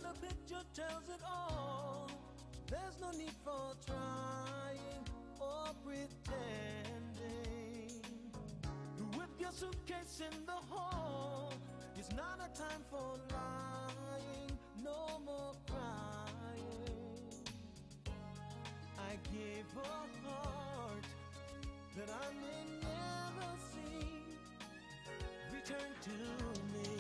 the picture tells it all. There's no need for trying or pretending. With your suitcase in the hall, it's not a time for lying, no more crying. I gave a heart that I may never see return to me.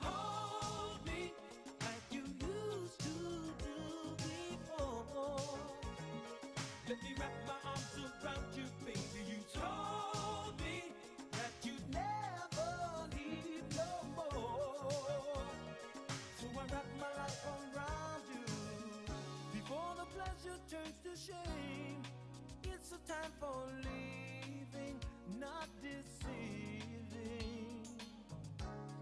Hold me like you used to do before. Let me wrap my arms around you, baby. You told me that you'd never leave no more. So I wrap my life around you before the pleasure turns to shame. It's a time for leaving, not deceiving.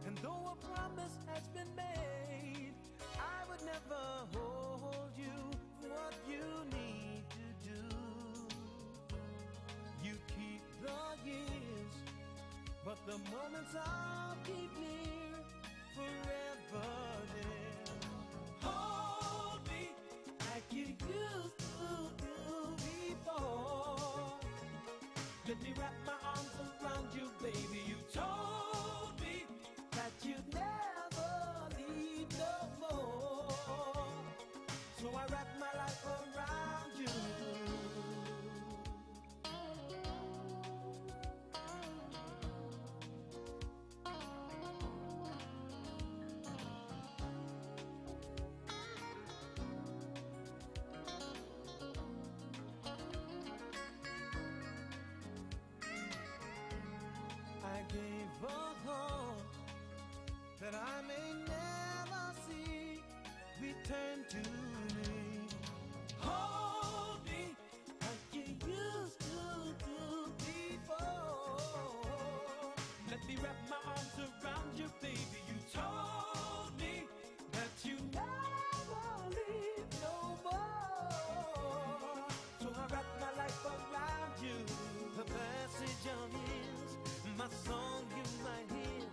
And though a promise has been made, I would never hold you for what you need to do. You keep the years, but the moments I'll keep near, forever dear. Hold me like you used to do before. Let me wrap my arms around you, baby. You told me that you'd never leave no more. So I wrap my life around you. I gave a heart that I may never see return to me. Hold me like you used to do before. Let me wrap my arms around you, baby. You told me that you never leave no more. So I wrap my life around you. The passage of years, my song you might hear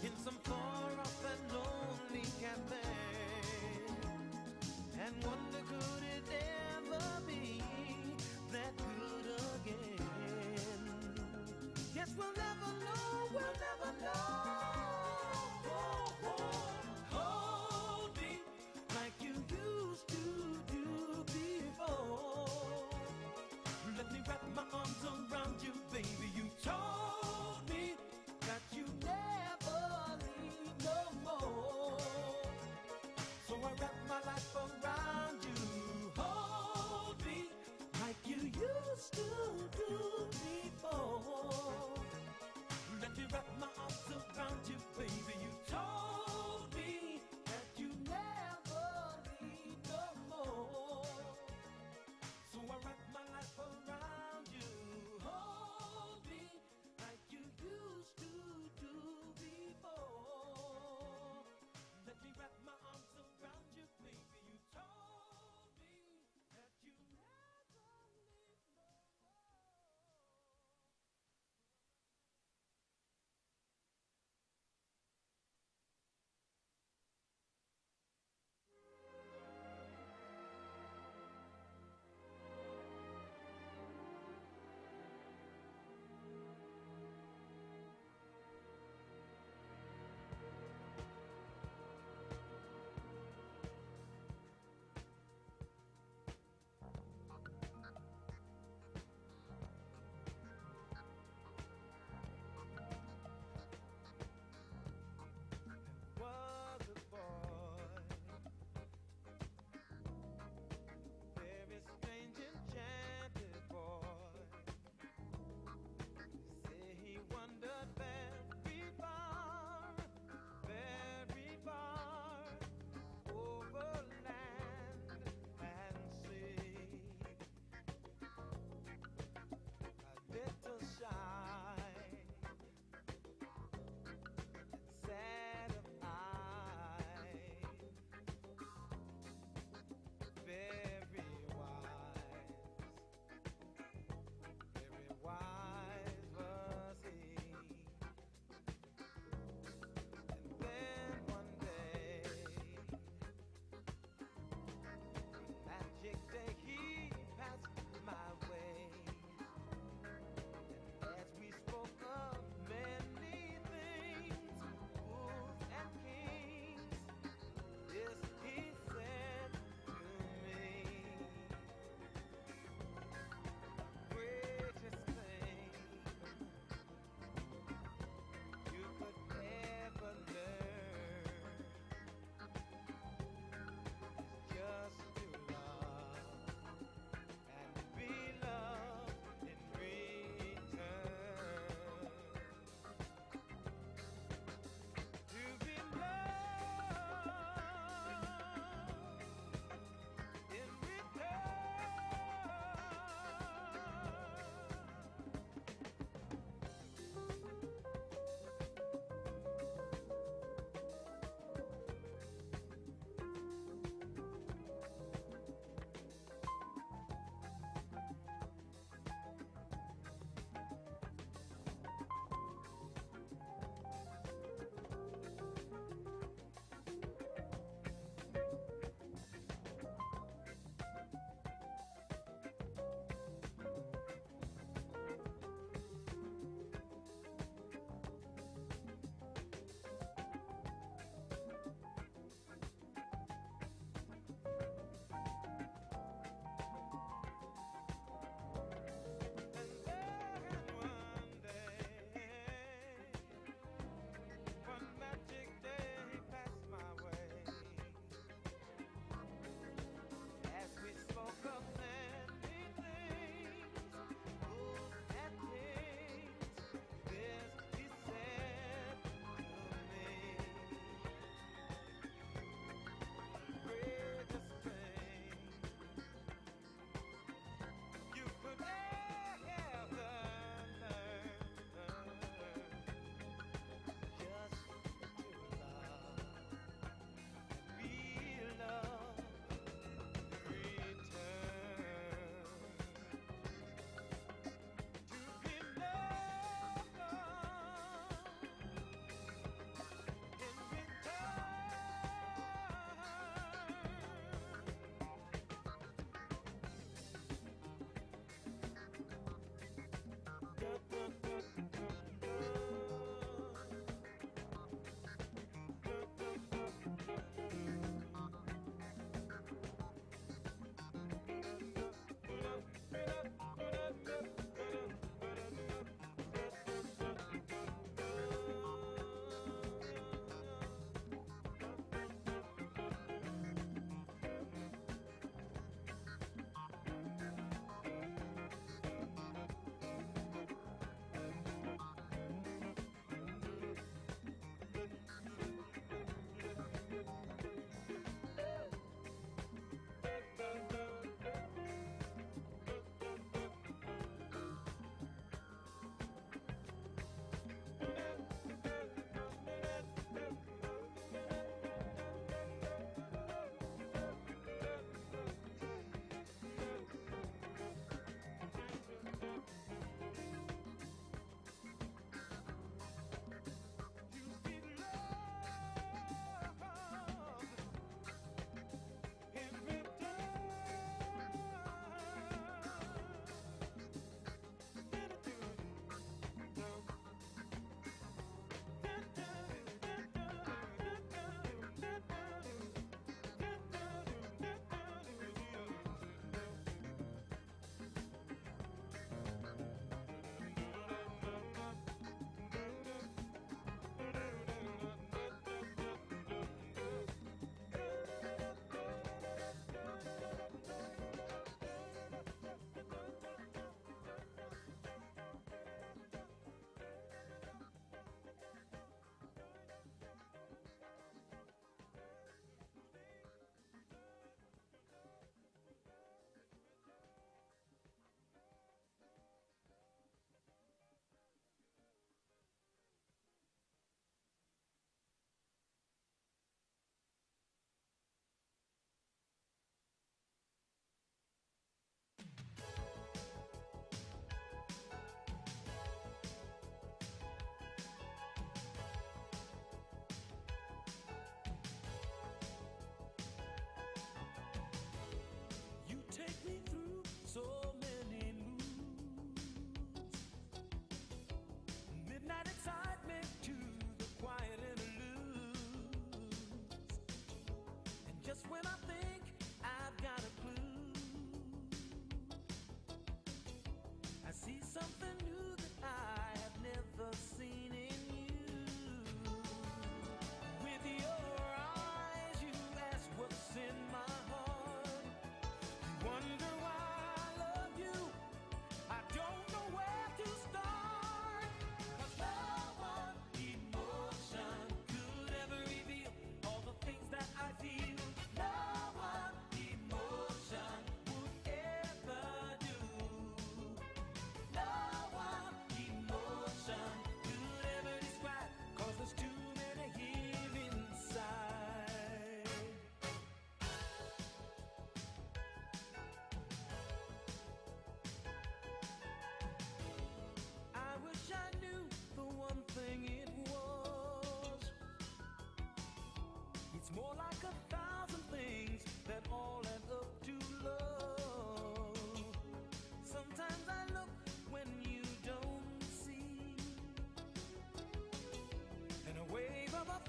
in some far off and lonely cafe. And wonder, could it ever be that good again? Guess we'll never know, we'll never know. Hold me like you used to do before. Let me wrap my arms around you, baby. You told me that you never leave no more. So I wrap my life around you. Hold me like you used to do before. Let me wrap my arms around you, baby. You told me that you never leave no more. So I wrap my life around you. Hold me like you used to do before. Let me wrap my arms around you, baby. You told me that you never leave no more.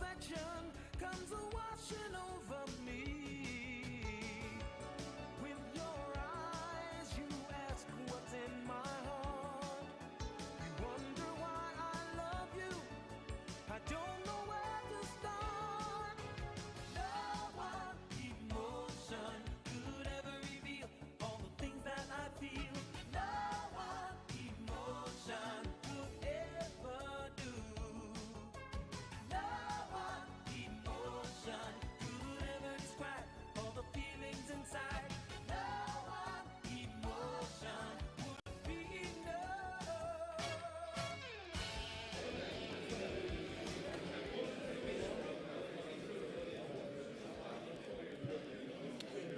affection comes washing over me. With your eyes, you ask what's in my heart. You wonder why I love you. I don't know where to start. No one emotion could ever reveal all the things that I feel. No one emotion could ever do. No one emotion could ever describe all the feelings inside. No one emotion would be enough.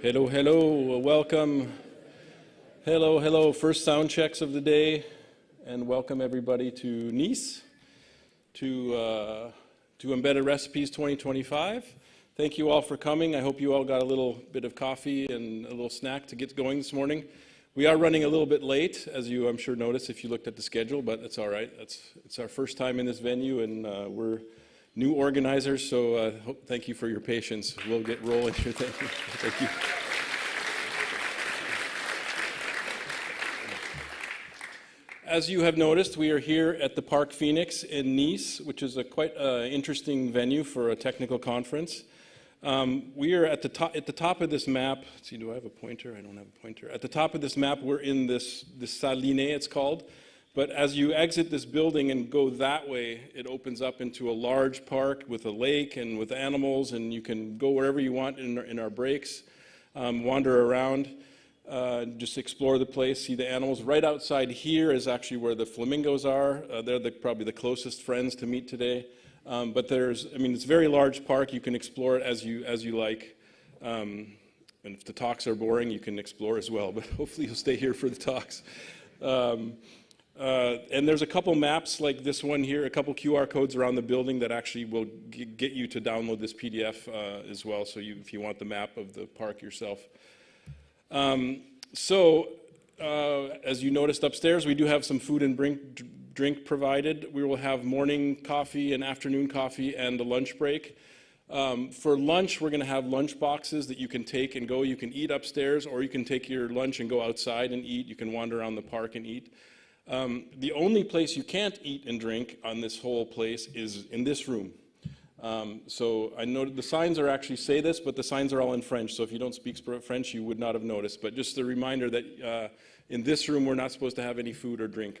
Hello, hello, welcome. Hello, hello, first sound checks of the day, and welcome everybody to Nice, to Embedded Recipes 2025. Thank you all for coming. I hope you all got a little bit of coffee and a little snack to get going this morning. We are running a little bit late, as you I'm sure noticed if you looked at the schedule, but it's all right. It's our first time in this venue, and we're new organizers, so thank you for your patience. We'll get rolling here. Thank you. Thank you. As you have noticed, we are here at the Parc Phoenix in Nice, which is a quite interesting venue for a technical conference. We are at the top of this map. Let's see, do I have a pointer? I don't have a pointer. At the top of this map, we're in this Salle Linné, it's called. But as you exit this building and go that way, it opens up into a large park with a lake and with animals, and you can go wherever you want in our breaks, wander around, just explore the place, see the animals. Right outside here is actually where the flamingos are. They're probably the closest friends to meet today. But it's a very large park. You can explore it as you like. And if the talks are boring, you can explore as well. But hopefully you'll stay here for the talks. And there's a couple maps like this one here, a couple QR codes around the building that actually will get you to download this PDF as well, so if you want the map of the park yourself. As you noticed upstairs, we do have some food and drink provided. We will have morning coffee and afternoon coffee and a lunch break. For lunch, we're going to have lunch boxes that you can take and go. You can eat upstairs, or you can take your lunch and go outside and eat. You can wander around the park and eat. The only place you can't eat and drink on this whole place is in this room. So I noted the signs actually say this, but the signs are all in French. So if you don't speak French, you would not have noticed. But just a reminder that in this room, we're not supposed to have any food or drink.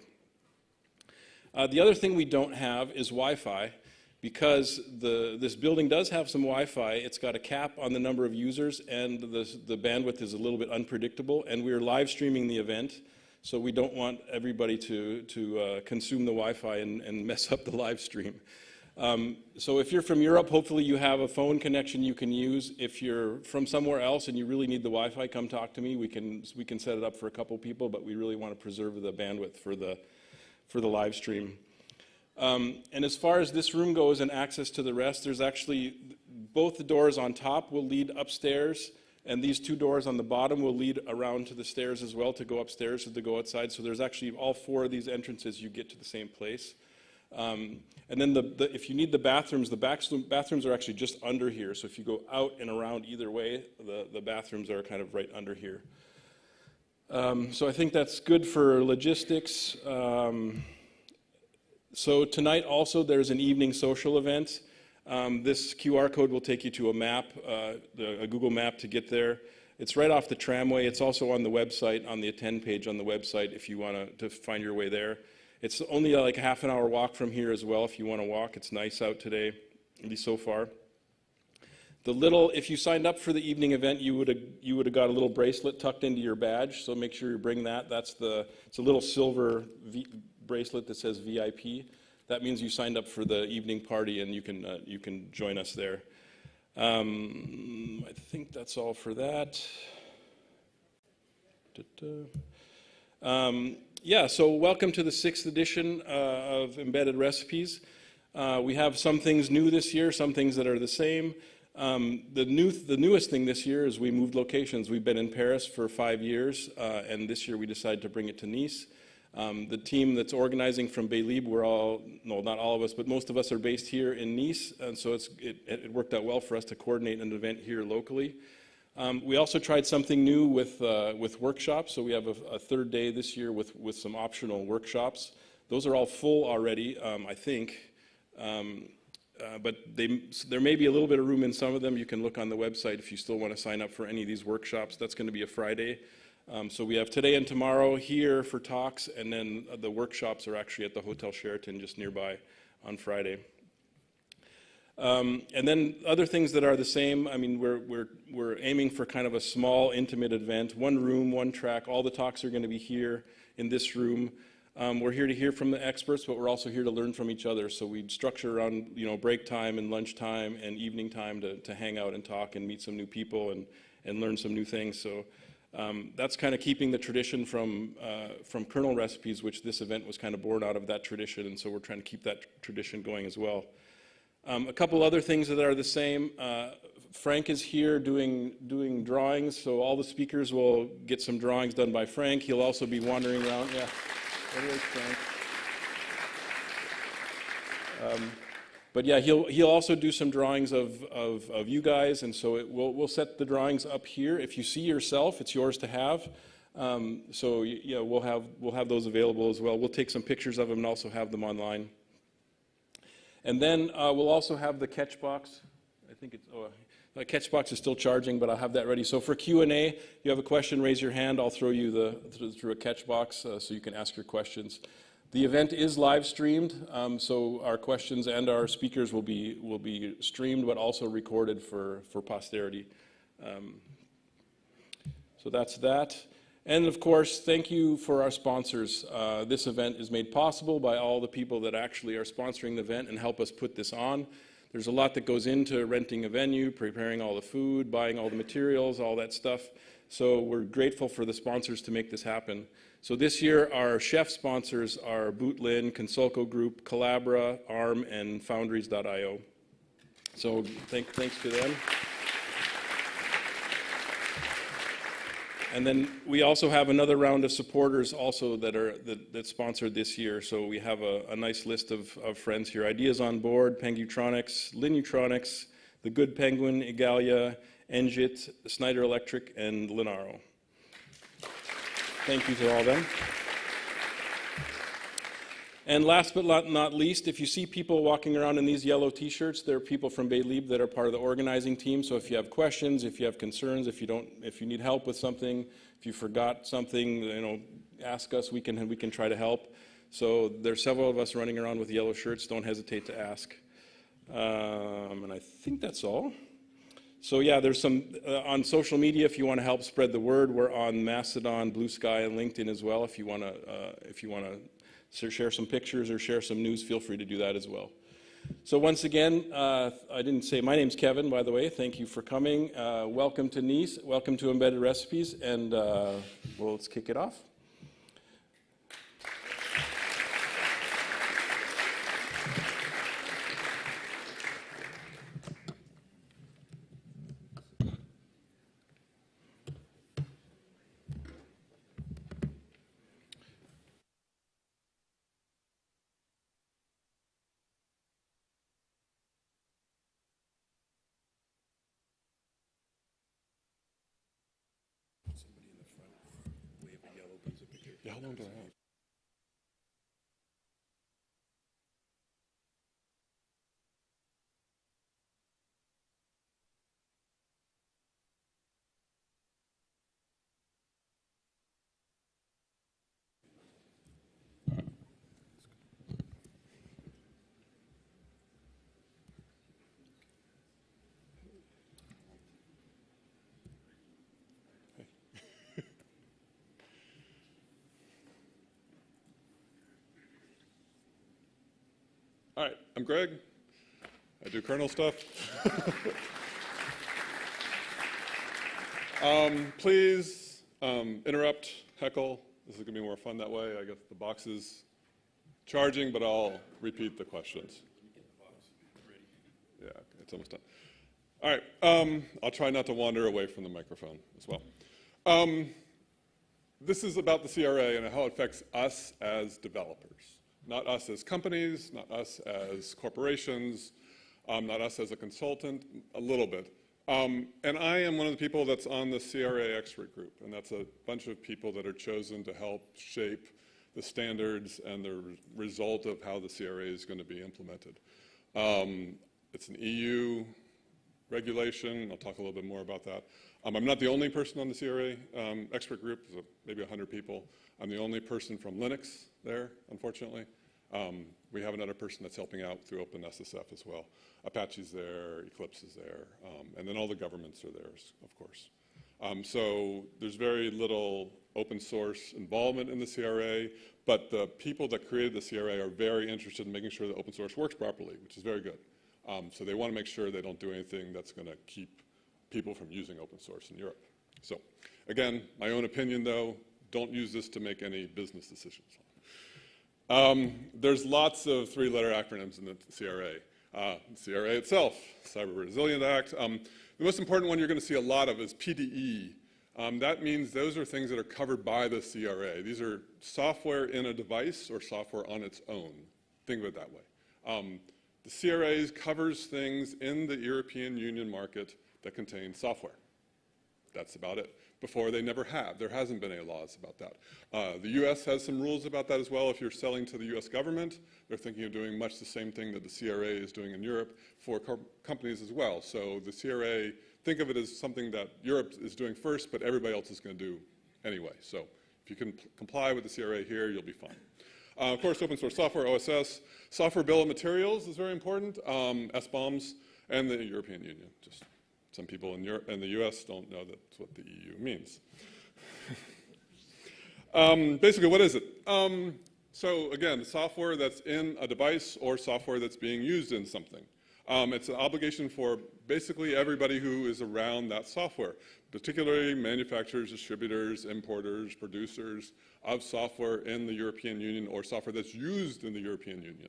The other thing we don't have is Wi-Fi. Because this building does have some Wi-Fi, it's got a cap on the number of users, and the bandwidth is a little bit unpredictable. And we're live streaming the event. So we don't want everybody to consume the Wi-Fi and mess up the live stream. So if you're from Europe, hopefully you have a phone connection you can use. If you're from somewhere else and you really need the Wi-Fi, come talk to me. We can set it up for a couple people, but we really want to preserve the bandwidth for the live stream. And as far as this room goes and access to the rest, there's actually both the doors on top will lead upstairs. And these two doors on the bottom will lead around to the stairs as well, to go upstairs or to go outside. So there's actually all four of these entrances, you get to the same place. And then if you need the bathrooms are actually just under here. So if you go out and around either way, the bathrooms are kind of right under here. So I think that's good for logistics. So tonight also there's an evening social event. This QR code will take you to a map, a Google map to get there. It's right off the tramway. It's also on the website, on the attend page on the website if you want to find your way there. It's only like a half an hour walk from here as well if you want to walk. It's nice out today, at least so far. If you signed up for the evening event, you would have got a little bracelet tucked into your badge, so make sure you bring that. It's a little silver bracelet that says VIP. That means you signed up for the evening party, and you can join us there. I think that's all for that. So welcome to the 6th edition of Embedded Recipes. We have some things new this year, some things that are the same. The newest thing this year is we moved locations. We've been in Paris for 5 years, and this year we decided to bring it to Nice. The team that's organizing from Bay-Libre, we're all, no, not all of us, but most of us are based here in Nice, and so it worked out well for us to coordinate an event here locally. We also tried something new with workshops, so we have a third day this year with some optional workshops. Those are all full already, I think, but there may be a little bit of room in some of them. You can look on the website if you still want to sign up for any of these workshops. That's going to be a Friday. So we have today and tomorrow here for talks, and then the workshops are actually at the Hotel Sheraton just nearby on Friday. And then other things that are the same. I mean, we're aiming for kind of a small, intimate event. One room, one track. All the talks are going to be here in this room. We're here to hear from the experts, but we're also here to learn from each other. So we structure around, break time and lunch time and evening time to hang out and talk and meet some new people and learn some new things. So that's kind of keeping the tradition from Kernel Recipes, which this event was kind of born out of that tradition, and so we're trying to keep that tradition going as well. A couple other things that are the same. Frank is here doing drawings, so all the speakers will get some drawings done by Frank. He'll also be wandering around. Yeah, there is Frank. But yeah, he'll also do some drawings of you guys, and so we'll set the drawings up here. If you see yourself, it's yours to have. So yeah, we'll have those available as well. We'll take some pictures of them and also have them online. And then we'll also have the catch box. I think it's the catch box is still charging, but I'll have that ready. So for Q&A, if you have a question, raise your hand. I'll throw you through a catch box so you can ask your questions. The event is live streamed, so our questions and our speakers will be streamed, but also recorded for posterity. So that's that. And of course, thank you for our sponsors. This event is made possible by all the people that actually are sponsoring the event and help us put this on. There's a lot that goes into renting a venue, preparing all the food, buying all the materials, all that stuff. So we're grateful for the sponsors to make this happen. So this year, our chef sponsors are Bootlin, Consulco Group, Collabra, ARM, and Foundries.io. So thanks to them. And then we also have another round of supporters also that sponsored this year. So we have a nice list of friends here. Ideas on Board, Pengutronics, Linutronics, The Good Penguin, Igalia, Engit, Schneider Electric, and Linaro. Thank you to all of them. And last but not least, if you see people walking around in these yellow t-shirts, they're people from Bay-Libre that are part of the organizing team. So if you have questions, if you have concerns, if you need help with something, if you forgot something, ask us. We can try to help. So there's several of us running around with yellow shirts. Don't hesitate to ask. And I think that's all. So yeah, there's some on social media if you want to help spread the word. We're on Mastodon, Blue Sky, and LinkedIn as well. If you want to share some pictures or share some news, feel free to do that as well. So once again, I didn't say my name's Kevin, by the way. Thank you for coming. Welcome to Nice. Welcome to Embedded Recipes, and well, let's kick it off. How long do I have? All right, I'm Greg. I do kernel stuff. Please interrupt, heckle. This is going to be more fun that way. I guess the box is charging, but I'll repeat the questions. Yeah, it's almost done. All right, I'll try not to wander away from the microphone as well. this is about the CRA and how it affects us as developers, not us as companies, not us as corporations, not us as a consultant, a little bit. And I am one of the people that's on the CRA expert group, and that's a bunch of people that are chosen to help shape the standards and the result of how the CRA is going to be implemented. It's an EU regulation. I'll talk a little bit more about that. I'm not the only person on the CRA expert group. There's maybe 100 people. I'm the only person from Linux there, unfortunately. We have another person that's helping out through OpenSSF as well. Apache's there, Eclipse is there, and then all the governments are there, of course. So there's very little open source involvement in the CRA, but the people that created the CRA are very interested in making sure that open source works properly, which is very good. So they want to make sure they don't do anything that's going to keep people from using open source in Europe. So again, my own opinion though, don't use this to make any business decisions. There's lots of three-letter acronyms in the CRA. CRA itself, Cyber Resilience Act. The most important one you're going to see a lot of is PDE. That means those are things that are covered by the CRA. These are software in a device or software on its own. Think of it that way. The CRA covers things in the European Union market that contain software. That's about it. Before, they never have. There hasn't been any laws about that. The US has some rules about that as well. If you're selling to the US government, they're thinking of doing much the same thing that the CRA is doing in Europe for companies as well. So the CRA, think of it as something that Europe is doing first, but everybody else is going to do anyway. So if you can comply with the CRA here, you'll be fine. Of course, open source software, OSS. Software bill of materials is very important. SBOMs and the European Union. Just some people in Europe and the US don't know that's what the EU means. Basically, what is it? So again, software that's in a device or software that's being used in something. It's an obligation for basically everybody who is around that software, particularly manufacturers, distributors, importers, producers of software in the European Union or software that's used in the European Union.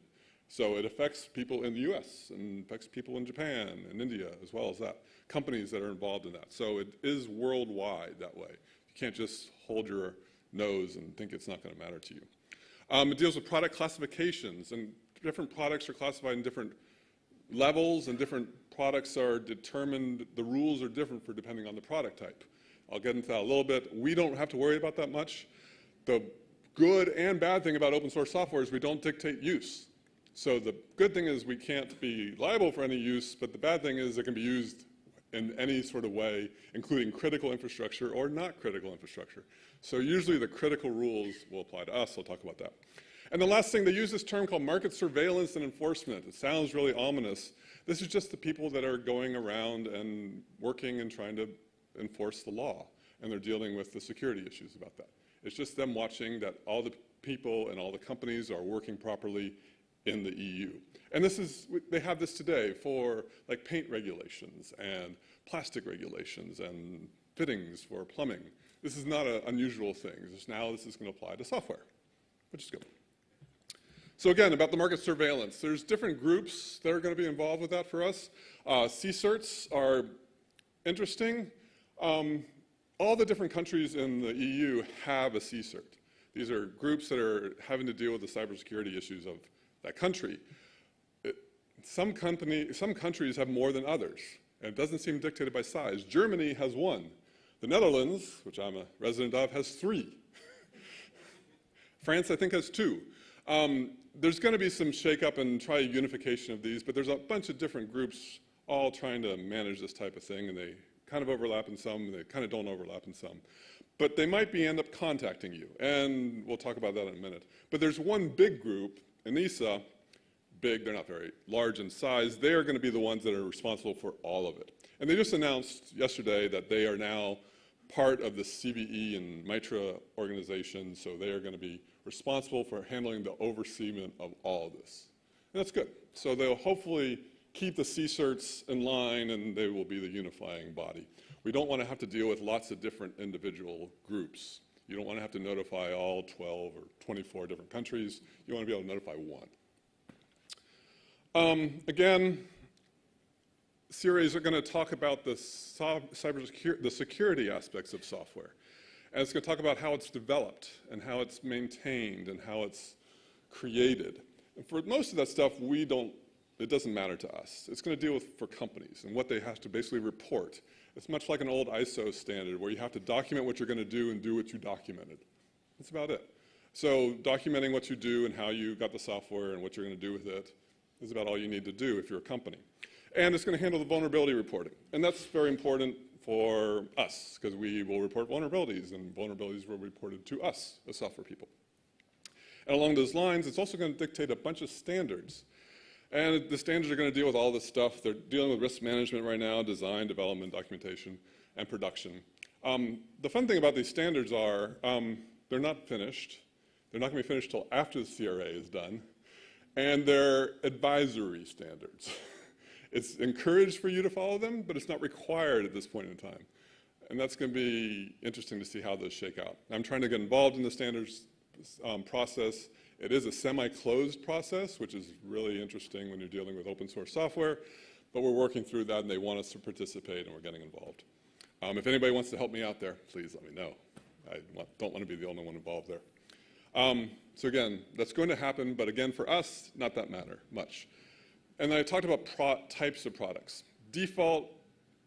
So it affects people in the US and affects people in Japan and India as well as that, companies that are involved in that. So it is worldwide that way. You can't just hold your nose and think it's not going to matter to you. It deals with product classifications, and different products are classified in different levels, and different products are determined, the rules are different for depending on the product type. I'll get into that a little bit. We don't have to worry about that much. The good and bad thing about open source software is we don't dictate use. So the good thing is we can't be liable for any use, but the bad thing is it can be used in any sort of way, including critical infrastructure or not critical infrastructure. So usually the critical rules will apply to us. I'll talk about that. And the last thing, they use this term called market surveillance and enforcement. It sounds really ominous. This is just the people that are going around and working and trying to enforce the law, and they're dealing with the security issues about that. It's just them watching that all the people and all the companies are working properly in the EU. And this is, they have this today for like paint regulations and plastic regulations and fittings for plumbing. This is not an unusual thing. Just now this is going to apply to software, which is good. So again, about the market surveillance, there's different groups that are going to be involved with that for us. CSIRTs are interesting. All the different countries in the EU have a CSIRT. These are groups that are having to deal with the cybersecurity issues of that country. Some countries have more than others, and it doesn't seem dictated by size. Germany has one. The Netherlands, which I'm a resident of, has 3. France, I think, has 2. There's going to be some shakeup and try unification of these, but there's a bunch of different groups all trying to manage this type of thing, and they kind of overlap in some, and they kind of don't overlap in some. But they might end up contacting you, and we'll talk about that in a minute. But there's one big group, ENISA, big, they're not very large in size, they are going to be the ones that are responsible for all of it. And they just announced yesterday that they are now part of the CVE and MITRE organization, so they are going to be responsible for handling the overseement of all of this. And that's good. So they'll hopefully keep the CSIRTs in line, and they will be the unifying body. We don't want to have to deal with lots of different individual groups. You don't want to have to notify all 12 or 24 different countries. You want to be able to notify one. Again, series are going to talk about the security aspects of software. And it's going to talk about how it's developed and how it's maintained and how it's created. And for most of that stuff, it doesn't matter to us. It's going to deal with for companies and what they have to basically report. It's much like an old ISO standard where you have to document what you're going to do and do what you documented. That's about it. So documenting what you do and how you got the software and what you're going to do with it is about all you need to do if you're a company. And it's going to handle the vulnerability reporting. And that's very important for us because we will report vulnerabilities, and vulnerabilities will be reported to us as software people. And along those lines, it's also going to dictate a bunch of standards. And the standards are going to deal with all this stuff. They're dealing with risk management right now, design, development, documentation, and production. The fun thing about these standards are they're not finished. They're not going to be finished until after the CRA is done. And they're advisory standards. It's encouraged for you to follow them, but it's not required at this point in time. And that's going to be interesting to see how those shake out. I'm trying to get involved in the standards process. It is a semi-closed process, which is really interesting when you're dealing with open source software, but we're working through that and they want us to participate and we're getting involved. If anybody wants to help me out there, please let me know. I don't want to be the only one involved there. So again, that's going to happen, but again, for us, not that matter much. And then I talked about types of products. Default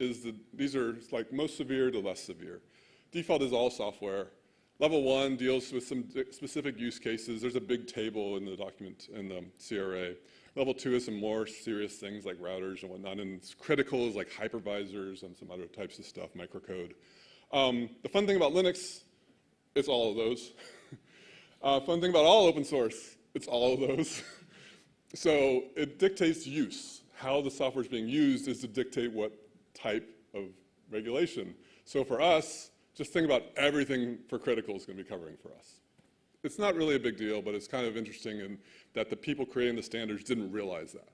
is these are like most severe to less severe. Default is all software. Level 1 deals with some specific use cases. There's a big table in the document in the CRA. Level 2 is some more serious things like routers and whatnot, and critical is like hypervisors and some other types of stuff, microcode. The fun thing about Linux, it's all of those. Fun thing about all open source, it's all of those. So it dictates use. How the software is being used is to dictate what type of regulation. So for us, just think about everything for critical is going to be covering for us. It's not really a big deal, but it's kind of interesting in that the people creating the standards didn't realize that.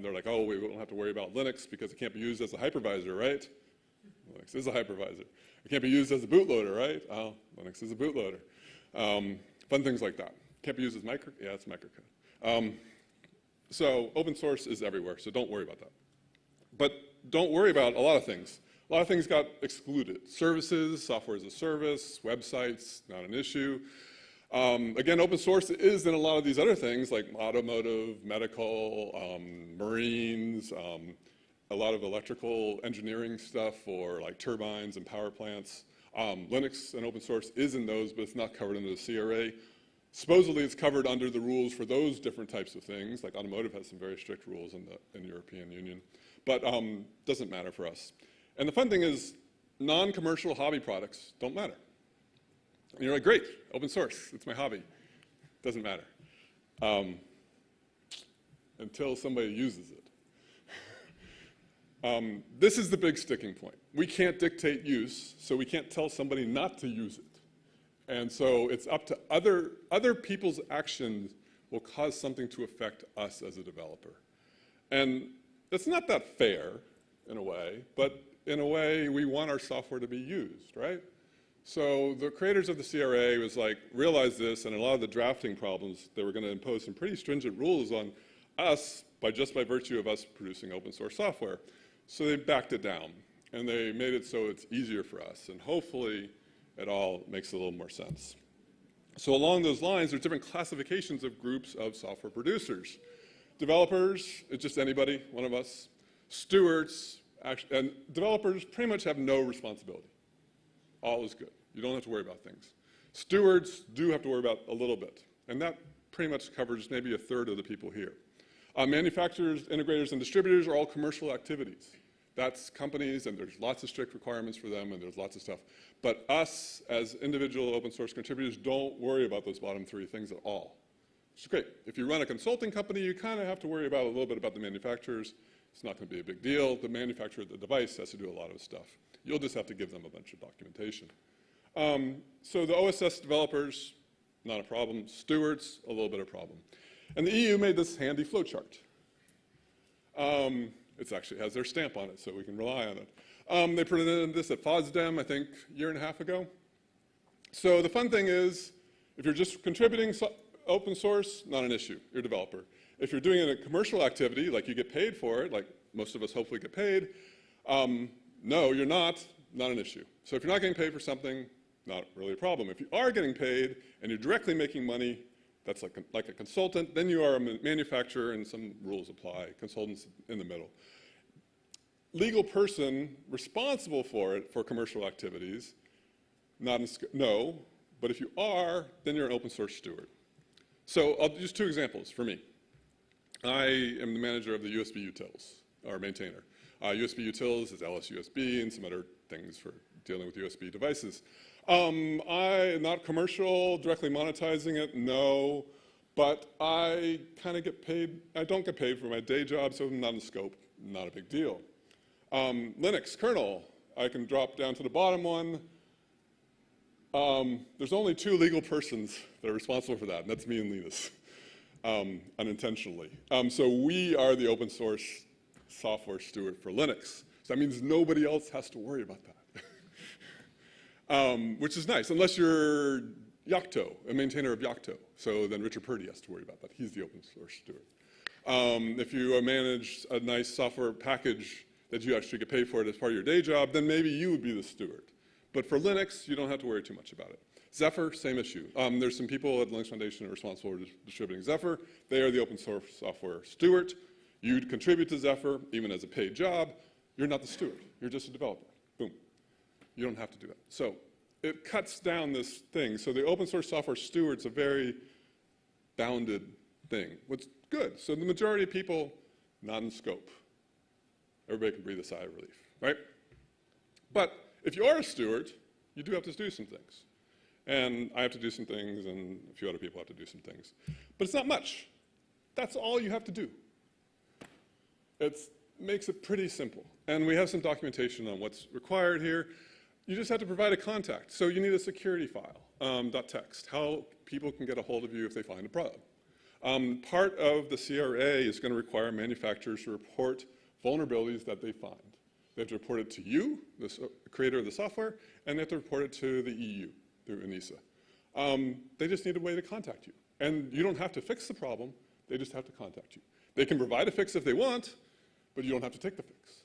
They're like, oh, we don't have to worry about Linux because it can't be used as a hypervisor, right? Linux is a hypervisor. It can't be used as a bootloader, right? Oh, Linux is a bootloader. Fun things like that. Can't be used as yeah, it's microcode. So open source is everywhere, so don't worry about that. But don't worry about a lot of things. A lot of things got excluded. Services, software as a service, websites, not an issue. Again, open source is in a lot of these other things like automotive, medical, marines, a lot of electrical engineering stuff for like turbines and power plants. Linux and open source is in those, but it's not covered under the CRA. Supposedly it's covered under the rules for those different types of things, like automotive has some very strict rules in the European Union, but doesn't matter for us. And the fun thing is, non-commercial hobby products don't matter. And you're like, great, open source, it's my hobby. Doesn't matter. Until somebody uses it. This is the big sticking point. We can't dictate use, so we can't tell somebody not to use it. And so it's up to other people's actions will cause something to affect us as a developer. And it's not that fair in a way, but in a way we want our software to be used, right? So the creators of the CRA was like, realized this, and a lot of the drafting problems, they were going to impose some pretty stringent rules on us just by virtue of us producing open source software. So they backed it down, and they made it so it's easier for us, and hopefully it all makes a little more sense. So along those lines, there's different classifications of groups of software producers. Developers, it's just anybody, one of us. Stewards, and developers pretty much have no responsibility. All is good. You don't have to worry about things. Stewards do have to worry about a little bit, and that pretty much covers maybe a third of the people here. Manufacturers, integrators, and distributors are all commercial activities. That's companies, and there's lots of strict requirements for them, and there's lots of stuff. But us, as individual open source contributors, don't worry about those bottom three things at all. It's great. If you run a consulting company, you kind of have to worry about a little bit about the manufacturers. It's not going to be a big deal. The manufacturer of the device has to do a lot of stuff. You'll just have to give them a bunch of documentation. So the OSS developers, not a problem. Stewards, a little bit of a problem. And the EU made this handy flowchart. It actually has their stamp on it, so we can rely on it. They presented this at FOSDEM, I think, a year and a half ago. So the fun thing is, if you're just contributing open source, not an issue. You're a developer. If you're doing a commercial activity, like you get paid for it, like most of us hopefully get paid, no, you're not an issue. So if you're not getting paid for something, not really a problem. If you are getting paid and you're directly making money, that's like a consultant, then you are a manufacturer and some rules apply, consultants in the middle. Legal person responsible for it, for commercial activities, no, but if you are, then you're an open source steward. So I'll use two examples for me. I am the manager of the USB utils, or maintainer. USB utils is LSUSB and some other things for dealing with USB devices. Not commercial, directly monetizing it, no, but I kind of get paid, I don't get paid for my day job, so not in scope, not a big deal. Linux kernel, I can drop down to the bottom one. There's only two legal persons that are responsible for that, and that's me and Linus, unintentionally. So we are the open source software steward for Linux. So that means nobody else has to worry about that. Which is nice, unless you're Yocto, a maintainer of Yocto. So then Richard Purdy has to worry about that. He's the open source steward. If you manage a nice software package that you actually get paid for it as part of your day job, then maybe you would be the steward. But for Linux, you don't have to worry too much about it. Zephyr, same issue. There's some people at the Linux Foundation who are responsible for distributing Zephyr. They are the open source software steward. You contribute to Zephyr, even as a paid job. You're not the steward. You're just a developer. Boom. You don't have to do that. So it cuts down this thing. So the open source software steward's a very bounded thing, which is good. So the majority of people, not in scope. Everybody can breathe a sigh of relief, right? But if you are a steward, you do have to do some things. And I have to do some things, and a few other people have to do some things. But it's not much. That's all you have to do. It makes it pretty simple. And we have some documentation on what's required here. You just have to provide a contact. So you need a security file, .txt, how people can get a hold of you if they find a problem. Part of the CRA is going to require manufacturers to report vulnerabilities that they find. They have to report it to you, the creator of the software, and they have to report it to the EU through ENISA. They just need a way to contact you. And you don't have to fix the problem, they just have to contact you. They can provide a fix if they want, but you don't have to take the fix.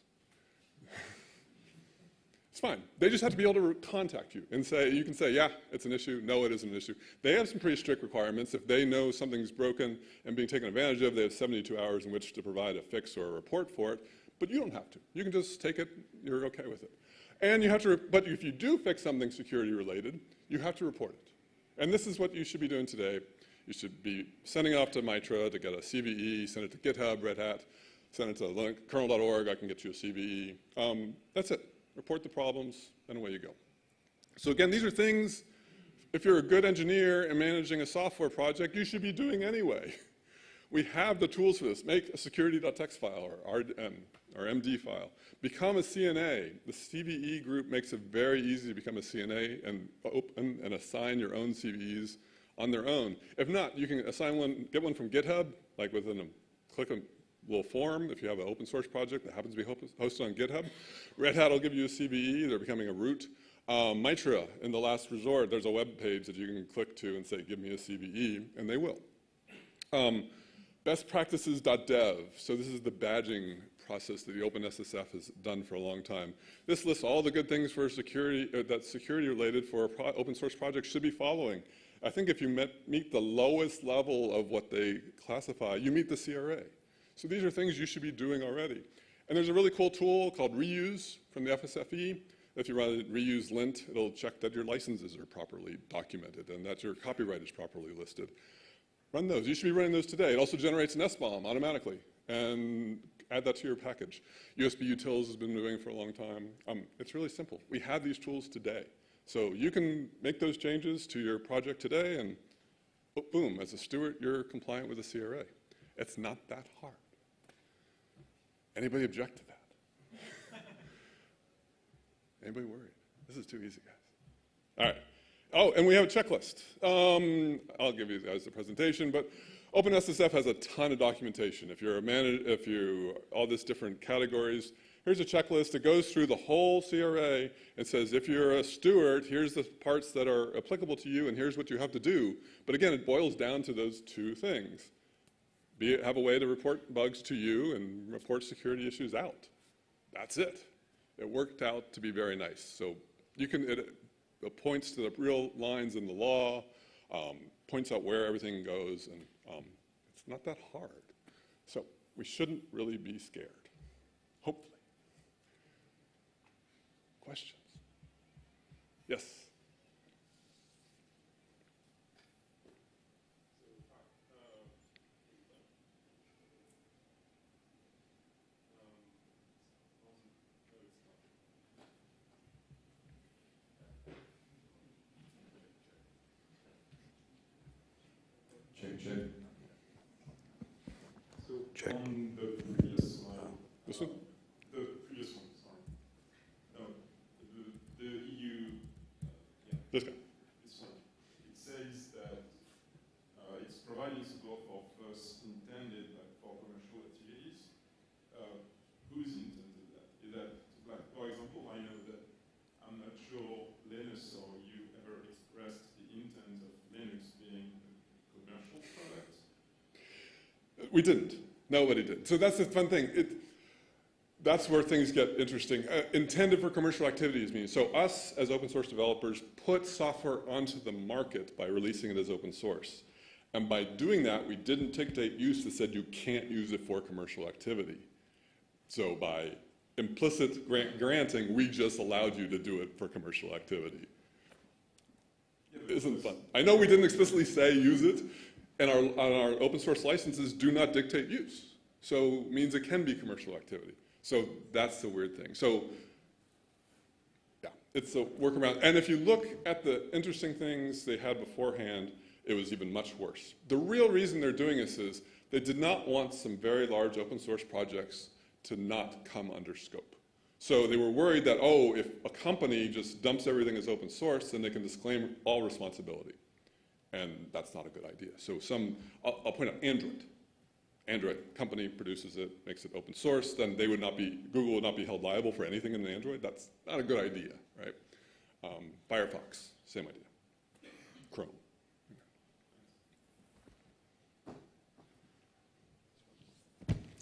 It's fine. They just have to be able to contact you and say, you can say, yeah, it's an issue, no, it isn't an issue. They have some pretty strict requirements. If they know something's broken and being taken advantage of, they have 72 hours in which to provide a fix or a report for it, but you don't have to. You can just take it, you're okay with it. And you have to, but if you do fix something security related, you have to report it. And this is what you should be doing today. You should be sending it off to Mitra to get a CVE, send it to GitHub, Red Hat, send it to kernel.org, I can get you a CVE. That's it. Report the problems, and away you go. So again, these are things, if you're a good engineer and managing a software project, you should be doing anyway. We have the tools for this. Make a security.txt file or RDM or MD file. Become a CNA. The CVE group makes it very easy to become a CNA and open and assign your own CVEs on their own. If not, you can assign one, get one from GitHub, like within click a little form if you have an open source project that happens to be hosted on GitHub. Red Hat will give you a CVE. They're becoming a root. Mitra, in the last resort, there's a web page that you can click to and say, give me a CVE, and they will. Bestpractices.dev. So this is the badging process that the OpenSSF has done for a long time. This lists all the good things for security, that's security related for open source projects should be following. I think if you meet the lowest level of what they classify, you meet the CRA. So these are things you should be doing already. And there's a really cool tool called Reuse from the FSFE. If you run Reuse lint, it'll check that your licenses are properly documented and that your copyright is properly listed. Run those. You should be running those today. It also generates an SBOM automatically and add that to your package. USB utils has been doing it for a long time. It's really simple. We have these tools today. So you can make those changes to your project today and boom, as a steward, you're compliant with the CRA. It's not that hard. Anybody object to that? Anybody worried? This is too easy, guys. All right. Oh, and we have a checklist. I'll give you guys the presentation, but OpenSSF has a ton of documentation. If you're a manager, all these different categories, here's a checklist that goes through the whole CRA and says, if you're a steward, here's the parts that are applicable to you, and here's what you have to do. But again, it boils down to those two things. Have a way to report bugs to you and report security issues out. That's it. It worked out to be very nice. So you can, It points to the real lines in the law, points out where everything goes, and it's not that hard. So we shouldn't really be scared, hopefully. Questions? Yes? Check. So Check. on the previous slide, This one? the previous one, sorry. No, the EU, yeah, This guy. this one. It says that it's providing support for first intended for commercial activities. Who's intended that? Is that, like, for example, I know that I'm not sure Linus or you ever expressed the intent of Linux being a commercial product. We didn't. Nobody did. So that's the fun thing. That's where things get interesting. Intended for commercial activities means, so us as open source developers put software onto the market by releasing it as open source. And by doing that, we didn't dictate use that said you can't use it for commercial activity. So by implicit granting, we just allowed you to do it for commercial activity. Isn't fun. I know we didn't explicitly say use it, and our open source licenses do not dictate use. So it means it can be commercial activity. So that's the weird thing. So yeah, it's a workaround. And if you look at the interesting things they had beforehand, it was even much worse. The real reason they're doing this is they did not want some very large open source projects to not come under scope. So they were worried that, oh, if a company just dumps everything as open source, then they can disclaim all responsibility. And that's not a good idea. So I'll point out Android. Android company produces it, makes it open source, then they would not be, Google would not be held liable for anything in the Android. That's not a good idea, right? Firefox, same idea. Chrome.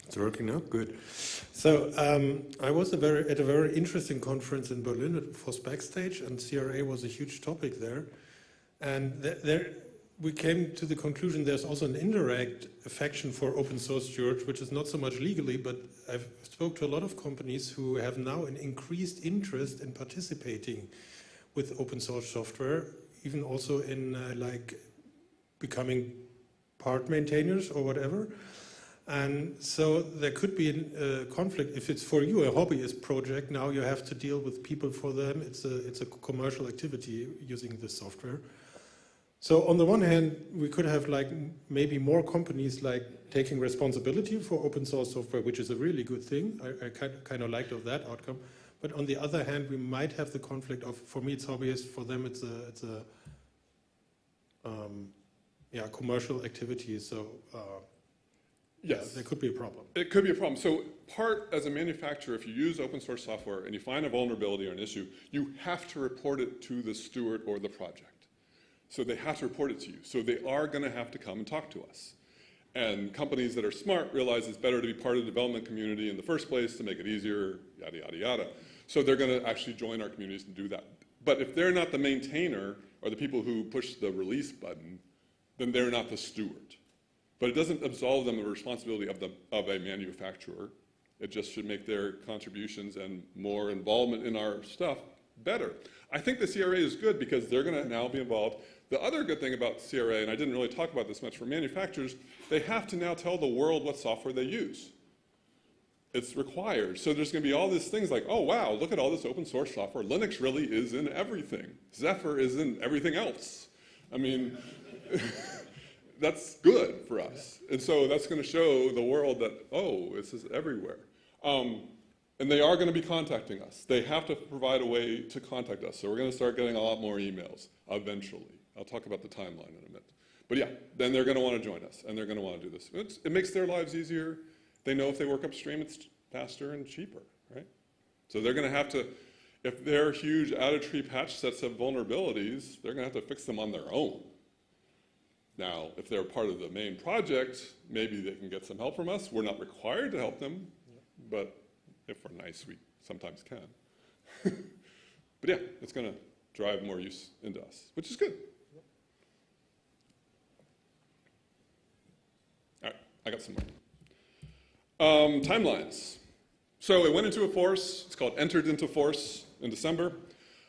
It's working now? Good. So I was at a very interesting conference in Berlin for Backstage, and CRA was a huge topic there. And there we came to the conclusion there's also an indirect affection for open source stewards, which is not so much legally, but I've spoke to a lot of companies who have now an increased interest in participating with open source software, even also in like becoming part maintainers or whatever. And so there could be a conflict. If it's for you a hobbyist project, now you have to deal with people for them. It's a commercial activity using this software. So on the one hand, we could have like maybe more companies like taking responsibility for open source software, which is a really good thing. I kind of liked of that outcome. But on the other hand, we might have the conflict of, for me it's hobbyist, for them it's a commercial activity. So yes, there could be a problem. It could be a problem. So as a manufacturer, if you use open source software and you find a vulnerability or an issue, you have to report it to the steward or the project. So they have to report it to you. So they are going to have to come and talk to us. And companies that are smart realize it's better to be part of the development community in the first place to make it easier, yada, yada, yada. So they're going to actually join our communities and do that. But if they're not the maintainer or the people who push the release button, then they're not the steward. But it doesn't absolve them of the responsibility of a manufacturer. It just should make their contributions and more involvement in our stuff better. I think the CRA is good because they're going to now be involved. The other good thing about CRA, and I didn't really talk about this much for manufacturers, they have to now tell the world what software they use. It's required. So there's going to be all these things like, oh, wow, look at all this open source software. Linux really is in everything. Zephyr is in everything else. I mean, that's good for us. And so that's going to show the world that, oh, this is everywhere. And they are going to be contacting us. They have to provide a way to contact us. So we're going to start getting a lot more emails eventually. I'll talk about the timeline in a minute. But yeah, then they're going to want to join us, and they're going to want to do this. It makes their lives easier. They know if they work upstream, it's faster and cheaper, right? So they're going to have to, if their huge out-of-tree patch sets have vulnerabilities, they're going to have to fix them on their own. Now, if they're part of the main project, maybe they can get some help from us. We're not required to help them, but if we're nice, we sometimes can. But yeah, it's going to drive more use into us, which is good. All right, I got some more. Timelines. So it went into force. It's called entered into force in December.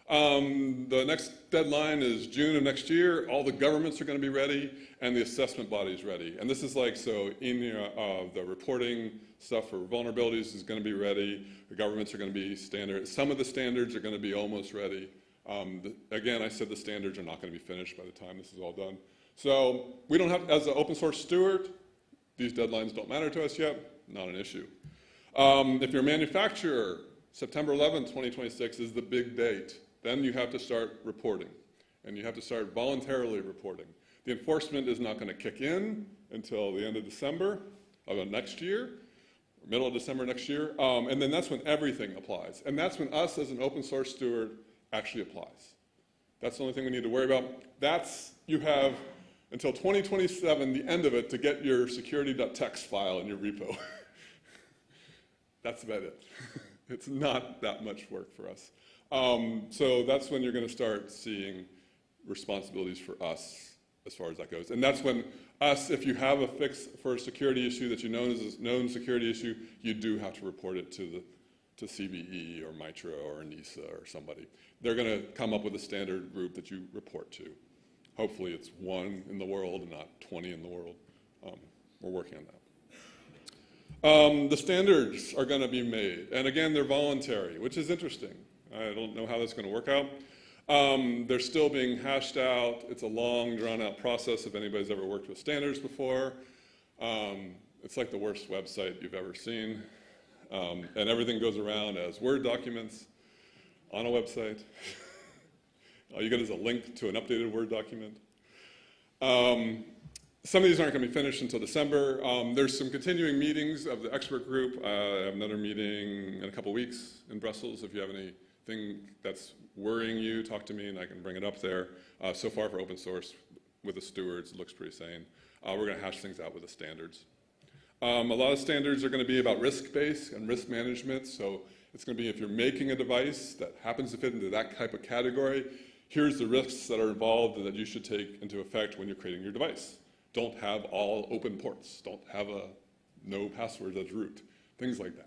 The next deadline is June of next year. All the governments are going to be ready, and the assessment body is ready. And this is like, so the reporting stuff for vulnerabilities is going to be ready. The governments are going to be standard. Some of the standards are going to be almost ready. Again, I said the standards are not going to be finished by the time this is all done. So we don't have, as an open source steward, these deadlines don't matter to us yet. Not an issue. If you're a manufacturer, September 11th, 2026 is the big date. Then you have to start reporting, and you have to start voluntarily reporting. The enforcement is not going to kick in until the end of December of next year, middle of December next year, and then that's when everything applies. And that's when us as an open source steward actually applies. That's the only thing we need to worry about. You have until 2027, the end of it, to get your security.txt file in your repo. That's about it. It's not that much work for us. So that's when you're going to start seeing responsibilities for us as far as that goes. And that's when us, if you have a fix for a security issue that you know is a known security issue, you do have to report it to CVE or MITRE or NISA or somebody. They're going to come up with a standard group that you report to. Hopefully it's 1 in the world and not 20 in the world. We're working on that. The standards are going to be made. And again, they're voluntary, which is interesting. I don't know how that's going to work out. They're still being hashed out. It's a long, drawn-out process if anybody's ever worked with standards before. It's like the worst website you've ever seen. And everything goes around as Word documents on a website. All you get is a link to an updated Word document. Some of these aren't going to be finished until December. There's some continuing meetings of the expert group. I have another meeting in a couple weeks in Brussels. If you have anything that's worrying you, talk to me and I can bring it up there. So far for open source with the stewards, it looks pretty sane. We're going to hash things out with the standards. A lot of standards are going to be about risk-based and risk management. So it's going to be if you're making a device that happens to fit into that type of category, here's the risks that are involved and that you should take into effect when you're creating your device. Don't have all open ports. Don't have a no password as root. Things like that.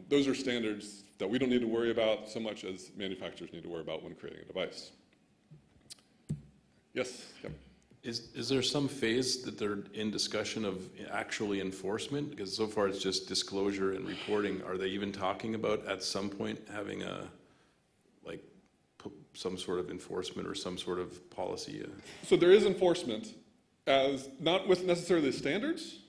Those are standards that we don't need to worry about so much as manufacturers need to worry about when creating a device. Yes, Kevin. Is there some phase that they're in discussion of actually enforcement? Because so far it's just disclosure and reporting. Are they even talking about at some point having some sort of enforcement or some sort of policy? So there is enforcement, as not with necessarily the standards,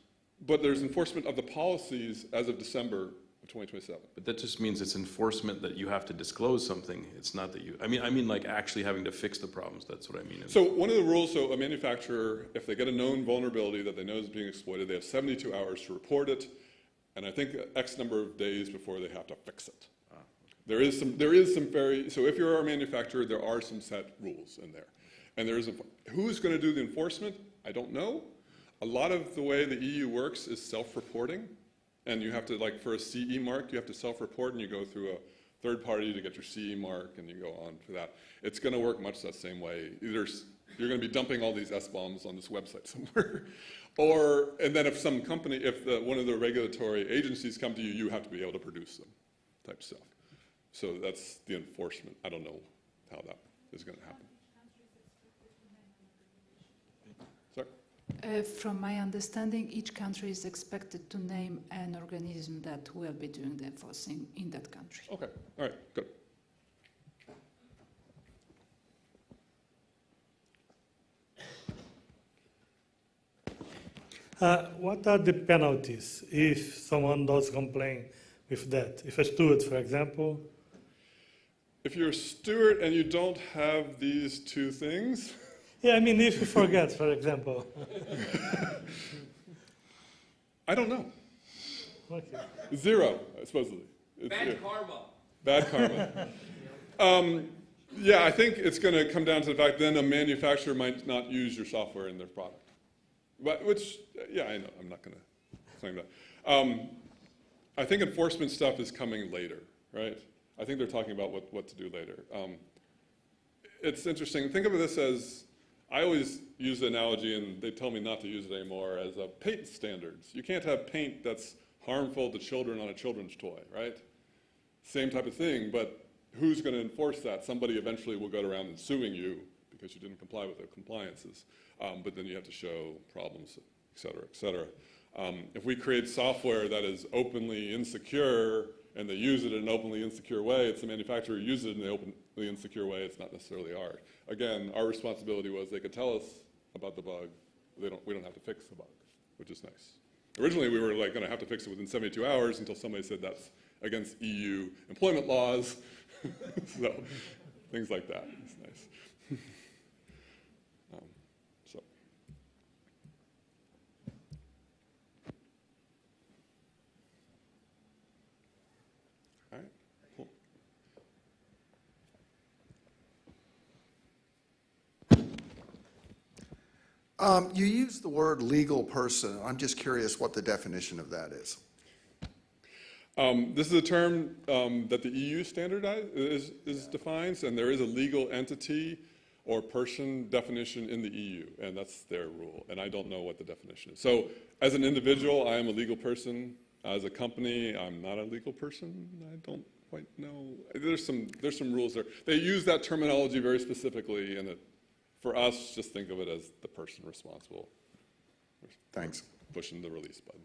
but there's enforcement of the policies as of December of 2027. But that just means it's enforcement that you have to disclose something. It's not that I mean like actually having to fix the problems. That's what I mean. So one of the rules, so a manufacturer, if they get a known vulnerability that they know is being exploited, they have 72 hours to report it, and I think X number of days before they have to fix it. There is some so if you're a manufacturer, there are some set rules in there. And who's going to do the enforcement? I don't know. A lot of the way the EU works is self-reporting. And you have to, like for a CE mark, you have to self-report and you go through a third party to get your CE mark and you go on for that. It's going to work much that same way. Either you're going to be dumping all these S-bombs on this website somewhere, and then if some company, if one of the regulatory agencies come to you, you have to be able to produce them type stuff. So that's the enforcement. I don't know how that is going to happen. Sorry? From my understanding, each country is expected to name an organism that will be doing the enforcing in that country. Okay, all right, good. What are the penalties if someone does complain with that? If a steward, for example. If you're a steward and you don't have these two things. Yeah, I mean, if you forget, for example. I don't know. Okay. 0, supposedly. Bad karma. Bad karma. Yeah, I think it's going to come down to the fact then a manufacturer might not use your software in their product. But, which, yeah, I know, I'm not going to claim that. I think enforcement stuff is coming later, right? I think they're talking about what to do later. it's interesting. Think of this as, I always use the analogy, and they tell me not to use it anymore, as a paint standards. You can't have paint that's harmful to children on a children's toy, right? Same type of thing, but who's going to enforce that? Somebody eventually will go around and suing you because you didn't comply with their compliances. But then you have to show problems, et cetera, et cetera. If we create software that is openly insecure and they use it in an openly insecure way, it's the manufacturer who uses it in an openly insecure way, it's not necessarily ours. Again, our responsibility was they could tell us about the bug, we don't have to fix the bug, which is nice. Originally, we were like going to have to fix it within 72 hours until somebody said that's against EU employment laws. So things like that. It's nice. So. All right. Cool. You used the word legal person. I'm just curious what the definition of that is. This is a term that the EU is defines, and there is a legal entity or person definition in the EU, and that's their rule, and I don't know what the definition is. So as an individual, I am a legal person. As a company, I'm not a legal person. I don't quite know. There's some rules there. They use that terminology very specifically, and for us, just think of it as the person responsible. Thanks. Pushing the release button.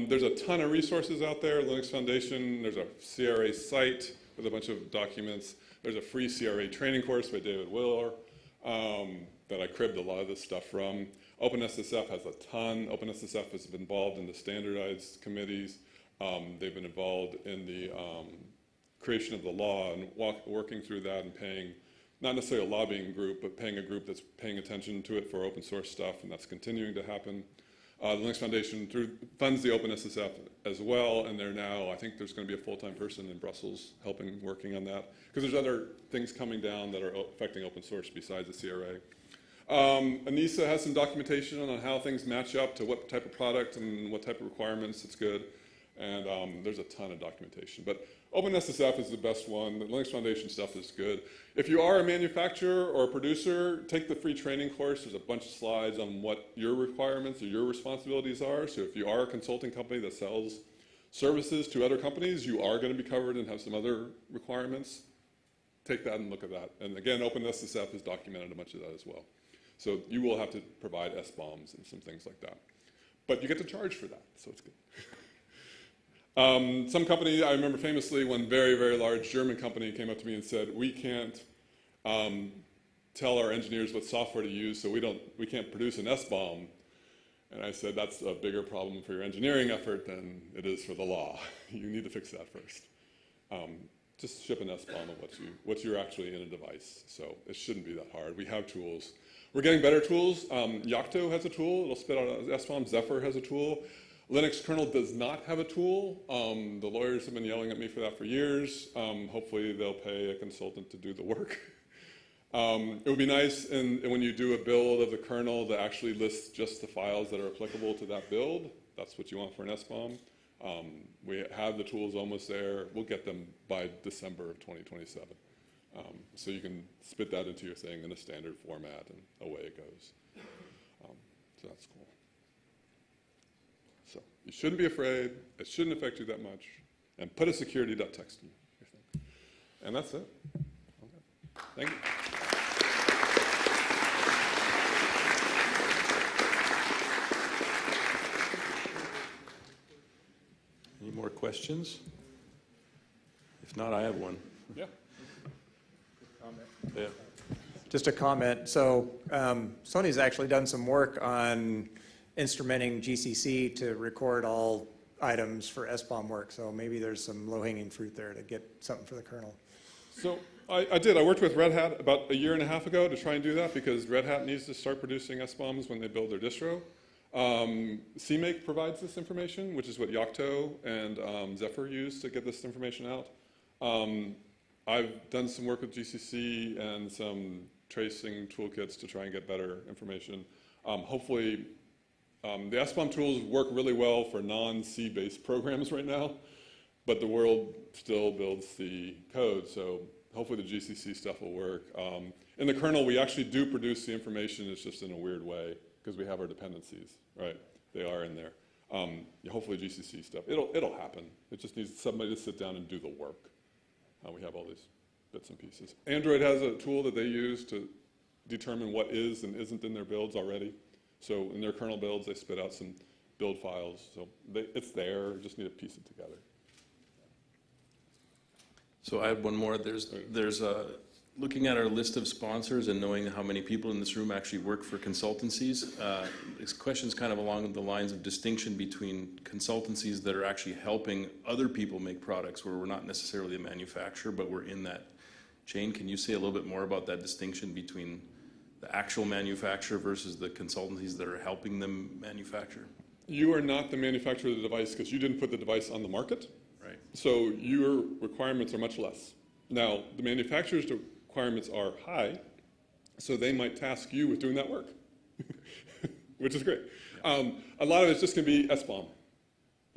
There's a ton of resources out there, Linux Foundation, there's a CRA site with a bunch of documents. There's a free CRA training course by David Willer that I cribbed a lot of this stuff from. OpenSSF has a ton. OpenSSF has been involved in the standardized committees. They've been involved in the creation of the law and working through that and paying, not necessarily a lobbying group, but paying a group that's paying attention to it for open source stuff, and that's continuing to happen. The Linux Foundation funds the OpenSSF as well, and they're now, I think there's going to be a full-time person in Brussels working on that, because there's other things coming down that are affecting open source besides the CRA. ANISA has some documentation on how things match up to what type of product and what type of requirements it's good, and there's a ton of documentation. But OpenSSF is the best one. The Linux Foundation stuff is good. If you are a manufacturer or a producer, take the free training course. There's a bunch of slides on what your requirements or your responsibilities are. So if you are a consulting company that sells services to other companies, you are going to be covered and have some other requirements. Take that and look at that. And again, OpenSSF has documented a bunch of that as well. So you will have to provide SBOMs and some things like that. But you get to charge for that, so it's good. Some company, I remember famously, one very, very large German company came up to me and said, we can't tell our engineers what software to use, so we can't produce an SBOM. And I said, that's a bigger problem for your engineering effort than it is for the law. You need to fix that first. Just ship an SBOM of what you're actually in a device. So it shouldn't be that hard. We have tools. We're getting better tools. Yocto has a tool. It'll spit out an SBOM. Zephyr has a tool. Linux kernel does not have a tool. The lawyers have been yelling at me for that for years. Hopefully they'll pay a consultant to do the work. It would be nice when you do a build of the kernel to actually list just the files that are applicable to that build. That's what you want for an SBOM. We have the tools almost there. We'll get them by December of 2027. So you can spit that into your thing in a standard format and away it goes. So that's cool. So you shouldn't be afraid. It shouldn't affect you that much. And put a security.txt in your thing. And that's it. Okay. Thank you. Any more questions? If not, I have one. Yeah. Yeah. Just a comment. So Sony's actually done some work on instrumenting GCC to record all items for SBOM work. So maybe there's some low-hanging fruit there to get something for the kernel. So I did. I worked with Red Hat about 1.5 years ago to try and do that because Red Hat needs to start producing SBOMs when they build their distro. CMake provides this information, which is what Yocto and Zephyr use to get this information out. I've done some work with GCC and some tracing toolkits to try and get better information. Hopefully, the SBOM tools work really well for non-C based programs right now. but the world still builds the code, so hopefully the GCC stuff will work. In the kernel, we actually do produce the information, it's just in a weird way, because we have our dependencies, right? They are in there. Hopefully GCC stuff, it'll happen. It just needs somebody to sit down and do the work. We have all these bits and pieces. Android has a tool that they use to determine what is and isn't in their builds already. So in their kernel builds, they spit out some build files. So it's there, just need to piece it together. So I have one more. There's looking at our list of sponsors and knowing how many people in this room actually work for consultancies. This question's kind of along the lines of distinction between consultancies that are actually helping other people make products where we're not necessarily a manufacturer, but we're in that chain. Can you say a little bit more about that distinction between the actual manufacturer versus the consultancies that are helping them manufacture? You are not the manufacturer of the device because you didn't put the device on the market. Right. So your requirements are much less. Now, the manufacturer's requirements are high, so they might task you with doing that work, which is great. A lot of it's just going to be SBOM,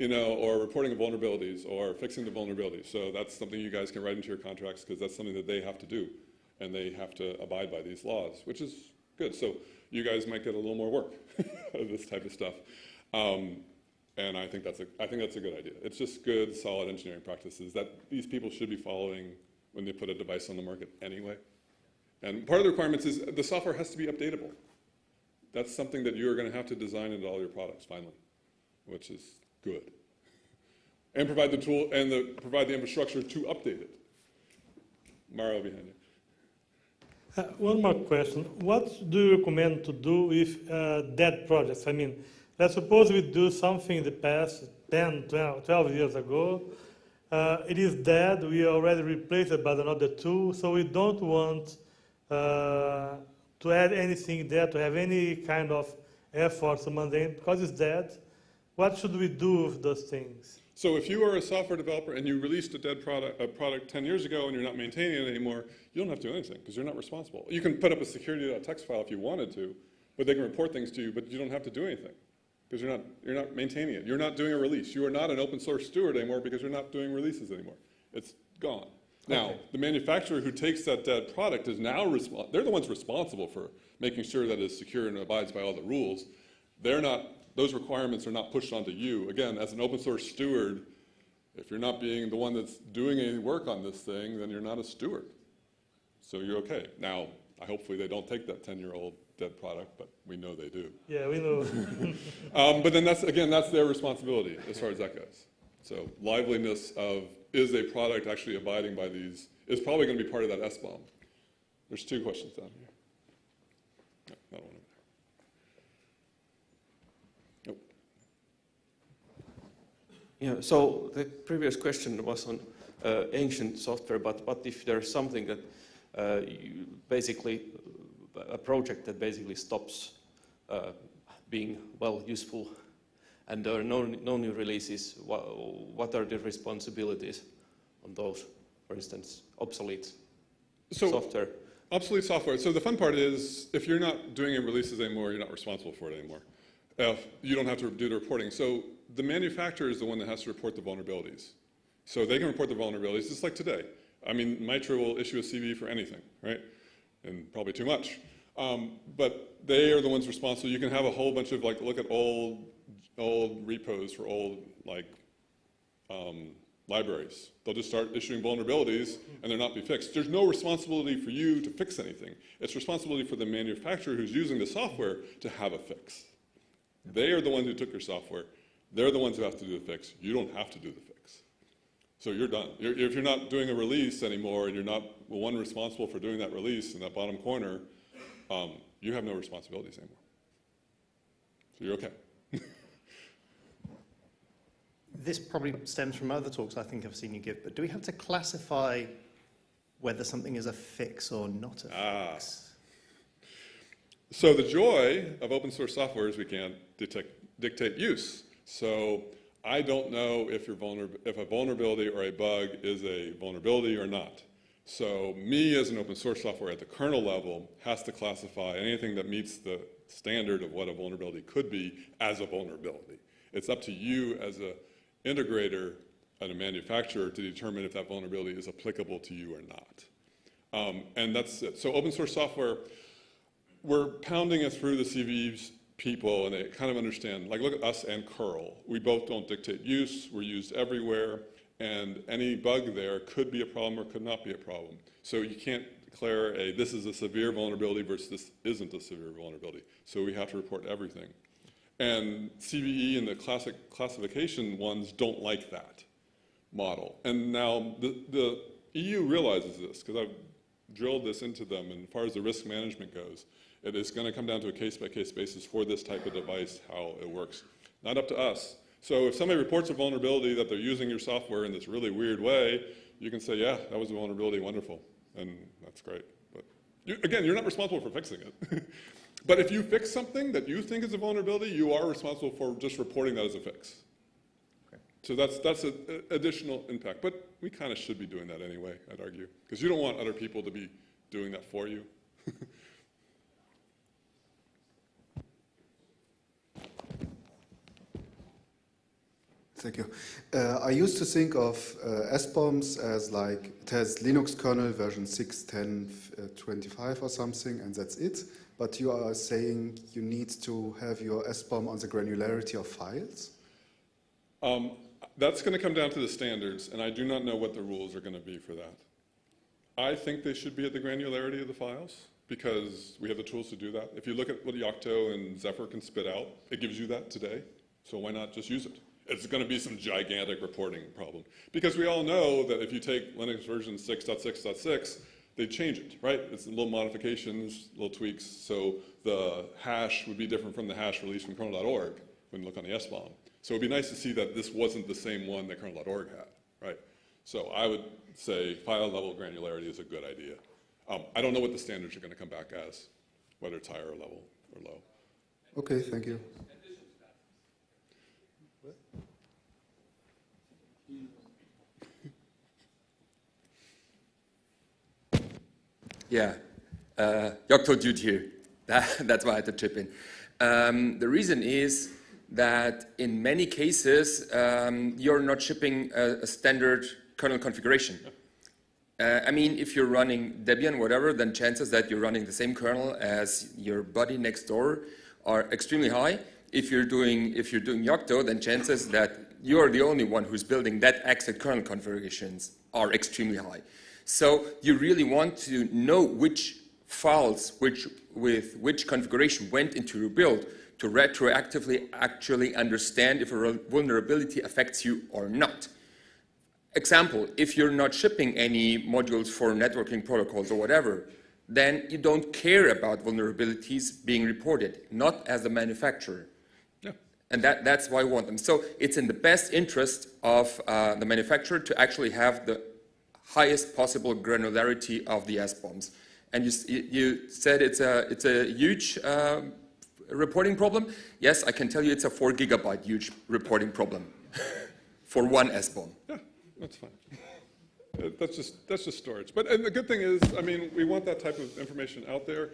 or reporting of vulnerabilities or fixing the vulnerabilities. So that's something you guys can write into your contracts because that's something that they have to do, and they have to abide by these laws, which is good. So you guys might get a little more work of this type of stuff. And I think that's a good idea. It's just good, solid engineering practices that these people should be following when they put a device on the market anyway. And part of the requirements is the software has to be updatable. That's something that you're going to have to design into all your products finally, which is good. And provide the tool and provide the infrastructure to update it. Mario behind you. One more question. What do you recommend to do with dead projects? I mean, let's suppose we do something in the past, 10, 12 years ago. It is dead. We already replaced it by another tool, so we don't want to add anything there, to have any kind of effort to maintain, because it's dead. What should we do with those things? So if you are a software developer and you released a dead product 10 years ago and you're not maintaining it anymore, you don't have to do anything because you're not responsible. You can put up a security.txt file if you wanted to, but they can report things to you, but you don't have to do anything because you're not maintaining it. You're not doing a release. You are not an open source steward anymore because you're not doing releases anymore. It's gone. Now, the manufacturer who takes that dead product is now they're the ones responsible for making sure that it's secure and abides by all the rules. Those requirements are not pushed onto you. Again, as an open source steward, if you're not being the one that's doing any work on this thing, then you're not a steward. So you're okay. Now, hopefully they don't take that 10-year-old dead product, but we know they do. Yeah, we know. But then that's their responsibility as far as that goes. So liveliness of, is a product actually abiding by these, is probably going to be part of that SBOM. There's two questions down here. No, not one over there. Nope. Yeah, so the previous question was on ancient software, but if there's something that basically a project that basically stops being useful, and there are no new releases, what are the responsibilities on those? For instance, obsolete software. Obsolete software. So the fun part is, if you're not doing any releases anymore, you're not responsible for it anymore. You don't have to do the reporting. So the manufacturer is the one that has to report the vulnerabilities. So they can report the vulnerabilities just like today. I mean, Mitra will issue a CV for anything, right? And probably too much. But they are the ones responsible. You can have a whole bunch of, look at old repos for old, libraries. They'll just start issuing vulnerabilities and they'll not be fixed. There's no responsibility for you to fix anything. It's responsibility for the manufacturer who's using the software to have a fix. They are the ones who took your software. They're the ones who have to do the fix. You don't have to do the fix. So you're done. If you're not doing a release anymore and you're not the one responsible for doing that release in that bottom corner, you have no responsibilities anymore. So you're okay. This probably stems from other talks I think I've seen you give, but do we have to classify whether something is a fix or not a fix? So the joy of open source software is we can't dictate use. So I don't know if a vulnerability or a bug is a vulnerability or not. So me as an open source software at the kernel level has to classify anything that meets the standard of what a vulnerability could be as a vulnerability. It's up to you as an integrator at a manufacturer to determine if that vulnerability is applicable to you or not. And that's it. So open source software, we're pounding it through the CVE's people, and they kind of understand, like look at us and curl. We both don't dictate use, we're used everywhere, and any bug there could be a problem or could not be a problem. So you can't declare this is a severe vulnerability versus this isn't a severe vulnerability. So we have to report everything. And CVE and the classic classification ones don't like that model. And now the EU realizes this, because I've drilled this into them, and as far as the risk management goes, it is going to come down to a case-by-case basis for this type of device, how it works. Not up to us. So if somebody reports a vulnerability that they're using your software in this really weird way, you can say, yeah, that was a vulnerability, wonderful, and that's great. But again, you're not responsible for fixing it. But if you fix something that you think is a vulnerability, you are responsible for just reporting that as a fix. Okay. So that's an additional impact. But we kind of should be doing that anyway, I'd argue, because you don't want other people to be doing that for you. Thank you. I used to think of SBOMs as like, it has Linux kernel version 6.10.25 or something, and that's it. But you are saying you need to have your SBOM on the granularity of files? That's going to come down to the standards, and I do not know what the rules are going to be for that. I think they should be at the granularity of the files, because we have the tools to do that. If you look at what Yocto and Zephyr can spit out, it gives you that today, so why not just use it? It's going to be some gigantic reporting problem. Because we all know that if you take Linux version 6.6.6, they change it, right? It's little modifications, little tweaks, so the hash would be different from the hash released from kernel.org when you look on the SBOM. So it'd be nice to see that this wasn't the same one that kernel.org had, right? So I would say file level granularity is a good idea. I don't know what the standards are going to come back as, whether it's higher level or low. Okay, thank you. Yeah, Yocto dude here. That's why I had to chip in. The reason is that in many cases, you're not shipping a standard kernel configuration. I mean, if you're running Debian, whatever, then chances that you're running the same kernel as your buddy next door are extremely high. If you're doing Yocto, then chances that you're the only one who's building that exact kernel configurations are extremely high. So you really want to know which files, with which configuration went into your build to retroactively actually understand if a vulnerability affects you or not. Example, if you're not shipping any modules for networking protocols or whatever, then you don't care about vulnerabilities being reported, not as a manufacturer. Yeah. And that's why I want them. So it's in the best interest of the manufacturer to actually have the highest possible granularity of the SBOMs. And you said it's a huge reporting problem. Yes, I can tell you it's a 4 gigabyte huge reporting problem for one SBOM. Yeah, that's fine. That's just storage. But and the good thing is, I mean, we want that type of information out there.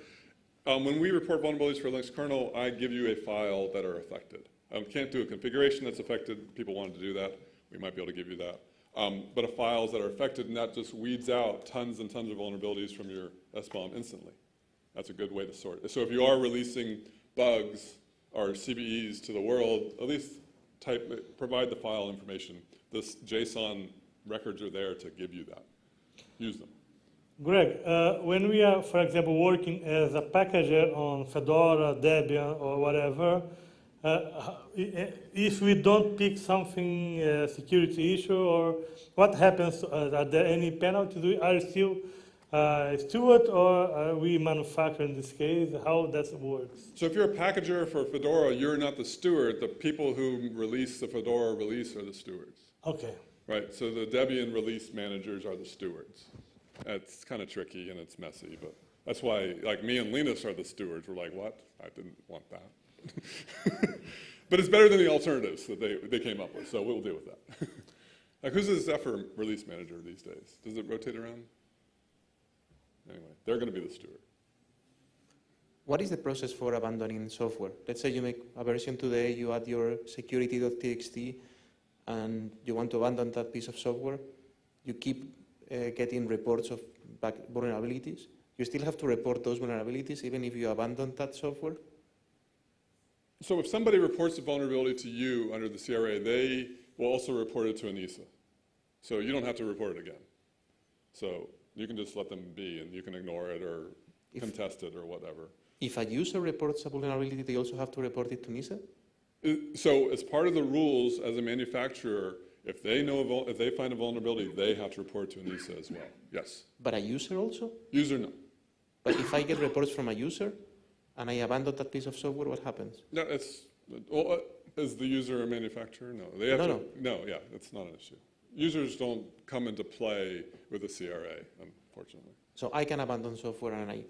When we report vulnerabilities for Linux kernel, I give you a file that are affected. Can't do a configuration that's affected. People wanted to do that. We might be able to give you that. But of files that are affected, and that just weeds out tons and tons of vulnerabilities from your SBOM instantly. That's a good way to sort it. So if you are releasing bugs or CVEs to the world, at least provide the file information. This JSON records are there to give you that. Use them. Greg, when we are, for example, working as a packager on Fedora, Debian, or whatever, if we don't pick something, security issue, or what happens? Are there any penalties? Are you still steward, or are we manufacturer in this case? How does it work? So if you're a packager for Fedora, you're not the steward. The people who release the Fedora release are the stewards. Okay. Right, so the Debian release managers are the stewards. It's kind of tricky and it's messy, but that's why, like, me and Linus are the stewards. We're like, what? I didn't want that. But it's better than the alternatives that they came up with, so we'll deal with that. Like, who's the Zephyr release manager these days? Does it rotate around? Anyway, they're going to be the steward. What is the process for abandoning software? Let's say you make a version today, you add your security.txt, and you want to abandon that piece of software, you keep getting reports of vulnerabilities. You still have to report those vulnerabilities even if you abandon that software? So if somebody reports a vulnerability to you under the CRA, they will also report it to ANISA. So you don't have to report it again. So you can just let them be and you can ignore it or contest it or whatever. If a user reports a vulnerability, they also have to report it to NISA? So as part of the rules as a manufacturer, if they find a vulnerability, they have to report to ANISA as well. Yes. But a user also? User, no. But if I get reports from a user and I abandon that piece of software, what happens? No, is the user a manufacturer? No. They have no, yeah, it's not an issue. Users don't come into play with the CRA, unfortunately. So I can abandon software and I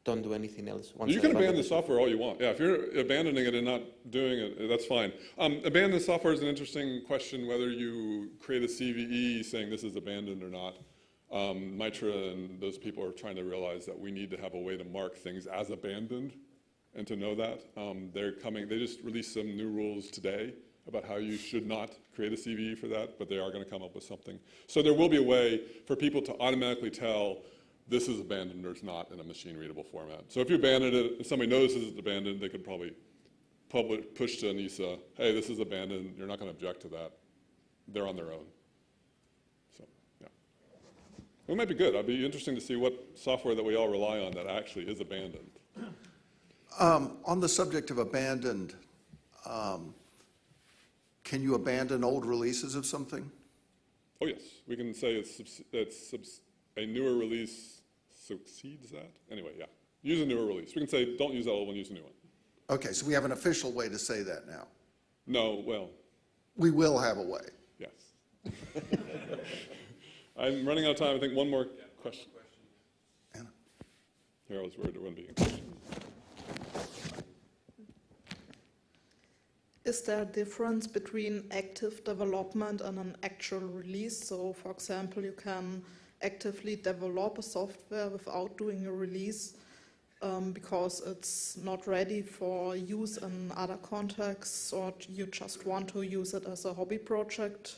don't do anything else. Once You can abandon the software all you want. Yeah, if you're abandoning it and not doing it, that's fine. Abandoned software is an interesting question, whether you create a CVE saying this is abandoned or not. Mitra and those people are trying to realize that we need to have a way to mark things as abandoned and to know that. They just released some new rules today about how you should not create a CVE for that, but they are going to come up with something. So there will be a way for people to automatically tell this is abandoned or it's not in a machine-readable format. So if you abandon it, if somebody notices it's abandoned, they could probably push to ANISA, hey, this is abandoned, you're not going to object to that. They're on their own. So, yeah. It might be good. It'd be interesting to see what software that we all rely on that actually is abandoned. On the subject of abandoned, can you abandon old releases of something? Oh, yes. We can say a newer release succeeds that. Anyway, yeah. Use a newer release. We can say, don't use that old one, use a new one. Okay, so we have an official way to say that now. No, well. We will have a way. Yes. I'm running out of time. I think one more question. Anna. Here, I was worried there wouldn't be a question. Is there a difference between active development and an actual release? So, for example, you can actively develop a software without doing a release because it's not ready for use in other contexts, or you just want to use it as a hobby project?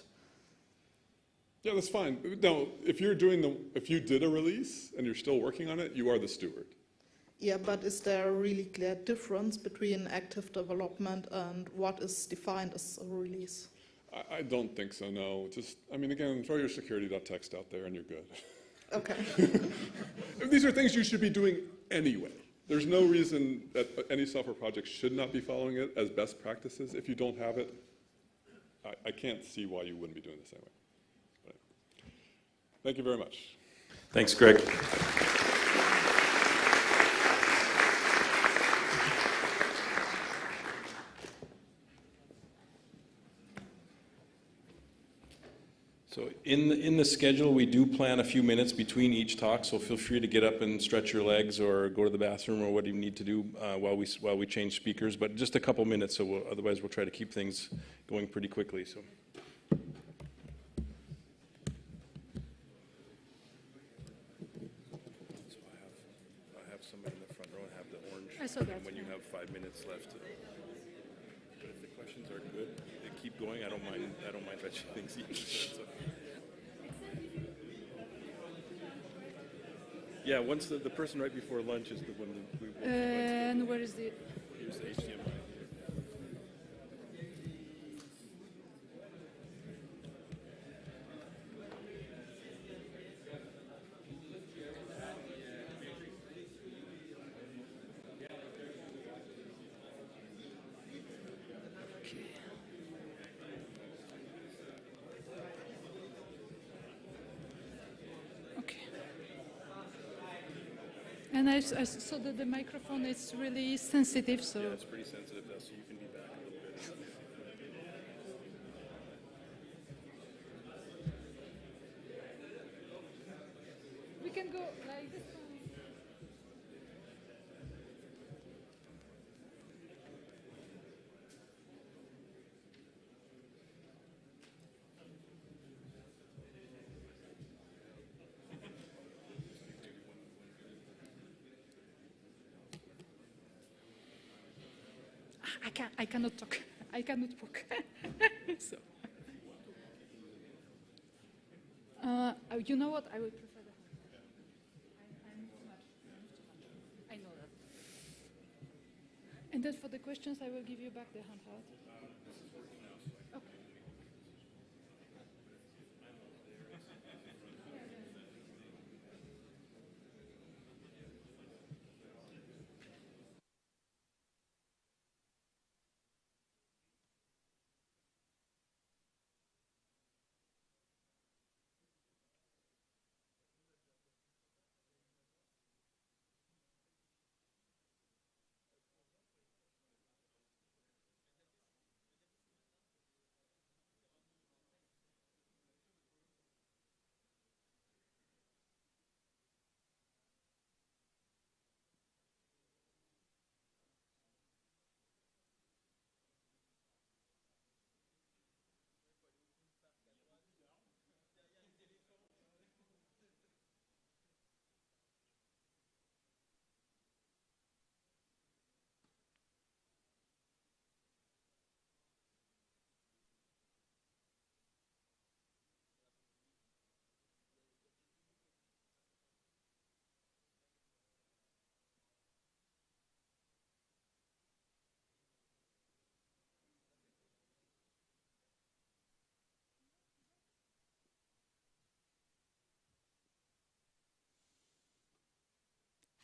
Yeah, that's fine. No, if you did a release and you're still working on it, you are the steward. Yeah, but is there a really clear difference between active development and what is defined as a release? I don't think so, no. Again, throw your security.txt out there and you're good. Okay. These are things you should be doing anyway. There's no reason that any software project should not be following it as best practices. If you don't have it, I can't see why you wouldn't be doing it the same way. But thank you very much. Thanks, Greg. So in the schedule, we do plan a few minutes between each talk, so feel free to get up and stretch your legs or go to the bathroom or what you need to do while we change speakers, but just a couple minutes, so otherwise we'll try to keep things going pretty quickly. So. I have somebody in the front row and have the orange. I saw that. When you have 5 minutes left. But if the questions are good, they keep going. I don't mind stretching things either. So. Yeah, once the person right before lunch is the one that we will. And where is the? Here's the HDMI. And I saw that the microphone is really sensitive, so. Yeah, it's pretty sensitive, so you can be back a little bit. We can go like this. I cannot talk. I cannot talk. So. You know what? I would prefer the hand. I'm too much. I know that. And then for the questions, I will give you back the handheld. Okay.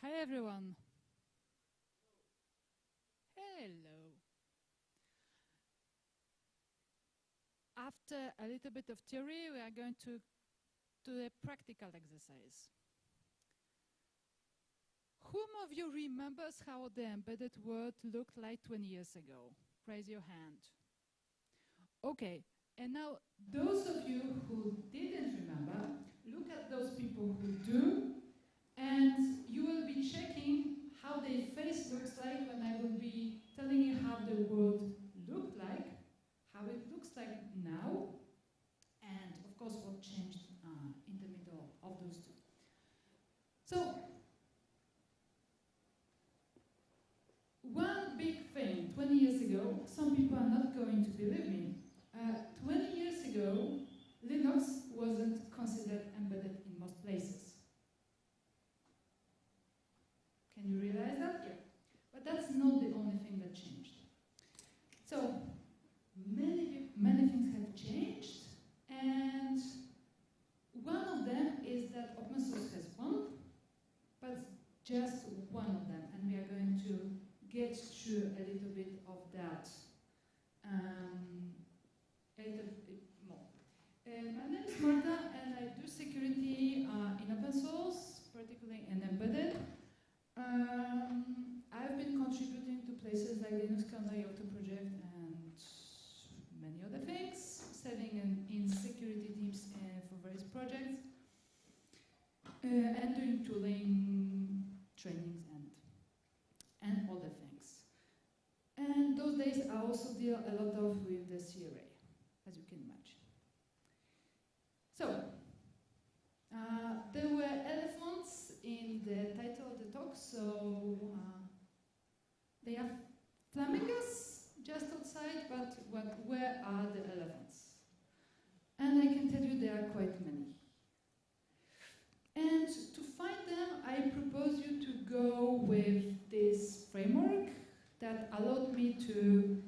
Hi everyone. Hello. After a little bit of theory, we are going to do a practical exercise. Whom of you remembers how the embedded world looked like 20 years ago? Raise your hand. Okay, and now those of you who didn't remember, look at those people who do, and you will be checking how their face looks like when I will be telling you how the world looked like, how it looks like now, and of course what changed in the middle of those two. So, one big thing, 20 years ago, some people are not going to believe me, 20 years ago, Linux wasn't considered embedded in most places. Can you realize that? Yeah. But that's not the only thing that changed. So, many things have changed, and one of them is that open source has won, but just one of them, and we are going to get through a little bit of that a little bit more. My name is Marta, and I do security in open source, particularly in embedded. I've been contributing to places like Linux Kernel Yocto Project and many other things, serving in security teams for various projects, and doing tooling, trainings, and other things. And those days I also deal a lot of with the CRA, as you can imagine. So, there were elephants in the title of the talk, so they are flamingos just outside, but where are the elephants? And I can tell you there are quite many. And to find them, I propose you to go with this framework that allowed me to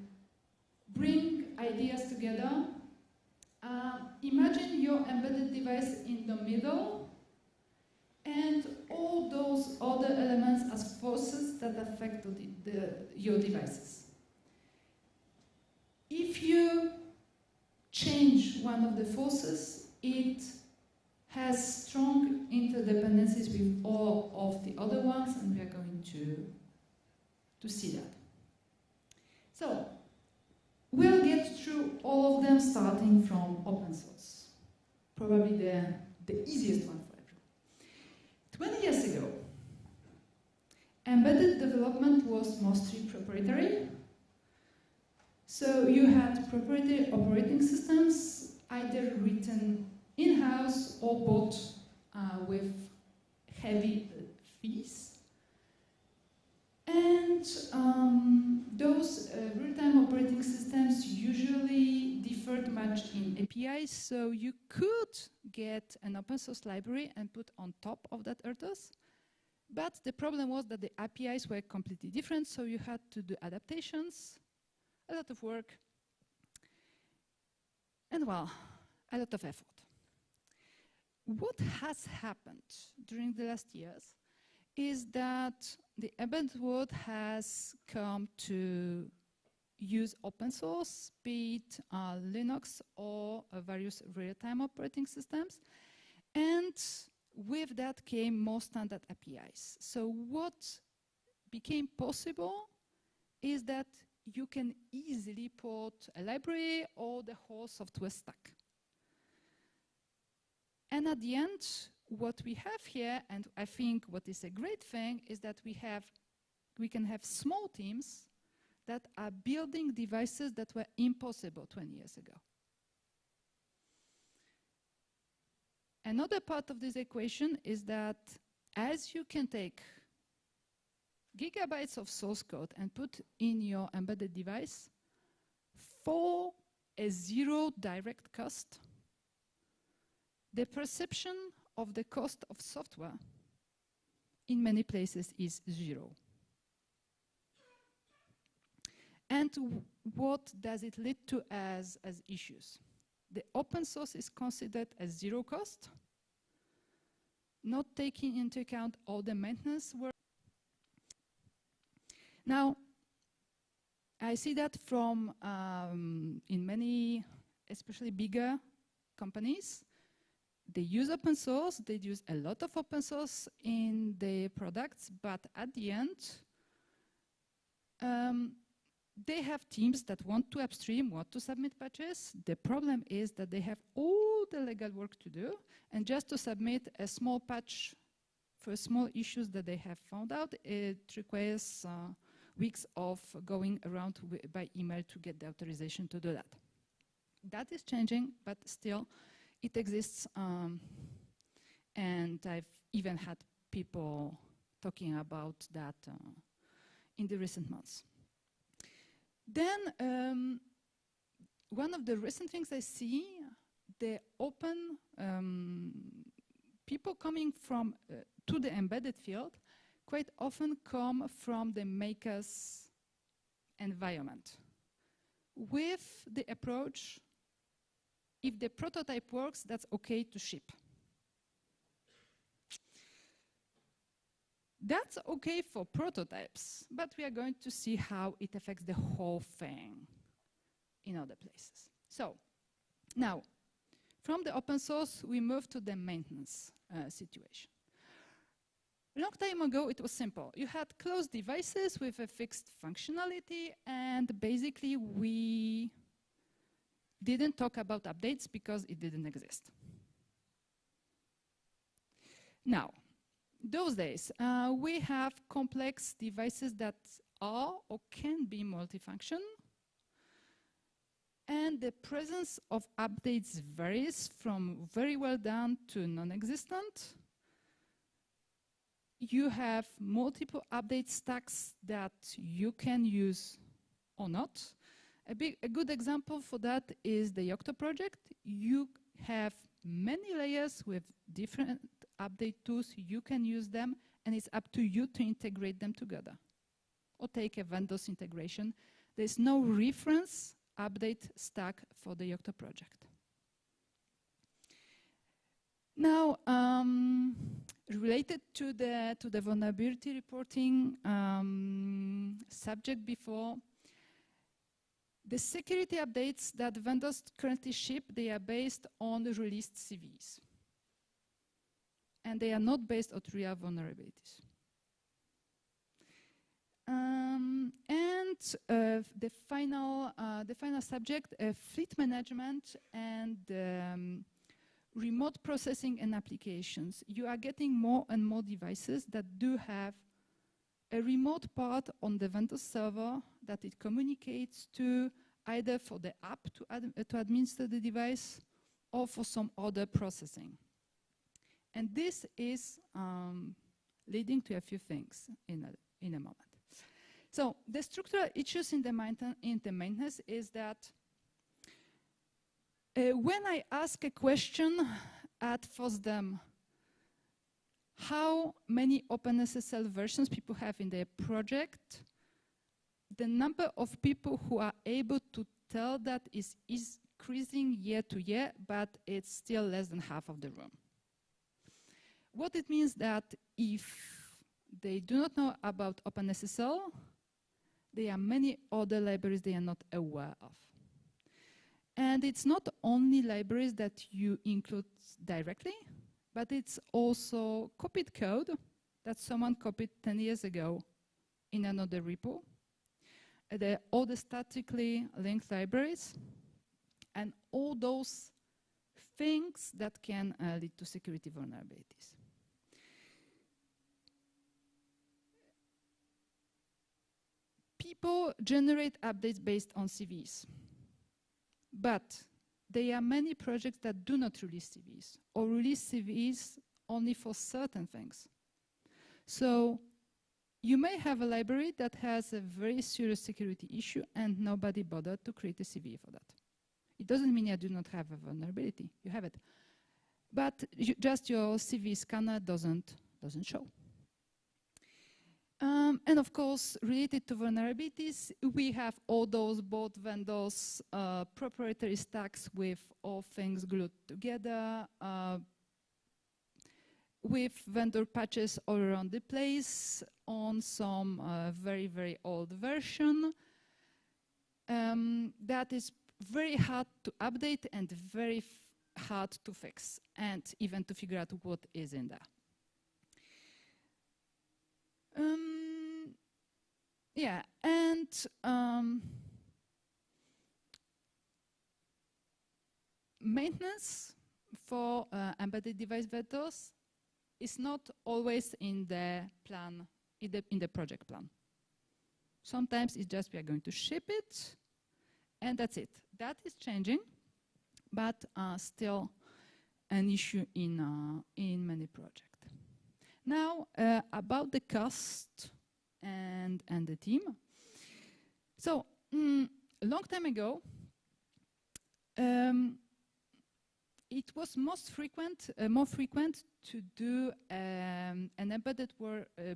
bring ideas together. Imagine your embedded device in the middle, and all those other elements as forces that affect your devices. If you change one of the forces, it has strong interdependencies with all of the other ones, and we are going to see that. So, we'll get through all of them starting from open source. Probably the easiest one for everyone. 20 years ago, embedded development was mostly proprietary. So you had proprietary operating systems, either written in-house or bought with heavy fees. And those real-time operating systems usually differed much in API APIs, so you could get an open source library and put on top of that RTOS. But the problem was that the APIs were completely different, so you had to do adaptations, a lot of work, and well, a lot of effort. What has happened during the last years is that the embedded world has come to use open source, be it Linux or various real-time operating systems, and with that came more standard APIs. So what became possible is that you can easily port a library or the whole software stack. And at the end, what we have here, and I think what is a great thing, is that we can have small teams that are building devices that were impossible 20 years ago. Another part of this equation is that as you can take gigabytes of source code and put in your embedded device for a zero direct cost, the perception of the cost of software in many places is zero. And what does it lead to as issues? The open source is considered as zero cost, not taking into account all the maintenance work. Now, I see that from in many, especially bigger companies, they use open source, they use a lot of open source in their products, but at the end, they have teams that want to upstream, want to submit patches. The problem is that they have all the legal work to do, and just to submit a small patch for small issues that they have found out, it requires weeks of going around by email to get the authorization to do that. That is changing, but still it exists, and I've even had people talking about that in the recent months. Then one of the recent things I see, the open people coming from to the embedded field quite often come from the makers environment with the approach, if the prototype works, that's okay to ship. That's okay for prototypes, but we are going to see how it affects the whole thing in other places. So now, from the open source, we move to the maintenance situation. A long time ago, it was simple. You had closed devices with a fixed functionality, and basically we didn't talk about updates because it didn't exist. Now, those days, we have complex devices that are or can be multifunction, and the presence of updates varies from very well done to non-existent. You have multiple update stacks that you can use or not. A good example for that is the Yocto project. You have many layers with different update tools. You can use them, and it's up to you to integrate them together. Or take a vendor's integration. There's no reference update stack for the Yocto project. Now, related to the vulnerability reporting subject before, the security updates that vendors currently ship, they are based on the released CVEs. And they are not based on real vulnerabilities. The final subject, fleet management and remote processing and applications. You are getting more and more devices that do have a remote part on the vendor server that it communicates to, either for the app to administer the device or for some other processing. And this is leading to a few things in a moment. So the structural issues in the maintenance is that When I ask a question at FOSDEM, how many OpenSSL versions people have in their project, the number of people who are able to tell that is increasing year to year, but it's still less than half of the room. What it means that if they do not know about OpenSSL, there are many other libraries they are not aware of. And it's not only libraries that you include directly, but it's also copied code that someone copied 10 years ago in another repo. There are all the statically linked libraries, and all those things that can lead to security vulnerabilities. People generate updates based on CVs, but there are many projects that do not release CVs or release CVs only for certain things. So you may have a library that has a very serious security issue and nobody bothered to create a CV for that. It doesn't mean you do not have a vulnerability, you have it. But just your CV scanner doesn't show. And of course, related to vulnerabilities, we have all those both vendors, proprietary stacks with all things glued together, with vendor patches all around the place on some very, very old version. That is very hard to update and very hard to fix, and even to figure out what is in there. Yeah, and maintenance for embedded device vendors is not always in the plan, in the project plan. Sometimes it's just we are going to ship it, and that's it. That is changing, but still an issue in many projects. Now, about the cost and the team. So, a long time ago, it was more frequent to do an embedded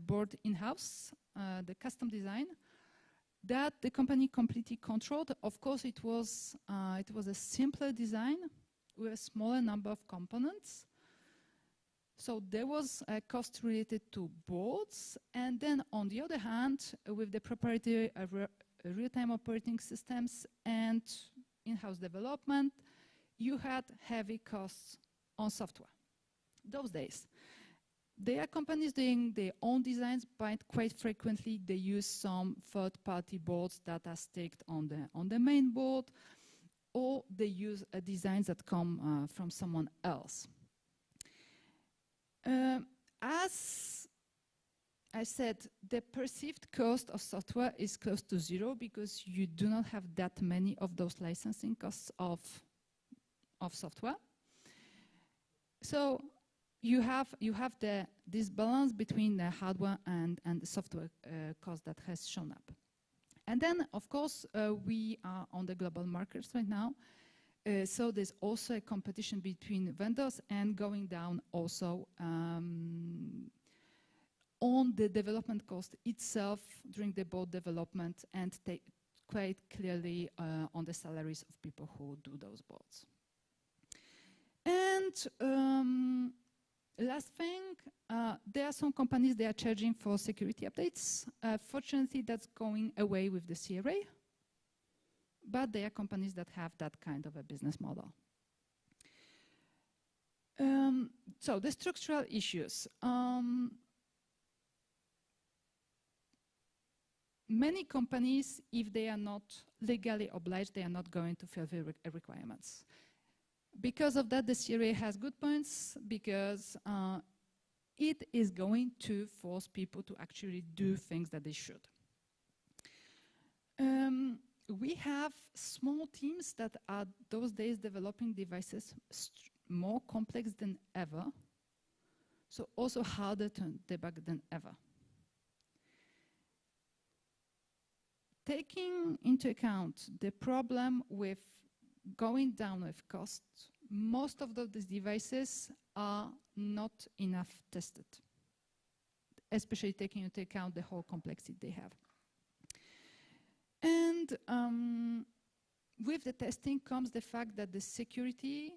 board in-house, the custom design, that the company completely controlled. Of course, it was a simpler design with a smaller number of components. So there was a cost related to boards, and then on the other hand, with the proprietary real-time operating systems and in-house development, you had heavy costs on software. Those days, there are companies doing their own designs, but quite frequently they use some third-party boards that are staked on the main board, or they use designs that come from someone else. As I said, the perceived cost of software is close to zero because you do not have that many of those licensing costs of software. So you have this balance between the hardware and the software cost that has shown up. And then, of course, we are on the global markets right now. So there's also a competition between vendors and going down also on the development cost itself during the board development, and quite clearly on the salaries of people who do those boards. And last thing, there are some companies that are charging for security updates. Fortunately, that's going away with the CRA. But there are companies that have that kind of a business model. So the structural issues. Many companies, if they are not legally obliged, they are not going to fulfill requirements. Because of that, the CRA has good points, because it is going to force people to actually do things that they should. We have small teams that are those days developing devices more complex than ever, so also harder to debug than ever. Taking into account the problem with going down with cost, most of these devices are not enough tested, especially taking into account the whole complexity they have. And with the testing comes the fact that the security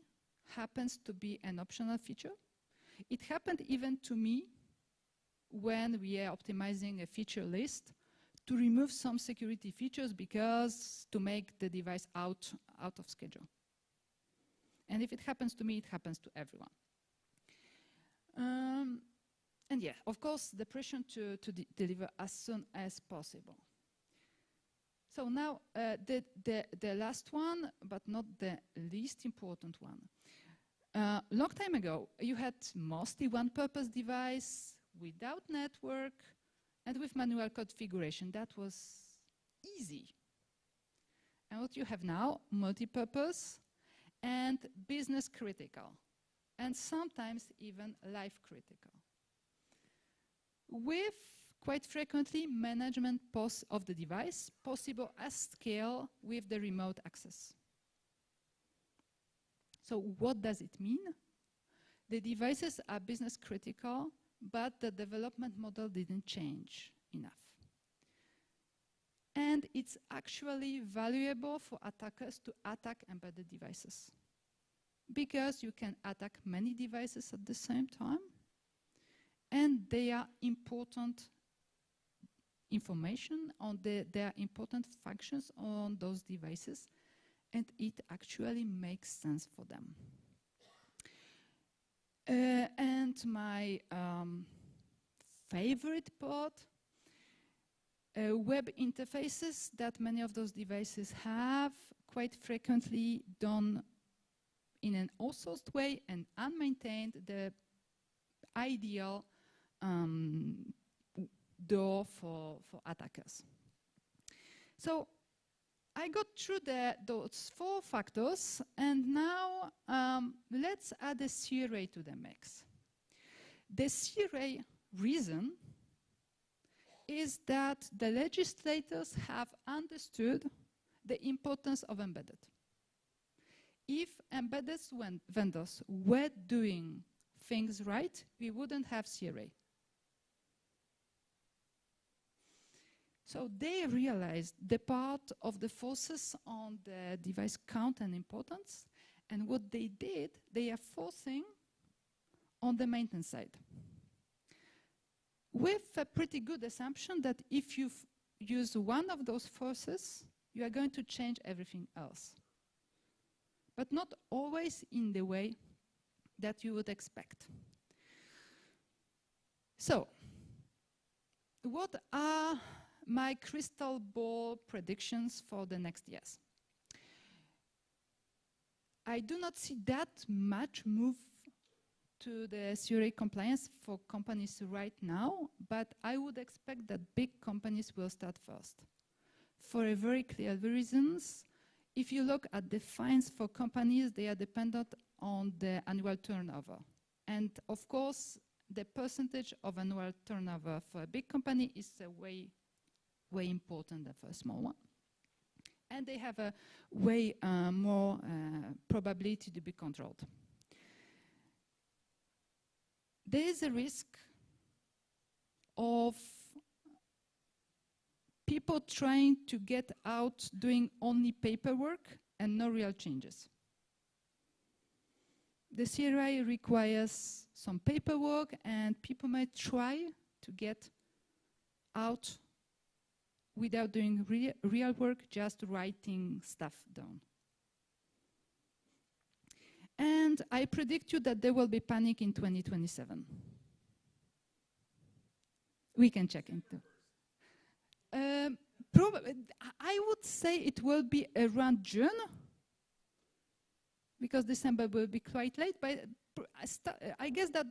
happens to be an optional feature. It happened even to me when we are optimizing a feature list to remove some security features because to make the device out of schedule. And if it happens to me, it happens to everyone. And yeah, of course, the pressure to deliver as soon as possible. So now the last one, but not the least important one. Long time ago, you had mostly one-purpose device without network and with manual configuration. That was easy. And what you have now, multi-purpose and business critical, and sometimes even life critical. With quite frequently management of the device possible at scale with the remote access. So what does it mean? The devices are business critical, but the development model didn't change enough. And it's actually valuable for attackers to attack embedded devices, because you can attack many devices at the same time, and they are important information on there are important functions on those devices, and it actually makes sense for them. And my favorite part, web interfaces that many of those devices have, quite frequently done in an outsourced way and unmaintained, the ideal door for attackers. So I got through those 4 factors, and now let's add a CRA to the mix. The CRA reason is that the legislators have understood the importance of embedded. If embedded vendors were doing things right, we wouldn't have CRA. So they realized the part of the forces on the device count and importance, and what they did, they are forcing on the maintenance side, with a pretty good assumption that if you use one of those forces, you are going to change everything else. But not always in the way that you would expect. So, what are my crystal ball predictions for the next years? I do not see that much move to the CRA compliance for companies right now, but I would expect that big companies will start first. For a very clear reasons. If you look at the fines for companies, they are dependent on the annual turnover. And of course, the percentage of annual turnover for a big company is way important than for a small one. And they have a way more probability to be controlled. There is a risk of people trying to get out doing only paperwork and no real changes. The CRA requires some paperwork, and people might try to get out without doing real work, just writing stuff down. And I predict you that there will be panic in 2027. We can check into. I would say it will be around June, because December will be quite late, but I guess that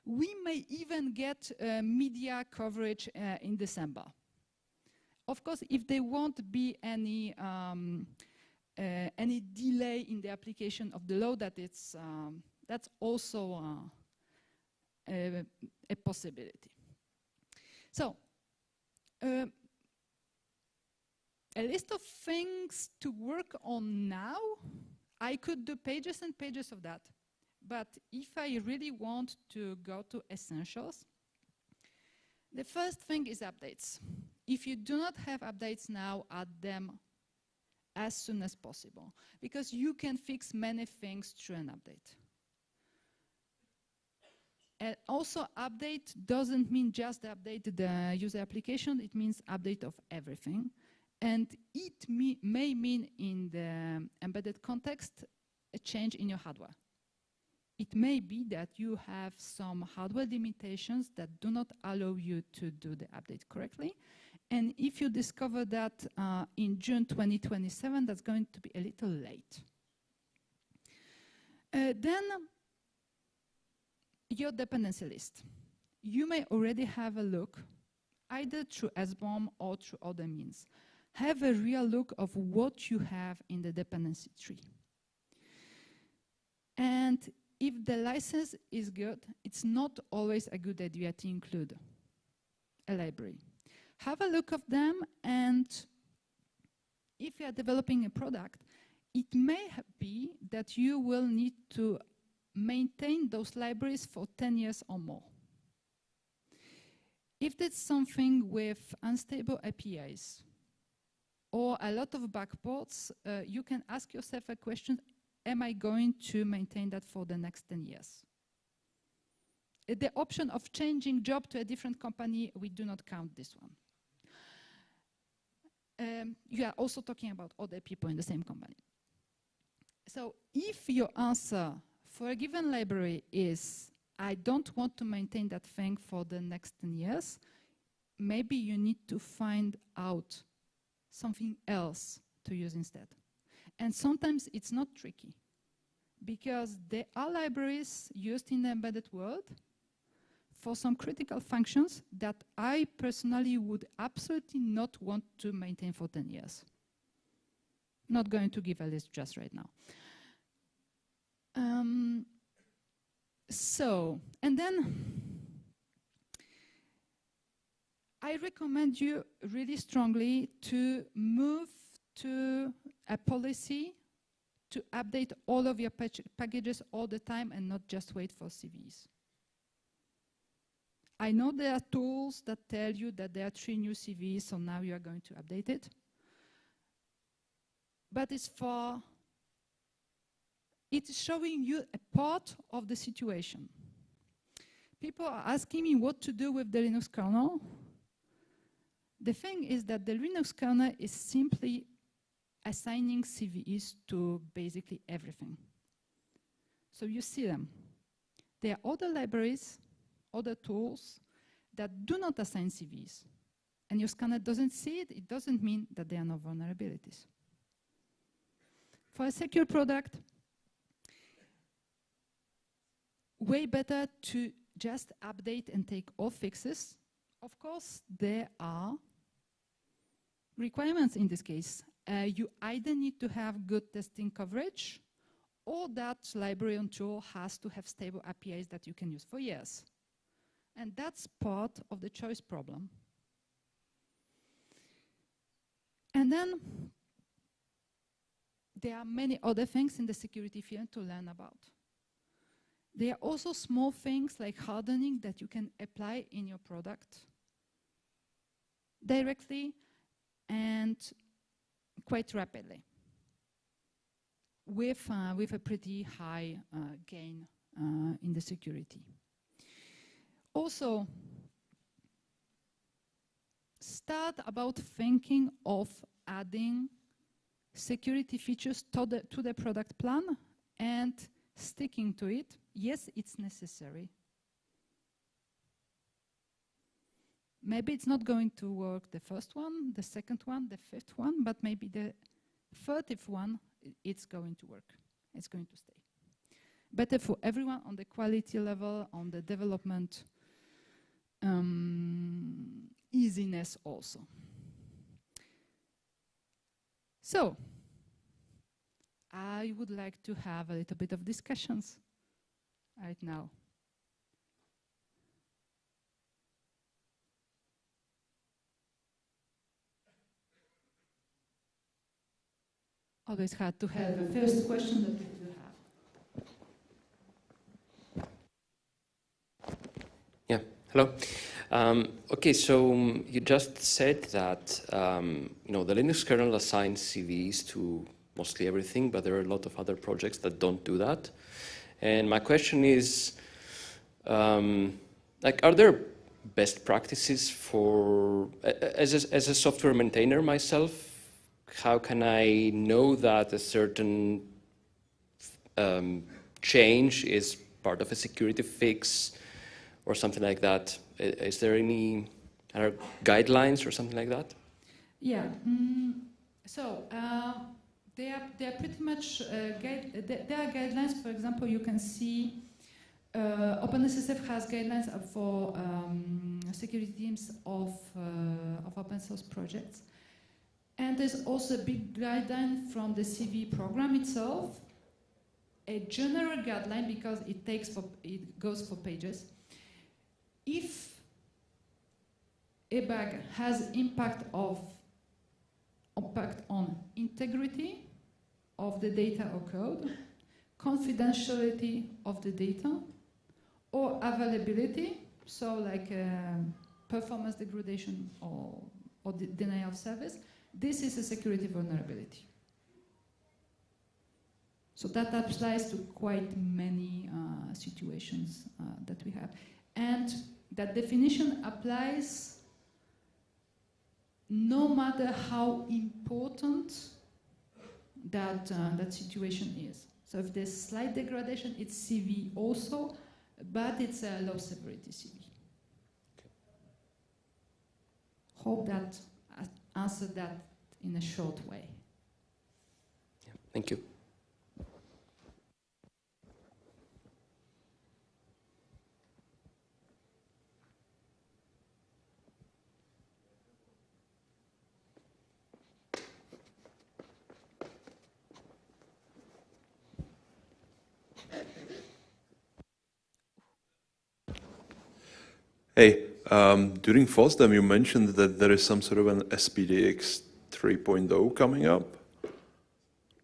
we may even get media coverage in December. Of course, if there won't be any delay in the application of the law, that's also a possibility. So, a list of things to work on now. I could do pages and pages of that. But if I really want to go to essentials, the first thing is updates. If you do not have updates now, add them as soon as possible, because you can fix many things through an update. And also, update doesn't mean just update the user application, it means update of everything. And it may mean, in the embedded context, a change in your hardware. It may be that you have some hardware limitations that do not allow you to do the update correctly. And if you discover that in June 2027, that's going to be a little late. Then, your dependency list. You may already have a look, either through SBOM or through other means. Have a real look of what you have in the dependency tree. And if the license is good, it's not always a good idea to include a library. Have a look of them, and if you are developing a product, it may be that you will need to maintain those libraries for 10 years or more. If that's something with unstable APIs or a lot of backports, you can ask yourself a question, am I going to maintain that for the next 10 years? The option of changing job to a different company, we do not count this one. You are also talking about other people in the same company. So if your answer for a given library is, I don't want to maintain that thing for the next 10 years, maybe you need to find out something else to use instead. And sometimes it's not tricky, because there are libraries used in the embedded world for some critical functions that I personally would absolutely not want to maintain for 10 years. Not going to give a list just right now. And then I recommend you really strongly to move to a policy to update all of your packages all the time and not just wait for CVEs. I know there are tools that tell you that there are 3 new CVEs, so now you are going to update it. But it's showing you a part of the situation. People are asking me what to do with the Linux kernel. The thing is that the Linux kernel is simply assigning CVEs to basically everything. So you see them. There are other libraries, other tools that do not assign CVEs. And your scanner doesn't see it, it doesn't mean that there are no vulnerabilities. For a secure product, way better to just update and take all fixes. Of course, there are requirements in this case. You either need to have good testing coverage, or that library and tool has to have stable APIs that you can use for years. And that's part of the choice problem. And then there are many other things in the security field to learn about. There are also small things like hardening that you can apply in your product directly and quite rapidly with a pretty high gain in the security. Also, start about thinking of adding security features to the product plan and sticking to it. Yes, it's necessary. Maybe it's not going to work the first one, the second one, the fifth one, but maybe the 30th one, it's going to work. It's going to stay. Better for everyone on the quality level, on the development easiness also. So, I would like to have a little bit of discussions right now. Always hard to have a first question that we do have. Yeah, hello. Okay, so you just said that the Linux kernel assigns CVs to mostly everything, but there are a lot of other projects that don't do that. And my question is, are there best practices for, as a software maintainer myself, how can I know that a certain change is part of a security fix or something like that? Is there any guidelines or something like that? Yeah. So they are pretty much there are guidelines. For example, you can see OpenSSF has guidelines for security teams of open source projects, and there's also a big guideline from the CV program itself, a general guideline because it goes for pages. If a bug has impact on integrity of the data or code, confidentiality of the data, or availability, so like performance degradation or denial of service, this is a security vulnerability. So that applies to quite many situations that we have. And that definition applies no matter how important that situation is. So if there's slight degradation, it's CV also, but it's a low severity CV. Okay. Hope that answered that in a short way. Yeah, thank you. Hey, during FOSDEM you mentioned that there is some sort of an SPDX 3.0 coming up.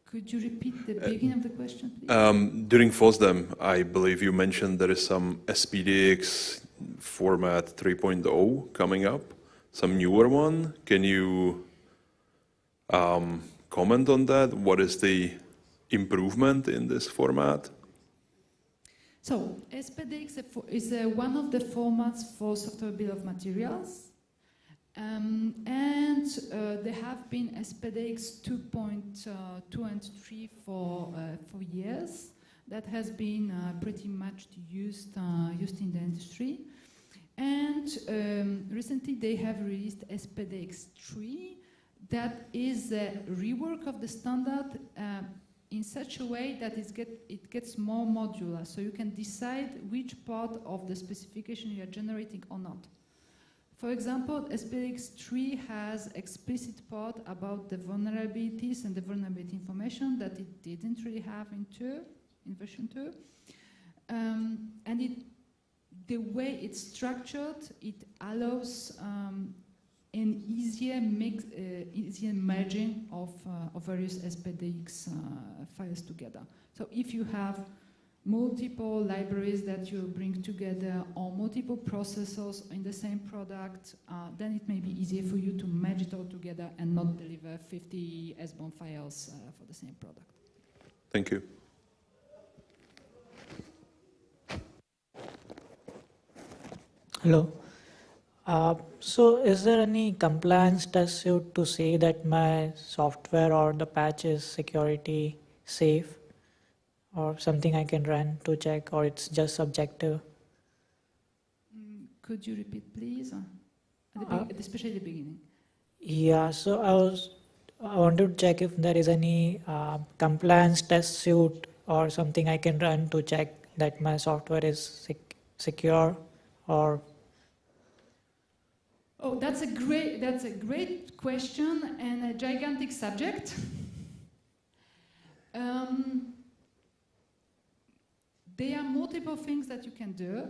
Could you repeat the beginning of the question, please? During FOSDEM, I believe you mentioned there is some SPDX format 3.0 coming up, some newer one. Can you comment on that? What is the improvement in this format? So SPDX is one of the formats for software bill of materials. And there have been SPDX 2.2 and 3 for years. That has been pretty much used in the industry. And recently they have released SPDX 3. That is a rework of the standard in such a way that it gets more modular, so you can decide which part of the specification you are generating or not. For example, SPDX 3 has explicit part about the vulnerabilities and the vulnerability information that it didn't really have in version 2. And the way it's structured, it allows an easier merging of various SPDX files together. So if you have multiple libraries that you bring together or multiple processors in the same product, then it may be easier for you to merge it all together and not deliver 50 SBOM files for the same product. Thank you. Hello. So is there any compliance test suite to say that my software or the patch is security safe, or something I can run to check, or it's just subjective? Could you repeat, please? Especially the beginning. Yeah, so I wanted to check if there is any compliance test suite or something I can run to check that my software is secure, or... Oh, that's a great question and a gigantic subject. There are multiple things that you can do.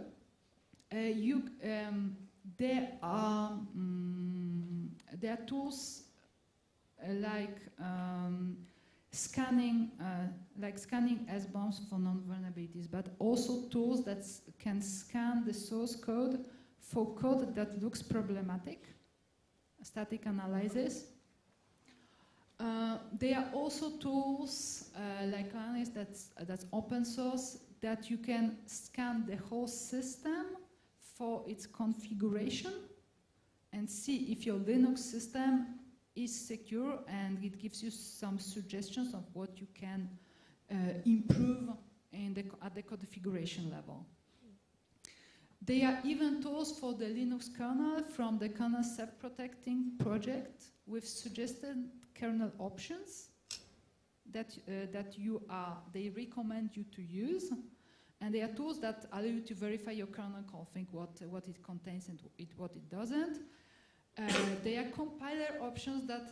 There are tools like scanning, like scanning SBOMs for non-vulnerabilities, but also tools that can scan the source code for code that looks problematic, static analysis. There are also tools like Linux that's open source that you can scan the whole system for its configuration and see if your Linux system is secure, and it gives you some suggestions of what you can improve at the configuration level. There are even tools for the Linux kernel from the Kernel Self-Protecting project with suggested kernel options that they recommend you to use. And there are tools that allow you to verify your kernel config, what it contains and what it doesn't. There are compiler options that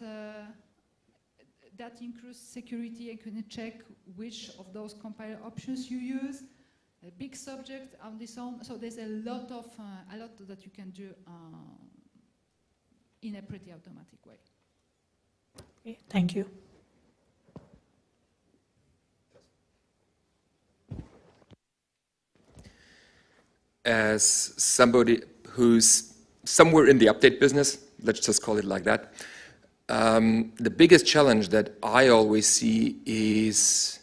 increase security, and can check which of those compiler options you use. A big subject on this own. So there's a lot that you can do in a pretty automatic way. Okay, thank you. As somebody who's somewhere in the update business, let's just call it like that, the biggest challenge that I always see is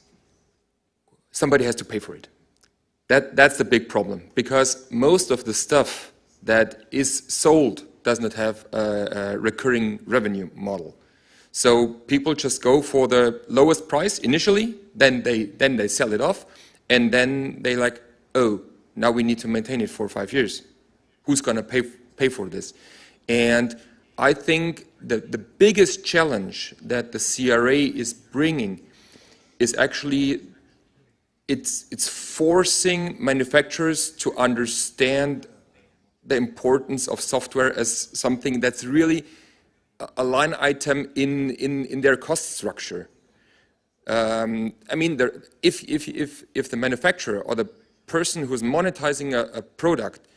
somebody has to pay for it. That's the big problem, because most of the stuff that is sold does not have a recurring revenue model. So people just go for the lowest price initially, then they sell it off, and then they like, oh, now we need to maintain it for 5 years. Who's going to pay for this? And I think the biggest challenge that the CRA is bringing is actually it's forcing manufacturers to understand the importance of software as something that's really a line item in their cost structure. I mean, if the manufacturer or the person who's monetizing a product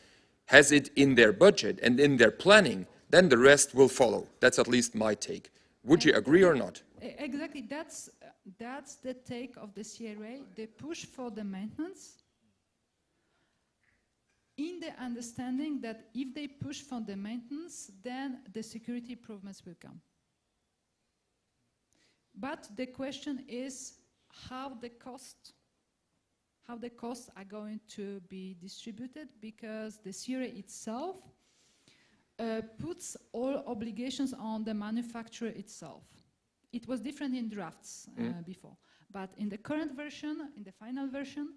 has it in their budget and in their planning, then the rest will follow. That's at least my take. Would you agree or not? Exactly, that's the take of the CRA. They push for the maintenance in the understanding that if they push for the maintenance, then the security improvements will come. But the question is how the costs are going to be distributed, because the CRA itself puts all obligations on the manufacturer itself. It was different in drafts before, but in the current version, in the final version,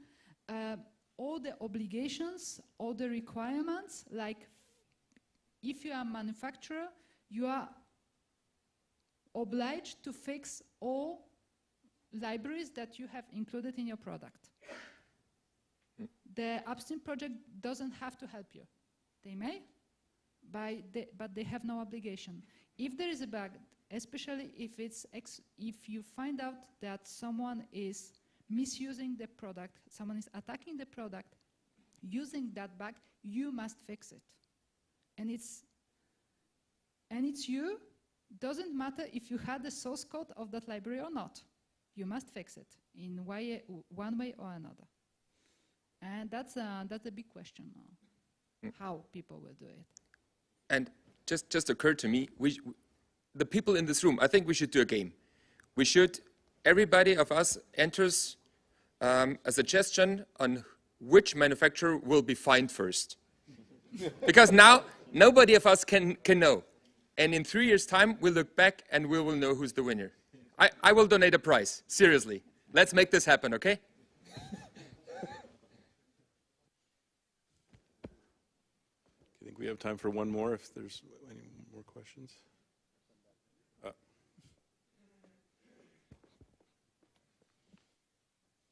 all the obligations, all the requirements, like if you are a manufacturer, you are obliged to fix all libraries that you have included in your product. The upstream project doesn't have to help you. They may, but they have no obligation. If there is a bug, especially if you find out that someone is misusing the product, someone is attacking the product, using that bug, you must fix it. And it's you. Doesn't matter if you had the source code of that library or not. You must fix it in one way or another. And that's a big question now, how people will do it. And just occurred to me, the people in this room, I think we should do a game. Everybody of us enters a suggestion on which manufacturer will be fined first. Because now, nobody of us can know. And in 3 years' time, we'll look back and we will know who's the winner. I will donate a prize, seriously. Let's make this happen, okay? I think we have time for one more, if there's any more questions.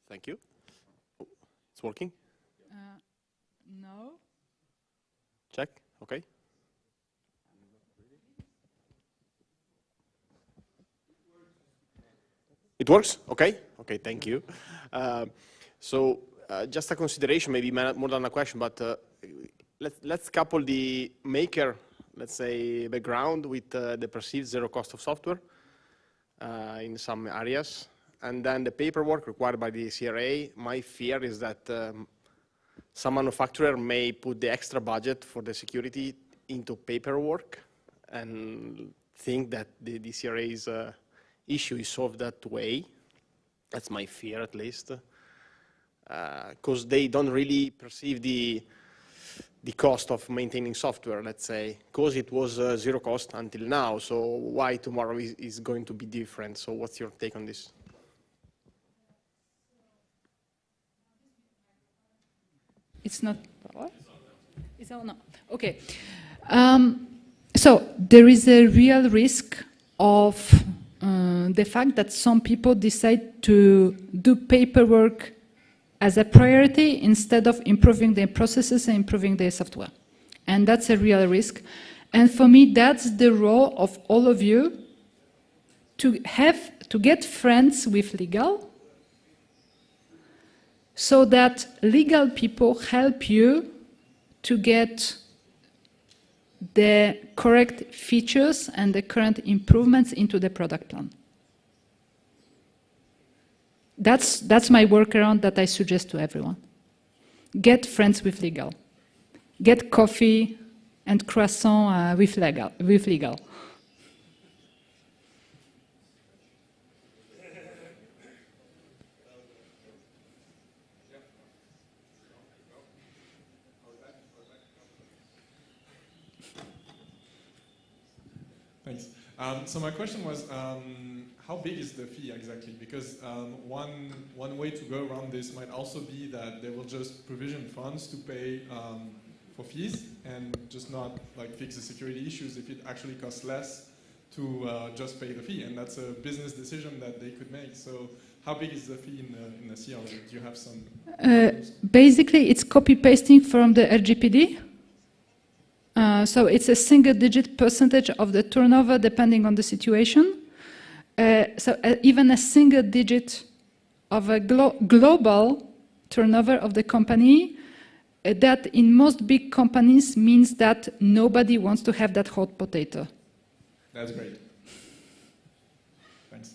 Thank you. Oh, it's working? No. Check, okay. It works? Okay. Okay, thank you. Just a consideration, maybe more than a question, but let's couple the maker, let's say, background with the perceived zero cost of software in some areas. and then the paperwork required by the CRA, my fear is that some manufacturer may put the extra budget for the security into paperwork and think that the CRA's issue is solved that way. That's my fear, at least, because they don't really perceive the cost of maintaining software, let's say, because it was zero cost until now. So why tomorrow is going to be different? So what's your take on this? It's not. What? It's all no. Okay. So there is a real risk of the fact that some people decide to do paperwork as a priority instead of improving their processes and improving their software. And that's a real risk. And for me, that's the role of all of you to get friends with legal so that legal people help you to get the correct features and the current improvements into the product plan. That's my workaround that I suggest to everyone. Get friends with legal. Get coffee and croissant with legal. Thanks. So my question was, how big is the fee exactly? Because one way to go around this might also be that they will just provision funds to pay for fees and just not like fix the security issues if it actually costs less to just pay the fee, and that's a business decision that they could make. So how big is the fee in the CRA? Do you have some? Basically, it's copy pasting from the RGPD. So it's a single-digit percentage of the turnover depending on the situation. So even a single digit of a global turnover of the company, that in most big companies means that nobody wants to have that hot potato. That's great. Thanks.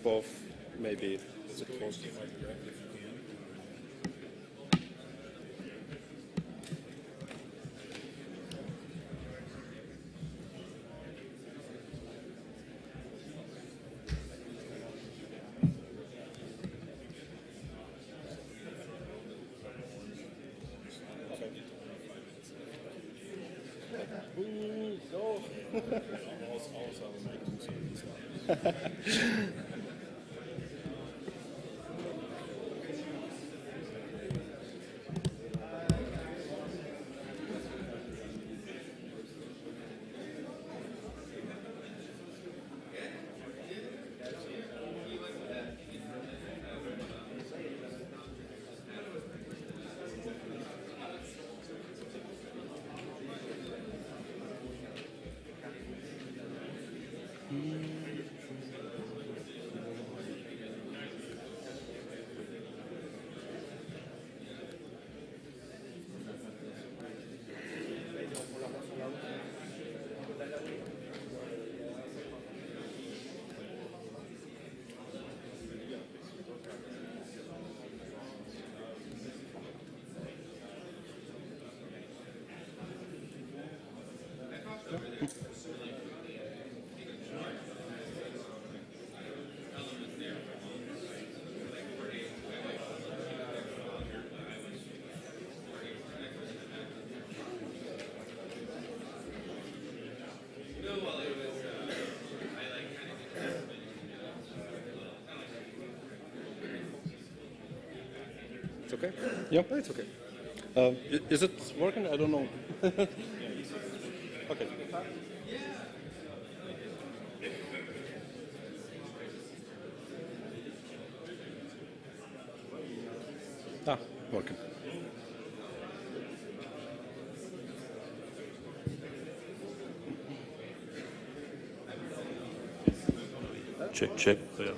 Both, maybe. Is it close to It's okay? Yeah, it's okay. Is it working? I don't know. Okay. Ah, working. Check, check. Yeah.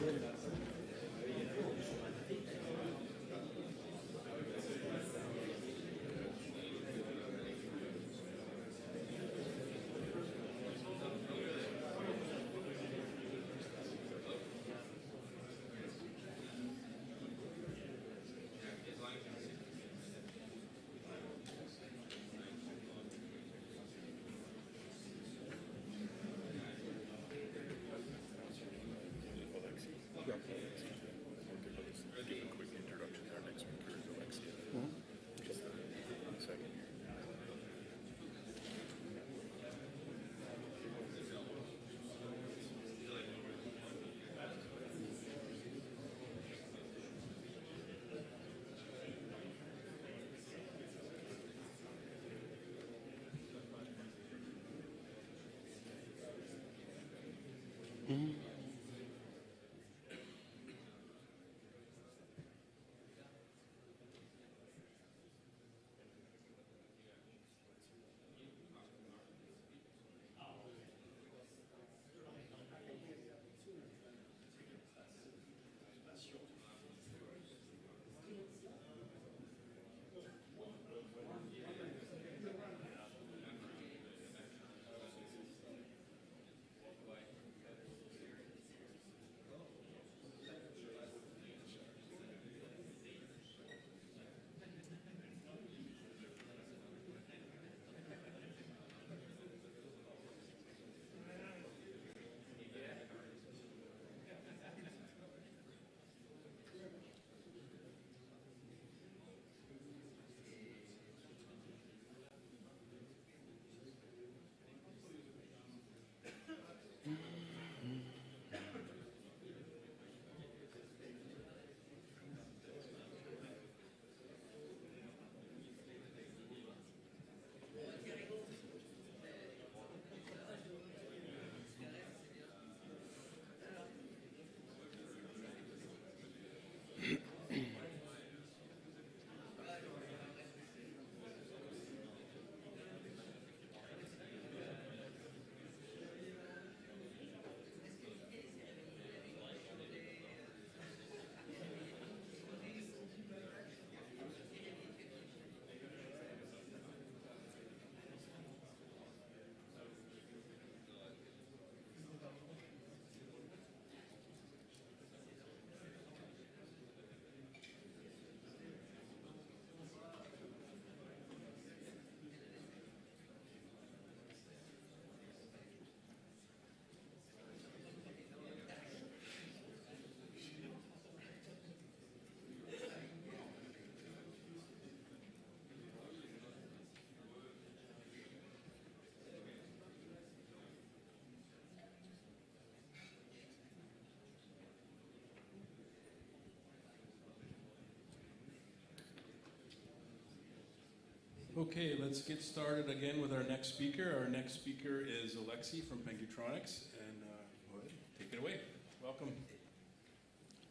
Okay, let's get started again with our next speaker. Our next speaker is Alexei from Pengutronics, and go ahead, take it away. Welcome.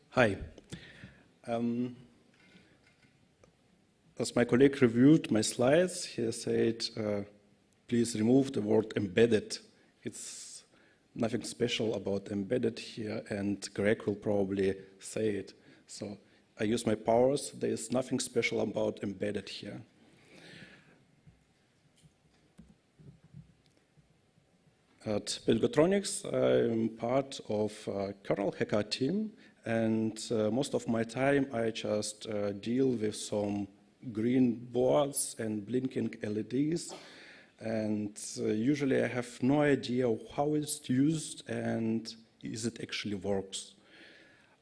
Hi. As my colleague reviewed my slides, he said, please remove the word embedded. It's nothing special about embedded here, and Greg will probably say it. So I use my powers. There is nothing special about embedded here. At Pengutronics, I'm part of a kernel hacker team, and most of my time I just deal with some green boards and blinking LEDs, and usually I have no idea how it's used and is it actually works.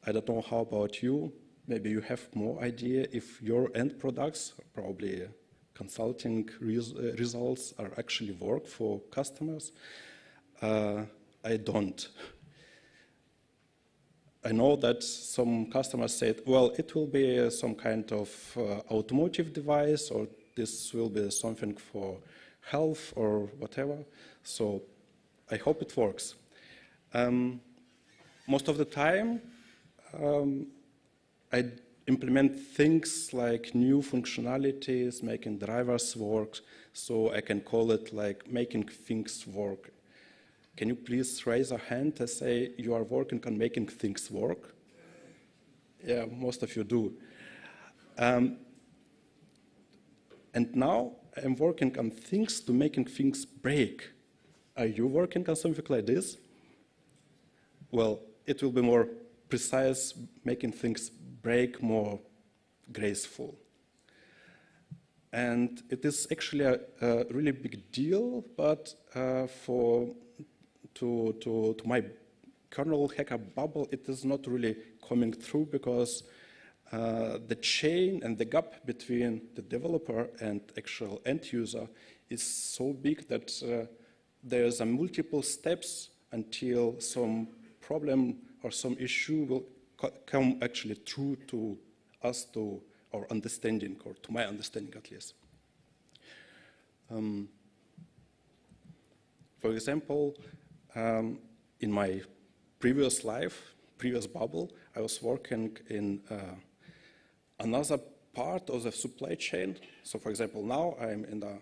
I don't know how about you. Maybe you have more idea if your end products, probably consulting results, are actually work for customers. I don't. I know that some customers said, well, it will be some kind of automotive device, or this will be something for health or whatever. So I hope it works. Most of the time, I implement things like new functionalities, making drivers work, so I can call it like making things work. Can you please raise a hand and say you are working on making things work? Yeah, most of you do. And now I'm working on things to making things break. Are you working on something like this? Well, it will be more precise, making things break more graceful. And it is actually a really big deal, but to my kernel hacker bubble, it is not really coming through because the chain and the gap between the developer and actual end user is so big that there's a multiple steps until some problem or some issue will come actually through to us, to our understanding, or to my understanding at least. For example, in my previous life, previous bubble, I was working in another part of the supply chain. So for example, now I'm in a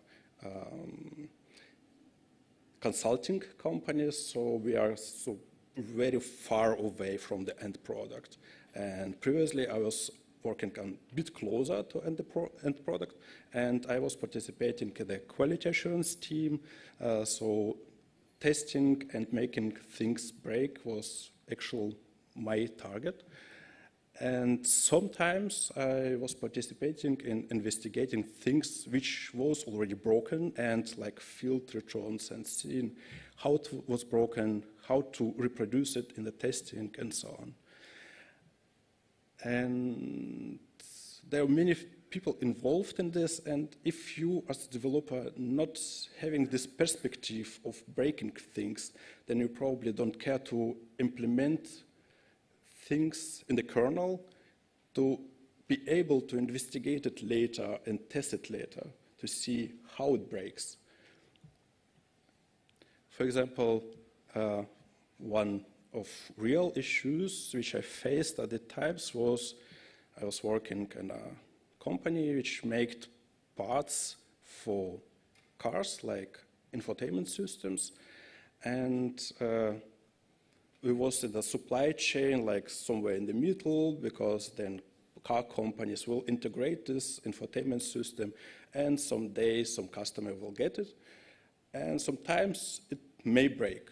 consulting company, so we are so very far away from the end product. And previously I was working on a bit closer to end product, and I was participating in the quality assurance team, so testing and making things break was actually my target. And sometimes I was participating in investigating things which was already broken, and like field returns and seeing how it was broken, how to reproduce it in the testing and so on. And there are many people involved in this, and if you as a developer not having this perspective of breaking things, then you probably don't care to implement things in the kernel to be able to investigate it later and test it later to see how it breaks. For example, one of real issues which I faced at the times was I was working in a company which made parts for cars, like infotainment systems, and we was in the supply chain, like somewhere in the middle, because then car companies will integrate this infotainment system, and someday some customer will get it, and sometimes it may break.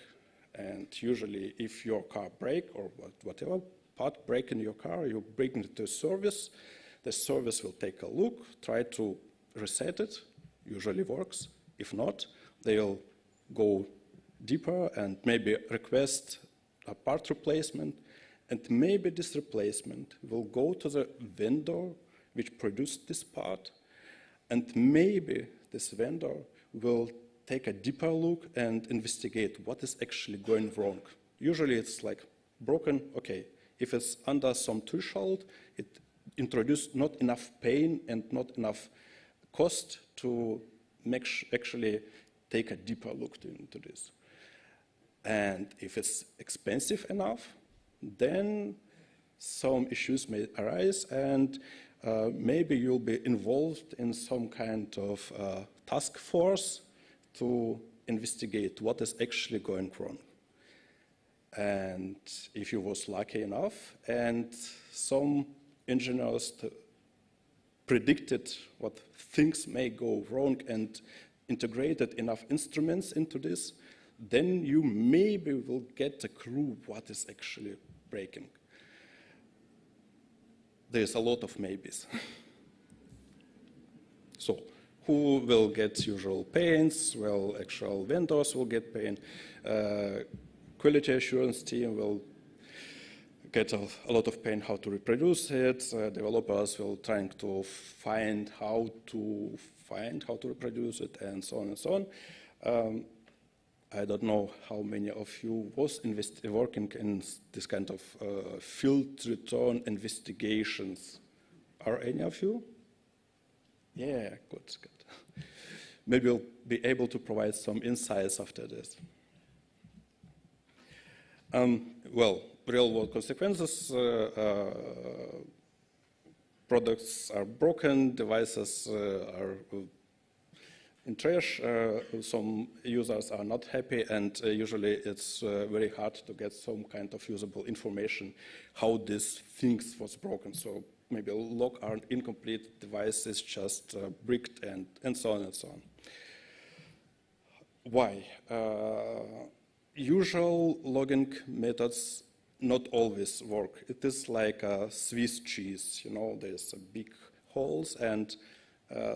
And usually, if your car break or whatever part break in your car, you bring it to service. The service will take a look, try to reset it. Usually works. If not, they'll go deeper and maybe request a part replacement. And maybe this replacement will go to the vendor which produced this part. And maybe this vendor will take a deeper look and investigate what is actually going wrong. Usually it's like broken, okay. If it's under some threshold, it introduced not enough pain and not enough cost to actually take a deeper look into this. And if it's expensive enough, then some issues may arise, and maybe you'll be involved in some kind of task force to investigate what is actually going wrong. And if you was lucky enough, and some engineers predicted what things may go wrong and integrated enough instruments into this, then you maybe will get a clue what is actually breaking. There's a lot of maybes. So, who will get usual pains? Well, actual vendors will get pain. Quality assurance team will get a lot of pain how to reproduce it. Developers will trying to find how to reproduce it, and so on and so on. I don't know how many of you was working in this kind of field return investigations. Are any of you? Yeah, good, good. Maybe we'll be able to provide some insights after this. Well, real-world consequences. Products are broken, devices are in trash, some users are not happy, and usually it's very hard to get some kind of usable information how this things was broken. So maybe a log are incomplete, device is just bricked, and so on and so on. Why? Usual logging methods not always work. It is like a Swiss cheese, you know, there's big holes, and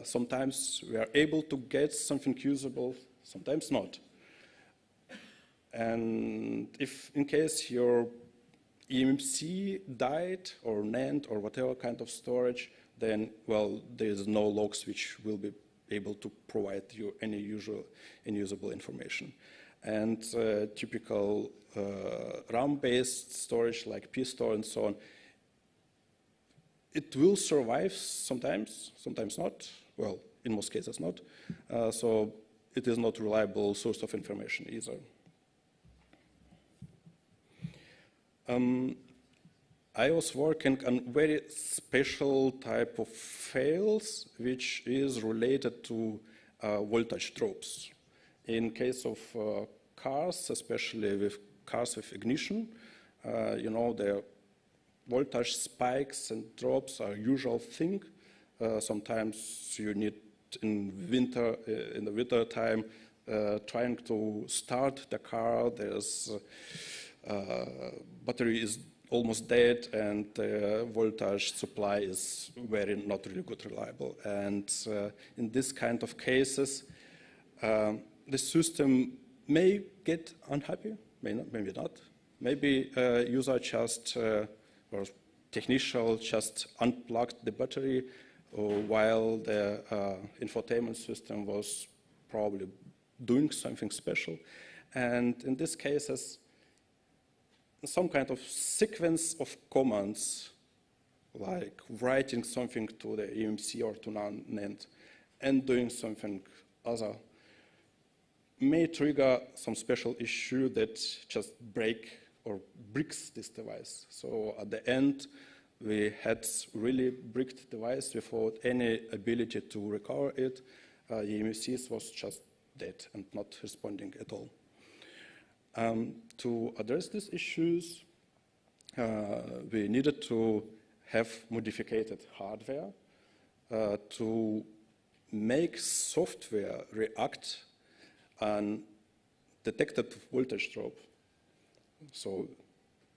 sometimes we are able to get something usable, sometimes not. And if in case your eMMC died, or NAND, or whatever kind of storage, then, well, there is no logs which will be able to provide you any usable information. And typical RAM-based storage like pStore and so on, it will survive sometimes, sometimes not. Well, in most cases not. So it is not a reliable source of information either. I was working on very special type of fails which is related to voltage drops. In case of cars, especially with cars with ignition, you know, the voltage spikes and drops are a usual thing. Sometimes you need in the winter time, trying to start the car, there's battery is almost dead, and the voltage supply is not really good reliable. And in this kind of cases, the system may get unhappy, maybe not. Maybe user just, or technician just unplugged the battery while the infotainment system was probably doing something special. And in these cases, some kind of sequence of commands, like writing something to the eMMC or to NAND and doing something other, may trigger some special issue that just bricks this device. So at the end, we had really bricked device without any ability to recover it. eMMC was just dead and not responding at all. To address these issues, we needed to have modified hardware to make software react on detected voltage drop. So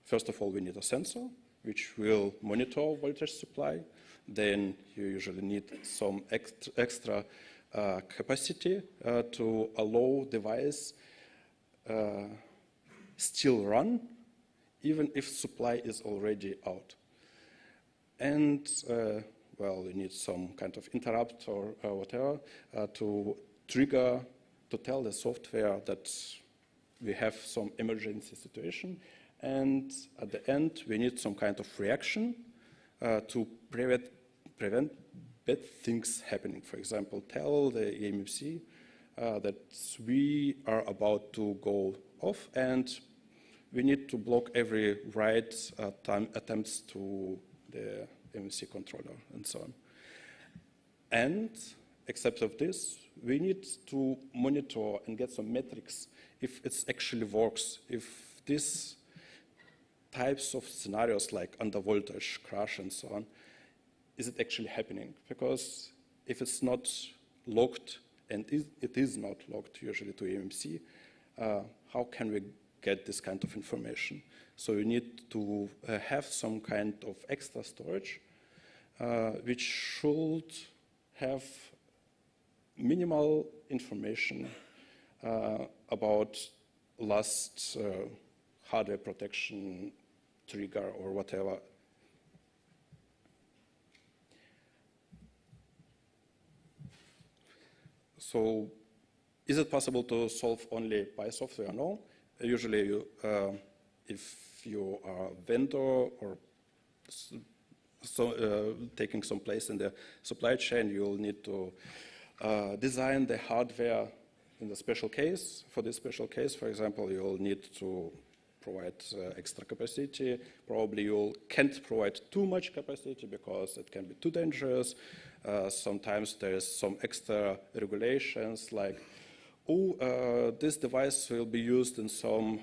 first of all, we need a sensor which will monitor voltage supply. Then you usually need some extra capacity to allow device still run, even if supply is already out. And, well, we need some kind of interrupt or whatever to trigger, to tell the software that we have some emergency situation. And at the end, we need some kind of reaction to prevent bad things happening. For example, tell the eMMC that we are about to go off and we need to block every write attempts to the eMMC controller and so on. And except of this, we need to monitor and get some metrics if it actually works, if these types of scenarios like under voltage, crash and so on, is it actually happening? Because if it's not logged, and it is not logged usually to eMMC, how can we get this kind of information? So you need to have some kind of extra storage, which should have minimal information about last hardware protection trigger or whatever. So is it possible to solve only by software? No. Usually, if you are a vendor or taking some place in the supply chain, you'll need to design the hardware in the special case. For this special case, for example, you'll need to provide extra capacity. Probably you can't provide too much capacity because it can be too dangerous. Sometimes there's some extra regulations like, this device will be used in some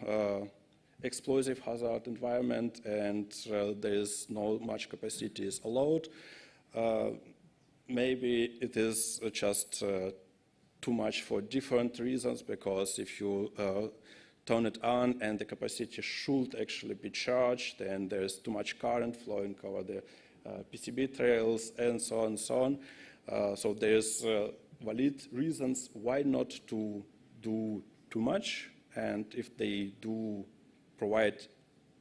explosive hazard environment and there is no much capacity is allowed. Maybe it is just too much for different reasons, because if you turn it on and the capacity should actually be charged, then there's too much current flowing over the PCB trails and so on and so on. So there's valid reasons why not to do too much, and if they do provide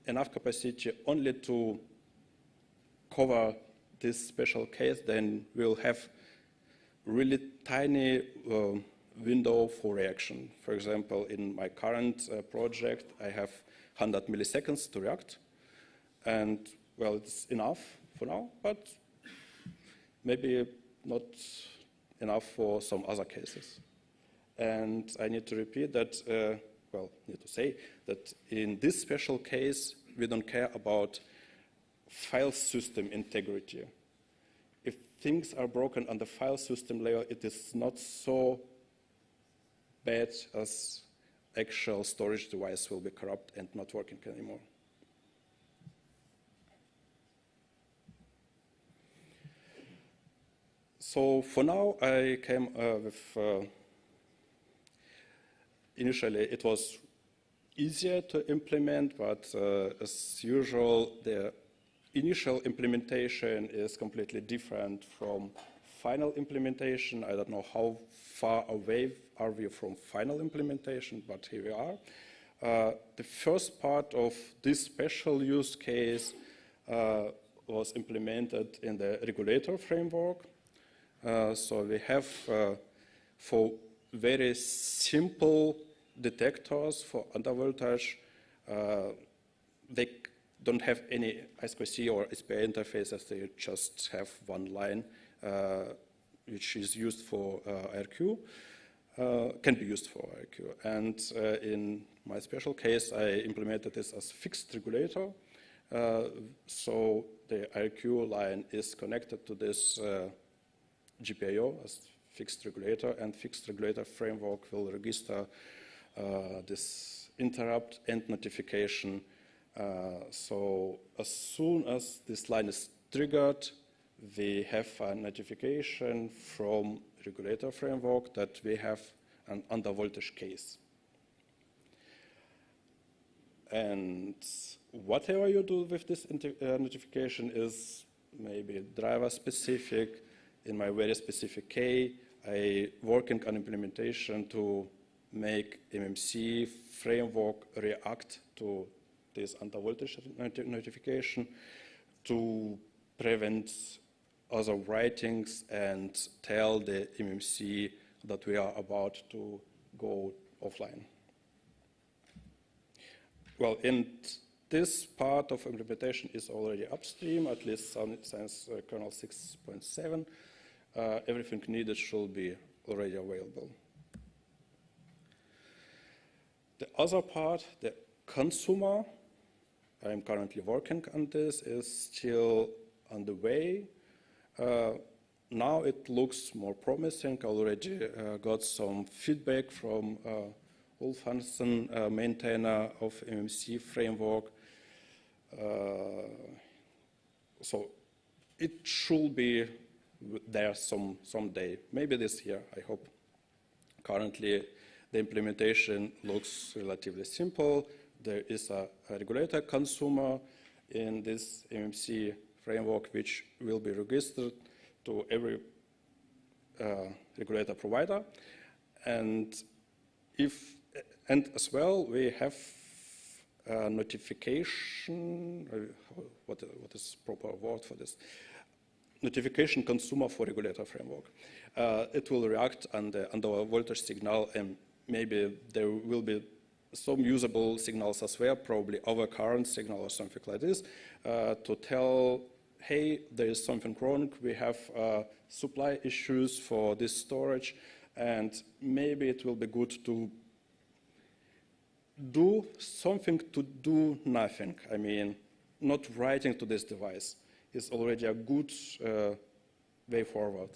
enough capacity only to cover this special case, then we'll have really tiny window for reaction. For example, in my current project, I have 100 milliseconds to react. And, well, it's enough for now, but maybe not enough for some other cases. And I need to repeat that, need to say that in this special case, we don't care about file system integrity. If things are broken on the file system layer, it is not so bad as actual storage device will be corrupt and not working anymore. So for now, I came with, initially it was easier to implement, but as usual, the initial implementation is completely different from final implementation. I don't know how far away are we from final implementation, but here we are. The first part of this special use case was implemented in the regulator framework. So we have for very simple detectors for undervoltage, they don't have any I2C or SPI interfaces, they just have one line which is used for IRQ, can be used for IRQ. And in my special case, I implemented this as fixed regulator. So the IRQ line is connected to this GPIO as fixed regulator, and fixed regulator framework will register this interrupt and notification. So as soon as this line is triggered, we have a notification from regulator framework that we have an undervoltage case. And whatever you do with this notification is maybe driver specific. In my very specific case, I working on implementation to make MMC framework react to this undervoltage notification to prevent other writings and tell the MMC that we are about to go offline. Well, and this part of implementation is already upstream, at least since kernel 6.7. Everything needed should be already available. The other part, the consumer, I'm currently working on this, is still on the way. Now it looks more promising. I already got some feedback from Ulf Hansen, maintainer of MMC framework. So it should be there someday, maybe this year, I hope. Currently, the implementation looks relatively simple. There is a regulator consumer in this MMC framework which will be registered to every regulator provider. And as well, we have a notification, what is proper word for this? notification consumer for regulator framework. It will react on the voltage signal, and maybe there will be some usable signals as well, probably overcurrent signal or something like this, to tell, hey, there is something wrong, we have supply issues for this storage, and maybe it will be good to do something to do nothing. I mean, not writing to this device is already a good way forward.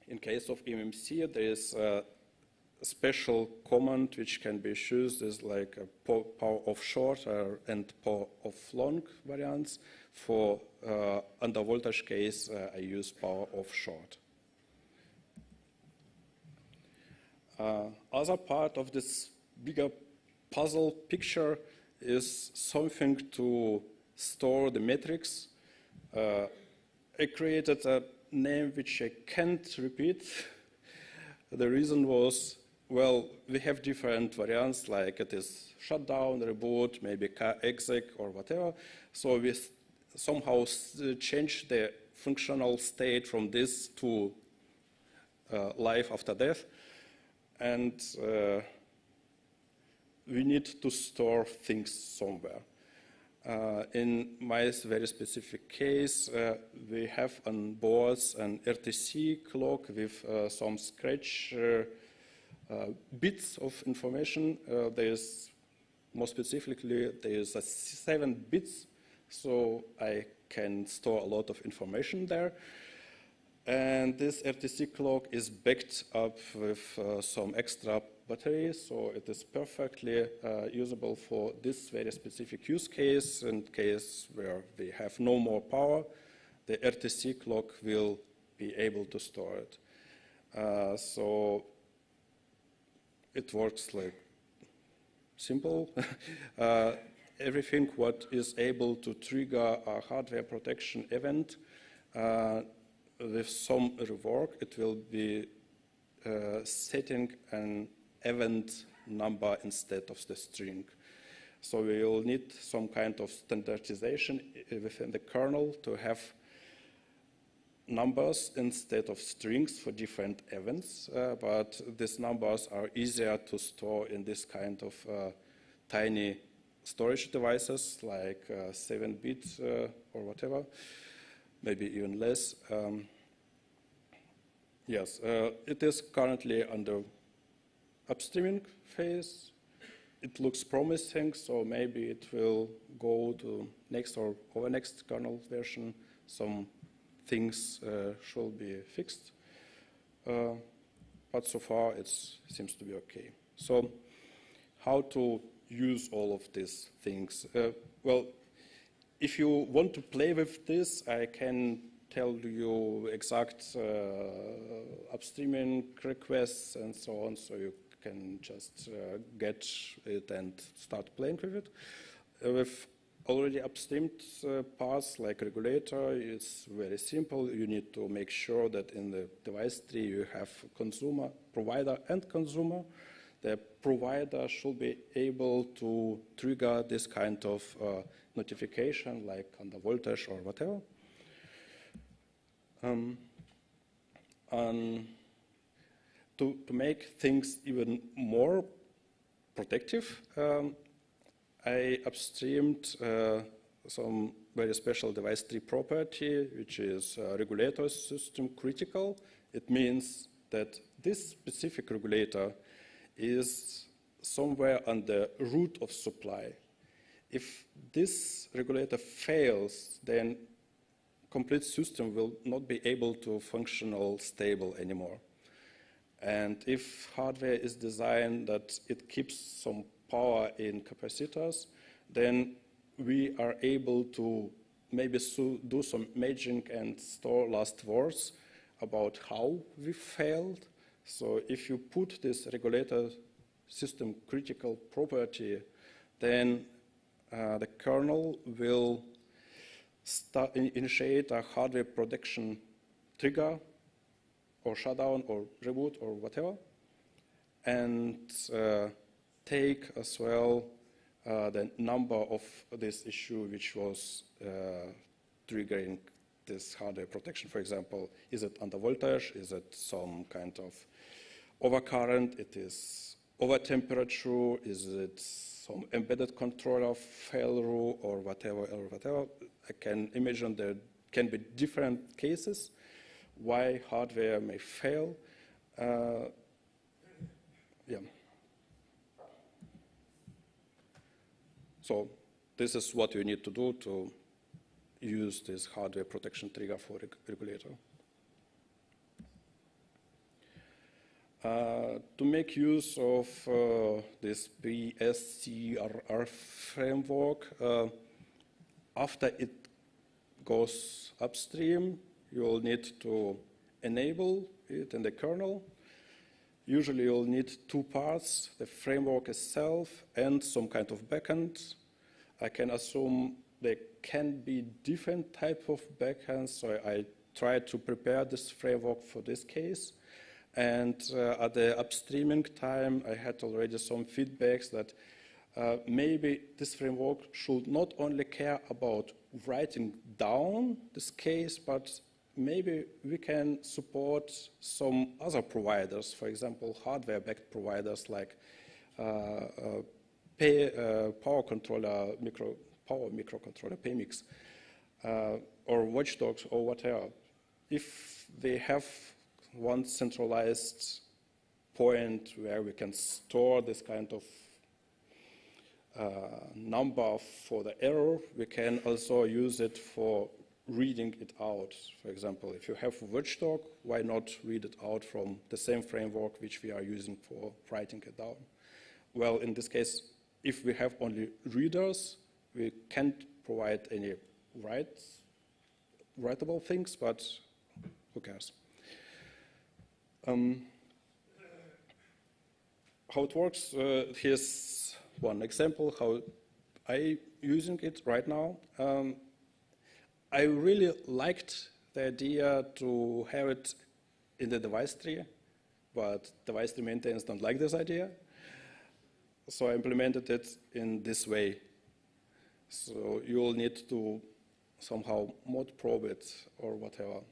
In case of eMMC, there is a special command which can be used as like a power of short and power of long variants. For under voltage case, I use power of short. Other part of this bigger puzzle picture is something to store the metrics. I created a name which I can't repeat. The reason was, well, we have different variants, like it is shutdown, reboot, maybe exec or whatever. So we somehow change the functional state from this to life after death. And we need to store things somewhere. In my very specific case, we have on boards an RTC clock with some scratch bits of information. There's more specifically, there's 7 bits, so I can store a lot of information there. And this RTC clock is backed up with some extra battery, so it is perfectly usable for this very specific use case. In case where we have no more power, the RTC clock will be able to store it. So it works like simple. Everything what is able to trigger a hardware protection event with some rework, it will be setting an event number instead of the string. So we will need some kind of standardization within the kernel to have numbers instead of strings for different events, but these numbers are easier to store in this kind of tiny storage devices, like 7-bit or whatever, maybe even less. Yes, it is currently under upstreaming phase. It looks promising, so maybe it will go to next or over next kernel version. Some things should be fixed, but so far it seems to be okay. So how to use all of these things? Well, if you want to play with this, I can tell you exact upstreaming requests and so on, so you can just get it and start playing with it. With already upstreamed parts like regulator, it's very simple. You need to make sure that in the device tree you have consumer, provider, and consumer. The provider should be able to trigger this kind of notification, like on the voltage or whatever. And to make things even more protective, I upstreamed some very special device tree property, which is regulator system critical. It means that this specific regulator is somewhere on the root of supply. If this regulator fails, then complete system will not be able to functional stable anymore. And if hardware is designed that it keeps some power in capacitors, then we are able to maybe do some imaging and store last words about how we failed. So if you put this regulator system critical property, then the kernel will initiate a hardware protection trigger or shutdown or reboot or whatever, and take as well the number of this issue which was triggering this hardware protection. For example, is it under voltage? Is it some kind of overcurrent? It is over temperature? Is it some embedded controller failure or whatever, I can imagine there can be different cases why hardware may fail. Yeah. So this is what you need to do to use this hardware protection trigger for regulator. To make use of this BSCRR framework, after it goes upstream, you will need to enable it in the kernel. Usually you'll need two parts, the framework itself and some kind of backend. I can assume there can be different type of backends, so I tried to prepare this framework for this case. And at the upstreaming time, I had already some feedbacks that maybe this framework should not only care about writing down this case, but maybe we can support some other providers, for example, hardware-backed providers like power controller, power microcontroller, PMICs, or watchdogs or whatever. If they have one centralized point where we can store this kind of number for the error, we can also use it for reading it out. For example, if you have a watchdog, why not read it out from the same framework which we are using for writing it down? Well, in this case, if we have only readers, we can't provide any writable things, but who cares? How it works, here's one example how I'm using it right now. I really liked the idea to have it in the device tree, but device tree maintainers don't like this idea. So I implemented it in this way. So you'll need to somehow mod probe it or whatever.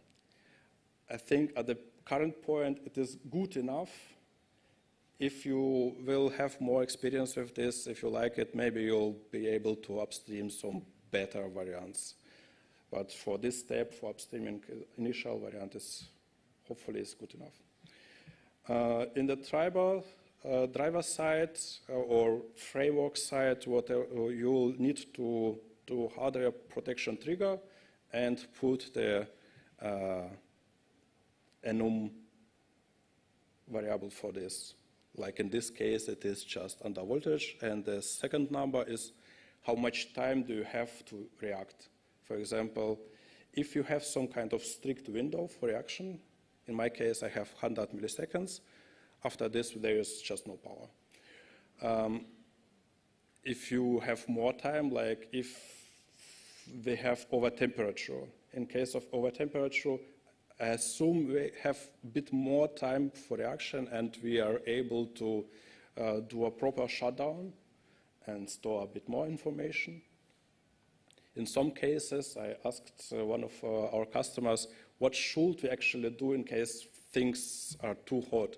I think at the current point it is good enough. If you will have more experience with this, if you like it, maybe you'll be able to upstream some better variants. But for this step, for upstreaming, initial variant is hopefully is good enough. In the driver side or framework side, whatever, you will need to do hardware protection trigger and put the enum variable for this. Like in this case, it is just under voltage, and the second number is how much time do you have to react. For example, if you have some kind of strict window for reaction, in my case I have 100 milliseconds, after this there is just no power. If you have more time, like if they have over temperature, in case of over temperature, I assume we have a bit more time for reaction and we are able to do a proper shutdown and store a bit more information. In some cases, I asked one of our customers, what should we actually do in case things are too hot?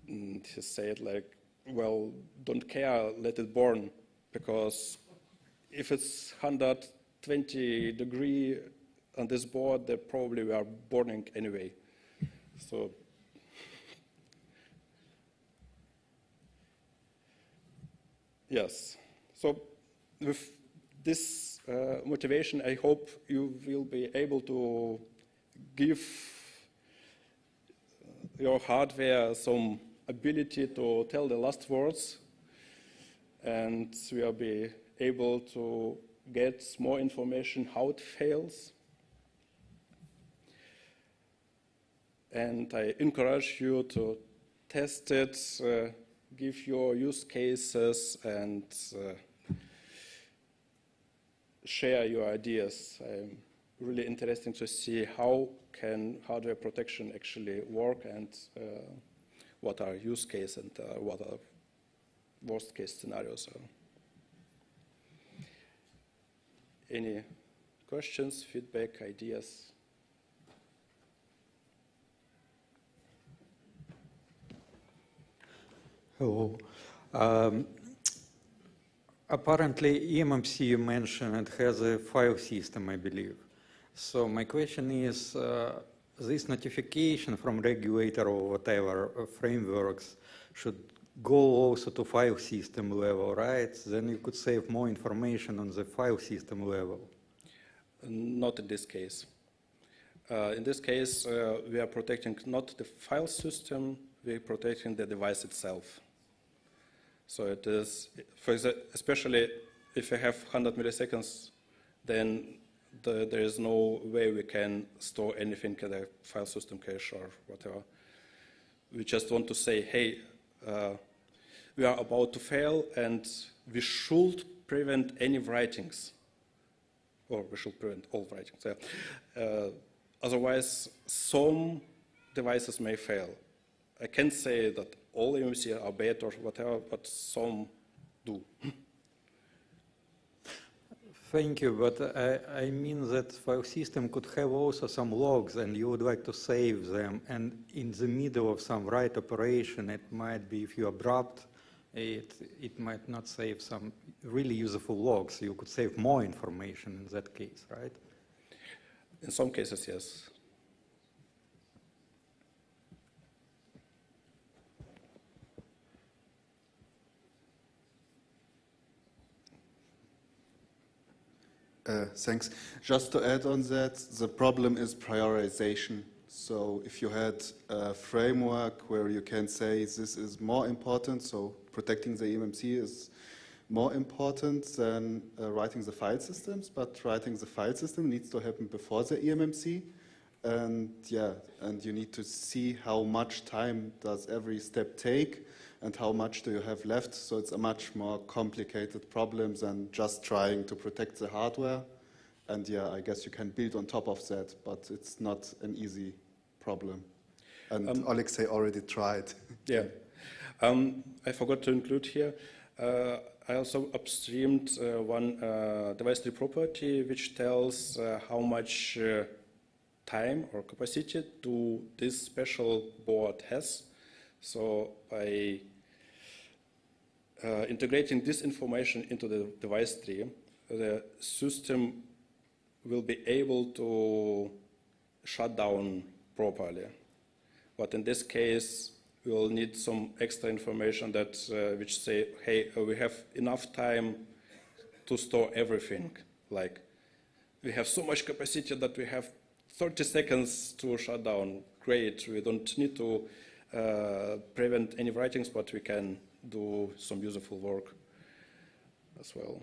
And he said, like, well, don't care, let it burn, because if it's 120 degrees on this board, they probably were burning anyway. So, yes. So with this motivation, I hope you will be able to give your hardware some ability to tell the last words, and we will be able to get more information how it fails. And I encourage you to test it, give your use cases, and share your ideas. I'm really interested to see how can hardware protection actually work, and what are use cases and what are worst case scenarios. Any questions, feedback, ideas? Hello. Apparently, eMMC you mentioned has a file system, I believe. So my question is, this notification from regulator or whatever frameworks should go also to file system level, right? Then you could save more information on the file system level. Not in this case. In this case, we are protecting not the file system, we are protecting the device itself. So it is, especially if you have 100 milliseconds, then there is no way we can store anything in the file system cache or whatever. We just want to say, hey, we are about to fail and we should prevent any writings, or we should prevent all writings. Yeah. Otherwise, some devices may fail. I can't say that all eMMC are bad or whatever, but some do. Thank you, but I mean that file system could have also some logs and you would like to save them, and in the middle of some write operation, it might be, if you abrupt, it might not save some really useful logs. You could save more information in that case, right? In some cases, yes. Thanks. Just to add on that, the problem is prioritization. So if you had a framework where you can say this is more important, so protecting the eMMC is more important than writing the file systems, but writing the file system needs to happen before the eMMC. And yeah, and you need to see how much time does every step take and how much do you have left. So it's a much more complicated problem than just trying to protect the hardware. And yeah, I guess you can build on top of that, but it's not an easy problem. And Alexei already tried. Yeah. I forgot to include here. I also upstreamed one device tree property which tells how much time or capacity this special board has. So by integrating this information into the device tree, the system will be able to shut down properly. But in this case, we will need some extra information that which say, hey, we have enough time to store everything. Like, we have so much capacity that we have 30 seconds to shut down. Great, we don't need to prevent any writings, but we can do some useful work as well.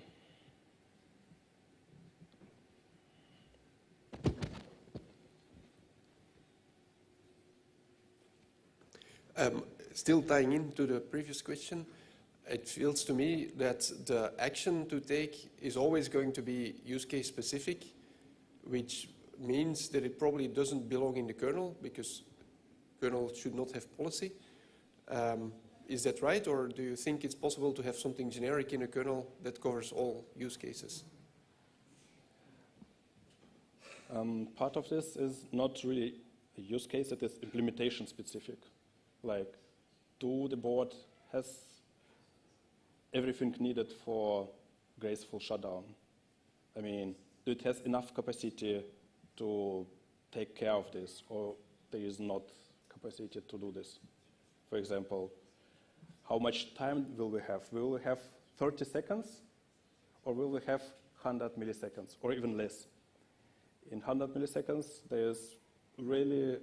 Still tying into the previous question, it feels to me that the action to take is always going to be use case specific, which means that it probably doesn't belong in the kernel because kernel should not have policy. Is that right, or do you think it's possible to have something generic in a kernel that covers all use cases? Part of this is not really a use case, it is implementation specific. Like, do the board has everything needed for graceful shutdown? I mean, do it has enough capacity to take care of this, or there is not capacity to do this? For example, how much time will we have? Will we have 30 seconds, or will we have 100 milliseconds, or even less? In 100 milliseconds, there's really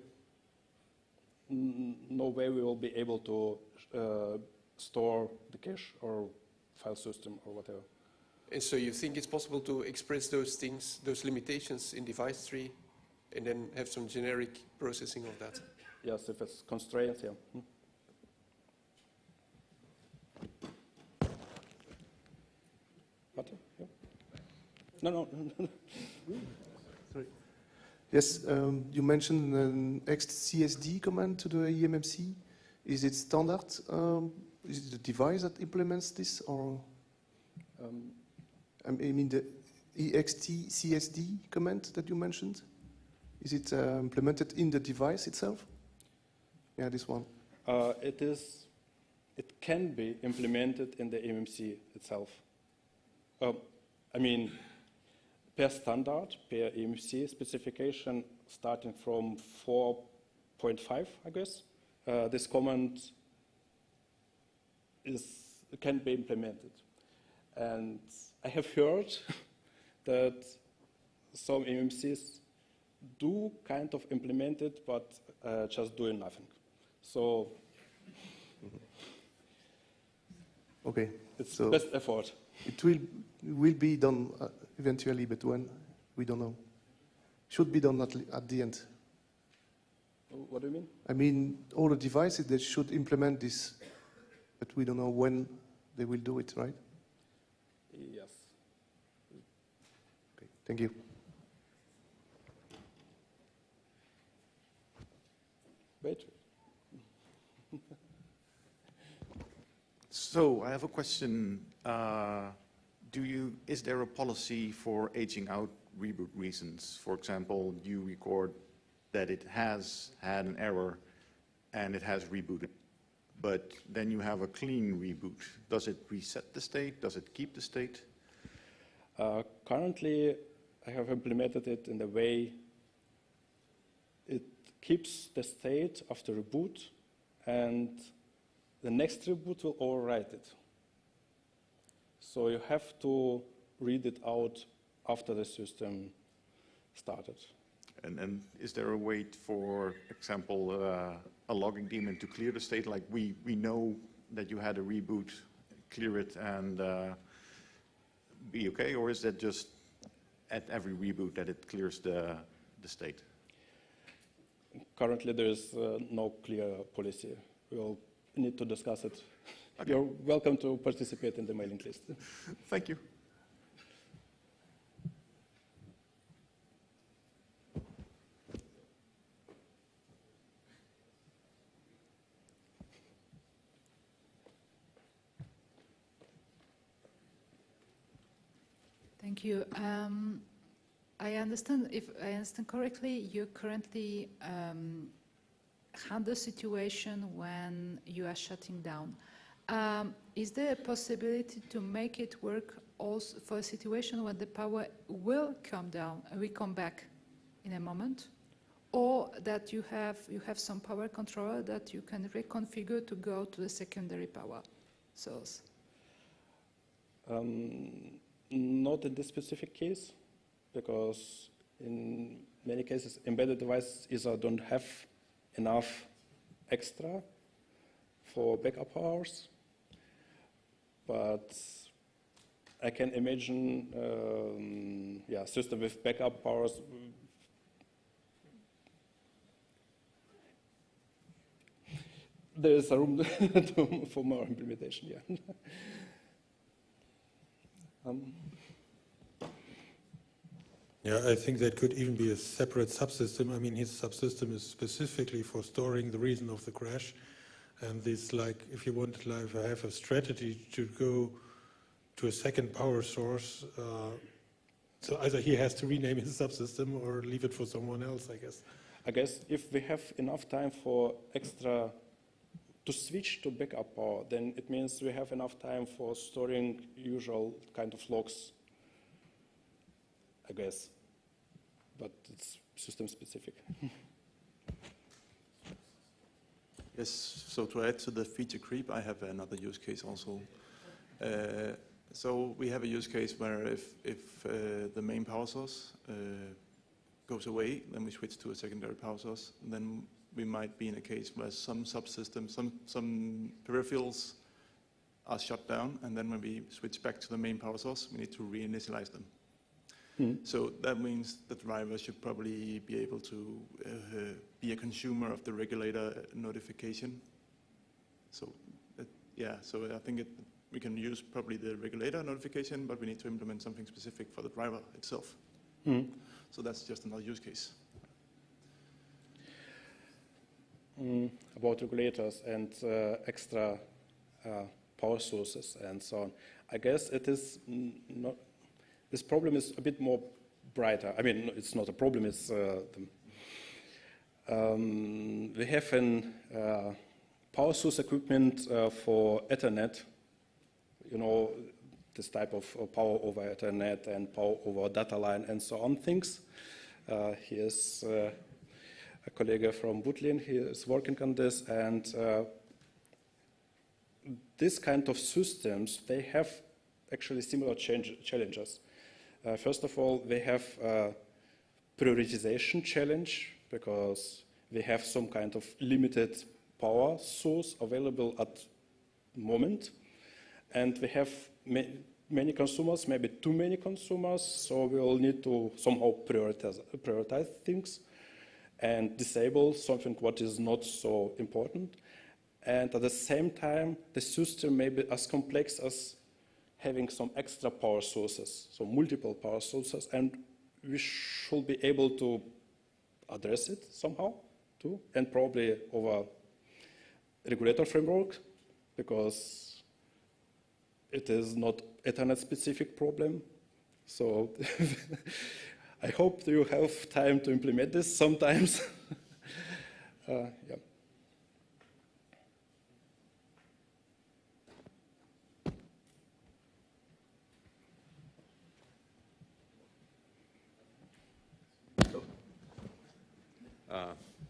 no way we will be able to store the cache or file system or whatever. And so you think it's possible to express those things, those limitations in device tree, and then have some generic processing of that? Yes, if it's constraints, yeah. What? Yeah. No. Sorry. Yes, you mentioned an XCSD command to the eMMC. Is it standard? Is it the device that implements this, or I mean, EXT-CSD command that you mentioned? Is it implemented in the device itself? Yeah, this one. It can be implemented in the eMMC itself. I mean, per standard, per eMMC specification, starting from 4.5, I guess, this command can be implemented. And I have heard that some eMMCs do kind of implement it, but just doing nothing. So okay, it's so best effort. It will be done eventually, but when, we don't know. Should be done at the end. What do you mean? I mean, all the devices that should implement this, but we don't know when they will do it, right? Yes. Okay, thank you. Wait. So I have a question. Is there a policy for aging out reboot reasons? For example, you record that it has had an error and it has rebooted, but then you have a clean reboot. Does it reset the state? Does it keep the state? Currently, I have implemented it in the way it keeps the state after reboot, and the next reboot will overwrite it. So you have to read it out after the system started. And is there a way for example, a logging daemon to clear the state? Like we know that you had a reboot, clear it and be okay? Or is that just at every reboot that it clears the state? Currently, there is no clear policy. We'll need to discuss it. Okay. You're welcome to participate in the mailing list. Thank you. Thank you. I understand, if I understand correctly, you currently handle situation when you are shutting down. Is there a possibility to make it work also for a situation when the power will come down and we come back in a moment? Or that you have some power controller that you can reconfigure to go to the secondary power source? Not in this specific case, because in many cases embedded devices either don't have enough extra for backup powers, but I can imagine system with backup powers. There is a room for more implementation, yeah. Yeah, I think that could even be a separate subsystem. I mean, his subsystem is specifically for storing the reason of the crash. And this, like, if you want to have a strategy to go to a second power source, so either he has to rename his subsystem or leave it for someone else, I guess. I guess if we have enough time for extra to switch to backup power, then it means we have enough time for storing usual kind of logs, I guess. But it's system specific. Yes, so to add to the feature creep, I have another use case also. So we have a use case where if the main power source goes away, then we switch to a secondary power source, and then we might be in a case where some subsystems, some peripherals are shut down, and then when we switch back to the main power source, we need to reinitialize them. So that means the driver should probably be able to be a consumer of the regulator notification. So so I think we can use probably the regulator notification, but we need to implement something specific for the driver itself. So that's just another use case. About regulators and extra power sources and so on. I guess it is not. this problem is a bit more brighter. I mean, it's not a problem, it's we have an power source equipment for Ethernet, you know, this type of power over Ethernet and power over data line and so on things. Here's a colleague from Butlin, he is working on this, and this kind of systems, they have actually similar challenges. First of all, they have a prioritization challenge because we have some kind of limited power source available at the moment, and we have many consumers, maybe too many consumers, so we will need to somehow prioritize things and disable something what is not so important. And at the same time, the system may be as complex as having some extra power sources, so multiple power sources, and we should be able to address it somehow too, and probably over regulator framework, because it is not Ethernet-specific problem. So I hope you have time to implement this sometimes. Yeah.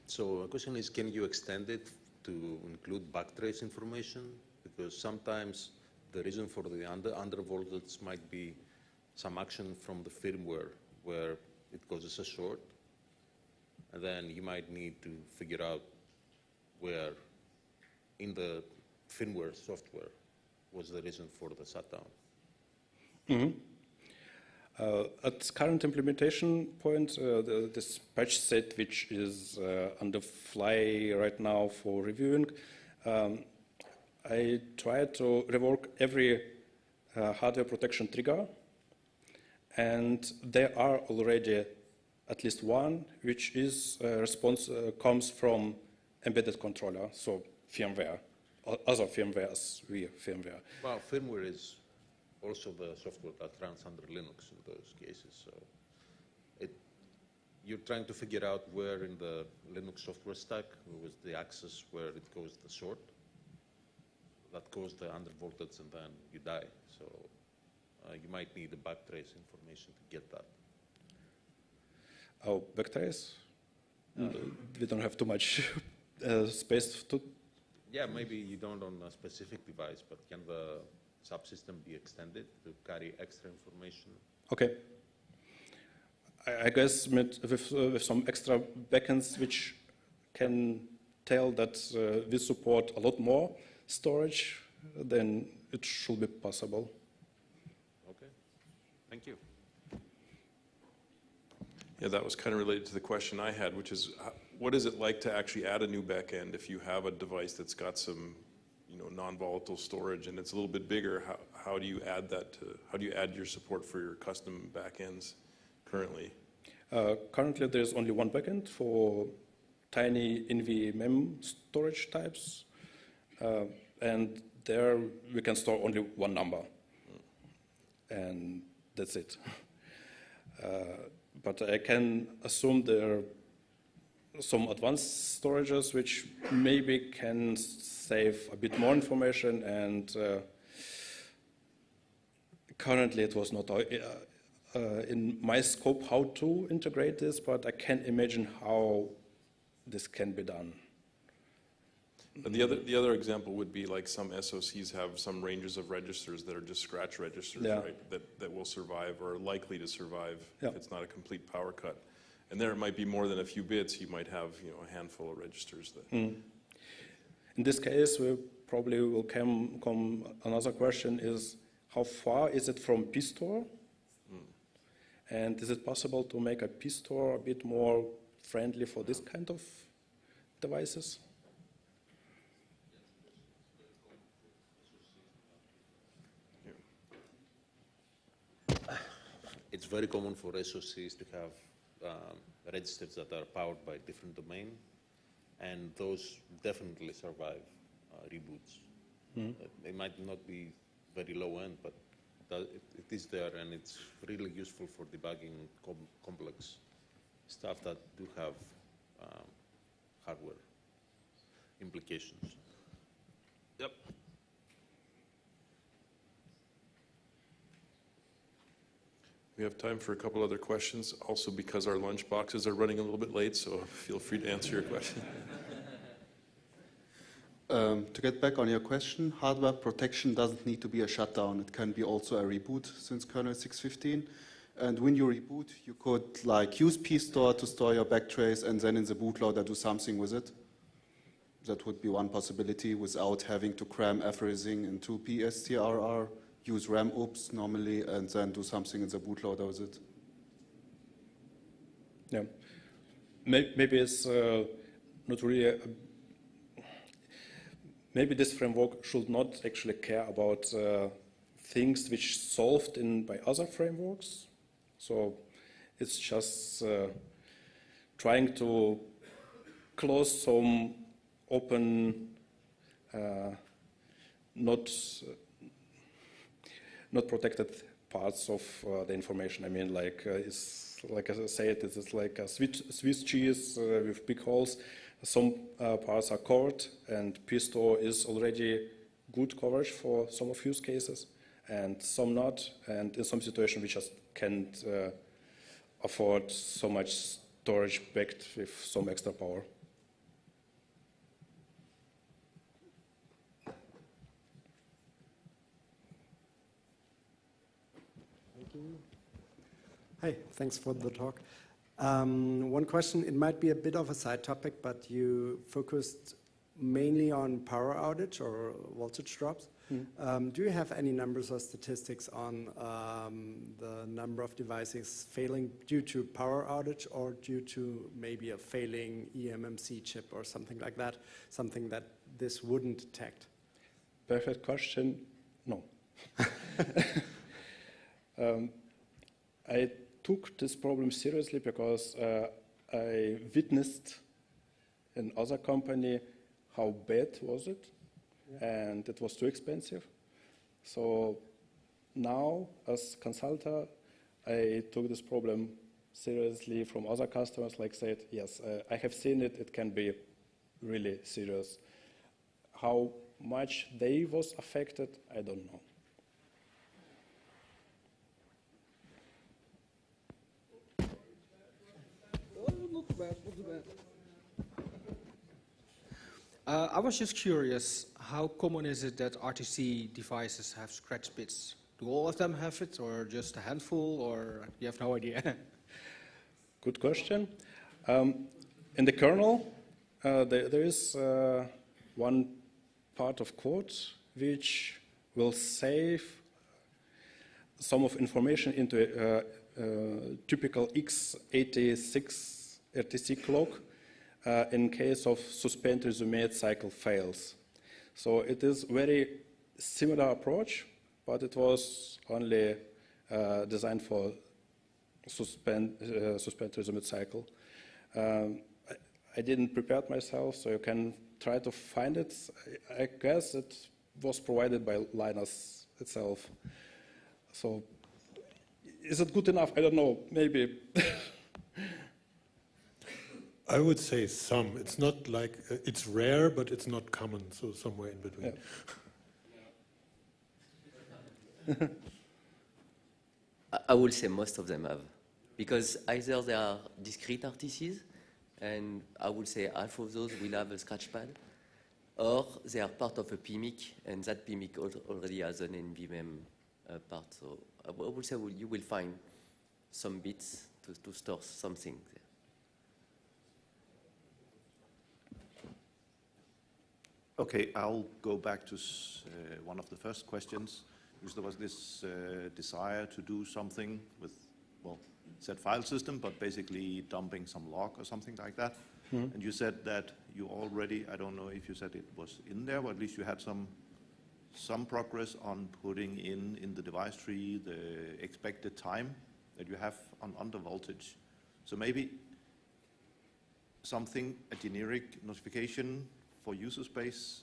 So the question is, can you extend it to include backtrace information? Because sometimes the reason for the undervoltage might be some action from the firmware where it causes a short, and then you might need to figure out where in the firmware software was the reason for the shutdown. Mm-hmm. At current implementation point, this patch set, which is on the fly right now for reviewing, I try to rework every hardware protection trigger, and there are already at least one which is comes from embedded controller, so firmware, other firmwares, firmware. Well, firmware is also the software that runs under Linux in those cases. So you're trying to figure out where in the Linux software stack was the access where it caused the short, that caused the undervoltage, and then you die. So you might need the backtrace information to get that. Oh, backtrace? We don't have too much space to... Yeah, maybe you don't on a specific device, but can the subsystem be extended to carry extra information? Okay. I guess with some extra backends which can tell that we support a lot more storage, then it should be possible. Okay, thank you. Yeah, that was kind of related to the question I had, which is, what is it like to actually add a new backend if you have a device that's got some, non-volatile storage and it's a little bit bigger? How do you add that to? How do you add your support for your custom backends currently? Currently, there's only one backend for tiny NVMe storage types, and there we can store only one number, and that's it. But I can assume there are some advanced storages which maybe can save a bit more information, and currently it was not in my scope how to integrate this, but I can imagine how this can be done. But the other example would be like some SoCs have some ranges of registers that are just scratch registers, right? That will survive or are likely to survive if it's not a complete power cut. And there it might be more than a few bits. You might have a handful of registers. That In this case, we probably will come another question is, how far is it from pStore? And is it possible to make a pStore a bit more friendly for this kind of devices? It's very common for SoCs to have registers that are powered by different domain, and those definitely survive reboots. They might not be very low end, but it is there, and it's really useful for debugging complex stuff that do have hardware implications. Yep. We have time for a couple other questions, also because our lunch boxes are running a little bit late, so feel free to answer your question. To get back on your question, hardware protection doesn't need to be a shutdown. It can be also a reboot since kernel 6.15. And when you reboot, you could like use pstore to store your backtrace and then in the bootloader do something with it. That would be one possibility without having to cram everything into pstrr, use RAM oops normally, and then do something in the bootloader with it. Yeah. Maybe it's not really maybe this framework should not actually care about things which solved by other frameworks. So it's just trying to close some open, not protected parts of the information. I mean, like like as I said, it's like a Swiss cheese with big holes. Some parts are covered, and pstore is already good coverage for some of use cases, and some not. And in some situations, we just can't afford so much storage backed with some extra power. Hi, thanks for the talk. One question, it might be a bit of a side topic, but you focused mainly on power outage or voltage drops. Do you have any numbers or statistics on the number of devices failing due to power outage or due to maybe a failing eMMC chip or something like that, something that this wouldn't detect? Perfect question. No. I took this problem seriously because I witnessed in other company how bad was it, and it was too expensive. So now, as consultant, I took this problem seriously from other customers, like said, yes, I have seen it, it can be really serious. How much they was affected, I don't know. I was just curious, how common is it that RTC devices have scratch bits? Do all of them have it, or just a handful, or you have no idea? Good question. In the kernel, there is one part of code which will save some of information into a typical x86 RTC clock in case of suspend resume cycle fails. So it is very similar approach, but it was only designed for suspend resume cycle. I didn't prepare myself, so you can try to find it. I guess it was provided by Linus itself. So is it good enough? I don't know, maybe. I would say some. It's not like, it's rare, but it's not common, so somewhere in between. Yeah. I would say most of them have, because either they are discrete RTCs, and I would say half of those will have a scratch pad, or they are part of a PMIC, and that PMIC already has an NVMe part. So I would say you will find some bits to store something there. Okay, I'll go back to one of the first questions, because there was this desire to do something with, well, said file system, but basically dumping some log or something like that. Mhm. And you said that you already, I don't know if you said it was in there, but at least you had some progress on putting in the device tree the expected time that you have on under voltage. So maybe something, a generic notification for user space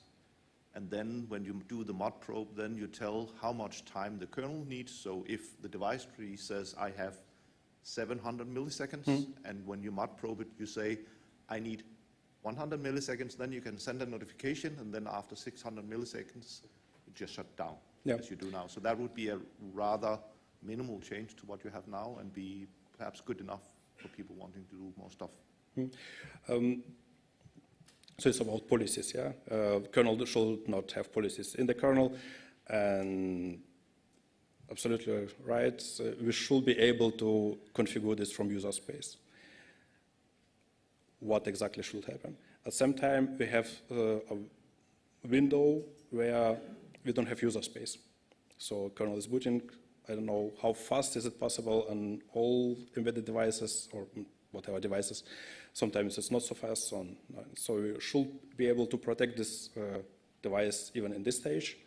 And then when you do the mod probe, then you tell how much time the kernel needs. So if the device tree says, I have 700 milliseconds, and when you mod probe it, you say, I need 100 milliseconds, then you can send a notification, and then after 600 milliseconds, it just shut down, as you do now. So that would be a rather minimal change to what you have now, and be perhaps good enough for people wanting to do more stuff. So it's about policies, yeah? Kernel should not have policies in the kernel, and absolutely right, we should be able to configure this from user space. What exactly should happen? At the same time, we have a window where we don't have user space. So kernel is booting, I don't know how fast is it possible on all embedded devices or whatever devices. Sometimes it's not so fast. So we should be able to protect this device even in this stage.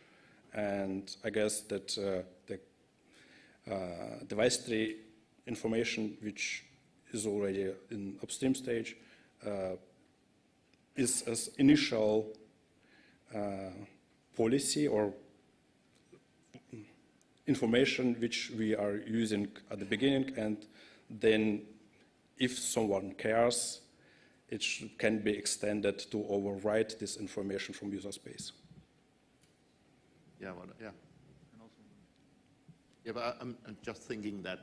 And I guess that the device tree information, which is already in upstream stage, is as initial policy or information which we are using at the beginning, and then if someone cares, it can be extended to overwrite this information from user space. Yeah, well, yeah. Yeah, but I'm just thinking that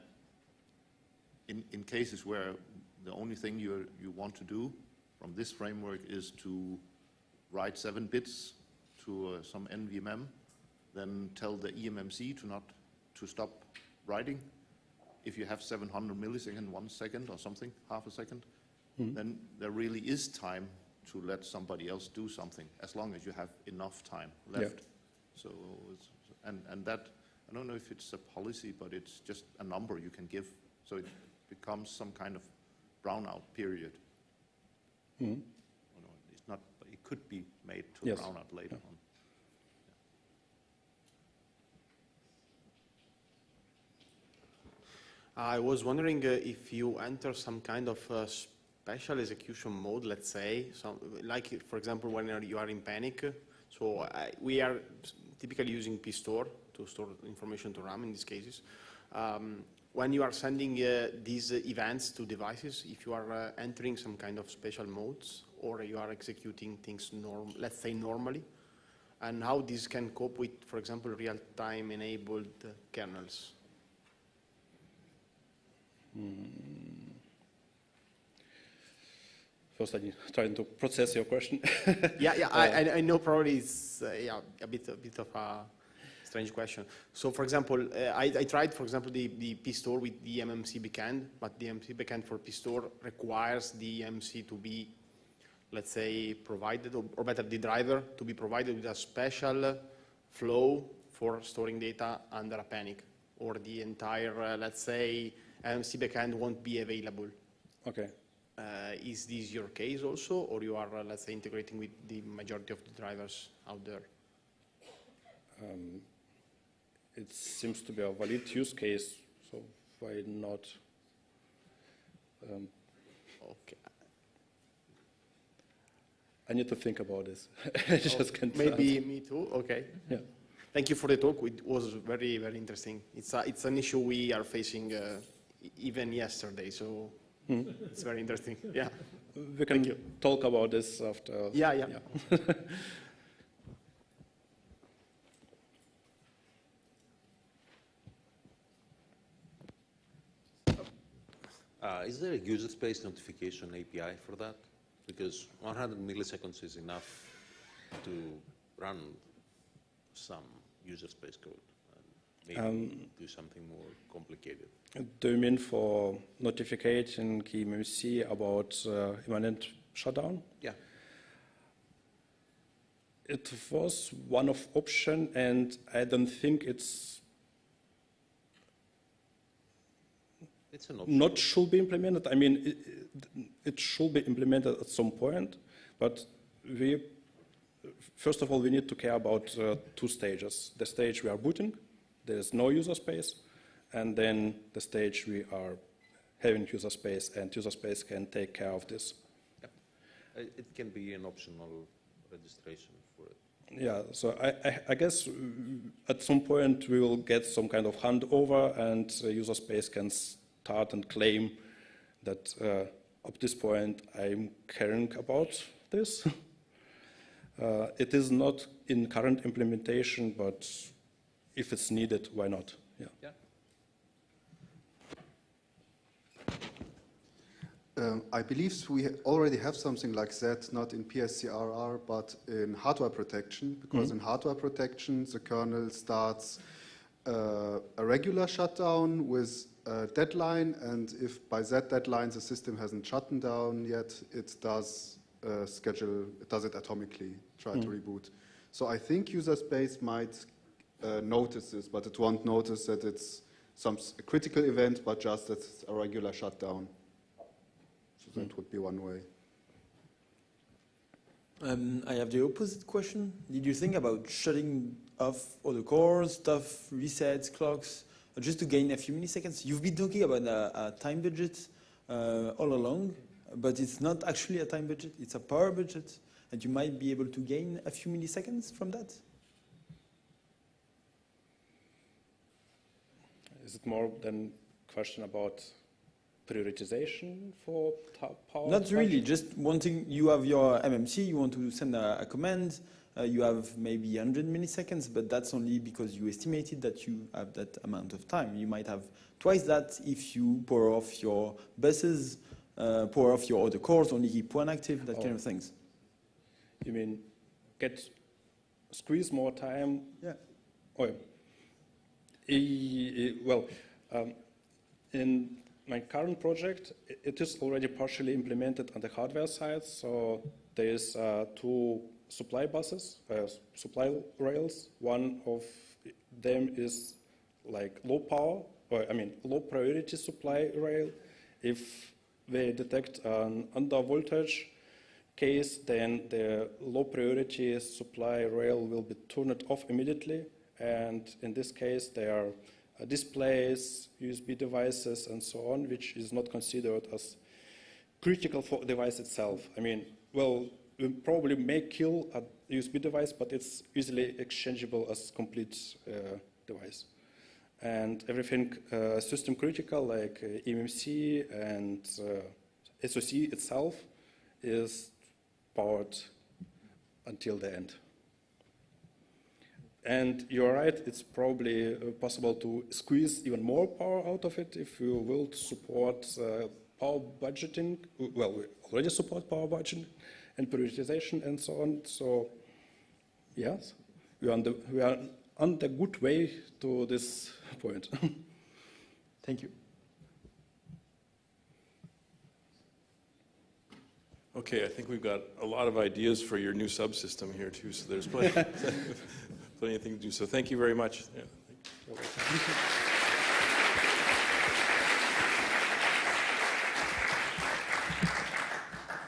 in cases where the only thing you want to do from this framework is to write 7 bits to some NVMe, then tell the eMMC to stop writing. If you have 700 milliseconds, 1 second or something, half a second, then there really is time to let somebody else do something, as long as you have enough time left. Yeah. So, and that, I don't know if it's a policy, but it's just a number you can give. So it becomes some kind of brownout period. It's not, but it could be made to brownout later on. I was wondering if you enter some kind of special execution mode, let's say, like for example when you are in panic. So we are typically using pstore to store information to RAM in these cases. When you are sending these events to devices, if you are entering some kind of special modes, or you are executing things let's say normally, and how this can cope with, for example, real-time enabled kernels. First, I'm trying to process your question. I know probably it's a bit of a strange question. So, for example, I tried, for example, the pstore with the eMMC backend, but the eMMC backend for pstore requires the eMMC to be, let's say, provided, or better, the driver to be provided with a special flow for storing data under a panic, or the entire, let's say, eMMC backend won't be available. Okay. Is this your case also, or you are, let's say, integrating with the majority of the drivers out there? It seems to be a valid use case, so why not? Okay. I need to think about this. I just can't Maybe answer. me too. Okay. Yeah. Thank you for the talk. It was very, very interesting. It's an issue we are facing even yesterday, so it's very interesting. Yeah. We can talk about this after. Yeah. Is there a user space notification API for that? Because 100 milliseconds is enough to run some user space code and maybe do something more complicated. Do you mean for notification eMMC about imminent shutdown? Yeah. It was one of option, and I don't think it's an option. Not should be implemented. I mean, it should be implemented at some point, but first of all, we need to care about 2 stages. The stage we are booting, there is no user space, and then the stage we are having user space, and user space can take care of this. Yep. It can be an optional registration for it. Yeah, so I guess at some point we will get some kind of handover and user space can start and claim that up this point I'm caring about this. It is not in current implementation, but if it's needed, why not? Yeah. I believe we already have something like that, not in PSCRR, but in hardware protection, because in hardware protection, the kernel starts a regular shutdown with a deadline, and if by that deadline the system hasn't shut down yet, it does it does it atomically, try to reboot. So I think user space might notice this, but it won't notice that it's a critical event, but just that it's a regular shutdown. So that would be one way. I have the opposite question. Did you think about shutting off all the cores, stuff, resets, clocks, just to gain a few milliseconds? You've been talking about a time budget all along, but it's not actually a time budget, it's a power budget, and you might be able to gain a few milliseconds from that? Is it more than a question about prioritization for power? Not really, just wanting, you have your MMC, you want to send a command, you have maybe 100 milliseconds, but that's only because you estimated that you have that amount of time. You might have twice that if you power off your buses, power off your other cores, only keep one active, that kind of things. You mean squeeze more time? Yeah. Oh, yeah. Well, in my current project, it is already partially implemented on the hardware side. So there is 2 supply buses, supply rails. One of them is like low power, low priority supply rail. If they detect an under voltage case, then the low priority supply rail will be turned off immediately. And in this case, there are displays, USB devices, and so on, which is not considered as critical for the device itself. We probably may kill a USB device, but it's easily exchangeable as complete device. And everything system critical, like eMMC and SoC itself, is powered until the end. And you're right, it's probably possible to squeeze even more power out of it if you will support power budgeting. Well, we already support power budgeting and prioritization and so on. So, yes, we are on the good way to this point. Thank you. Okay, I think we've got a lot of ideas for your new subsystem here too, so there's plenty, plenty of things to do. So thank you very much. Yeah.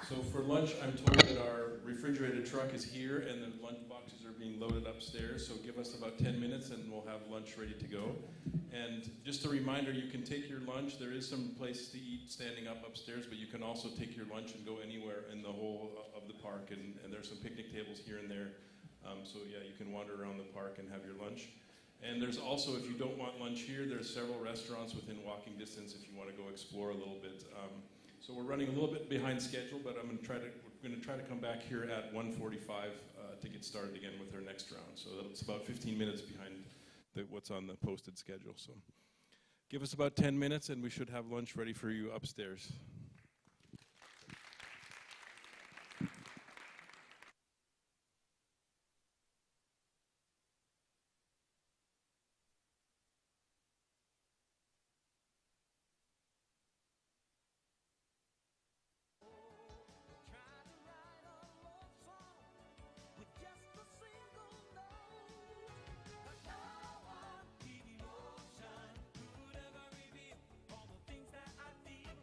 So for lunch, I'm told that our refrigerated truck is here and the lunch boxes are being loaded upstairs. So give us about 10 minutes and we'll have lunch ready to go. And just a reminder, you can take your lunch. There is some place to eat standing up upstairs, but you can also take your lunch and go anywhere in the whole of the park. And there's some picnic tables here and there. So yeah, you can wander around the park and have your lunch. And there's also, if you don't want lunch here, there's several restaurants within walking distance if you want to go explore a little bit. So we're running a little bit behind schedule, but we're going to try to come back here at 1:45 to get started again with our next round. So it's about 15 minutes behind what's on the posted schedule. So give us about 10 minutes and we should have lunch ready for you upstairs. Could ever reveal all the things that I feel.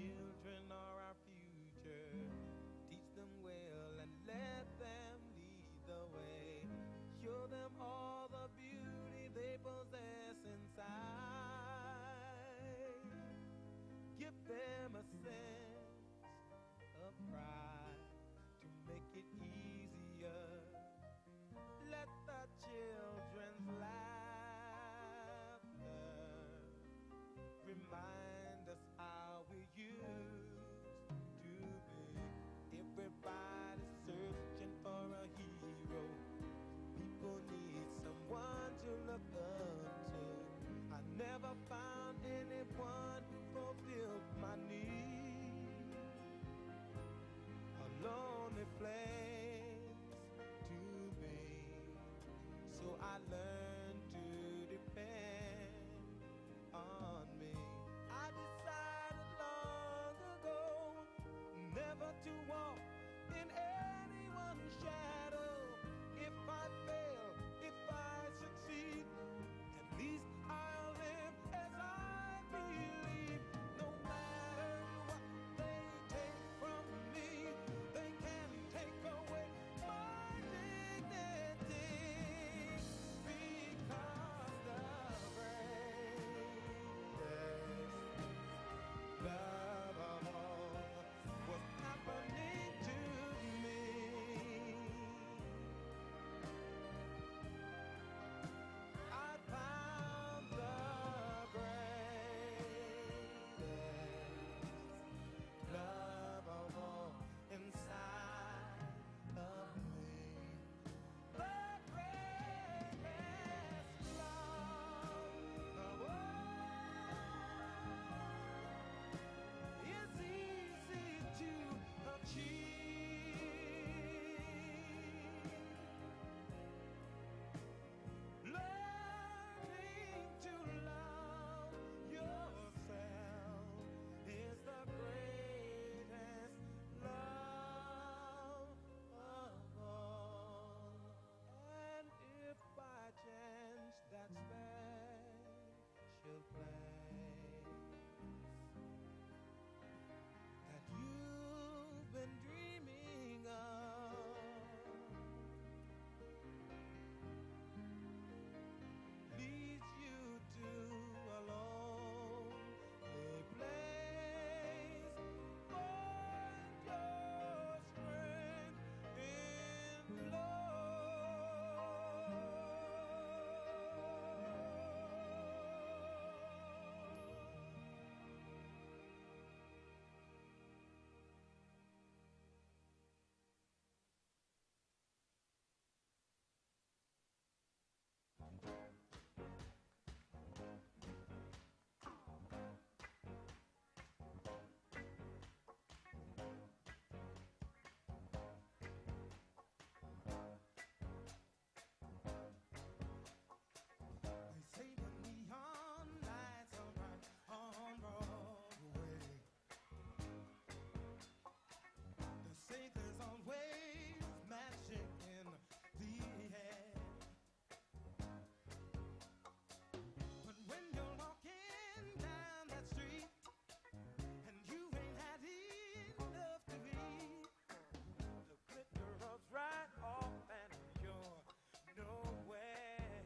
children are our future. Teach them well and let them lead the way. Show them all the beauty they possess inside. Give them a sense of pride to make it easier. Let the children's laughter remind us how we used to be. Everybody's searching for a hero. People need someone to look up to. I never found anyone who fulfilled my need. A lonely place to be. So I learned to depend on me. I decided long ago never to walk in anyone's shadow. If I fail, if I succeed, at least I'll live as I believe. No matter what they take from me, they can't take away my dignity. Because the greatest love of all was happening to me. I found the greatest love of all inside of me. The greatest love of all is easy to achieve. Learning to love yourself is the greatest love of all. And if by chance that special place that you've been dreaming of leads you to a lonely place, find your strength in They say the neon lights are bright on Broadway. They say there's always magic in the air. But when you're walking down that street and you ain't had enough to eat, the glitter rubs right off and you're nowhere.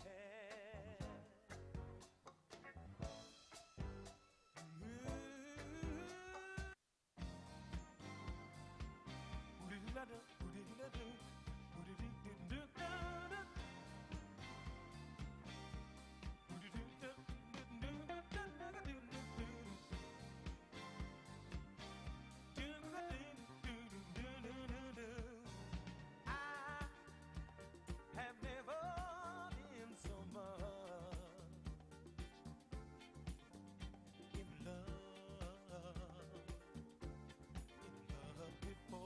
I have never been so much in love before.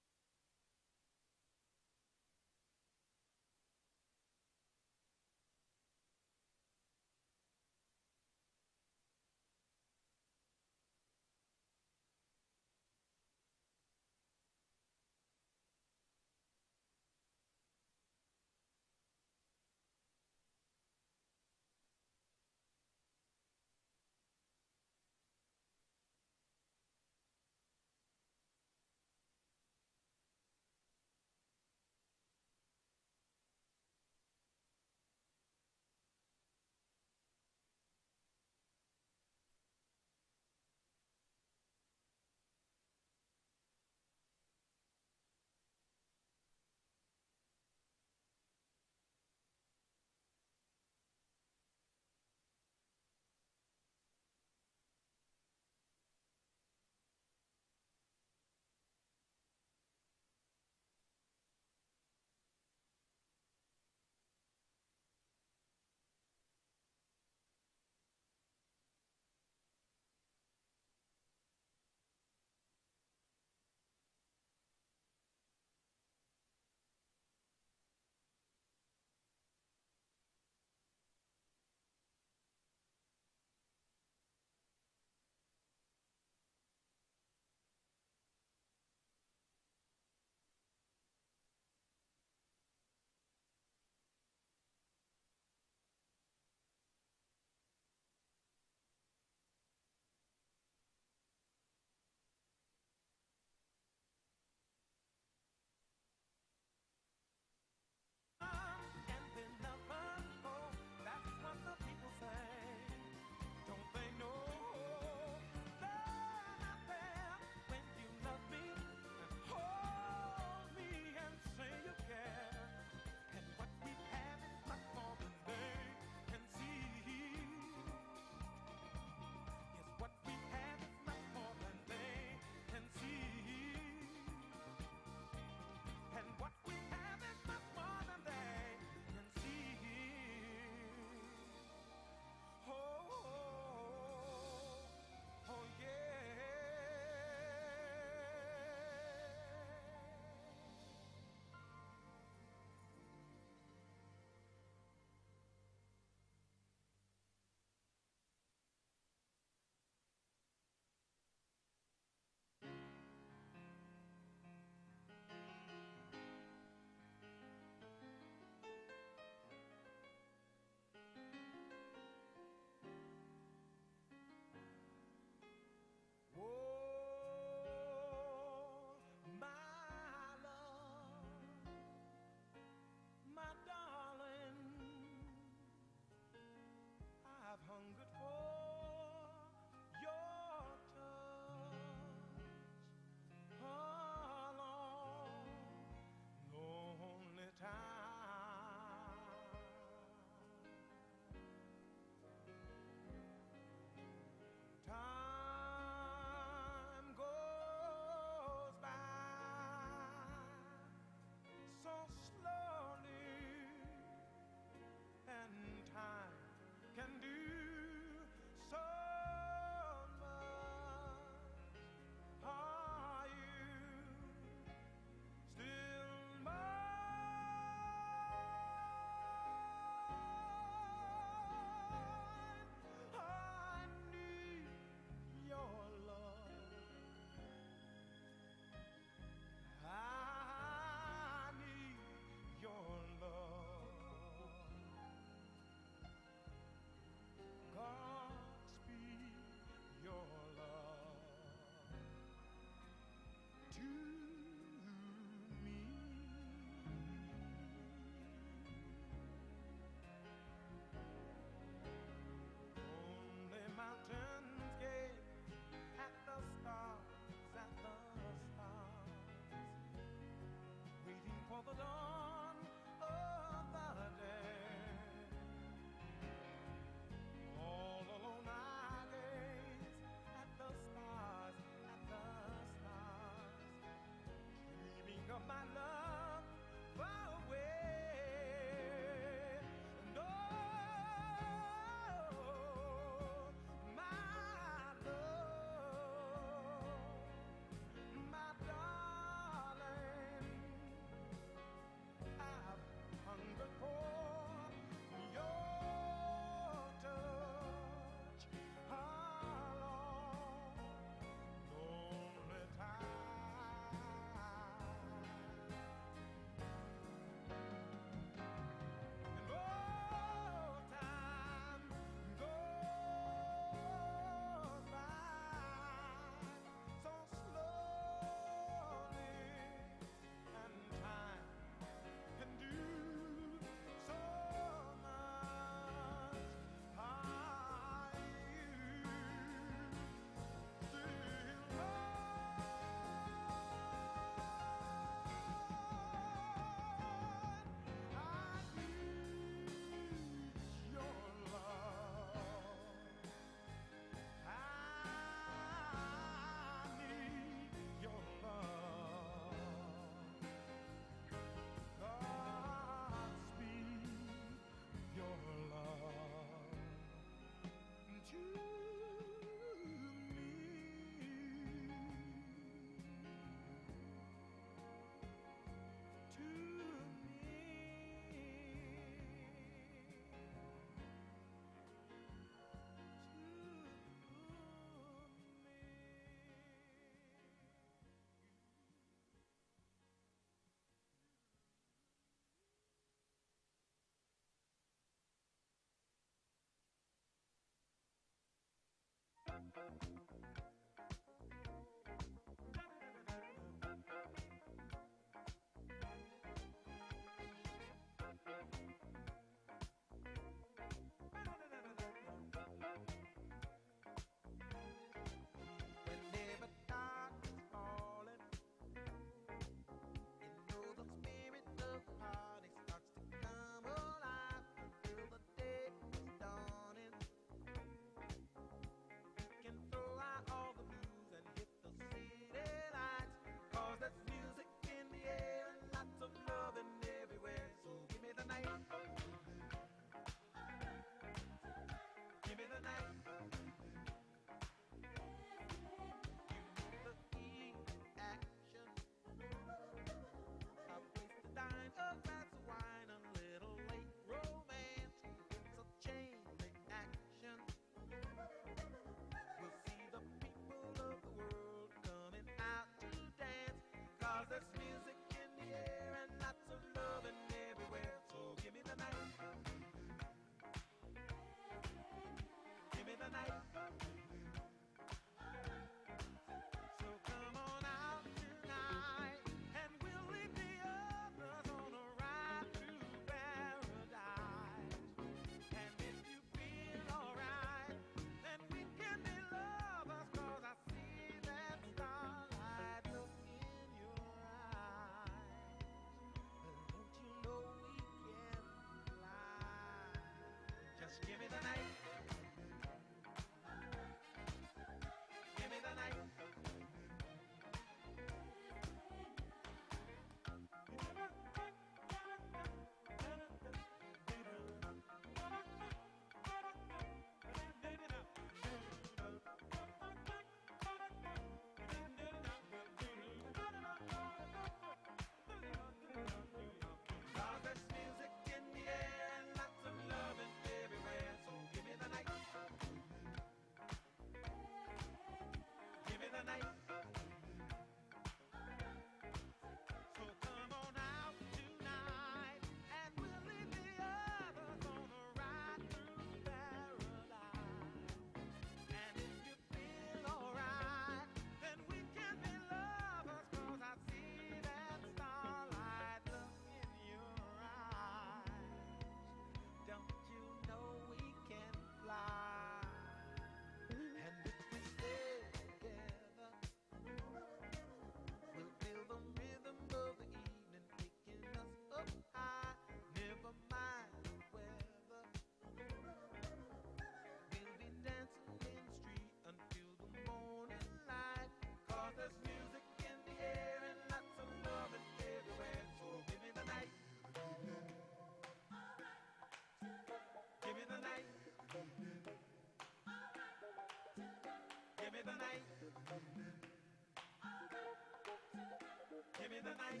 the night.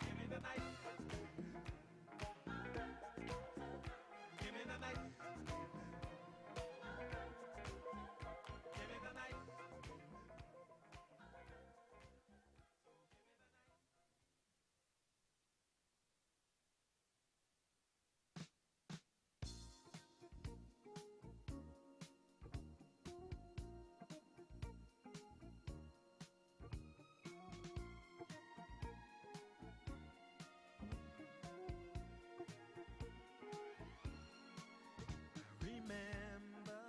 Give me the night. Give me the night. Give me the night. Remember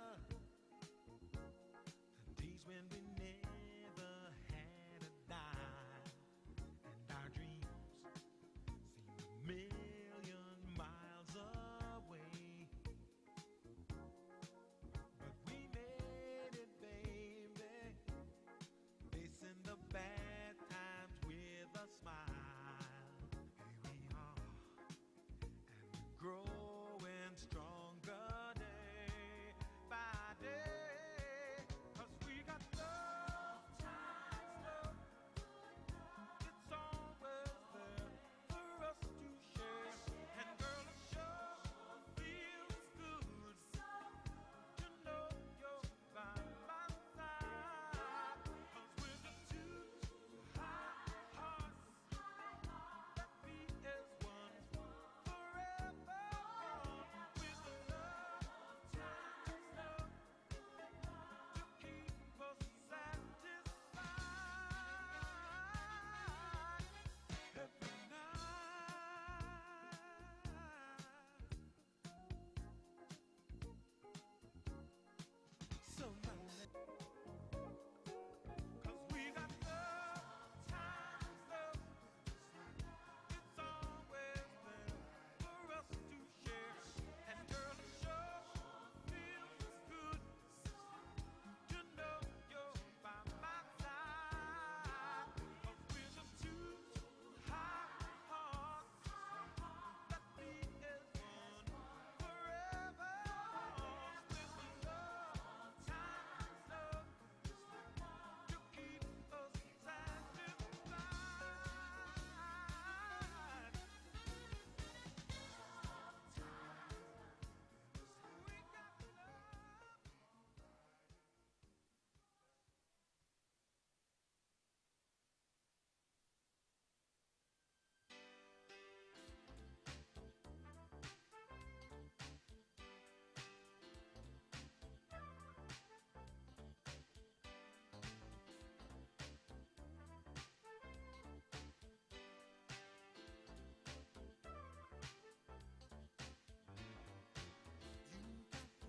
the days when we never had a dime, and our dreams seemed a million miles away. But we made it, baby, facing the bad times with a smile. Here we are, and we're growing stronger day by day. 'Cause we got love, love. It's always there for us to share. And girl, it sure feels good to know you're by my side. 'Cause we're the two hot hearts that beat as one forever. With the love to keep us satisfied every night. So now, 'cause we got love times love. It's always there for us to share. And girl, it sure feels good to know you're by my side. 'Cause we're just two hot hearts that beat as one forever. With the love times love to keep us satisfied. We got love.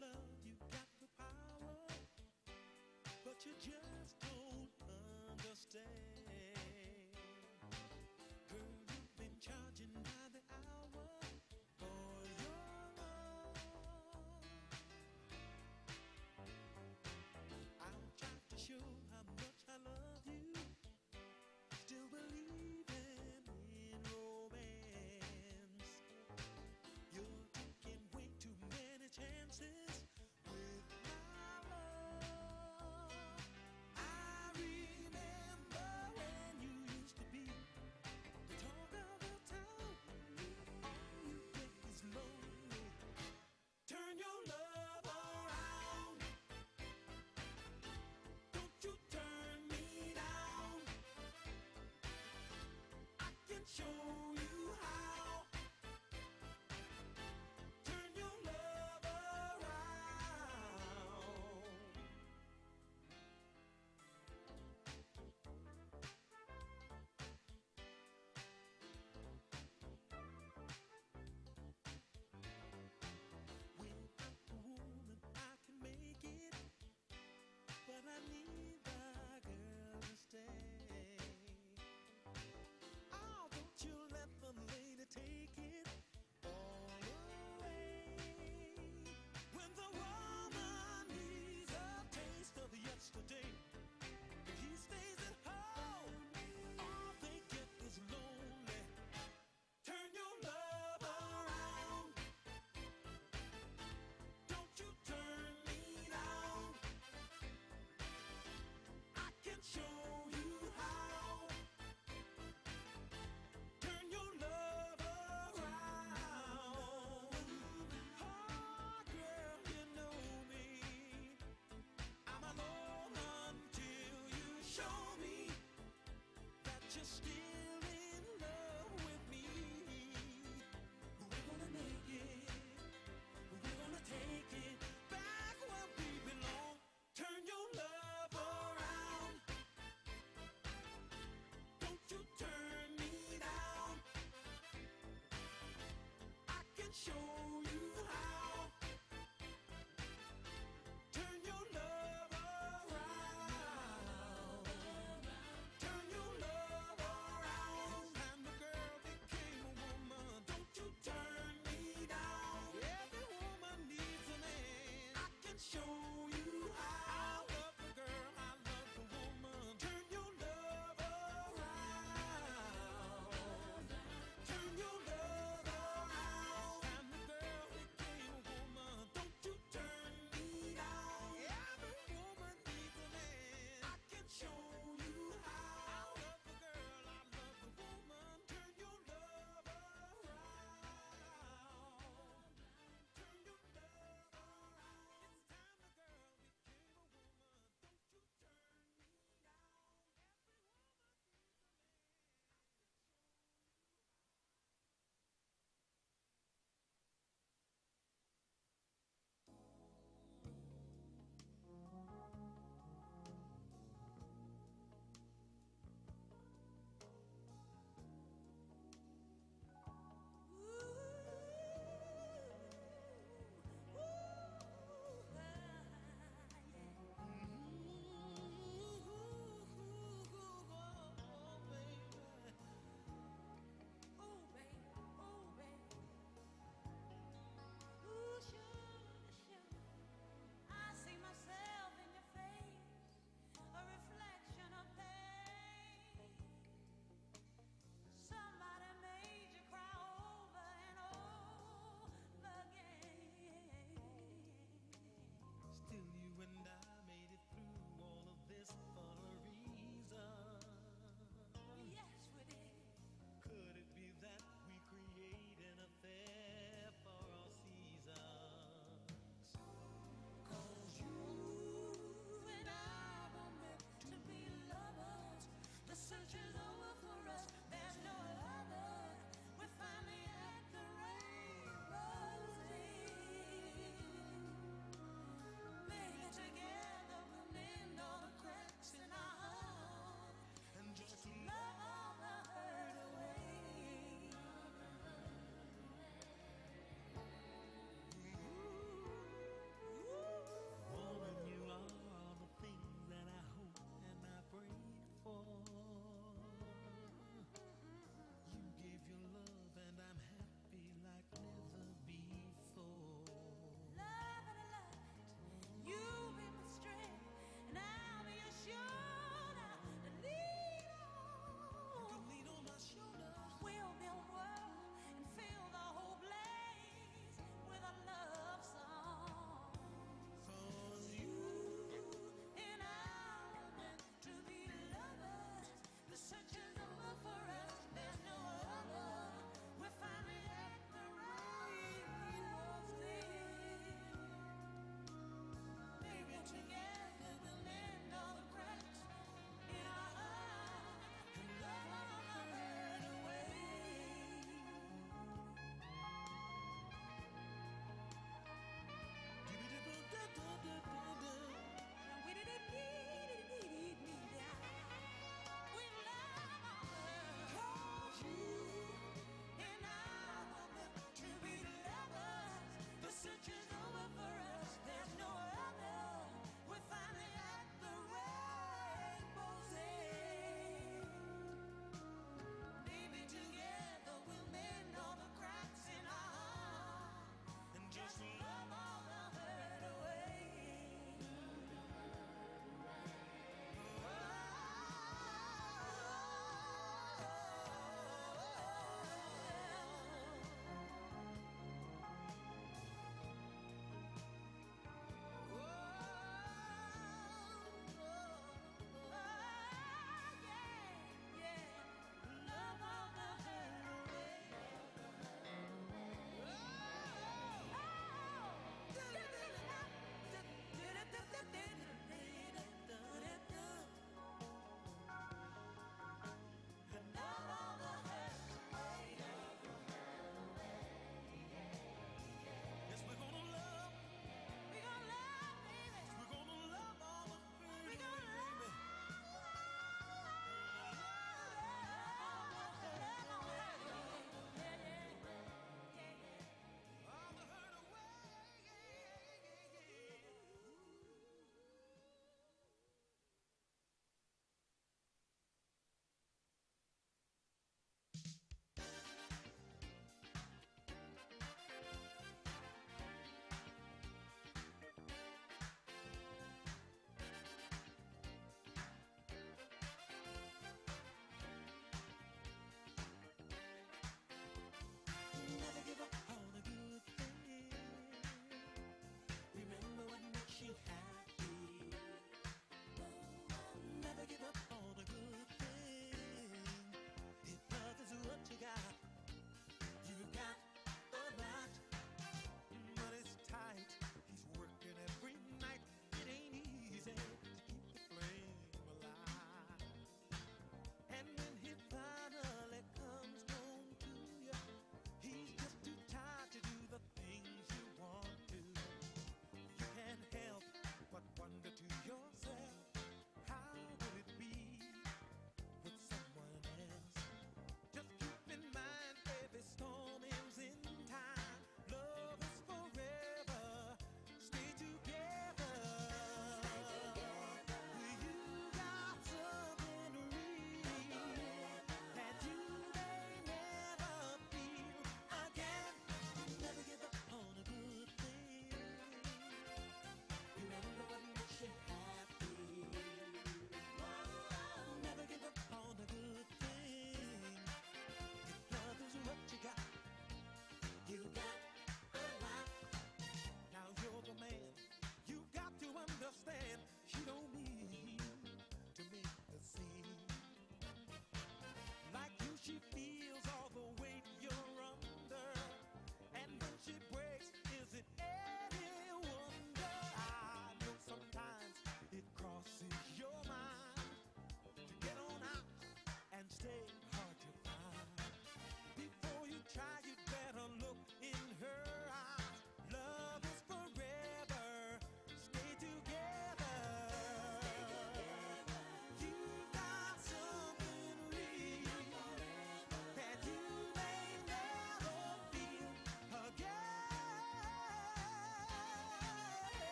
Love, you got the power, but you just don't understand. Girl, you've been charging by the hour for your love. I'll try to show how much I love you, still believing in romance. You're taking way too many chances with my love. I remember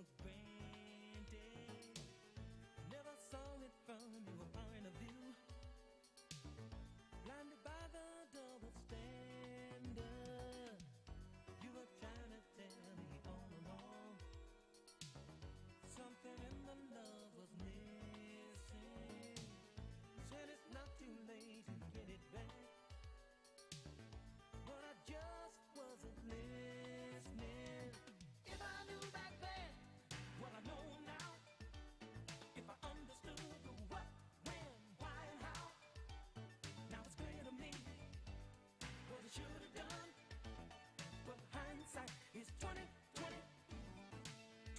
for granted. Never saw it from your point of view. Blinded by the double standard. You were trying to tell me all along. Something in the love was missing. Said it's not too late to get it back. But I just wasn't listening. If I knew back then what I know now, if I understood the what, when, why, and how, now it's clear to me what I should have done. But hindsight is 20/20,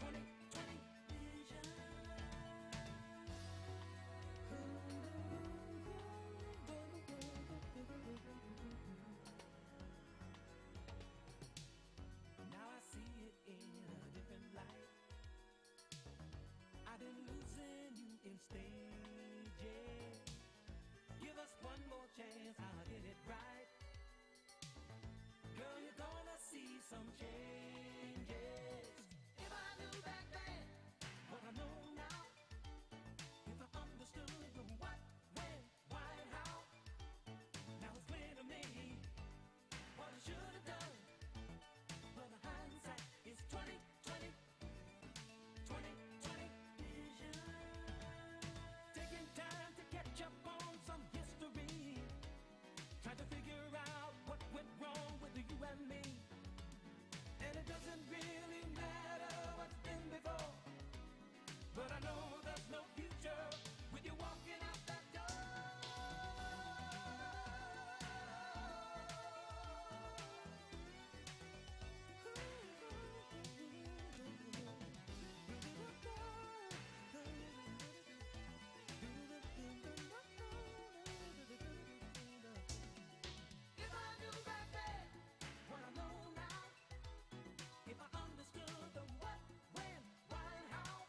20/20 vision. Now I see it in a different light. I've been losing you in stages. Give us one more chance, I'll get it right. Girl, you're gonna see some changes. If I knew back then what I know now, if I understood the what, when, why, and how, now it's clear to me what I should have done. But the hindsight is 20/20, 20/20 vision. Taking time to catch up on some history. Trying to figure out what went wrong with you and me. And it doesn't really matter what's been before. But I know there's no future with you walking out that If I knew back then what I know now, if I understood the what, when, why, and how,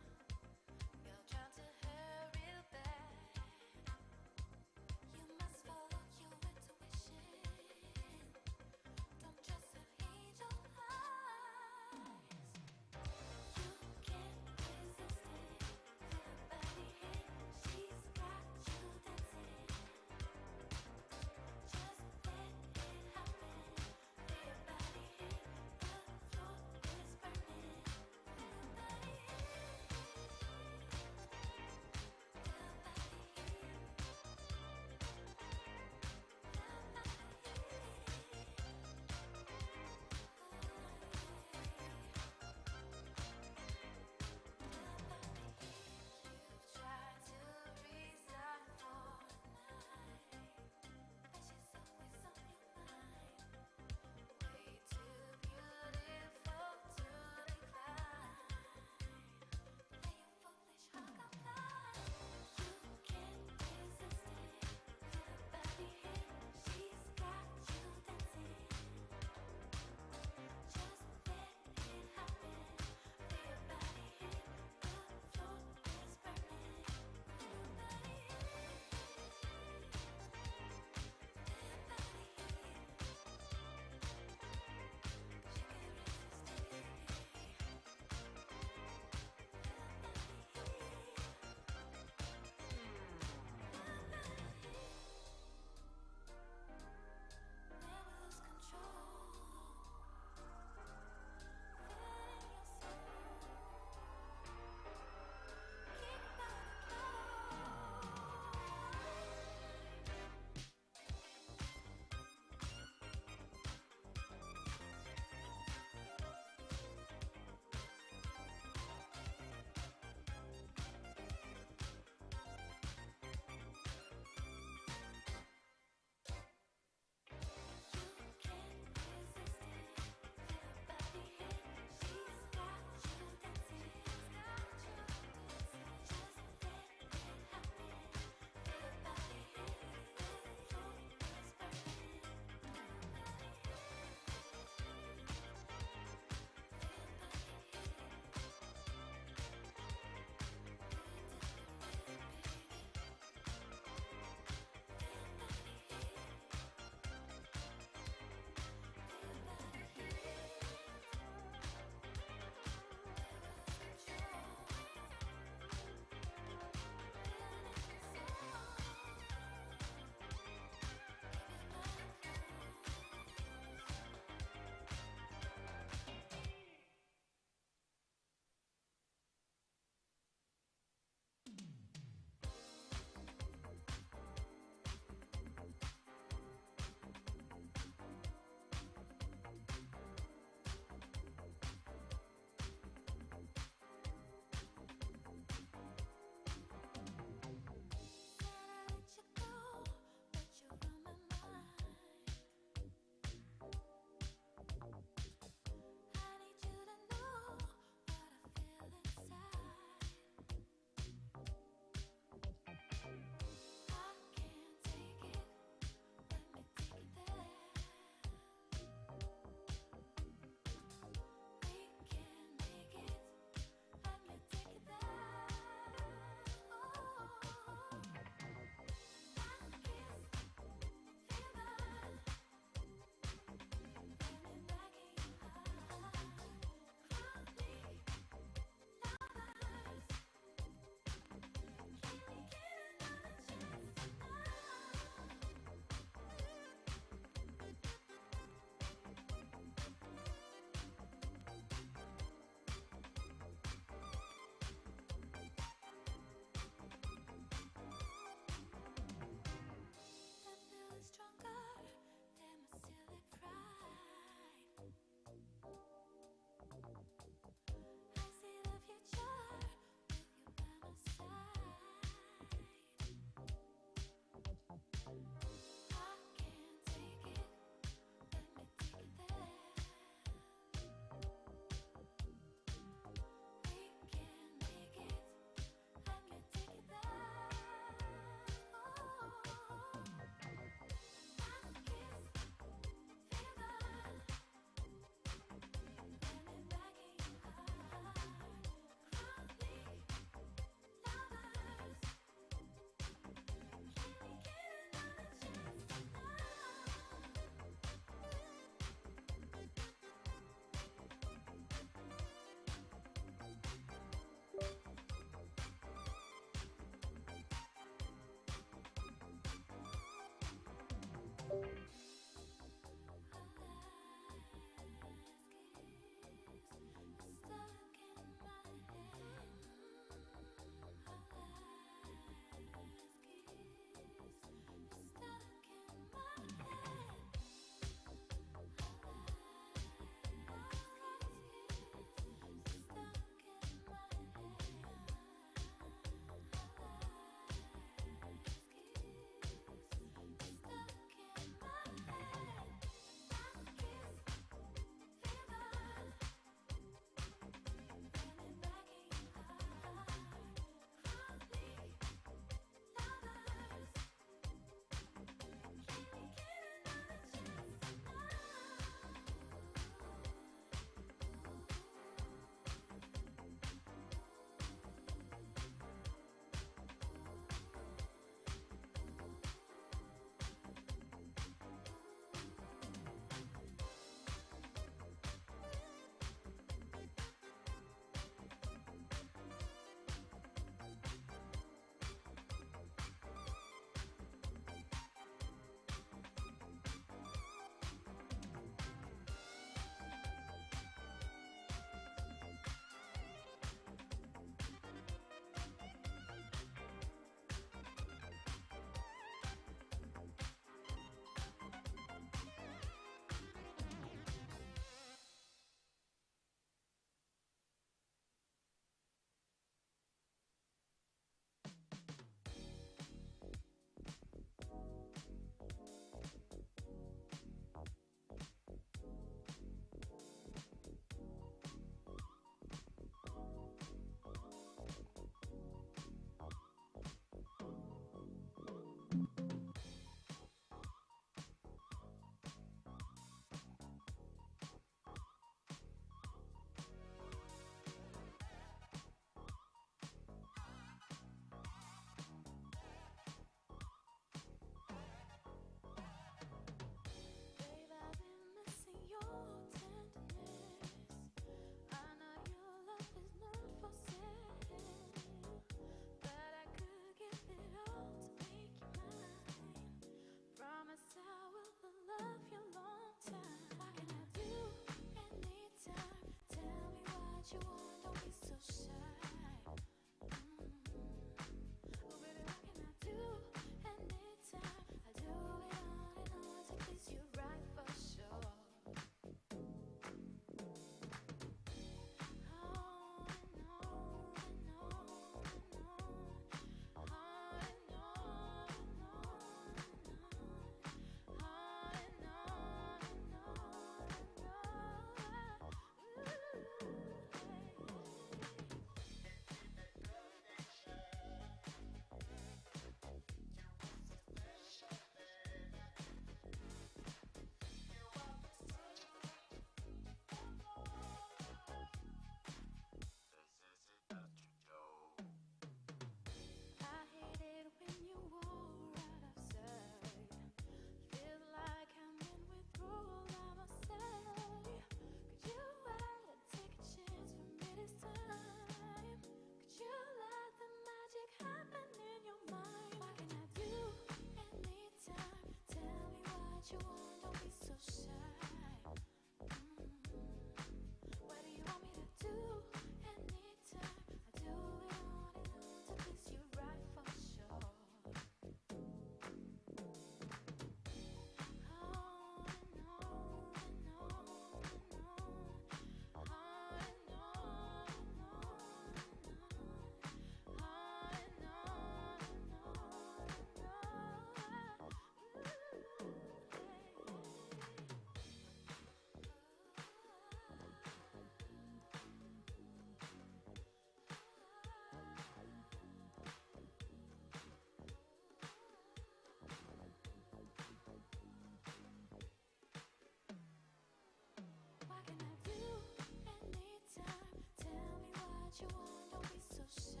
what you want, don't be so shy.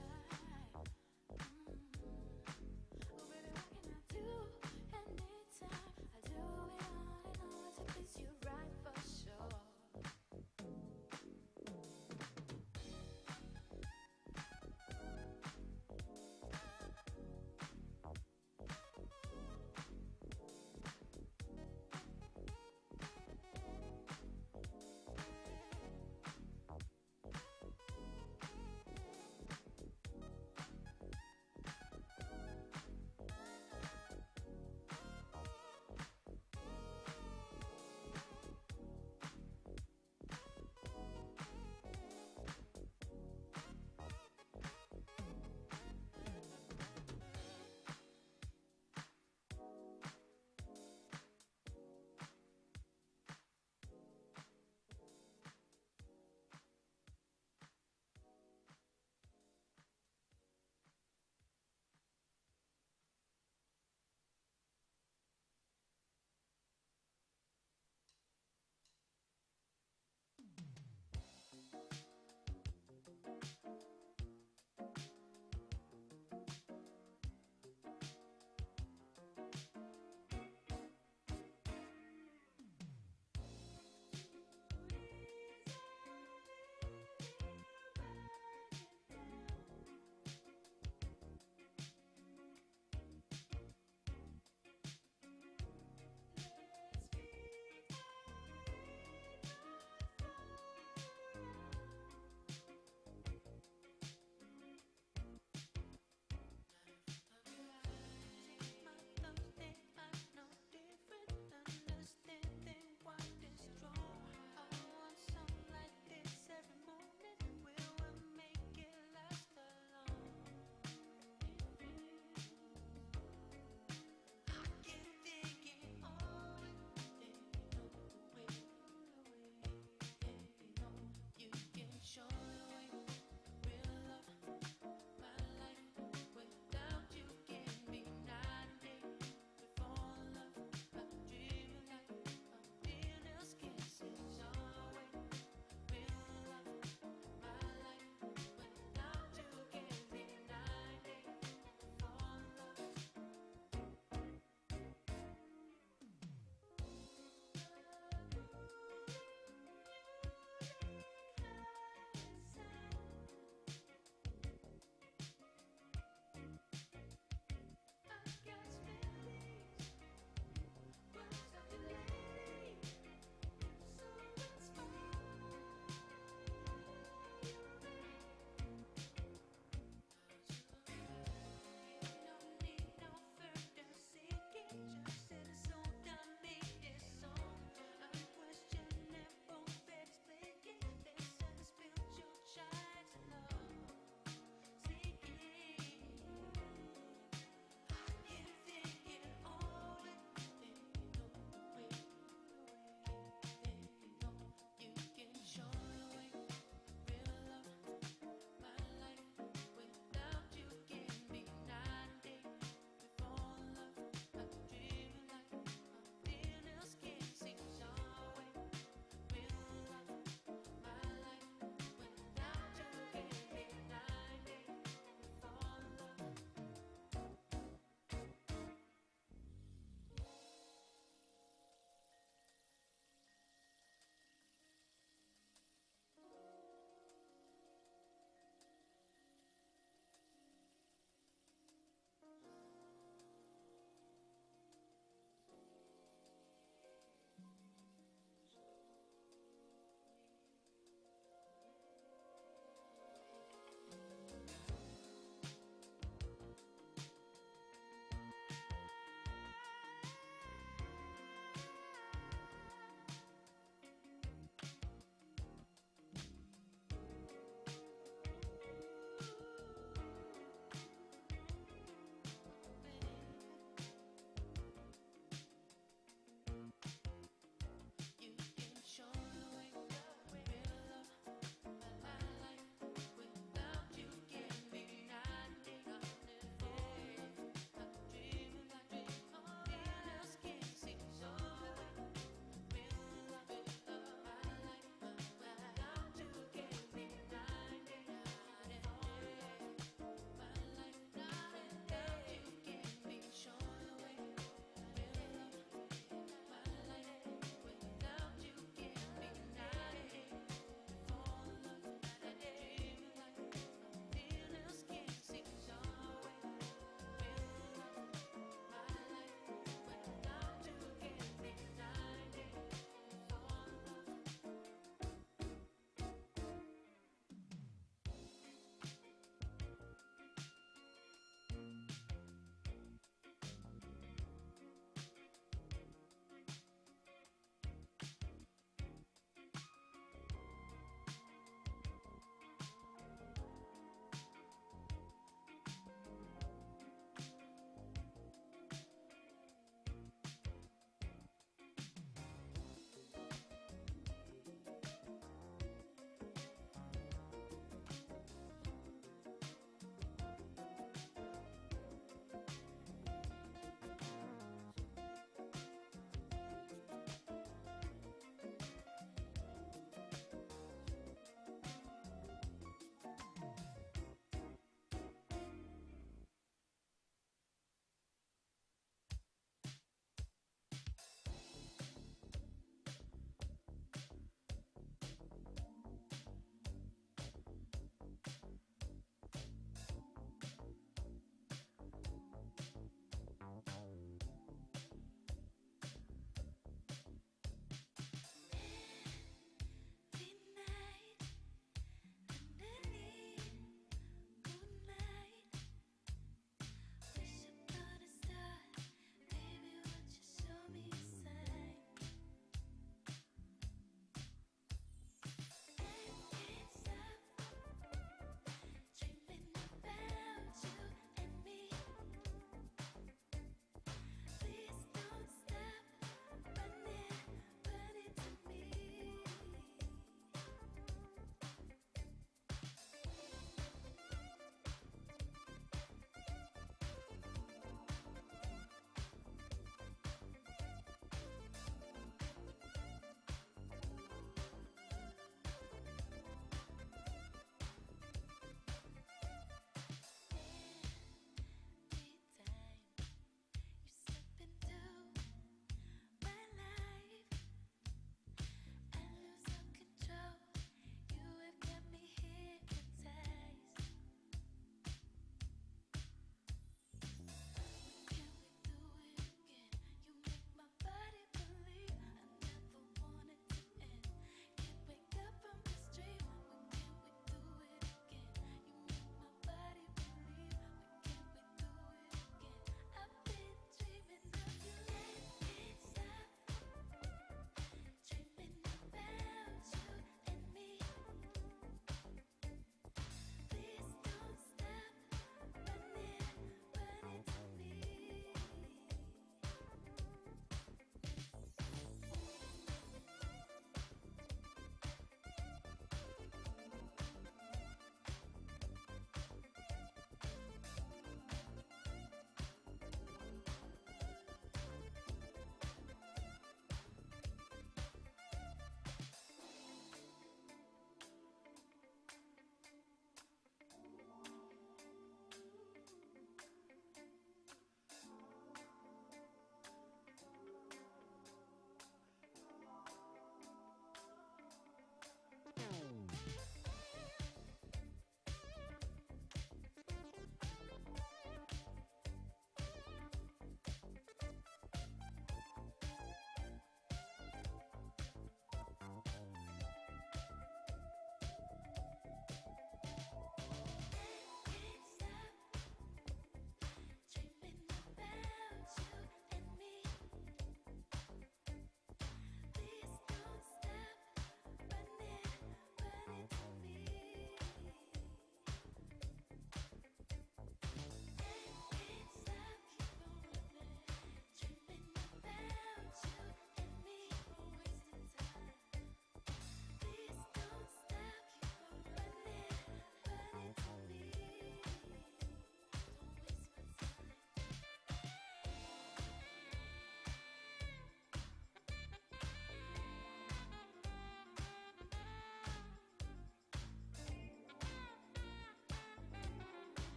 Oh baby, what can I do? Anytime I do it all in order to please you, right for sure.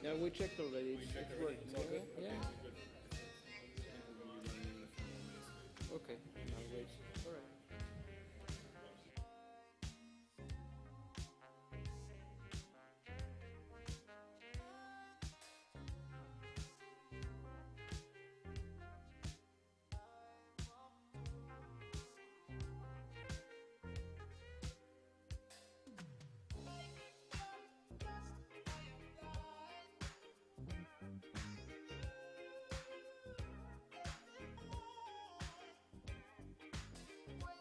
Yeah, we checked already. It's working. Okay. Yeah. Okay. I'll wait. All right. When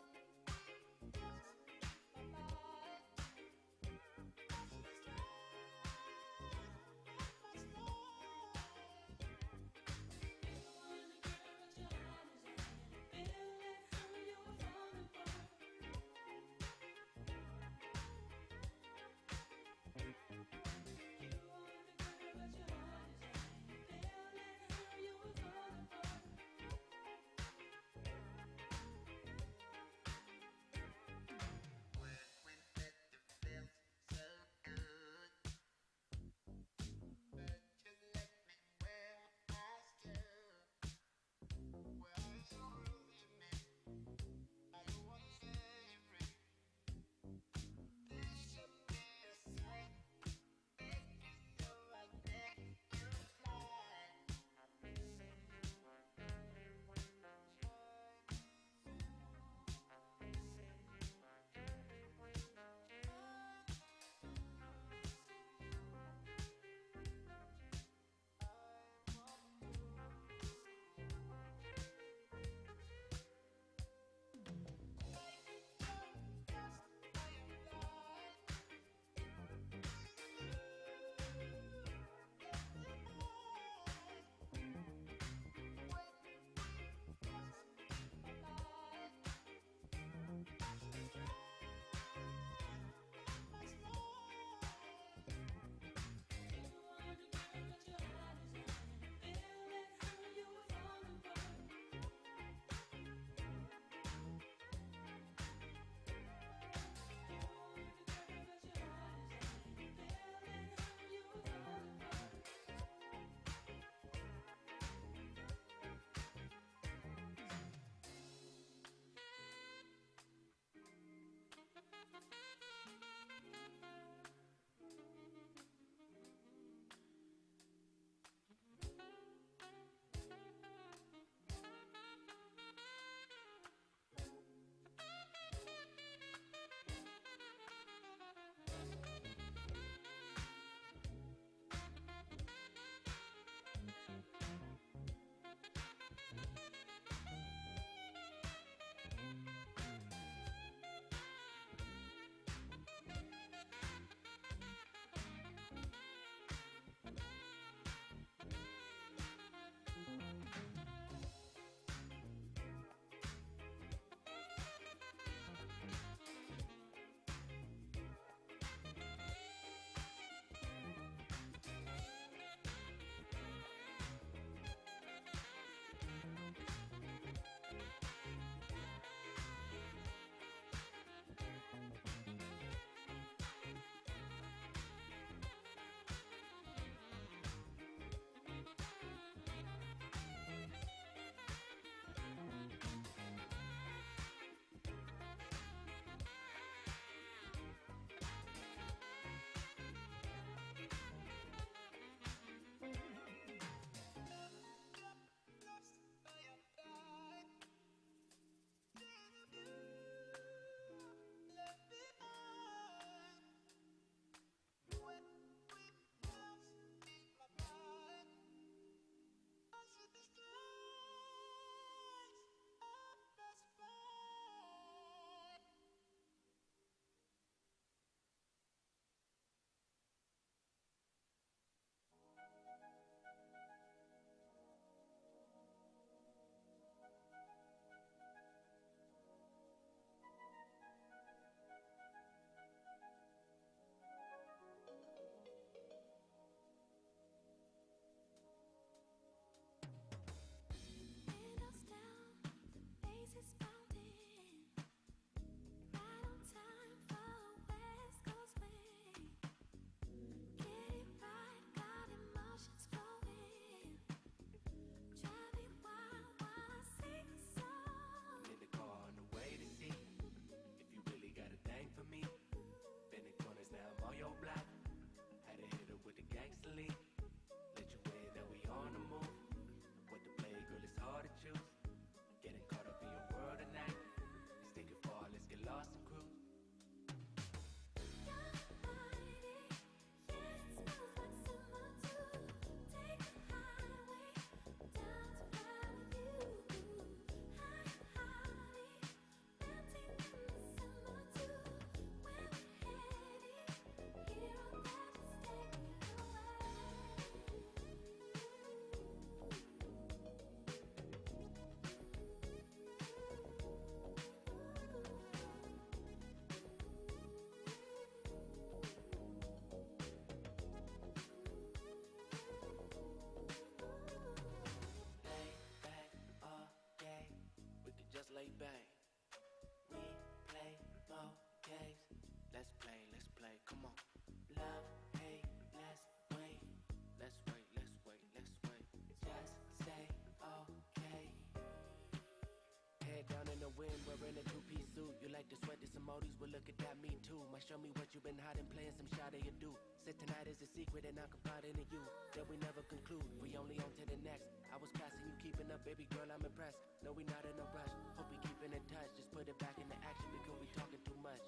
win, wearing a two-piece suit. You like to sweat this emojis, well look at that, me too. Might show me what you've been hiding, playing some shot you do. Said tonight is a secret and I confide in you. That we never conclude, we only on to the next. I was passing you, keeping up, baby girl, I'm impressed. No, we not in a rush, hope we keeping in touch. Just put it back into action because we talking too much.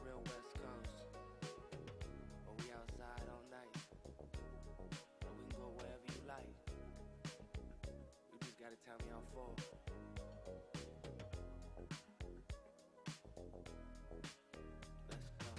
Real West Coast, but we outside all night, but we can go wherever you like. You just gotta tell me how far. Let's go.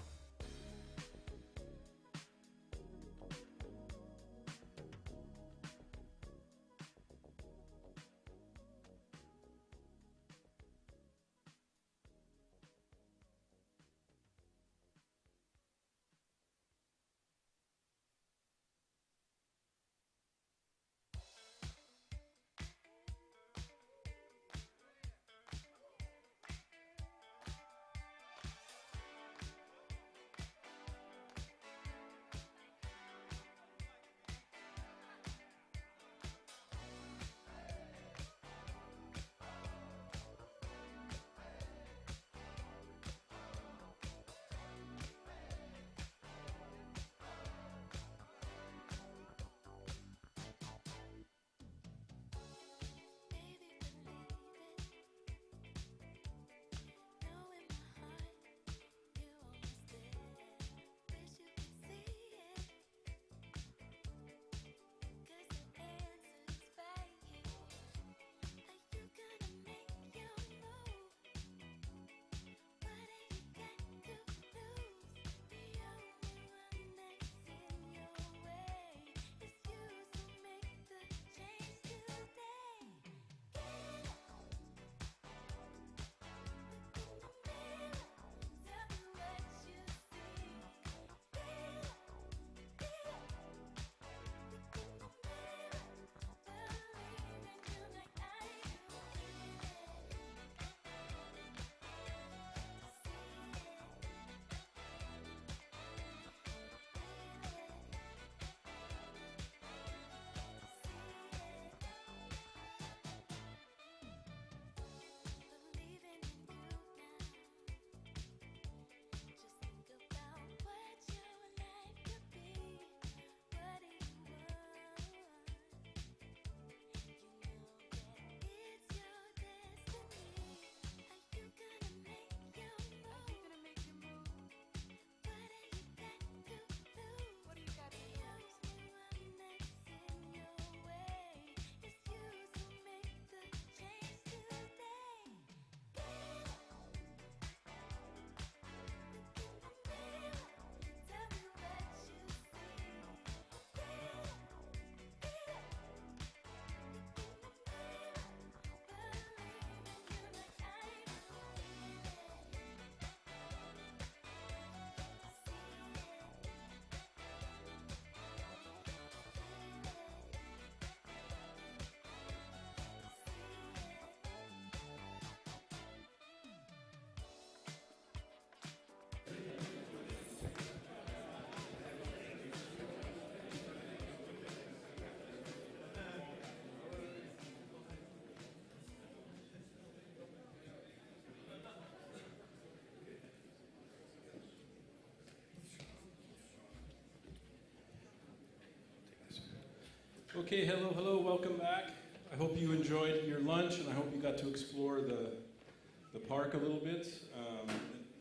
Okay, hello, welcome back. I hope you enjoyed your lunch, and I hope you got to explore the park a little bit.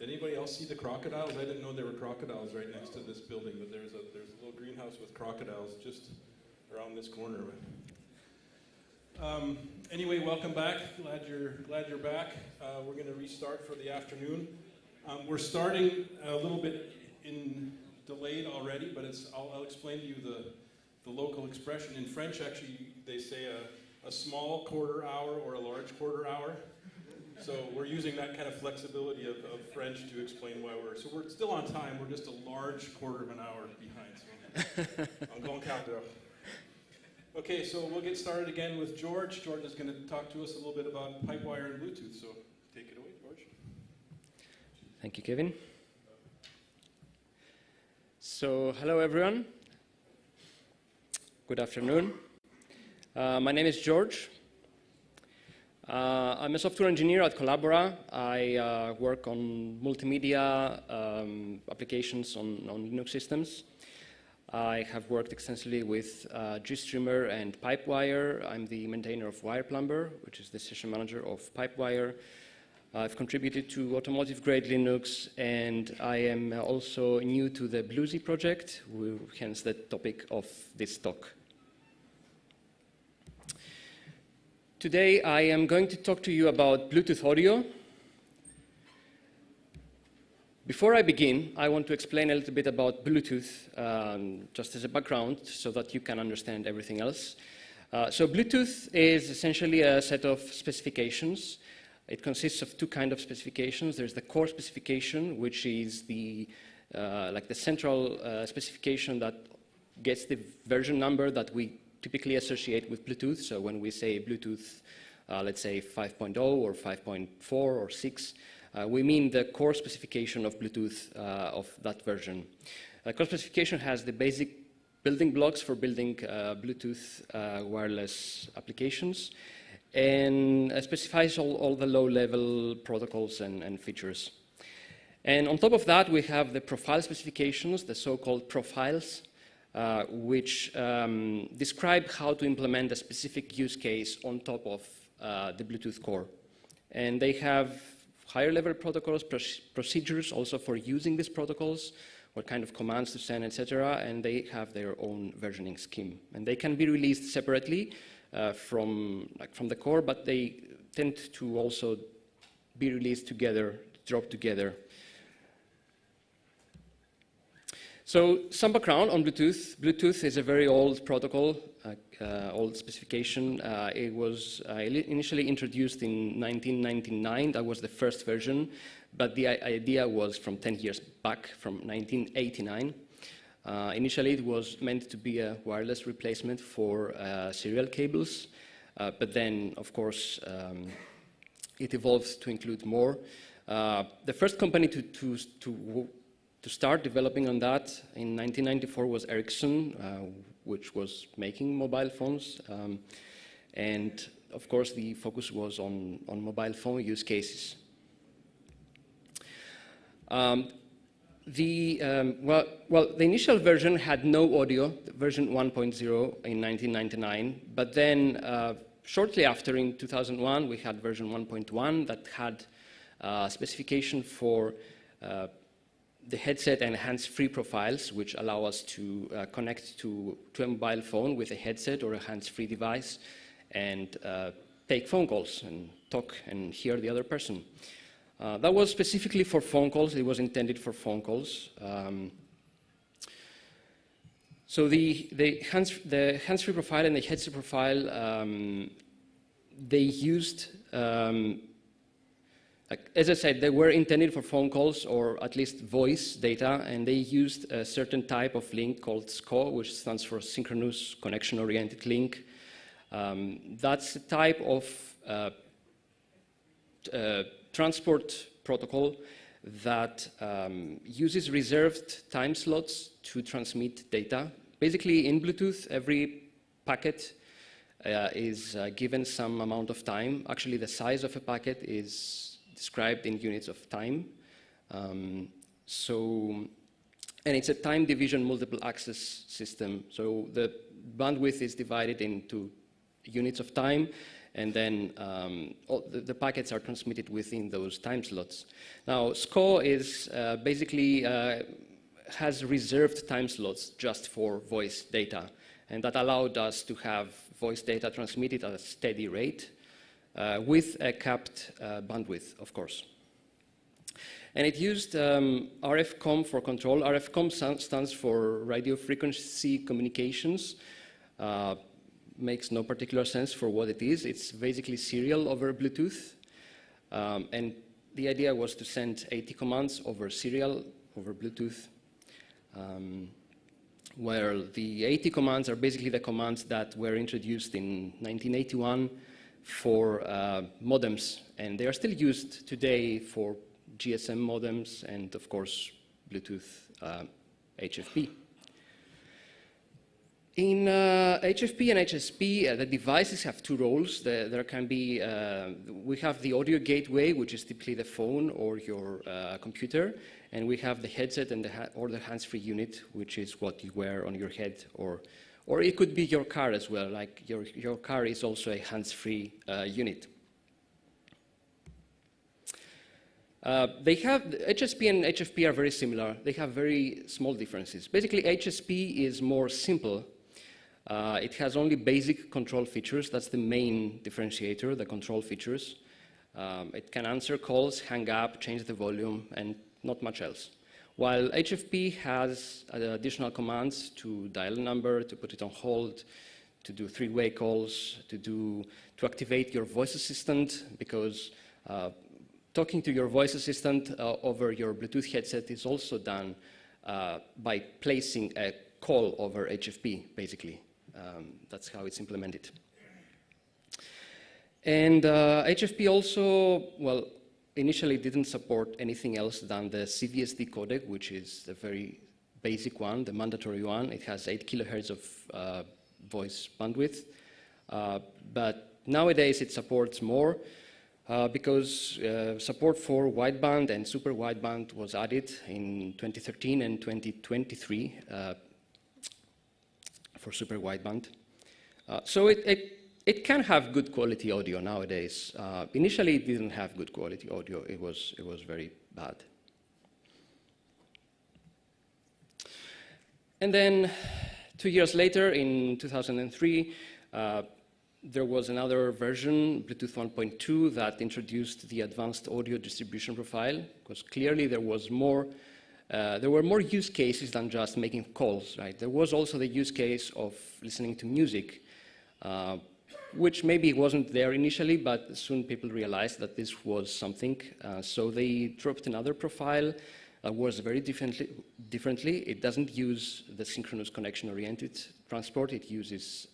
Did anybody else see the crocodiles? I didn't know there were crocodiles right next to this building, but there's a little greenhouse with crocodiles just around this corner. Anyway, welcome back. Glad you're back. We're going to restart for the afternoon. We're starting a little bit delayed already, but I'll explain to you the local expression. In French, actually, they say a small quarter hour or a large quarter hour. So we're using that kind of flexibility of French to explain why we're still on time. We're just a large quarter of an hour behind. So I'm going to count it up. Okay, so we'll get started again with George. George is going to talk to us a little bit about Pipewire and Bluetooth. So take it away, George. Thank you, Kevin. So hello, everyone. Good afternoon. My name is George. I'm a software engineer at Collabora. I work on multimedia applications on Linux systems. I have worked extensively with GStreamer and Pipewire. I'm the maintainer of WirePlumber, which is the session manager of Pipewire. I've contributed to automotive-grade Linux, and I am also new to the Bluesy project, hence the topic of this talk. Today, I am going to talk to you about Bluetooth audio. Before I begin, I want to explain a little bit about Bluetooth, just as a background, so that you can understand everything else. So Bluetooth is essentially a set of specifications. It consists of two kinds of specifications. There's the core specification, which is the central specification that gets the version number that we typically associate with Bluetooth. So when we say Bluetooth, let's say 5.0 or 5.4 or 6, we mean the core specification of Bluetooth of that version. The core specification has the basic building blocks for building Bluetooth wireless applications, and specifies all the low-level protocols and features. And on top of that, we have the profile specifications, the so-called profiles, which describe how to implement a specific use case on top of the Bluetooth core. And they have higher-level protocols, procedures also for using these protocols, what kind of commands to send, etc., and they have their own versioning scheme. And they can be released separately from the core, but they tend to also be released together, drop together. So some background on Bluetooth. Bluetooth is a very old protocol, old specification. It was initially introduced in 1999. That was the first version, but the idea was from 10 years back, from 1989. Initially, it was meant to be a wireless replacement for serial cables, but then, of course, it evolved to include more. The first company to start developing on that in 1994 was Ericsson, which was making mobile phones. And of course, the focus was on mobile phone use cases. The initial version had no audio, version 1.0 in 1999, but then shortly after, in 2001, we had version 1.1 that had specification for the headset and hands-free profiles, which allow us to connect to a mobile phone with a headset or a hands-free device and take phone calls and talk and hear the other person. That was specifically for phone calls. It was intended for phone calls. So the hands-free profile and the headset profile, they used, as I said, they were intended for phone calls or at least voice data, and they used a certain type of link called SCO, which stands for Synchronous Connection-Oriented Link. That's a type of transport protocol that uses reserved time slots to transmit data. Basically, in Bluetooth, every packet is given some amount of time. Actually, the size of a packet is described in units of time. And it's a time division multiple access system. So bandwidth is divided into units of time, and then all the packets are transmitted within those time slots. Now, SCO is basically has reserved time slots just for voice data, and that allowed us to have voice data transmitted at a steady rate with a capped bandwidth, of course. And it used RFCOM for control. RFCOM stands for radio frequency communications. Makes no particular sense for what it is. It's basically serial over Bluetooth. And the idea was to send 80 commands over serial, over Bluetooth, where the 80 commands are basically the commands that were introduced in 1981 for modems. And they are still used today for GSM modems and, of course, Bluetooth HFP. In HFP and HSP, the devices have two roles. There can be, we have the audio gateway, which is typically the phone or your computer, and we have the headset and the hands-free unit, which is what you wear on your head, or it could be your car as well. Like your car is also a hands-free unit. HSP and HFP are very similar. They have very small differences. Basically, HSP is more simple. It has only basic control features. That's the main differentiator, the control features. It can answer calls, hang up, change the volume, and not much else. While HFP has additional commands to dial a number, to put it on hold, to do three-way calls, to activate your voice assistant, because talking to your voice assistant over your Bluetooth headset is also done by placing a call over HFP, basically. That's how it's implemented. And HFP also, well, initially didn't support anything else than the CVSD codec, which is the very basic one, the mandatory one. It has 8 kilohertz of voice bandwidth. But nowadays it supports more because support for wideband and super wideband was added in 2013 and 2023 for super wideband. So it can have good quality audio nowadays. Initially, it didn't have good quality audio. It was very bad. And then 2 years later, in 2003, there was another version, Bluetooth 1.2, that introduced the advanced audio distribution profile, because clearly there was more. There were more use cases than just making calls, right? There was also the use case of listening to music, which maybe wasn't there initially, but soon people realized that this was something. So they dropped another profile that works very differently. It doesn't use the synchronous connection-oriented transport. It uses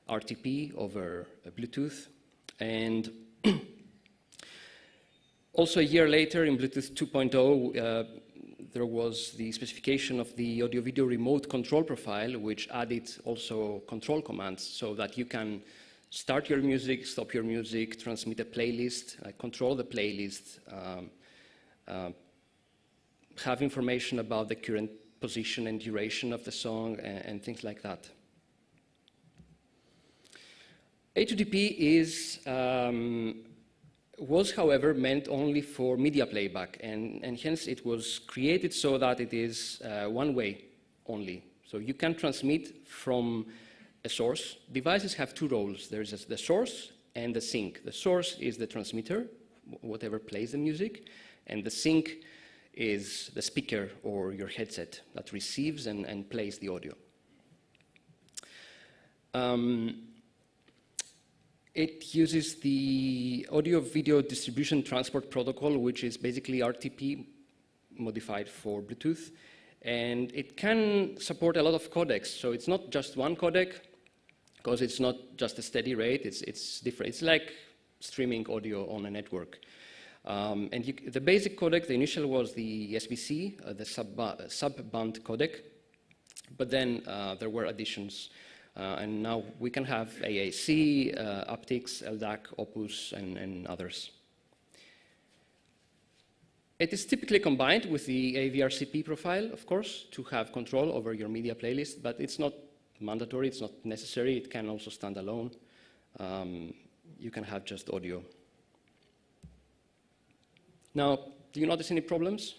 RTP over Bluetooth. And also a year later, in Bluetooth 2.0, there was the specification of the audio-video remote control profile, which added also control commands so that you can start your music, stop your music, transmit a playlist, control the playlist, have information about the current position and duration of the song, and things like that. A2DP was, however, meant only for media playback, and hence it was created so that it is one way only. So you can transmit from a source. Devices have two roles. There's the source and the sink. The source is the transmitter, whatever plays the music, and the sink is the speaker or your headset that receives and plays the audio. It uses the audio-video distribution transport protocol, which is basically RTP modified for Bluetooth. And it can support a lot of codecs. So it's not just one codec, because it's not just a steady rate. It's different. It's like streaming audio on a network. The basic codec, the initial was the SBC, the sub-band codec. But then there were additions. And now we can have AAC, Aptix, LDAC, Opus, and others. It is typically combined with the AVRCP profile, of course, to have control over your media playlist, but it's not mandatory, it's not necessary. It can also stand alone. You can have just audio. Now, do you notice any problems?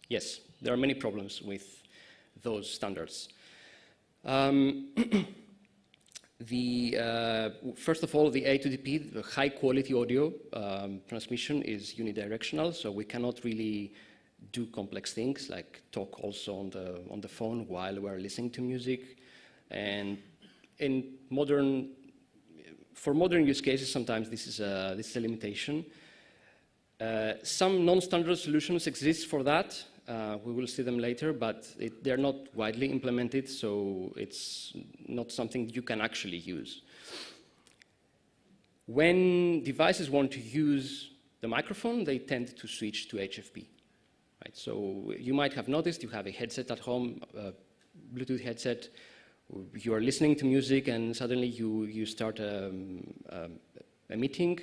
Yes, there are many problems with those standards. First of all, the A2DP, the high-quality audio transmission is unidirectional, so we cannot really do complex things like talk also on the phone while we're listening to music. And for modern use cases, sometimes this is a limitation. Some non-standard solutions exist for that. We will see them later, but they're not widely implemented, so it's not something you can actually use. When devices want to use the microphone, they tend to switch to HFP. Right? So you might have noticed you have a headset at home, a Bluetooth headset. You are listening to music, and suddenly you start a meeting,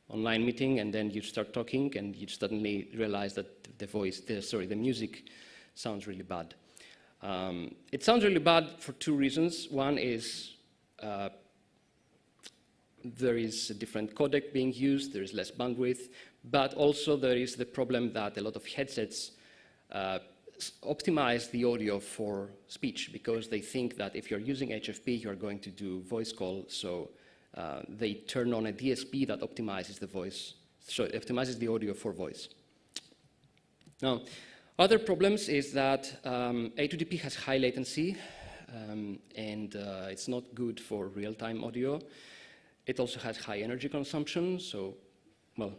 online meeting, and then you start talking, and you suddenly realize that the music sounds really bad. It sounds really bad for two reasons. One is there is a different codec being used, there is less bandwidth, but also there is the problem that a lot of headsets optimize the audio for speech because they think that if you're using HFP, you're going to do voice call, so they turn on a DSP that optimizes the voice, so it optimizes the audio for voice. Now, other problems is that A2DP has high latency, and it's not good for real-time audio. It also has high energy consumption, so, well,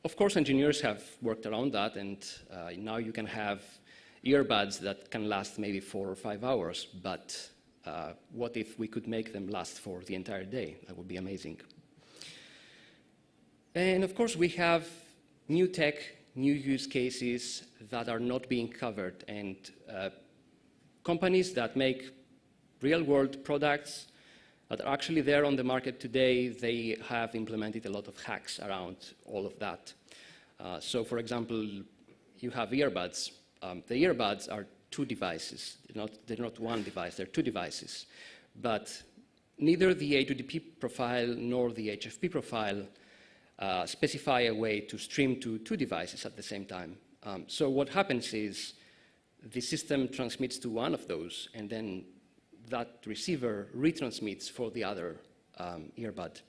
of course engineers have worked around that, and now you can have earbuds that can last maybe 4 or 5 hours, but what if we could make them last for the entire day? That would be amazing. And of course we have new tech, new use cases that are not being covered, and companies that make real-world products that are actually there on the market today, they have implemented a lot of hacks around all of that. So for example, you have earbuds. The earbuds are two devices. They're not one device, they're two devices. But neither the A2DP profile nor the HFP profile specify a way to stream to two devices at the same time. So what happens is the system transmits to one of those, and then that receiver retransmits for the other earbud,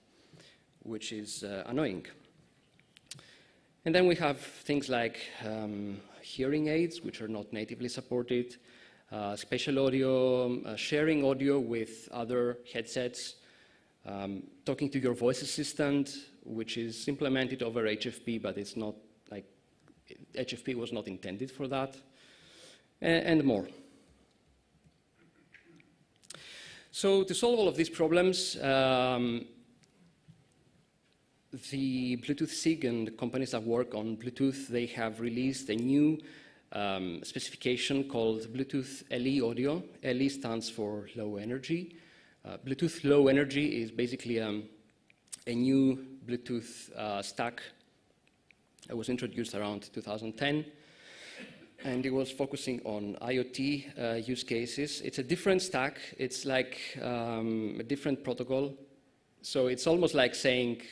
which is annoying. And then we have things like hearing aids, which are not natively supported, spatial audio, sharing audio with other headsets, talking to your voice assistant, which is implemented over HFP, but it's not like HFP was not intended for that, and more. So to solve all of these problems, the Bluetooth SIG and the companies that work on Bluetooth, they have released a new specification called Bluetooth LE audio. LE stands for low energy. Bluetooth low energy is basically a new Bluetooth stack that was introduced around 2010. And it was focusing on IoT use cases. It's a different stack. It's like a different protocol. So it's almost like saying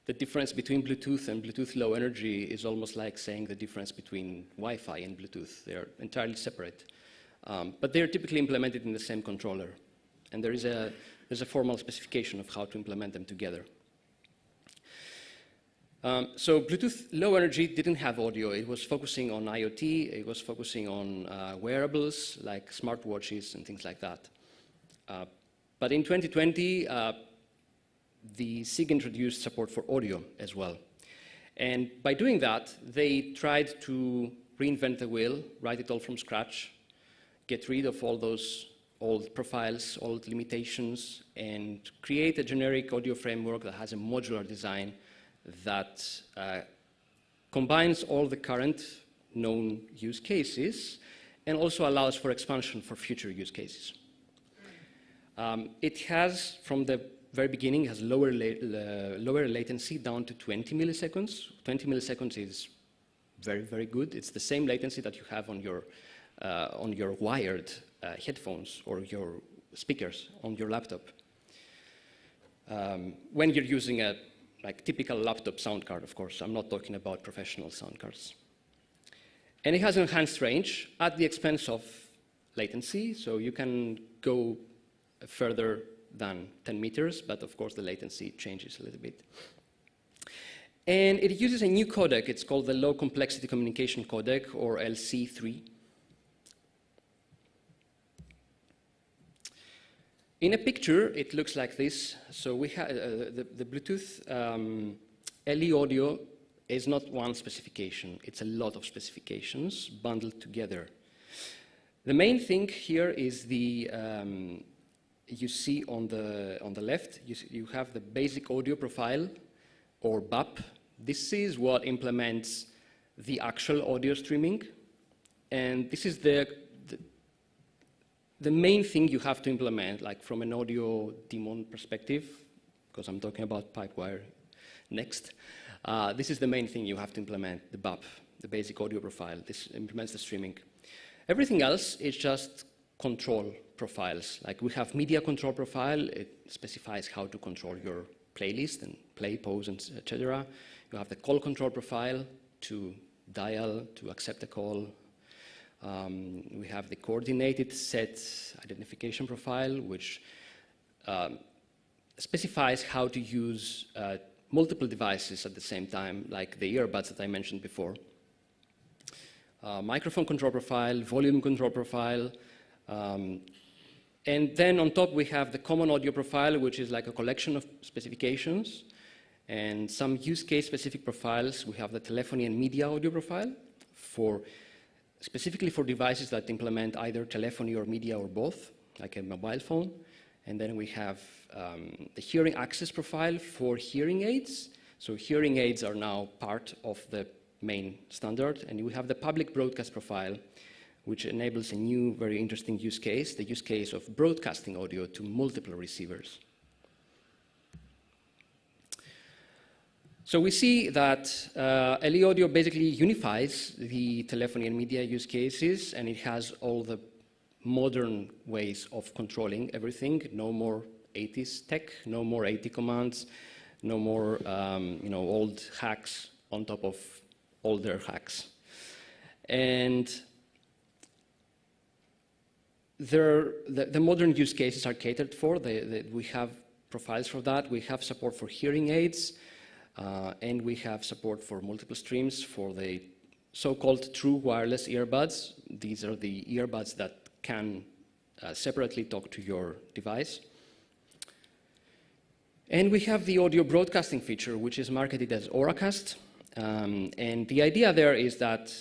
the difference between Bluetooth and Bluetooth Low Energy is almost like saying the difference between Wi-Fi and Bluetooth. They're entirely separate. But they're typically implemented in the same controller. And there's a formal specification of how to implement them together. So Bluetooth Low Energy didn't have audio. It was focusing on IoT. It was focusing on wearables like smartwatches and things like that. But in 2020, the SIG introduced support for audio as well. And by doing that, they tried to reinvent the wheel, write it all from scratch, get rid of all those old profiles, old limitations, and create a generic audio framework that has a modular design that combines all the current known use cases and also allows for expansion for future use cases. It has, from the very beginning, has lower latency down to 20 milliseconds. 20 milliseconds is very, very good. It's the same latency that you have on your wired headphones or your speakers on your laptop. When you're using a typical laptop sound card, of course. I'm not talking about professional sound cards. And it has enhanced range at the expense of latency, so you can go further than 10 meters, but of course the latency changes a little bit. And it uses a new codec. It's called the Low Complexity Communication Codec, or LC3. In a picture, it looks like this. So we have the Bluetooth LE audio is not one specification. It's a lot of specifications bundled together. The main thing here is the you see on the left, you have the basic audio profile, or BAP. This is what implements the actual audio streaming, and this is the main thing you have to implement, like from an audio daemon perspective, because I'm talking about Pipewire next. This is the main thing you have to implement, the BAP, the basic audio profile. This implements the streaming. Everything else is just control profiles. Like we have media control profile. It specifies how to control your playlist and play, pause, etc. You have the call control profile to dial, to accept a call. We have the coordinated set identification profile, which specifies how to use multiple devices at the same time, like the earbuds that I mentioned before. Microphone control profile, volume control profile, and then on top we have the common audio profile, which is like a collection of specifications, and some use case specific profiles. We have the telephony and media audio profile, specifically for devices that implement either telephony or media or both, like a mobile phone. And then we have the hearing access profile for hearing aids. So hearing aids are now part of the main standard. And we have the public broadcast profile, which enables a new, very interesting use case, the use case of broadcasting audio to multiple receivers. So we see that LE Audio basically unifies the telephony and media use cases, and it has all the modern ways of controlling everything. No more 80s tech, no more 80 commands, no more old hacks on top of older hacks. And the modern use cases are catered for. We have profiles for that. We have support for hearing aids. And we have support for multiple streams for the so-called true wireless earbuds. These are the earbuds that can separately talk to your device. And we have the audio broadcasting feature, which is marketed as Auracast. And the idea there is that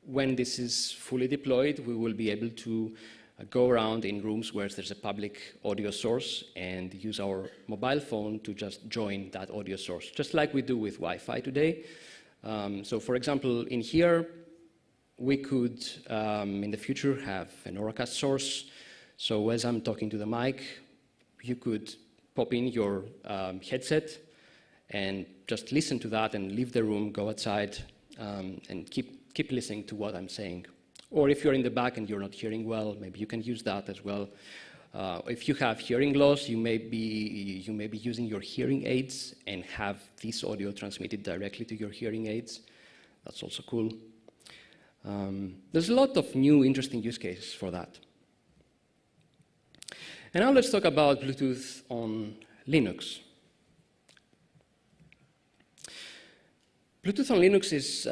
when this is fully deployed, we will be able to go around in rooms where there's a public audio source and use our mobile phone to just join that audio source, just like we do with Wi-Fi today. So for example, in here, we could, in the future, have an Auracast source. So as I'm talking to the mic, you could pop in your headset and just listen to that and leave the room, go outside, and keep listening to what I'm saying. Or if you're in the back and you're not hearing well, maybe you can use that as well. If you have hearing loss, you may be using your hearing aids and have this audio transmitted directly to your hearing aids. That's also cool. There's a lot of new interesting use cases for that. And now let's talk about Bluetooth on Linux. Bluetooth on Linux is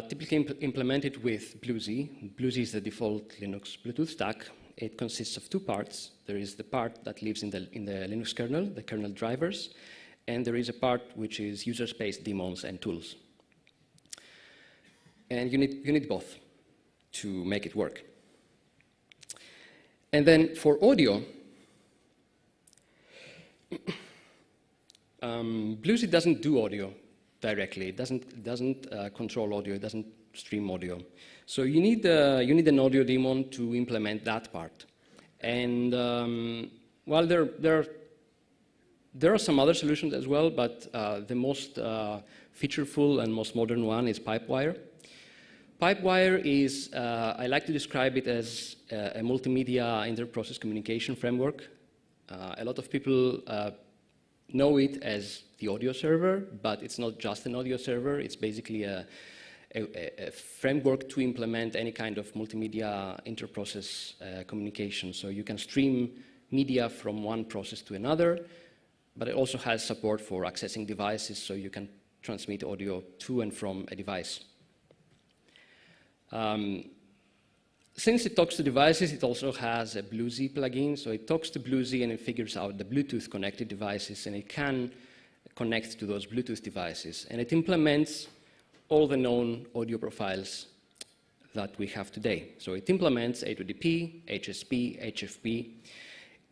typically implemented with BlueZ. BlueZ is the default Linux Bluetooth stack. It consists of two parts. There is the part that lives in the Linux kernel, the kernel drivers, and there is a part which is user space daemons and tools. And you need both to make it work. And then for audio, BlueZ doesn't do audio directly. It doesn't control audio. It doesn't stream audio. So you need an audio daemon to implement that part. And well, there are There are some other solutions as well, but the most featureful and most modern one is Pipewire. Pipewire is, I like to describe it as a multimedia inter-process communication framework. A lot of people know it as the audio server, but it's not just an audio server. It's basically a framework to implement any kind of multimedia inter-process communication. So you can stream media from one process to another, but it also has support for accessing devices, so you can transmit audio to and from a device. Since it talks to devices, it also has a BlueZ plugin, so it talks to BlueZ and it figures out the Bluetooth connected devices, and it can connect to those Bluetooth devices. And it implements all the known audio profiles that we have today. So it implements A2DP, HSP, HFP.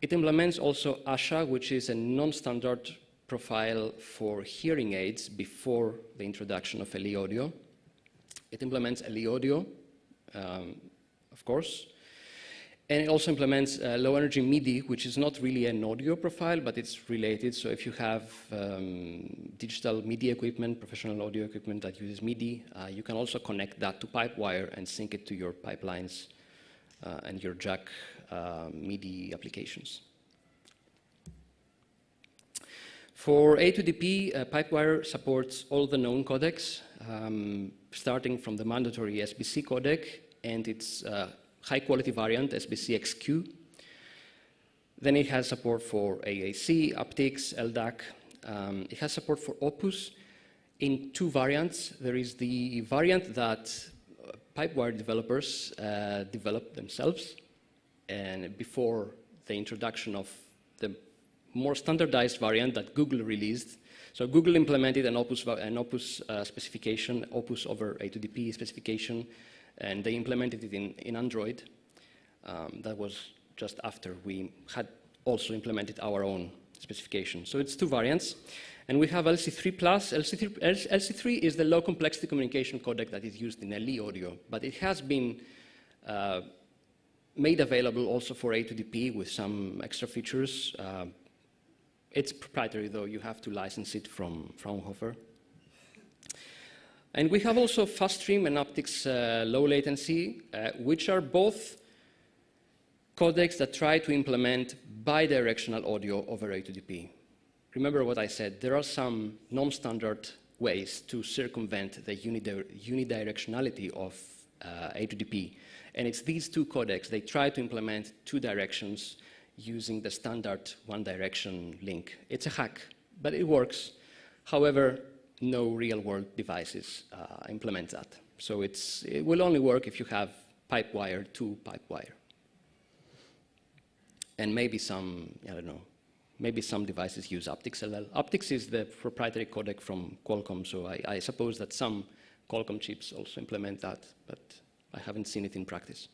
It implements also ASHA, which is a non-standard profile for hearing aids before the introduction of LE audio. It implements LE audio, of course. And it also implements low-energy MIDI, which is not really an audio profile, but it's related. So if you have digital MIDI equipment, professional audio equipment that uses MIDI, you can also connect that to Pipewire and sync it to your pipelines and your jack MIDI applications. For A2DP, Pipewire supports all the known codecs, starting from the mandatory SBC codec and its high-quality variant, SBC-XQ. Then it has support for AAC, aptX, LDAC. It has support for Opus in two variants. There is the variant that Pipewire developers developed themselves, and before the introduction of the more standardized variant that Google released. So Google implemented an Opus specification, Opus over A2DP specification, and they implemented it in Android. That was just after we had also implemented our own specification. So it's two variants. And we have LC3+. LC3 is the low complexity communication codec that is used in LE audio, but it has been made available also for A2DP with some extra features. It's proprietary, though. You have to license it from Fraunhofer. And we have also FastStream and aptX low latency, which are both codecs that try to implement bidirectional audio over A2DP. Remember what I said, there are some non-standard ways to circumvent the unidirectionality of A2DP. And it's these two codecs, they try to implement two directions using the standard one direction link. It's a hack, but it works. However, no real-world devices implement that. So it will only work if you have Pipewire to Pipewire. And maybe some, I don't know, maybe some devices use aptX LL. aptX is the proprietary codec from Qualcomm, so I suppose that some Qualcomm chips also implement that, but I haven't seen it in practice.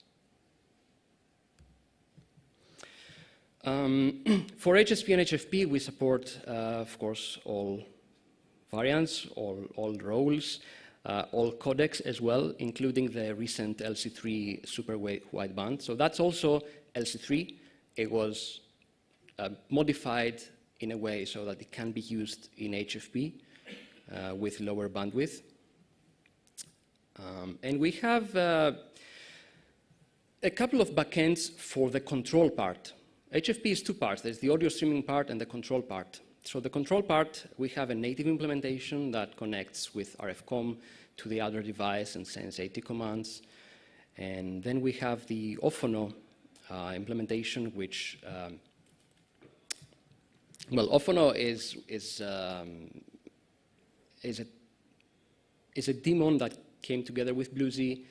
For HSP and HFP, we support, of course, all variants, all roles, all codecs as well, including the recent LC3 super wideband. So that's also LC3. It was modified in a way so that it can be used in HFP with lower bandwidth. And we have a couple of backends for the control part. HFP is two parts. There's the audio streaming part and the control part. So the control part, we have a native implementation that connects with RFCOM to the other device and sends AT commands. And then we have the Ophono implementation, which, well, Ophono is a daemon that came together with BlueZ.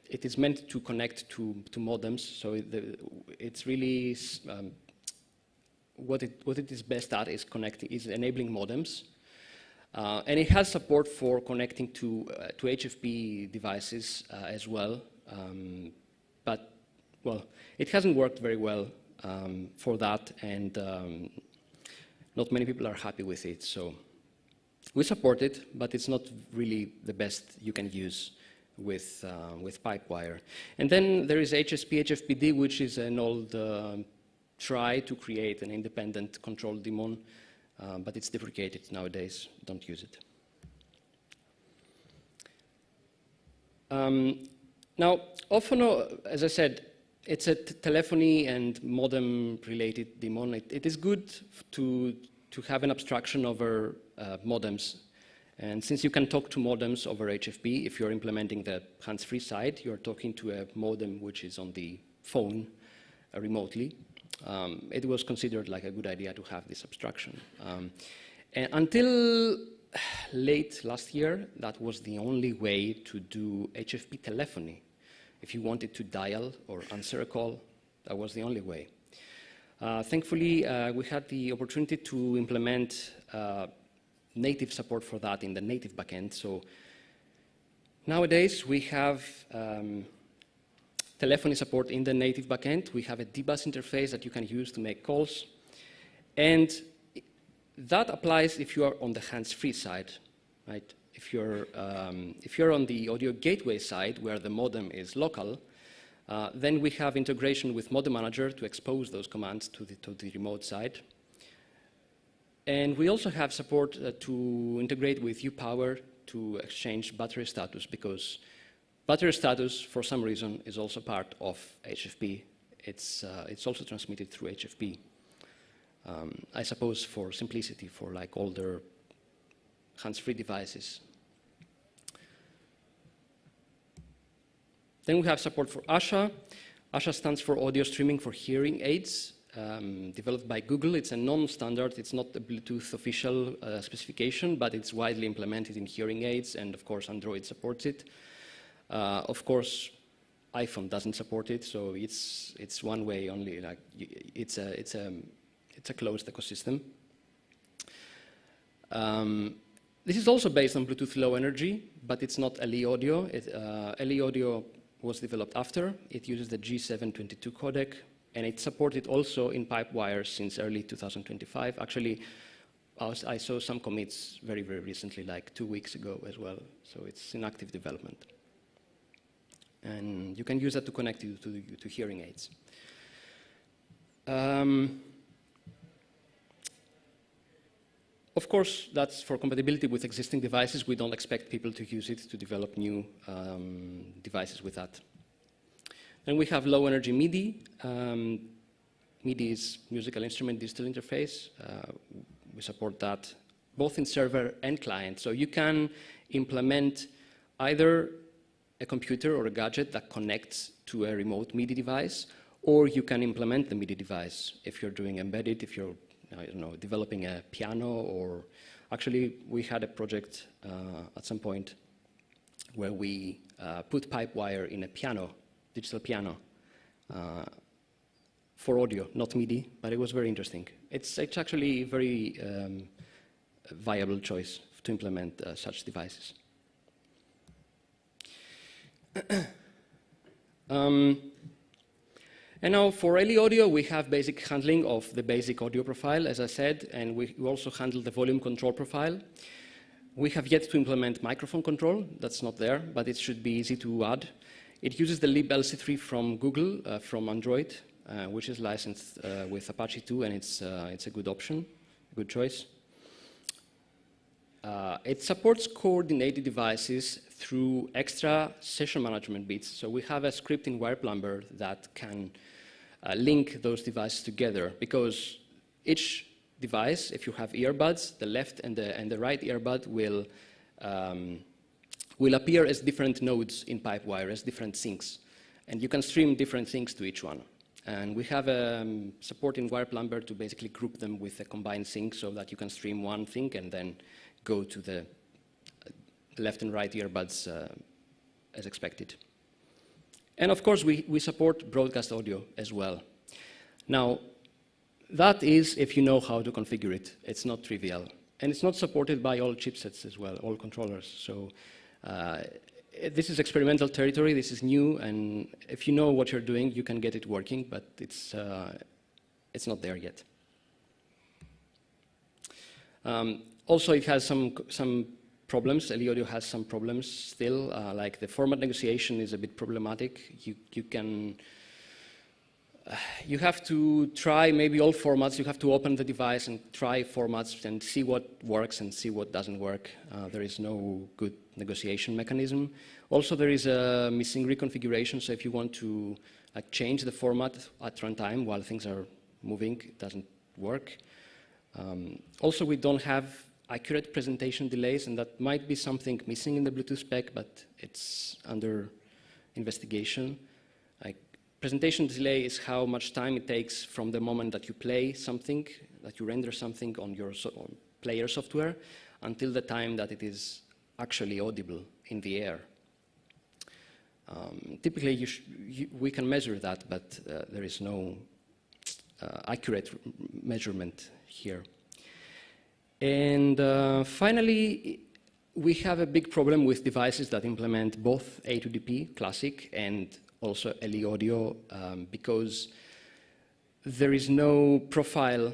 It is meant to connect to modems, so it's really what it is best at is enabling modems, and it has support for connecting to HFP devices as well. But well, it hasn't worked very well for that, and not many people are happy with it. So we support it, but it's not really the best you can use with Pipewire. And then there is HSP HFPD, which is an old try to create an independent control daemon, but it's deprecated nowadays. Don't use it. Now, often, as I said, it's a telephony and modem-related daemon. It is good to have an abstraction over modems. And since you can talk to modems over HFP, if you're implementing the hands-free side, you're talking to a modem which is on the phone remotely. It was considered like a good idea to have this abstraction. And until late last year, that was the only way to do HFP telephony. If you wanted to dial or answer a call, that was the only way. Thankfully, we had the opportunity to implement native support for that in the native backend. So nowadays, we have telephony support in the native backend. We have a DBus interface that you can use to make calls. And that applies if you are on the hands-free side, right? If you're on the audio gateway side, where the modem is local, then we have integration with Modem Manager to expose those commands to the remote side. And we also have support to integrate with uPower to exchange battery status, because battery status, for some reason, is also part of HFP. It's also transmitted through HFP. I suppose for simplicity, for like older hands-free devices. Then we have support for ASHA. ASHA stands for Audio Streaming for Hearing Aids, developed by Google. It's a non-standard. It's not a Bluetooth official specification, but it's widely implemented in hearing aids, and of course Android supports it. Of course, iPhone doesn't support it, so it's one way only. Like it's a closed ecosystem. This is also based on Bluetooth Low Energy, but it's not LE Audio. LE Audio was developed after. It uses the G722 codec, and it's supported also in Pipewire since early 2025. Actually, I saw some commits very, very recently, like 2 weeks ago as well. So it's in active development. And you can use that to connect you to hearing aids. Of course, that's for compatibility with existing devices. We don't expect people to use it to develop new devices with that. Then we have low energy MIDI. MIDI is musical instrument digital interface. We support that both in server and client. So you can implement either a computer or a gadget that connects to a remote MIDI device, or you can implement the MIDI device if you're doing embedded, if you're I don't know, developing a piano, or actually we had a project at some point where we put Pipewire in a piano, digital piano, for audio, not MIDI, but it was very interesting. It's actually a very viable choice to implement such devices. And now for LE Audio, we have basic handling of the basic audio profile, as I said, and we also handle the volume control profile. We have yet to implement microphone control. That's not there, but it should be easy to add. It uses the libLC3 from Google, from Android, which is licensed with Apache 2, and it's a good option, a good choice. It supports coordinated devices through extra session management bits. So we have a script in WirePlumber that can link those devices together, because each device, if you have earbuds, the left and the right earbud will appear as different nodes in Pipewire, as different syncs. And you can stream different things to each one. And we have support in WirePlumber to basically group them with a combined sync so that you can stream one thing and then go to the left and right earbuds as expected. And of course, we support broadcast audio as well. Now, that is if you know how to configure it. It's not trivial. And it's not supported by all chipsets as well, all controllers. So this is experimental territory. This is new. And if you know what you're doing, you can get it working. But it's not there yet. Also, it has some problems. LE Audio has some problems still, like the format negotiation is a bit problematic. You can you have to try maybe all formats. You have to open the device and try formats and see what works and see what doesn't work. There is no good negotiation mechanism. Also, there is a missing reconfiguration. So if you want to change the format at runtime while things are moving, it doesn't work. Also, we don't have accurate presentation delays, and that might be something missing in the Bluetooth spec, but it's under investigation. Presentation delay is how much time it takes from the moment that you play something, that you render something on your player software, until the time that it is actually audible in the air. Typically, we can measure that, but there is no accurate measurement here. And finally, we have a big problem with devices that implement both A2DP Classic and also LE Audio because there is no profile,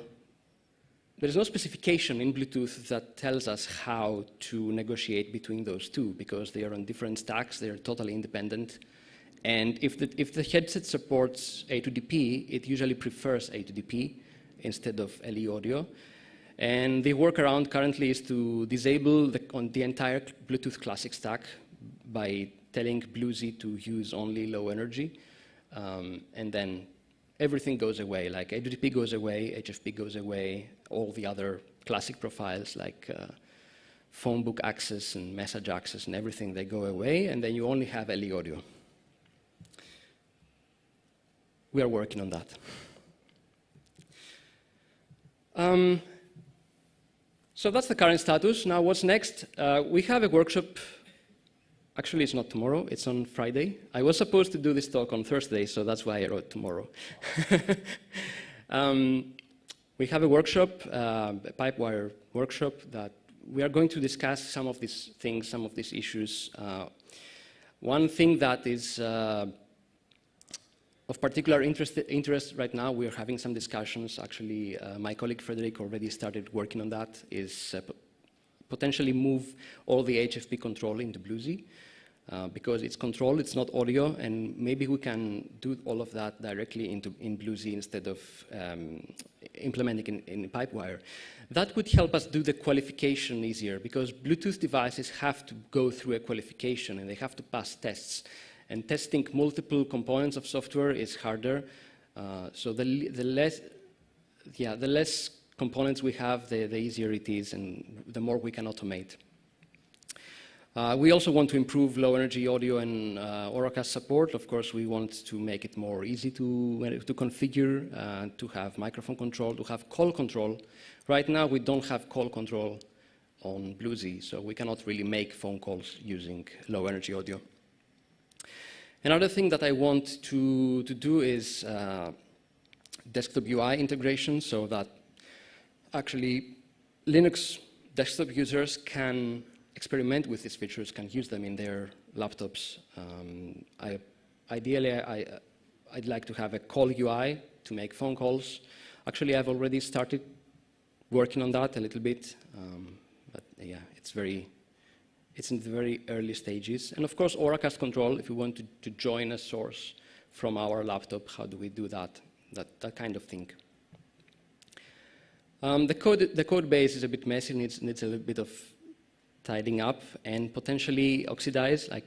there is no specification in Bluetooth that tells us how to negotiate between those two because they are on different stacks, they are totally independent. And if the headset supports A2DP, it usually prefers A2DP instead of LE Audio. And the workaround currently is to disable the entire Bluetooth Classic stack by telling Bluesy to use only low energy, and then everything goes away. Like A2DP goes away, HFP goes away, all the other classic profiles like phone book access and message access and everything, they go away, and then you only have LE Audio. We are working on that. So that's the current status. Now what's next? We have a workshop. Actually, it's not tomorrow, it's on Friday. I was supposed to do this talk on Thursday, so that's why I wrote tomorrow. We have a workshop, a Pipewire workshop, that we are going to discuss some of these things, some of these issues. One thing that is of particular interest right now, we are having some discussions. Actually, my colleague Frederick already started working on that, is potentially move all the HFP control into Bluesy because it's control, it's not audio, and maybe we can do all of that directly in Bluesy instead of implementing in Pipewire. That would help us do the qualification easier because Bluetooth devices have to go through a qualification and they have to pass tests. And testing multiple components of software is harder. So the less components we have, the easier it is, and the more we can automate. We also want to improve low energy audio and Auracast support. Of course, we want to make it more easy to configure, to have microphone control, to have call control. Right now, we don't have call control on Bluesy, so we cannot really make phone calls using low energy audio. Another thing that I want to do is desktop UI integration, so that actually Linux desktop users can experiment with these features, can use them in their laptops. Ideally, I'd like to have a call UI to make phone calls. Actually, I've already started working on that a little bit, but yeah, it's in the very early stages. And of course, Auracast control, if we want to join a source from our laptop, how do we do that? That kind of thing. The code base is a bit messy, needs a little bit of tidying up and potentially oxidize, like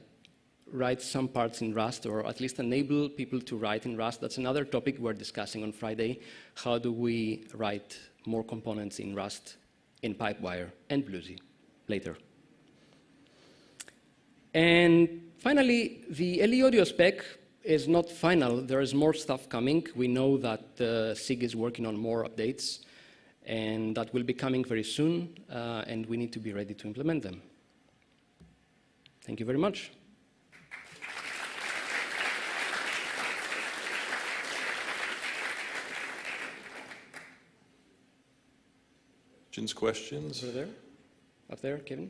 write some parts in Rust, or at least enable people to write in Rust. That's another topic we're discussing on Friday. How do we write more components in Rust in Pipewire and Bluesy later? And finally, the LE Audio spec is not final. There is more stuff coming. We know that SIG is working on more updates, and that will be coming very soon, and we need to be ready to implement them. Thank you very much. Questions? Over there? Up there, Kevin?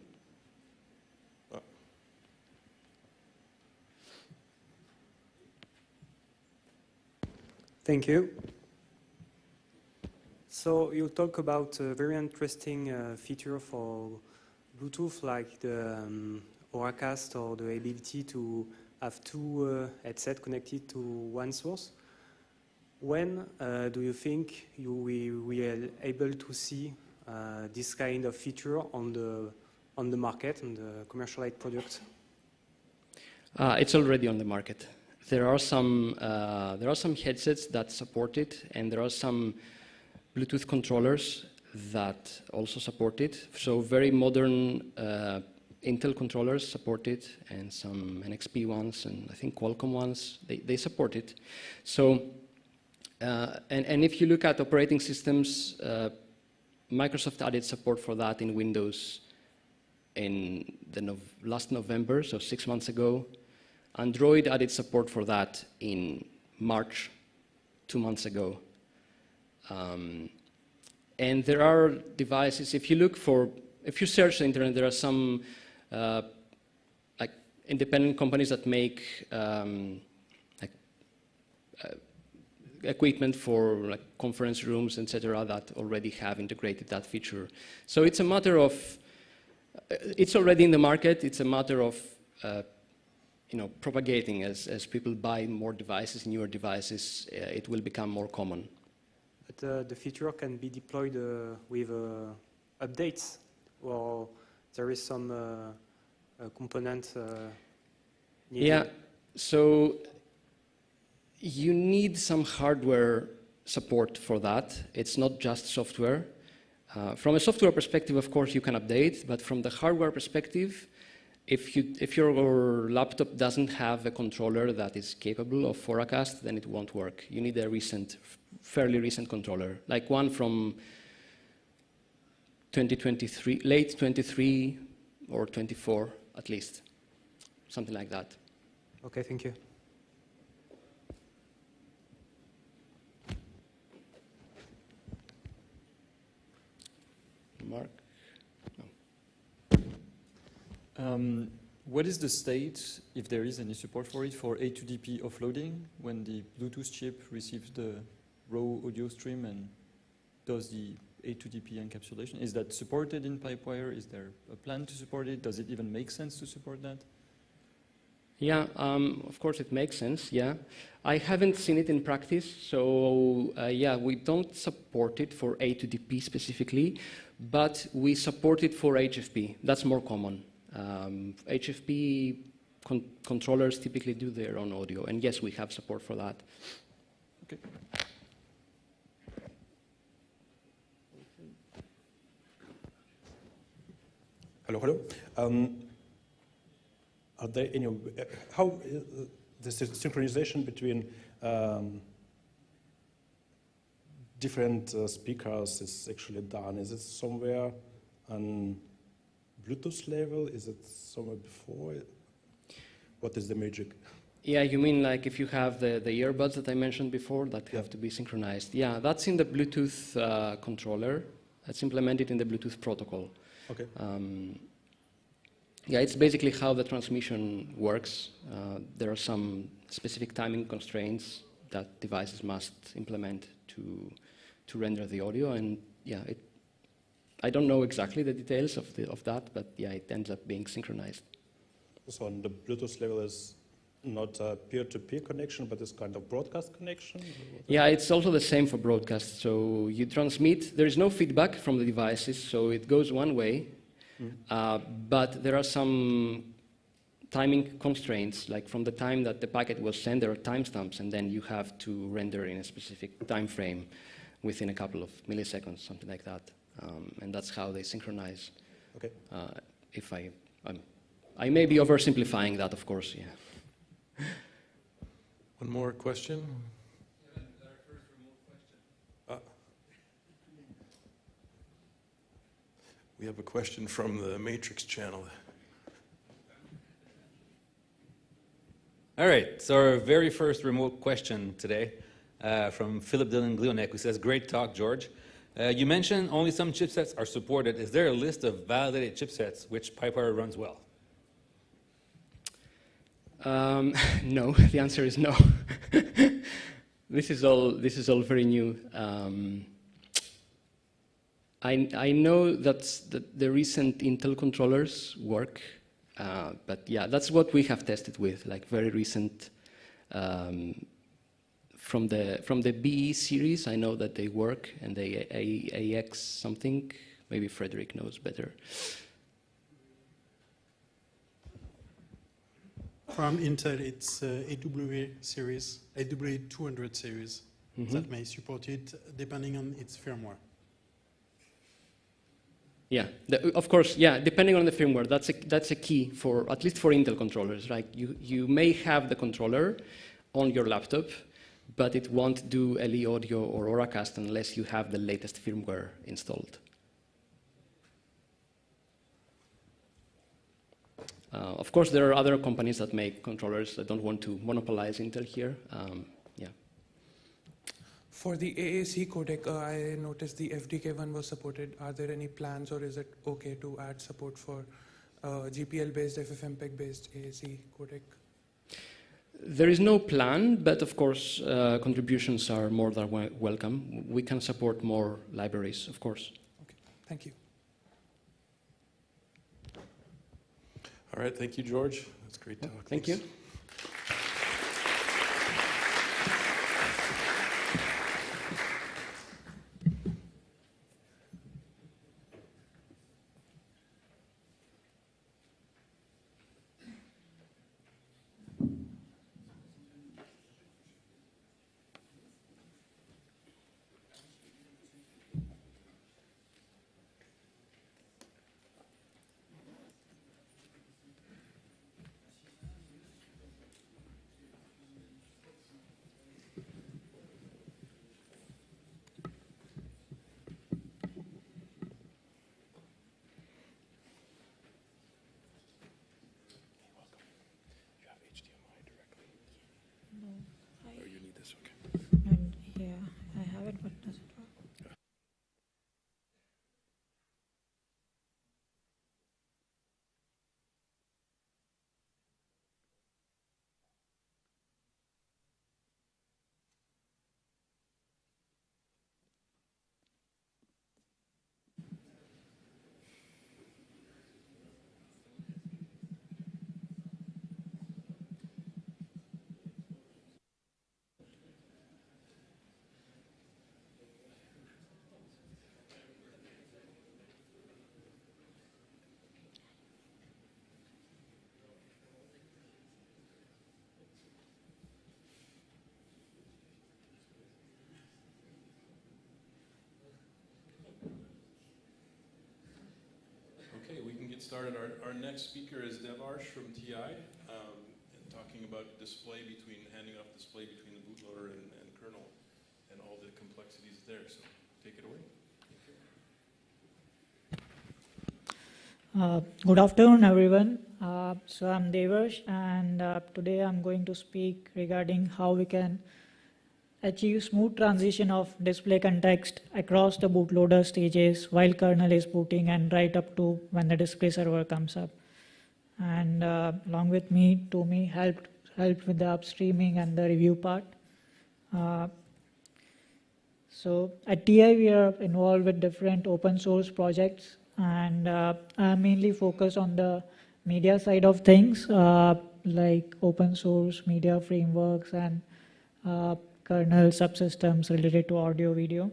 Thank you. So you talk about a very interesting feature for Bluetooth, like the Auracast, or the ability to have two headsets connected to one source. When do you think we will able to see this kind of feature on the market, on the commercialized product? It's already on the market. There are some headsets that support it, and there are some Bluetooth controllers that also support it. So very modern Intel controllers support it, and some NXP ones, and I think Qualcomm ones, they support it. So, and if you look at operating systems, Microsoft added support for that in Windows in the last November, so 6 months ago. Android added support for that in March, 2 months ago. And there are devices, if you search the internet, there are some like independent companies that make equipment for like conference rooms, etc., that already have integrated that feature. So it's a matter of, it's already in the market. It's a matter of propagating as people buy more devices, newer devices. It will become more common. But the feature can be deployed with updates, or there is some component needed? Yeah, so you need some hardware support for that. It's not just software. From a software perspective, of course, you can update, but from the hardware perspective, if your laptop doesn't have a controller that is capable of Auracast, then it won't work. You need a fairly recent controller, like one from 2023, late 23 or 24 at least, something like that. Okay, thank you. Mark? What is the state, if there is any support for it, for A2DP offloading when the Bluetooth chip receives the raw audio stream and does the A2DP encapsulation? Is that supported in Pipewire? Is there a plan to support it? Does it even make sense to support that? Yeah, of course it makes sense, yeah. I haven't seen it in practice, so yeah, we don't support it for A2DP specifically, but we support it for HFP. That's more common. HFP controllers typically do their own audio, and yes, we have support for that. Okay. Hello. Are there any, how the synchronization between different speakers is actually done? Is it somewhere on Bluetooth level? Is it somewhere before? What is the magic? Yeah, you mean like if you have the earbuds that I mentioned before that have to be synchronized? Yeah, that's in the Bluetooth controller. That's implemented in the Bluetooth protocol. Okay. Yeah, it's basically how the transmission works. There are some specific timing constraints that devices must implement to render the audio, and yeah, I don't know exactly the details of that, but yeah, it ends up being synchronized. So on the Bluetooth level is not a peer-to-peer connection, but it's kind of broadcast connection? Yeah, it's also the same for broadcast. So you transmit, there is no feedback from the devices, so it goes one way. But there are some timing constraints, like from the time that the packet was sent, there are timestamps, and then you have to render in a specific time frame within a couple of milliseconds, something like that. And that's how they synchronize. Okay. If I may be oversimplifying that, of course, yeah. One more question? We have a question from the Matrix channel. All right, so our very first remote question today from Philip Dylan Glionek, who says, great talk, George. You mentioned only some chipsets are supported. Is there a list of validated chipsets which Pipewire runs well? No, the answer is no. This is all very new. I know that the recent Intel controllers work, but yeah, that's what we have tested with, like very recent From the BE series, I know that they work, and the AX something, maybe Frederick knows better. From Intel, it's AW series, AW200 series that may support it depending on its firmware. Yeah, of course, yeah, depending on the firmware, that's a key for, at least for Intel controllers, right? You may have the controller on your laptop, but it won't do LE Audio or Auracast unless you have the latest firmware installed. Of course, there are other companies that make controllers. I don't want to monopolize Intel here. Yeah. For the AAC codec, I noticed the FDK one was supported. Are there any plans, or is it okay to add support for GPL-based, FFmpeg-based AAC codec? There is no plan, but of course, contributions are more than welcome. We can support more libraries, of course. Okay, thank you. All right, thank you, George. That's a great talk. Thank you. Okay, we can get started. Our next speaker is Devarsh from TI, and talking about handing off display between the bootloader and kernel, and all the complexities there. So take it away. Good afternoon, everyone. So I'm Devarsh, and today I'm going to speak regarding how we can achieve smooth transition of display context across the bootloader stages while kernel is booting and right up to when the display server comes up. And along with me, Tomi helped with the upstreaming and the review part. So at TI, we are involved with different open source projects, and I mainly focus on the media side of things, like open source media frameworks and kernel subsystems related to audio video.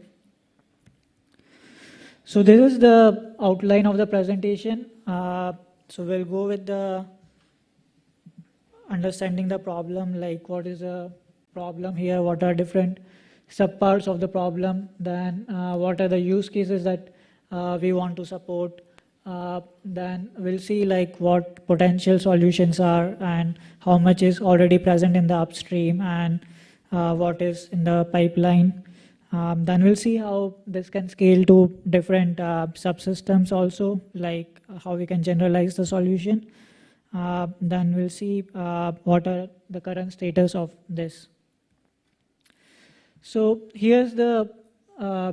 So this is the outline of the presentation. So we'll go with the understanding the problem, like what is the problem here, what are different subparts of the problem, then what are the use cases that we want to support. Then we'll see like what potential solutions are and how much is already present in the upstream and what is in the pipeline. Then we'll see how this can scale to different subsystems also, like how we can generalize the solution. Then we'll see what are the current status of this. So here's the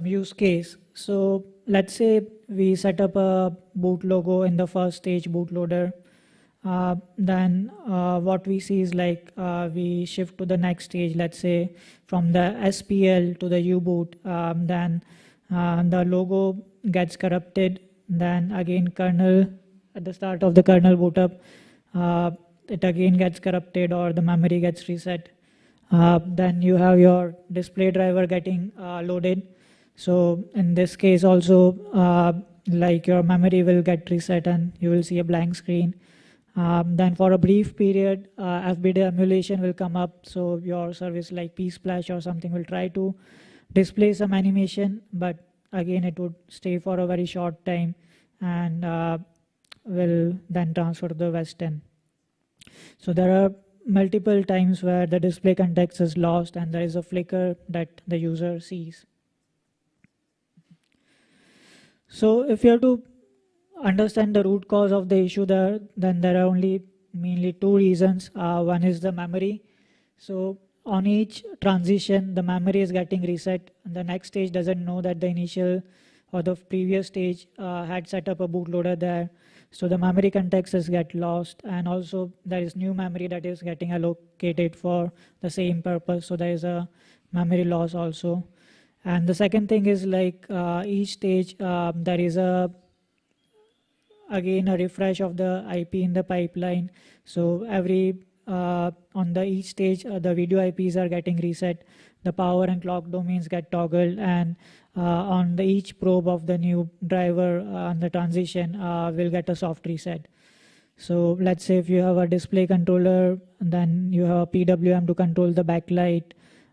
use case. So let's say we set up a boot logo in the first stage bootloader. Then what we see is like we shift to the next stage, let's say from the SPL to the U-boot. Then the logo gets corrupted. Then again kernel, at the start of the kernel boot up, it again gets corrupted or the memory gets reset. Then you have your display driver getting loaded. So in this case also, like your memory will get reset and you will see a blank screen. Then for a brief period, FBD emulation will come up. So your service like psplash or something will try to display some animation, but again it would stay for a very short time and will then transfer to the Western. So there are multiple times where the display context is lost and there is a flicker that the user sees. So if you have to understand the root cause of the issue there, then there are only mainly two reasons. One is the memory. So on each transition, the memory is getting reset and the next stage doesn't know that the initial or the previous stage had set up a bootloader there. So the memory context is get lost, and also there is new memory that is getting allocated for the same purpose. So there is a memory loss also. And the second thing is like each stage there is again a refresh of the IP in the pipeline. So every on the each stage the video IPs are getting reset, the power and clock domains get toggled, and on the each probe of the new driver on the transition will get a soft reset. So let's say if you have a display controller, then you have a PWM to control the backlight,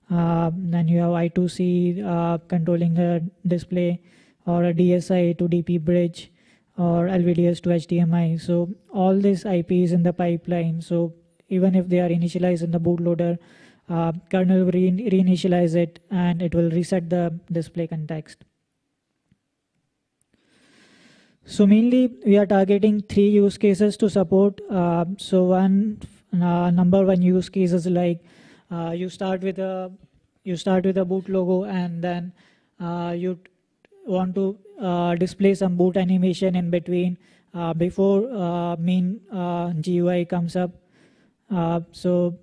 then you have I2C controlling the display, or a DSI to DP bridge, or LVDS to HDMI. So all these IPs in the pipeline. So even if they are initialized in the bootloader, kernel will reinitialize it and it will reset the display context. So mainly we are targeting 3 use cases to support. So one number one use case is like you start with a boot logo, and then you want to display some boot animation in between before main GUI comes up. So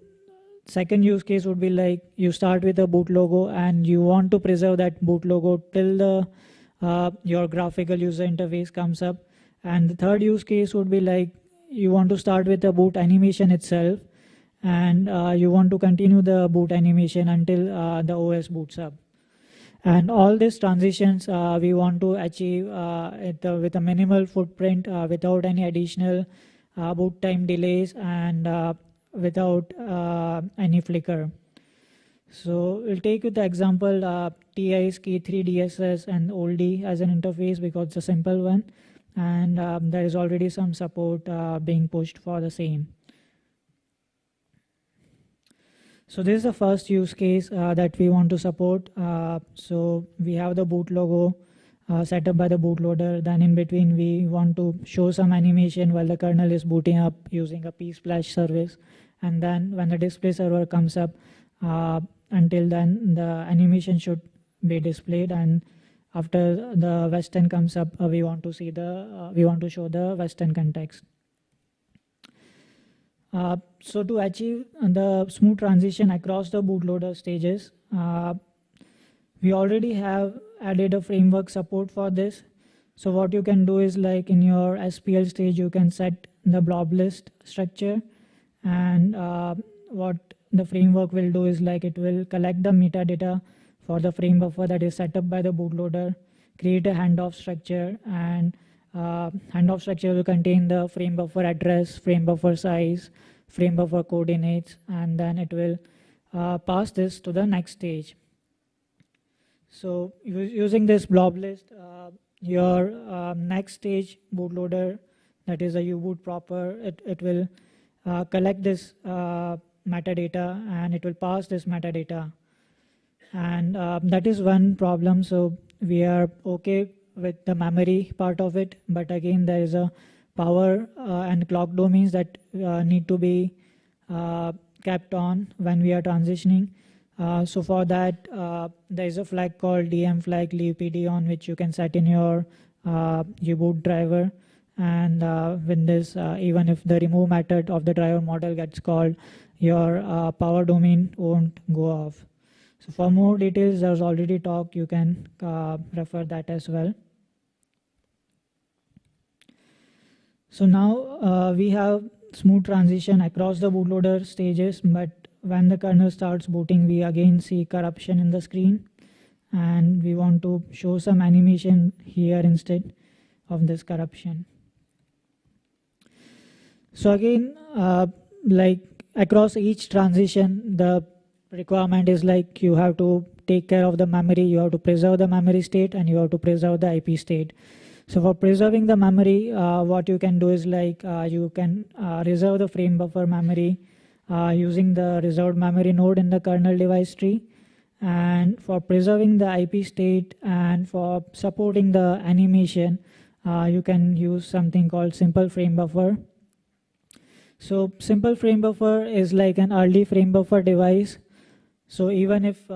second use case would be like you start with a boot logo and you want to preserve that boot logo till the your graphical user interface comes up. And the third use case would be like you want to start with the boot animation itself, and you want to continue the boot animation until the OS boots up. And all these transitions we want to achieve with a minimal footprint, without any additional boot time delays, and without any flicker. So we'll take you the example TI's K3 DSS and OLD as an interface because it's a simple one, and there is already some support being pushed for the same. So this is the first use case that we want to support. So we have the boot logo set up by the bootloader. Then in between we want to show some animation while the kernel is booting up using a psplash service. And then when the display server comes up, until then the animation should be displayed. And after the Western comes up, we want to see we want to show the Western context. So to achieve the smooth transition across the bootloader stages, we already have added a framework support for this. So what you can do is like in your SPL stage, you can set the blob list structure, and what the framework will do is like it will collect the metadata for the frame buffer that is set up by the bootloader, create a handoff structure, and handoff structure will contain the frame buffer address, frame buffer size, frame buffer coordinates, and then it will pass this to the next stage. So using this blob list, your next stage bootloader, that is a U-boot proper, it will collect this metadata and it will pass this metadata. And that is one problem. So we are okay with the memory part of it, but again there is a power and clock domains that need to be kept on when we are transitioning. So for that there is a flag called DM flag leave PD on, which you can set in your U-boot driver, and with this even if the remove method of the driver model gets called, your power domain won't go off. So for more details, there's already talk, you can refer that as well. So now we have smooth transition across the bootloader stages, but when the kernel starts booting, we again see corruption in the screen, and we want to show some animation here instead of this corruption. So again, like across each transition, the requirement is like you have to take care of the memory, you have to preserve the memory state, and you have to preserve the IP state. So for preserving the memory, what you can do is like you can reserve the frame buffer memory using the reserved memory node in the kernel device tree. And for preserving the IP state and for supporting the animation, you can use something called simple frame buffer. So simple frame buffer is like an early frame buffer device. So even if,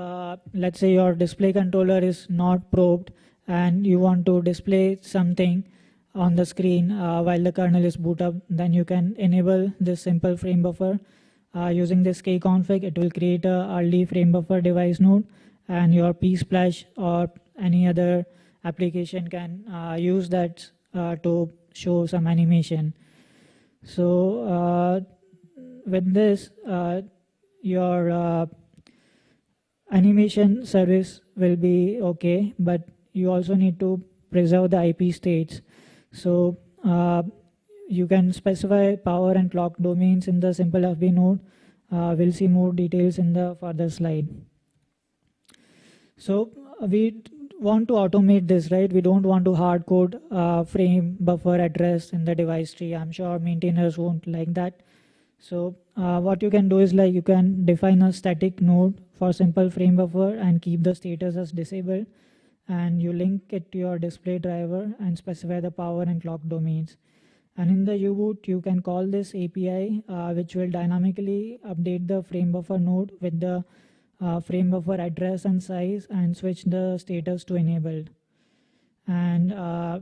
let's say your display controller is not probed and you want to display something on the screen while the kernel is boot up, then you can enable this simple frame buffer. Using this kconfig, it will create a early frame buffer device node, and your psplash or any other application can use that to show some animation. So with this, your animation service will be okay, but you also need to preserve the IP states. So you can specify power and clock domains in the simple FB node. We'll see more details in the further slide. So we want to automate this, right? We don't want to hard code frame buffer address in the device tree. I'm sure maintainers won't like that. So what you can do is like you can define a static node for simple frame buffer and keep the status as disabled, and you link it to your display driver and specify the power and clock domains. And in the U-boot, you can call this API, which will dynamically update the frame buffer node with the frame buffer address and size and switch the status to enabled. And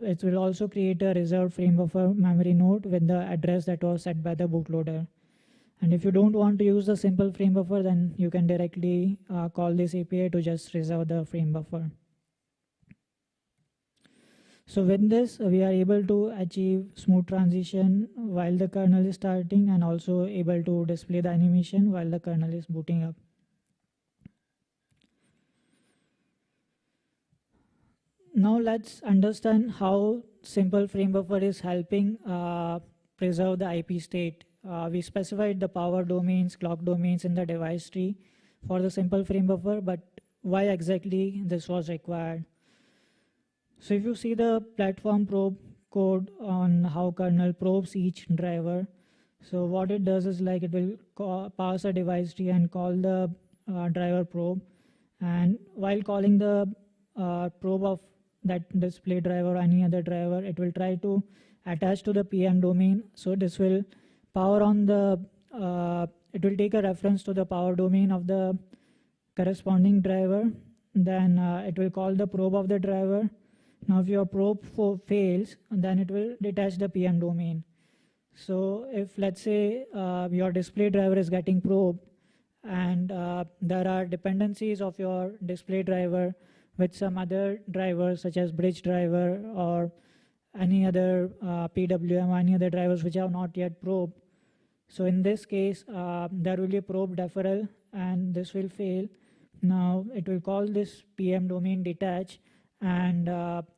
it will also create a reserved frame buffer memory node with the address that was set by the bootloader. And if you don't want to use the simple frame buffer, then you can directly call this API to just reserve the frame buffer. So with this, we are able to achieve smooth transition while the kernel is starting, and also able to display the animation while the kernel is booting up. Now let's understand how simple frame buffer is helping preserve the IP state. We specified the power domains, clock domains in the device tree for the simple frame buffer, but why exactly this was required? So if you see the platform probe code on how kernel probes each driver, so what it does is like it will pass a device tree and call the driver probe, and while calling the probe of that display driver or any other driver, it will try to attach to the PM domain. So this will power on the, it will take a reference to the power domain of the corresponding driver, then it will call the probe of the driver. Now if your probe fails, then it will detach the PM domain. So if let's say your display driver is getting probed and there are dependencies of your display driver with some other drivers such as bridge driver or any other PWM or any other drivers which are not yet probed. So in this case, there will be a probe deferral and this will fail. Now it will call this PM domain detach, and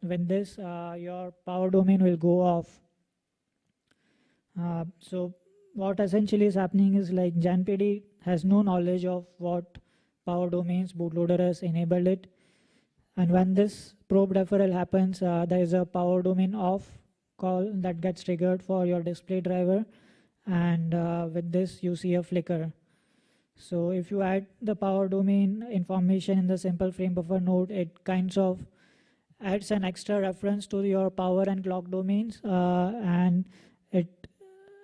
with this your power domain will go off. So what essentially is happening is like JanPD has no knowledge of what power domains bootloader has enabled it, and when this probe deferral happens, there is a power domain off call that gets triggered for your display driver, and with this you see a flicker. So if you add the power domain information in the simple frame buffer node, it kinds of adds an extra reference to your power and clock domains, and it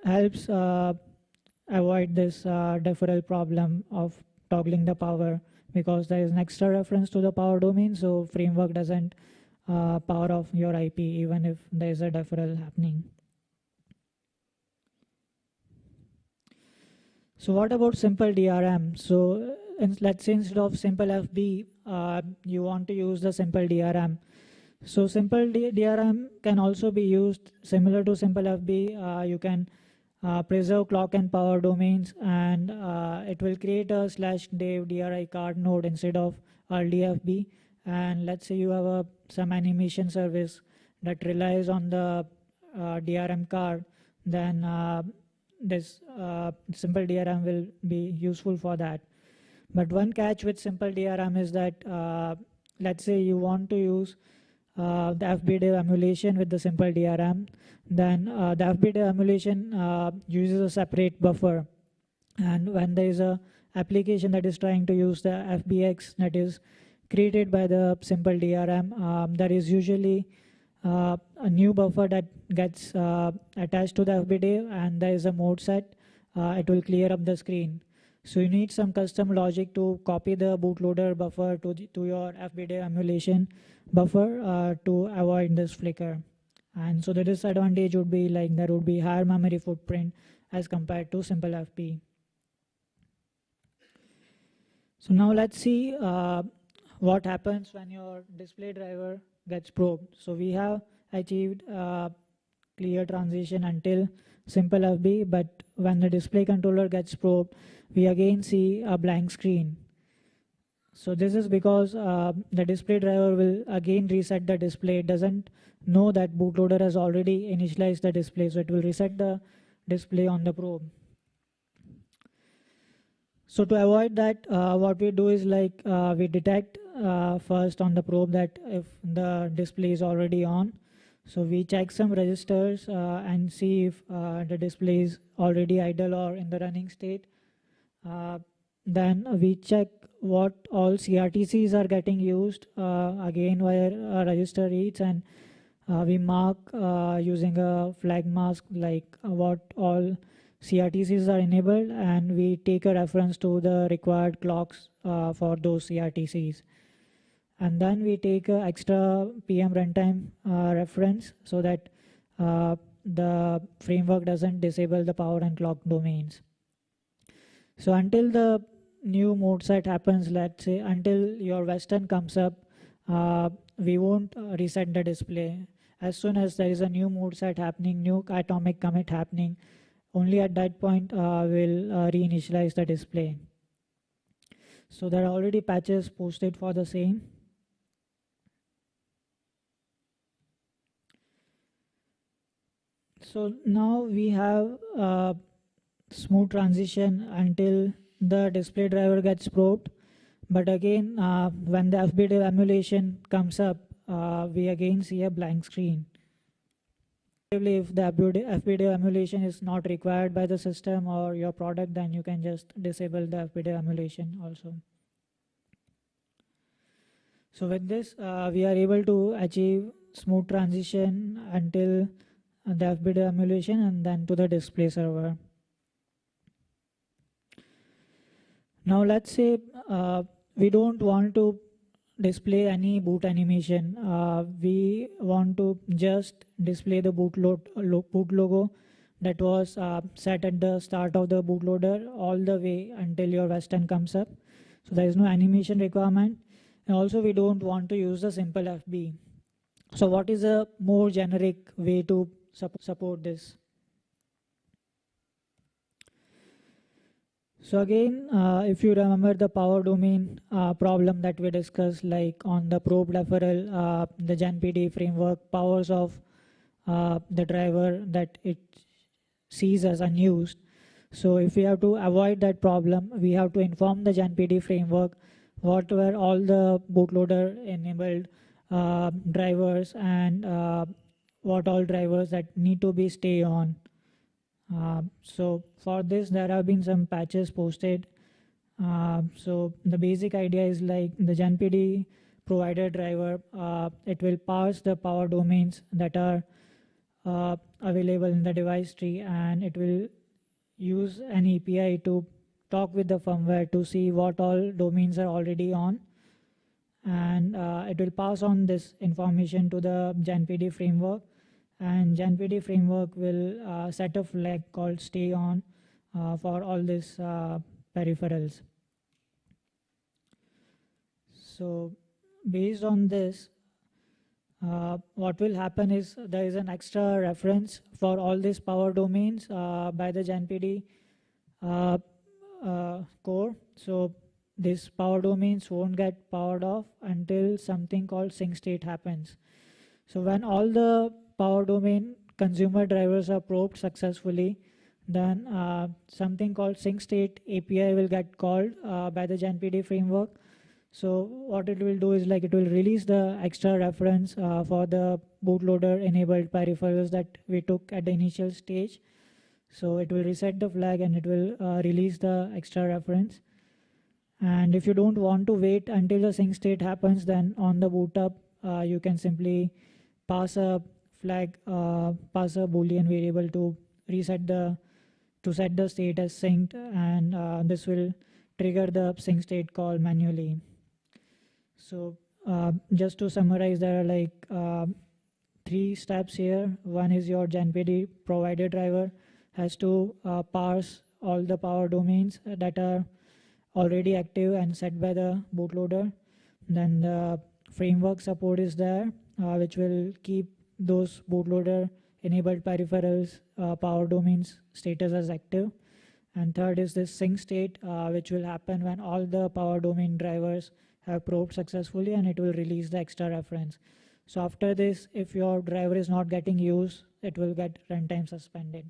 helps avoid this deferral problem of toggling the power, because there is an extra reference to the power domain, so framework doesn't power off your IP even if there is a deferral happening. So what about simple DRM? So let's say instead of simple FB, you want to use the simple DRM. So simple DRM can also be used similar to simple FB. You can preserve clock and power domains, and it will create a /dev DRI card node instead of RDFB. And let's say you have some animation service that relies on the DRM card, then this simple DRM will be useful for that. But one catch with simple DRM is that let's say you want to use the FBDev emulation with the simple DRM, then the FBDev emulation uses a separate buffer. And when there is a application that is trying to use the FBX that is created by the simple DRM, there is usually a new buffer that gets attached to the FBDev, and there is a mode set. It will clear up the screen. So you need some custom logic to copy the bootloader buffer to your FBDev emulation buffer to avoid this flicker. And so the disadvantage would be like there would be higher memory footprint as compared to simple FP. So now let's see what happens when your display driver gets probed. So we have achieved clear transition until simple FB, but when the display controller gets probed, we again see a blank screen. So this is because the display driver will again reset the display. It doesn't know that bootloader has already initialized the display, so it will reset the display on the probe. So to avoid that, what we do is like we detect first on the probe that if the display is already on. So we check some registers and see if the display is already idle or in the running state. Then we check what all CRTCs are getting used, again where a register reads, and we mark using a flag mask like what all CRTCs are enabled, and we take a reference to the required clocks for those CRTCs. And then we take an extra PM runtime reference so that the framework doesn't disable the power and clock domains. So until the new mode set happens, let's say until your Western comes up, we won't reset the display. As soon as there is a new mode set happening, new atomic commit happening, only at that point we'll reinitialize the display. So there are already patches posted for the same. So now we have a smooth transition until the display driver gets probed. But again, when the FBDev emulation comes up, we again see a blank screen. If the FBDev emulation is not required by the system or your product, then you can just disable the FBDev emulation also. So with this, we are able to achieve smooth transition until the FBDev emulation and then to the display server. Now let's say we don't want to display any boot animation. We want to just display the boot logo that was set at the start of the bootloader all the way until your Western comes up. So there is no animation requirement. And also we don't want to use the simple FB. So what is a more generic way to support this? So again, if you remember the power domain problem that we discussed, like on the probe referral, the GenPD framework powers of the driver that it sees as unused. So if we have to avoid that problem, we have to inform the GenPD framework what were all the bootloader enabled drivers and what all drivers that need to be stay on. So for this, there have been some patches posted. So the basic idea is like the GenPD provider driver, it will parse the power domains that are available in the device tree, and it will use an API to talk with the firmware to see what all domains are already on. And it will pass on this information to the GenPD framework. And GenPD framework will set a flag called stay on for all these peripherals. So based on this, what will happen is there is an extra reference for all these power domains by the JNPD core. So these power domains won't get powered off until something called sync state happens. So when all the power domain consumer drivers are probed successfully, then something called sync state API will get called by the JNPD framework. So what it will do is like it will release the extra reference for the bootloader enabled peripherals that we took at the initial stage. So it will reset the flag and it will release the extra reference. And if you don't want to wait until the sync state happens, then on the boot up, you can simply pass a flag, pass a Boolean variable to set the state as synced, and this will trigger the sync state call manually. So just to summarize, there are like 3 steps here. One is your JNPD provider driver has to parse all the power domains that are already active and set by the bootloader. Then the framework support is there, which will keep those bootloader enabled peripherals power domains status as active. And third is this sync state, which will happen when all the power domain drivers have probed successfully, and it will release the extra reference. So after this, if your driver is not getting used, it will get runtime suspended.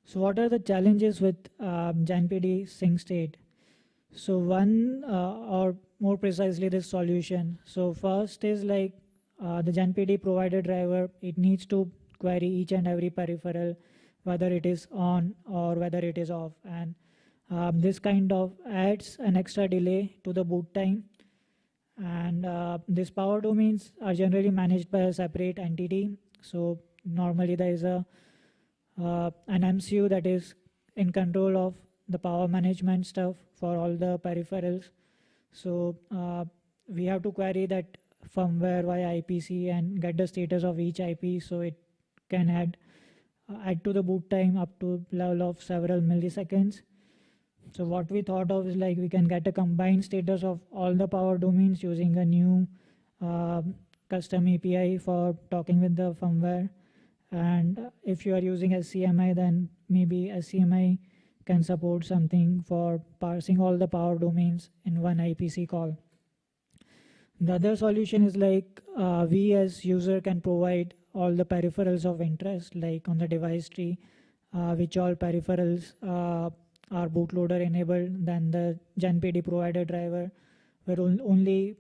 So what are the challenges with JNPD sync state? So one, or more precisely this solution. So first is like the JNPD provider driver, it needs to query each and every peripheral, whether it is on or whether it is off. And this kind of adds an extra delay to the boot time. And these power domains are generally managed by a separate entity. So normally there is an MCU that is in control of the power management stuff for all the peripherals. So we have to query that firmware via IPC and get the status of each IP, so it can add to the boot time up to level of several milliseconds. So what we thought of is like we can get a combined status of all the power domains using a new custom API for talking with the firmware. And if you are using SCMI, then maybe SCMI can support something for parsing all the power domains in one IPC call. The other solution is like we as user can provide all the peripherals of interest, like on the device tree, which all peripherals are bootloader enabled. Then the JNPD provider driver will only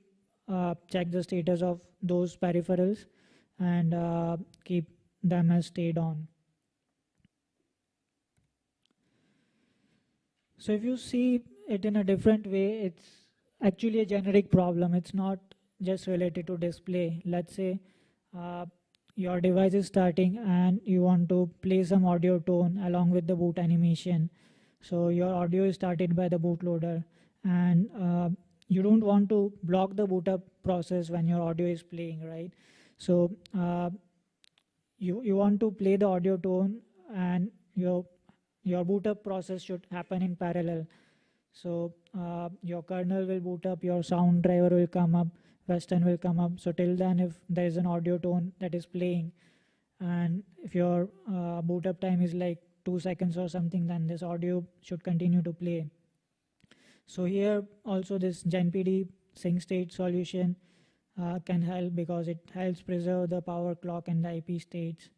check the status of those peripherals and keep them as stayed on. So if you see it in a different way, it's actually a generic problem. It's not just related to display. Let's say your device is starting and you want to play some audio tone along with the boot animation. So your audio is started by the bootloader, and you don't want to block the boot up process when your audio is playing, right? So you want to play the audio tone, and your boot up process should happen in parallel. So your kernel will boot up, your sound driver will come up, Western will come up. So till then, if there is an audio tone that is playing, and if your boot up time is like 2 seconds or something, then this audio should continue to play. So here also this JNPD sync state solution can help, because it helps preserve the power clock and the IP states.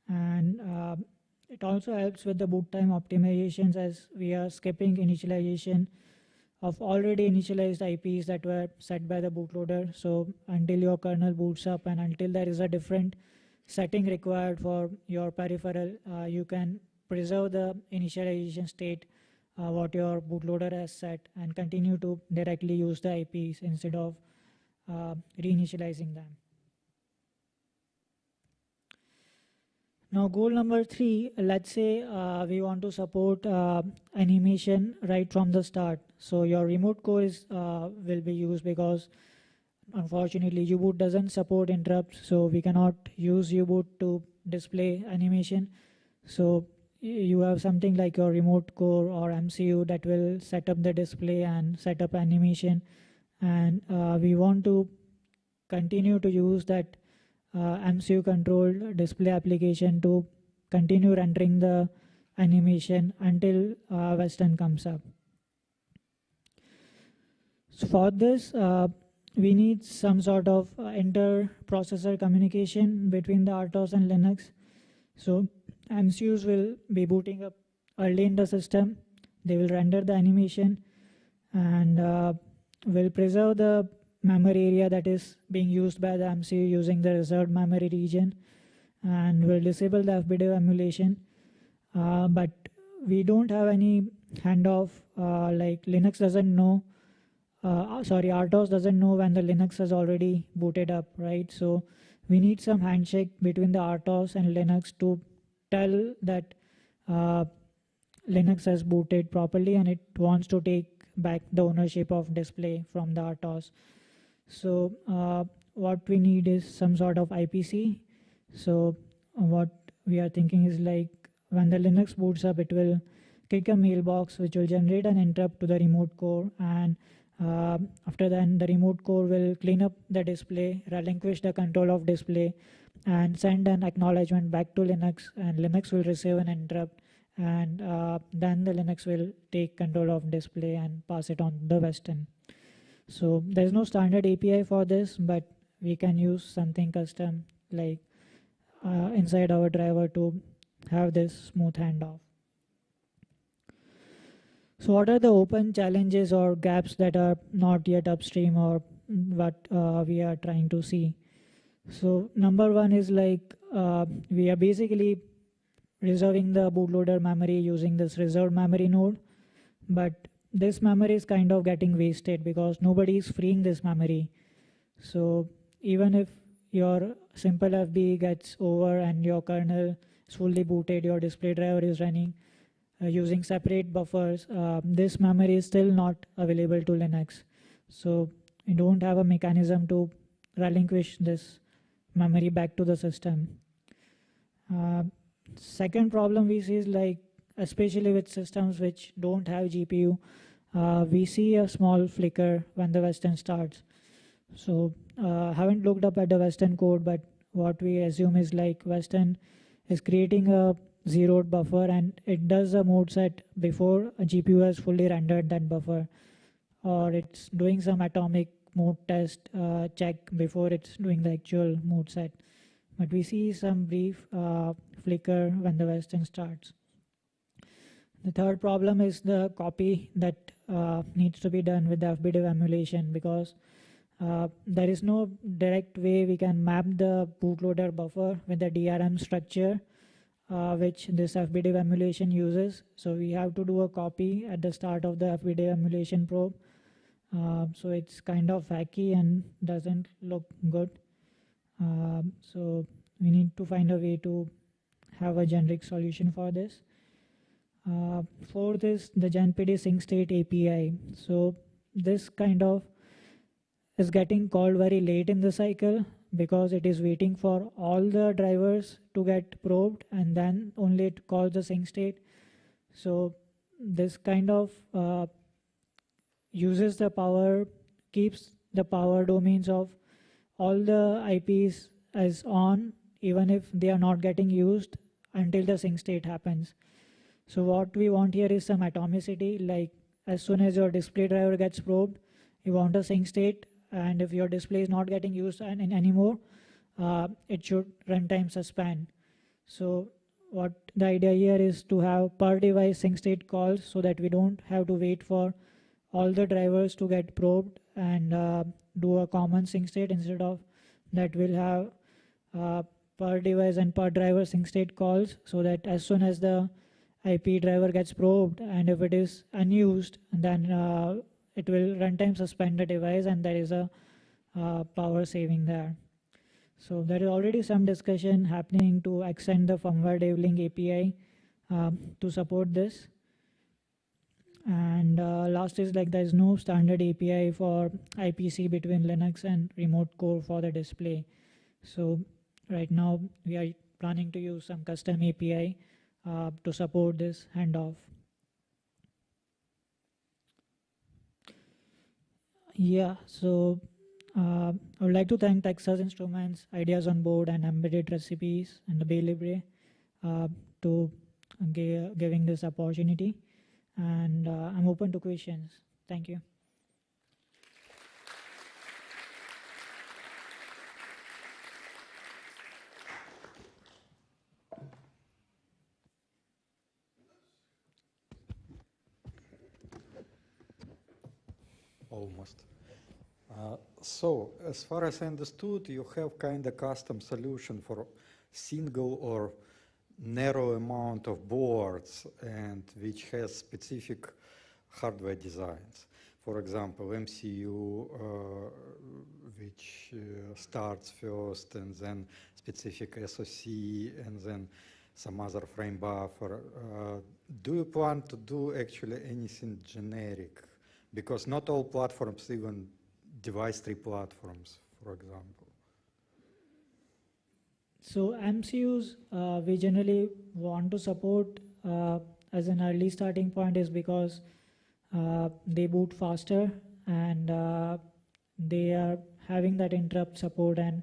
And it also helps with the boot time optimizations, as we are skipping initialization of already initialized IPs that were set by the bootloader. So until your kernel boots up and until there is a different setting required for your peripheral, you can preserve the initialization state what your bootloader has set and continue to directly use the IPs instead of reinitializing them. Now goal number 3, let's say we want to support animation right from the start. So your remote core is, will be used, because unfortunately U-boot doesn't support interrupts, so we cannot use U-boot to display animation. So you have something like your remote core or MCU that will set up the display and set up animation, and we want to continue to use that MCU controlled display application to continue rendering the animation until Western comes up. So for this, we need some sort of inter-processor communication between the RTOS and Linux. So MCUs will be booting up early in the system. They will render the animation and will preserve the memory area that is being used by the MCU using the reserved memory region, and will disable the FBDIV emulation. But we don't have any handoff, like Linux doesn't know, RTOS doesn't know when the Linux has already booted up, right? So we need some handshake between the RTOS and Linux to tell that Linux has booted properly and it wants to take back the ownership of display from the RTOS. So what we need is some sort of IPC. So what we are thinking is like when the Linux boots up, it will kick a mailbox which will generate an interrupt to the remote core, and after that the remote core will clean up the display, relinquish the control of display, and send an acknowledgement back to Linux, and Linux will receive an interrupt, and then the Linux will take control of display and pass it on the Western. So there's no standard API for this, but we can use something custom like inside our driver to have this smooth handoff. So what are the open challenges or gaps that are not yet upstream, or what we are trying to see? So number one is like we are basically reserving the bootloader memory using this reserved memory node, but this memory is kind of getting wasted because nobody is freeing this memory. So even if your simple FB gets over and your kernel is fully booted, your display driver is running using separate buffers, this memory is still not available to Linux. So you don't have a mechanism to relinquish this memory back to the system. Second problem we see is like, especially with systems which don't have GPU, we see a small flicker when the Western starts. So haven't looked up at the Western code, but what we assume is like Western is creating a zeroed buffer and it does a mode set before a GPU has fully rendered that buffer, or it's doing some atomic mode test check before it's doing the actual mode set. But we see some brief flicker when the Western starts. The third problem is the copy that needs to be done with the FBDIV emulation, because there is no direct way we can map the bootloader buffer with the DRM structure which this FBDIV emulation uses. So we have to do a copy at the start of the FBDIV emulation probe. So it's kind of hacky and doesn't look good. So we need to find a way to have a generic solution for this. Fourth is the GenPD sync state API. So this kind of is getting called very late in the cycle because it is waiting for all the drivers to get probed and then only it calls the sync state. So this kind of uses the power, keeps the power domains of all the IPs as on, even if they are not getting used until the sync state happens. So what we want here is some atomicity, like as soon as your display driver gets probed, you want a sync state, and if your display is not getting used anymore, it should runtime suspend. So what the idea here is to have per device sync state calls so that we don't have to wait for all the drivers to get probed and do a common sync state. Instead of that, we'll have per device and per driver sync state calls, so that as soon as the IP driver gets probed and if it is unused, then it will runtime suspend the device and there is a power saving there. So there is already some discussion happening to extend the firmware debugging API to support this. And last is like there is no standard API for IPC between Linux and remote core for the display. So right now we are planning to use some custom API to support this handoff. Yeah, so I would like to thank Texas Instruments, Ideas on Board, and Embedded Recipes, and the Bay Libre to giving this opportunity. And I'm open to questions. Thank you. Almost. So, as far as I understood, you have kind of custom solution for single or narrow amount of boards and which has specific hardware designs. For example, MCU, which starts first, and then specific SoC, and then some other frame buffer. Do you plan to do actually anything generic? Because not all platforms, even device tree platforms, for example. So MCUs, we generally want to support as an early starting point is because they boot faster and they are having that interrupt support and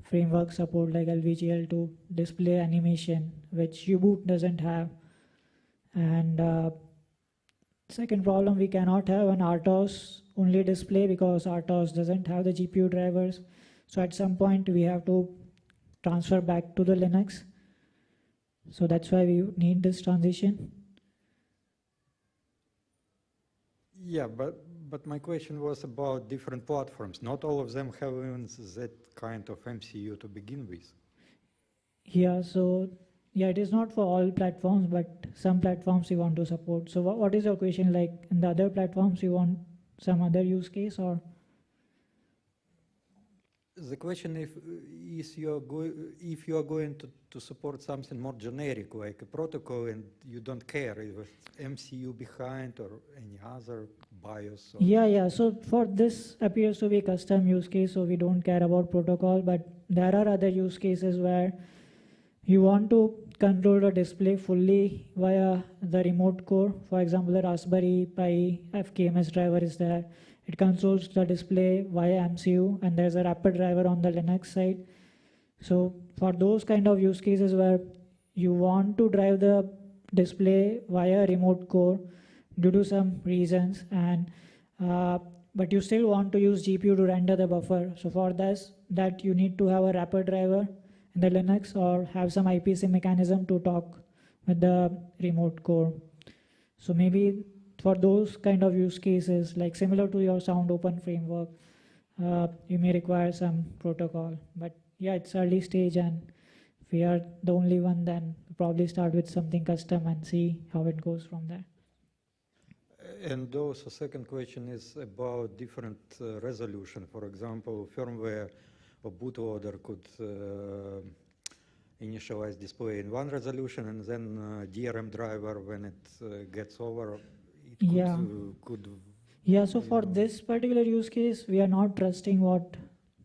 framework support like LVGL2 display animation, which U-Boot doesn't have. And second problem, we cannot have an RTOS only display because RTOS doesn't have the GPU drivers. So at some point we have to transfer back to the Linux. So that's why we need this transition. Yeah, but my question was about different platforms. Not all of them have even that kind of MCU to begin with. Yeah, so yeah, it is not for all platforms, but some platforms we want to support. So what is your question, like in the other platforms you want some other use case, or? The question is you are going to support something more generic, like a protocol, and you don't care if it's MCU behind or any other BIOS. Or Yeah. So for this appears to be a custom use case, so we don't care about protocol, but there are other use cases where you want to control the display fully via the remote core. For example, the Raspberry Pi FKMS driver is there. It controls the display via MCU, and there's a Rapid driver on the Linux side. So for those kind of use cases where you want to drive the display via remote core due to some reasons, and but you still want to use GPU to render the buffer. So for this, that you need to have a Rapid driver in the Linux or have some IPC mechanism to talk with the remote core. So maybe for those kind of use cases, like similar to your Sound Open framework, you may require some protocol. But yeah, it's early stage, and if we are the only one, then probably start with something custom and see how it goes from there. And also, second question is about different resolution. For example, firmware or bootloader could initialize display in one resolution, and then DRM driver, when it gets over, it could. Yeah, so for this particular use case, we are not trusting what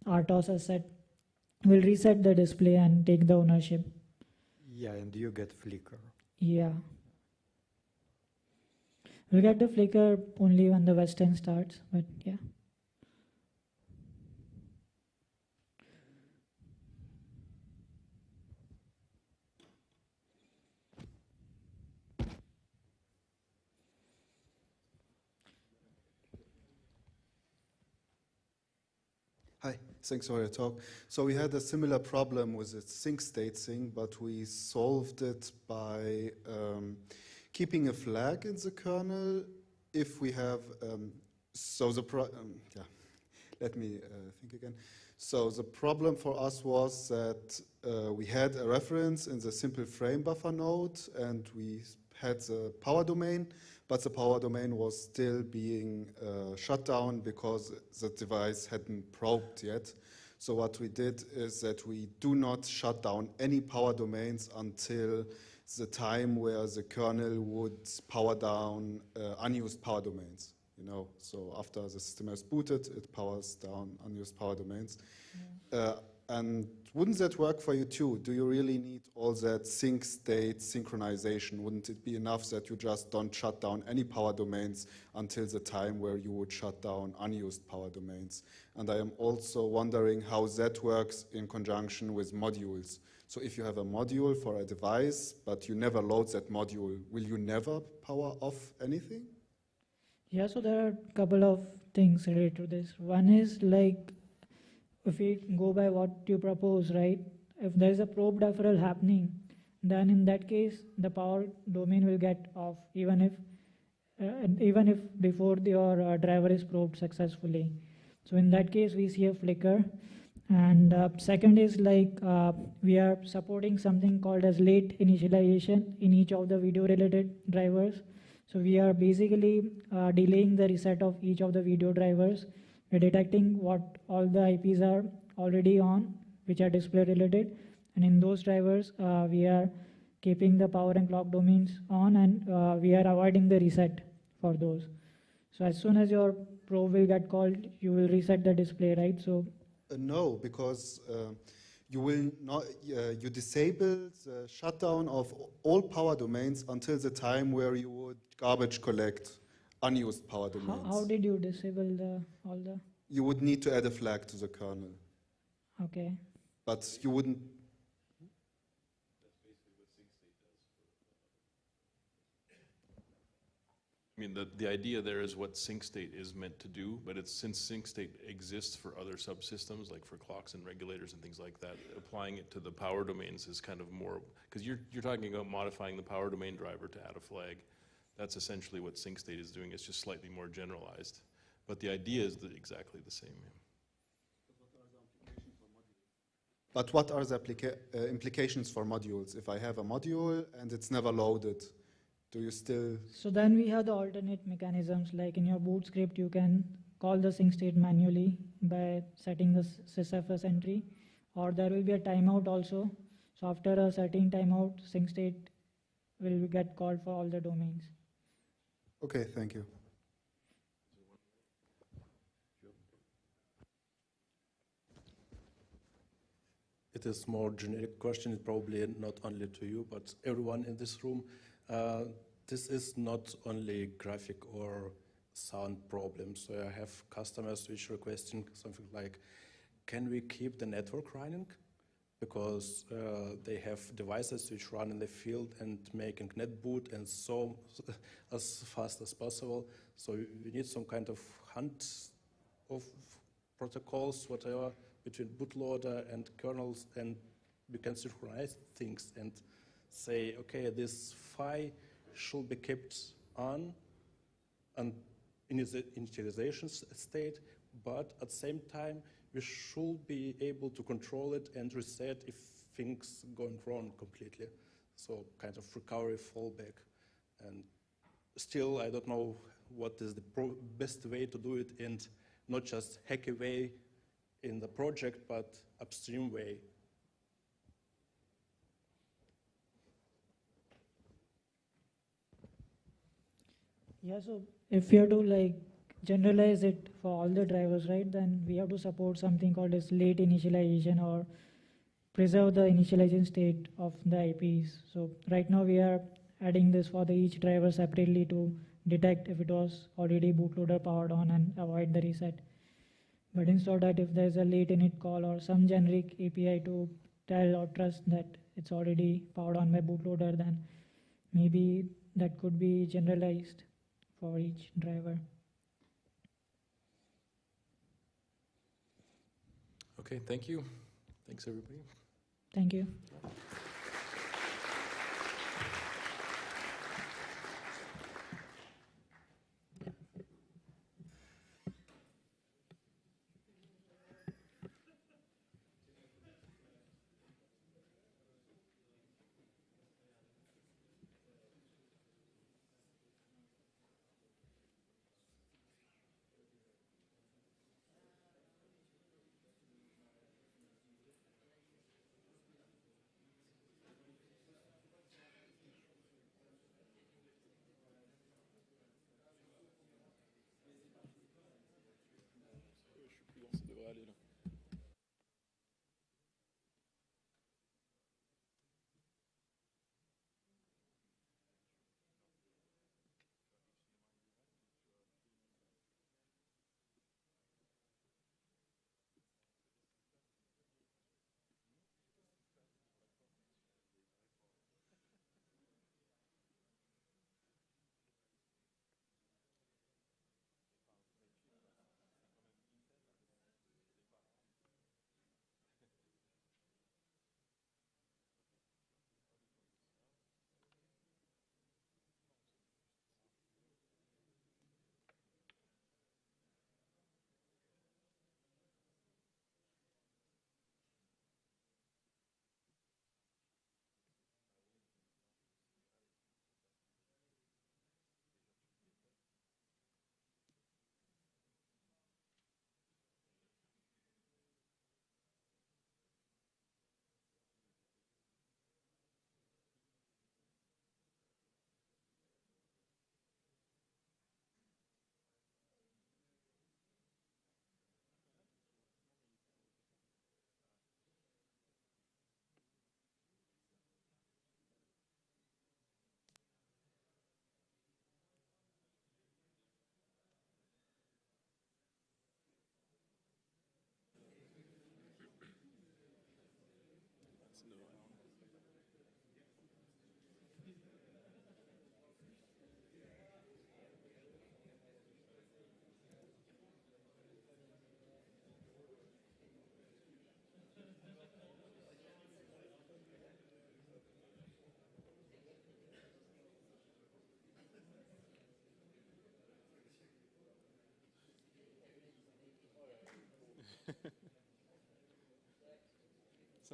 RTOS has said. We'll reset the display and take the ownership. Yeah, and you get flicker. Yeah. We'll get the flicker only when the Western starts, but yeah. Hi, thanks for your talk. So we had a similar problem with the sync state thing, but we solved it by keeping a flag in the kernel if we have, let me think again. So the problem for us was that we had a reference in the simple frame buffer node, and we had the power domain, but the power domain was still being shut down because the device hadn't probed yet. So what we did is that we do not shut down any power domains until the time where the kernel would power down unused power domains. You know, so after the system has booted, it powers down unused power domains. And wouldn't that work for you too? Do you really need all that sync state synchronization? Wouldn't it be enough that you just don't shut down any power domains until the time where you would shut down unused power domains? And I am also wondering how that works in conjunction with modules. So if you have a module for a device, but you never load that module, will you never power off anything? Yeah, so there are a couple of things related to this. One is like, if we go by what you propose, right? If there is a probe deferral happening, then in that case, the power domain will get off, even if before your driver is probed successfully. So in that case, we see a flicker. And second is like we are supporting something called as late initialization in each of the video-related drivers. So we are basically delaying the reset of each of the video drivers. We're detecting what all the IPs are already on, which are display related. And in those drivers, we are keeping the power and clock domains on, and we are avoiding the reset for those. So as soon as your probe will get called, you will reset the display, right? So no, because you will not. You disable the shutdown of all power domains until the time where you would garbage collect unused power domains. how did you disable all the? You would need to add a flag to the kernel. Okay. But you wouldn't. I mean, the idea there is what sync state is meant to do, but it's since sync state exists for other subsystems, like for clocks and regulators and things like that, applying it to the power domains is kind of more, because you're talking about modifying the power domain driver to add a flag. That's essentially what sync state is doing. It's just slightly more generalized. But the idea is exactly the same. But what are the implications for modules? If I have a module and it's never loaded, do you still? So then we have the alternate mechanisms, like in your boot script, you can call the sync state manually by setting the sysfs entry, or there will be a timeout also. So after a setting timeout, sync state will get called for all the domains. Okay, thank you. It is more generic question, probably not only to you, but everyone in this room. This is not only graphic or sound problems. So I have customers which are requesting something like, can we keep the network running? Because they have devices which run in the field and making net boot and so as fast as possible. So we need some kind of hunt of protocols, whatever, between bootloader and kernels, and we can synchronize things and say, okay, this PHY should be kept on and in its initialization state, but at the same time, we should be able to control it and reset if things going wrong completely. So kind of recovery fallback. And still, I don't know what is the best way to do it, and not just hacky way in the project, but upstream way. Yeah, so if you have to like generalize it for all the drivers, right, then we have to support something called as late initialization or preserve the initialization state of the IPs. So right now we are adding this for the each driver separately to detect if it was already bootloader powered on and avoid the reset. But instead of that, if there's a late init call or some generic API to tell or trust that it's already powered on by bootloader, then maybe that could be generalized for each driver. Okay, thank you. Thanks, everybody. Thank you.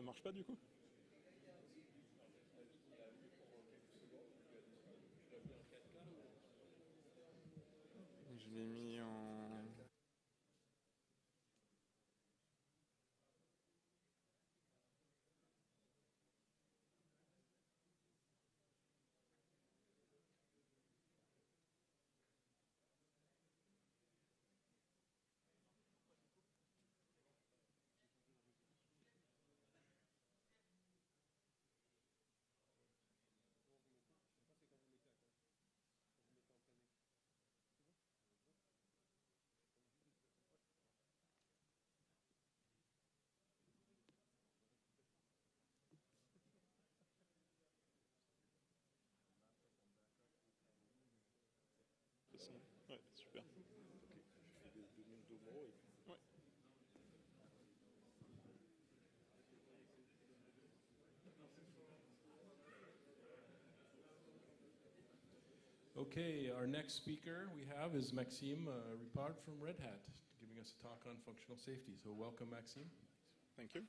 ça marche pas du coup? Je l'ai mis en... Ouais, super. Ouais. Okay, our next speaker we have is Maxime Ripard from Red Hat, giving us a talk on functional safety. So welcome, Maxime. Thank you.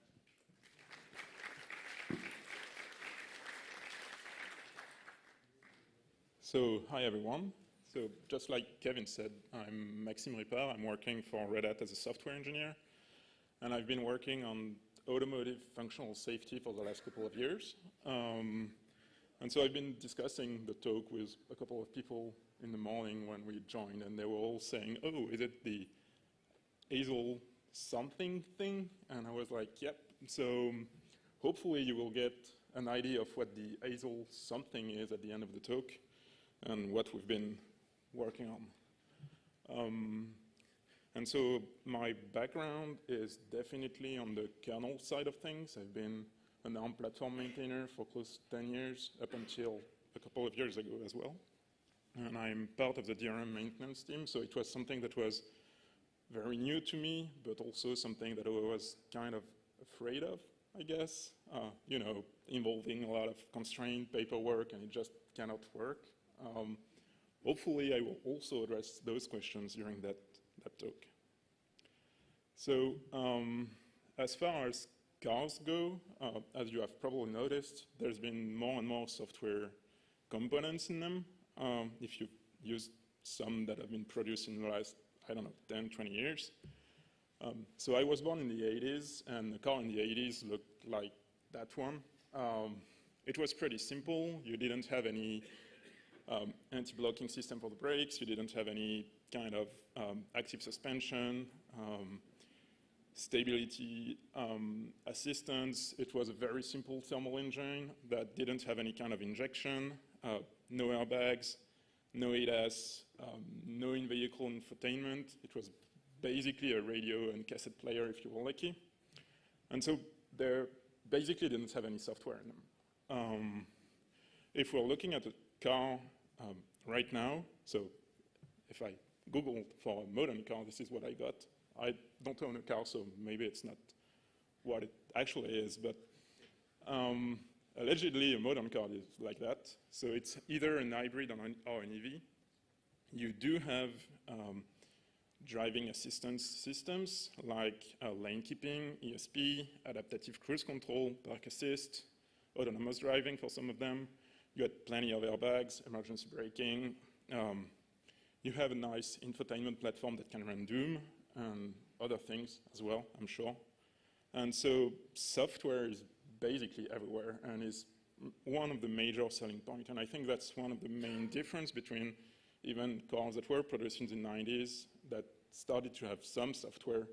So, hi everyone. So, just like Kevin said, I'm Maxime Ripard. I'm working for Red Hat as a software engineer. And I've been working on automotive functional safety for the last couple of years. And so I've been discussing the talk with a couple of people in the morning when we joined, and they were all saying, oh, is it the ASIL something thing? And I was like, yep. So hopefully you will get an idea of what the ASIL something is at the end of the talk and what we've been working on. And so my background is definitely on the kernel side of things. I've been an ARM platform maintainer for close to 10 years, up until a couple of years ago as well. And I'm part of the DRM maintenance team, so it was something that was very new to me, but also something that I was kind of afraid of, I guess. You know, involving a lot of constraint paperwork, and it just cannot work. Hopefully, I will also address those questions during that talk. So, as far as cars go, as you have probably noticed, there's been more and more software components in them. If you use some that have been produced in the last, I don't know, 10, 20 years. So I was born in the 80s, and the car in the 80s looked like that one. It was pretty simple. You didn't have any anti-blocking system for the brakes. You didn't have any kind of active suspension. Stability assistance. It was a very simple thermal engine that didn't have any kind of injection, no airbags, no ADAS, no in-vehicle infotainment. It was basically a radio and cassette player if you were lucky. And so they basically didn't have any software in them. If we're looking at a car right now, so if I Googled for a modern car, this is what I got. I don't own a car, so maybe it's not what it actually is, but allegedly a modern car is like that. So it's either an hybrid or an EV. You do have driving assistance systems like lane keeping, ESP, adaptive cruise control, park assist, autonomous driving for some of them. You had plenty of airbags, emergency braking. You have a nice infotainment platform that can run Doom and other things as well, I'm sure. And so software is basically everywhere and is one of the major selling points. And I think that's one of the main difference between even cars that were produced in the 90s that started to have some software.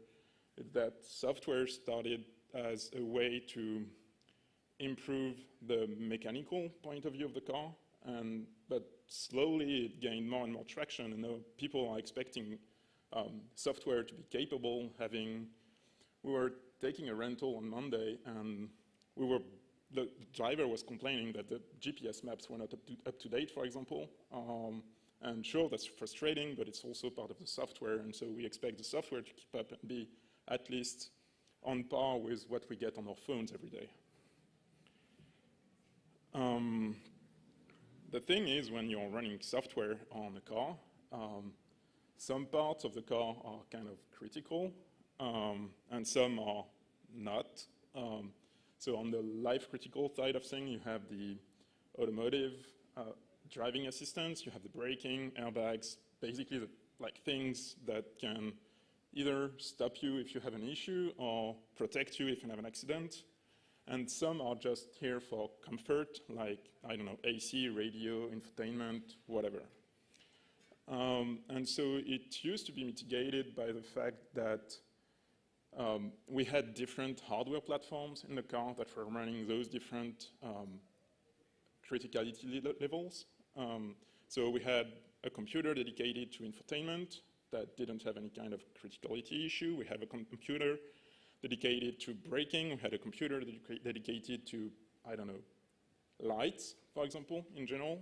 That software started as a way to improve the mechanical point of view of the car, but slowly it gained more and more traction, and now people are expecting software to be capable. We were taking a rental on Monday, and the driver was complaining that the GPS maps were not up to date, for example. And sure, that's frustrating, but it's also part of the software, and so we expect the software to keep up and be at least on par with what we get on our phones every day. The thing is, when you're running software on a car, some parts of the car are kind of critical, and some are not. So on the life critical side of things, you have the automotive driving assistance, you have the braking, airbags, basically like things that can either stop you if you have an issue or protect you if you have an accident. And some are just here for comfort, like, I don't know, AC, radio, infotainment, whatever. And so it used to be mitigated by the fact that we had different hardware platforms in the car that were running those different criticality levels. So we had a computer dedicated to infotainment that didn't have any kind of criticality issue. We have a computer dedicated to braking. We had a computer dedicated to, I don't know, lights, for example, in general.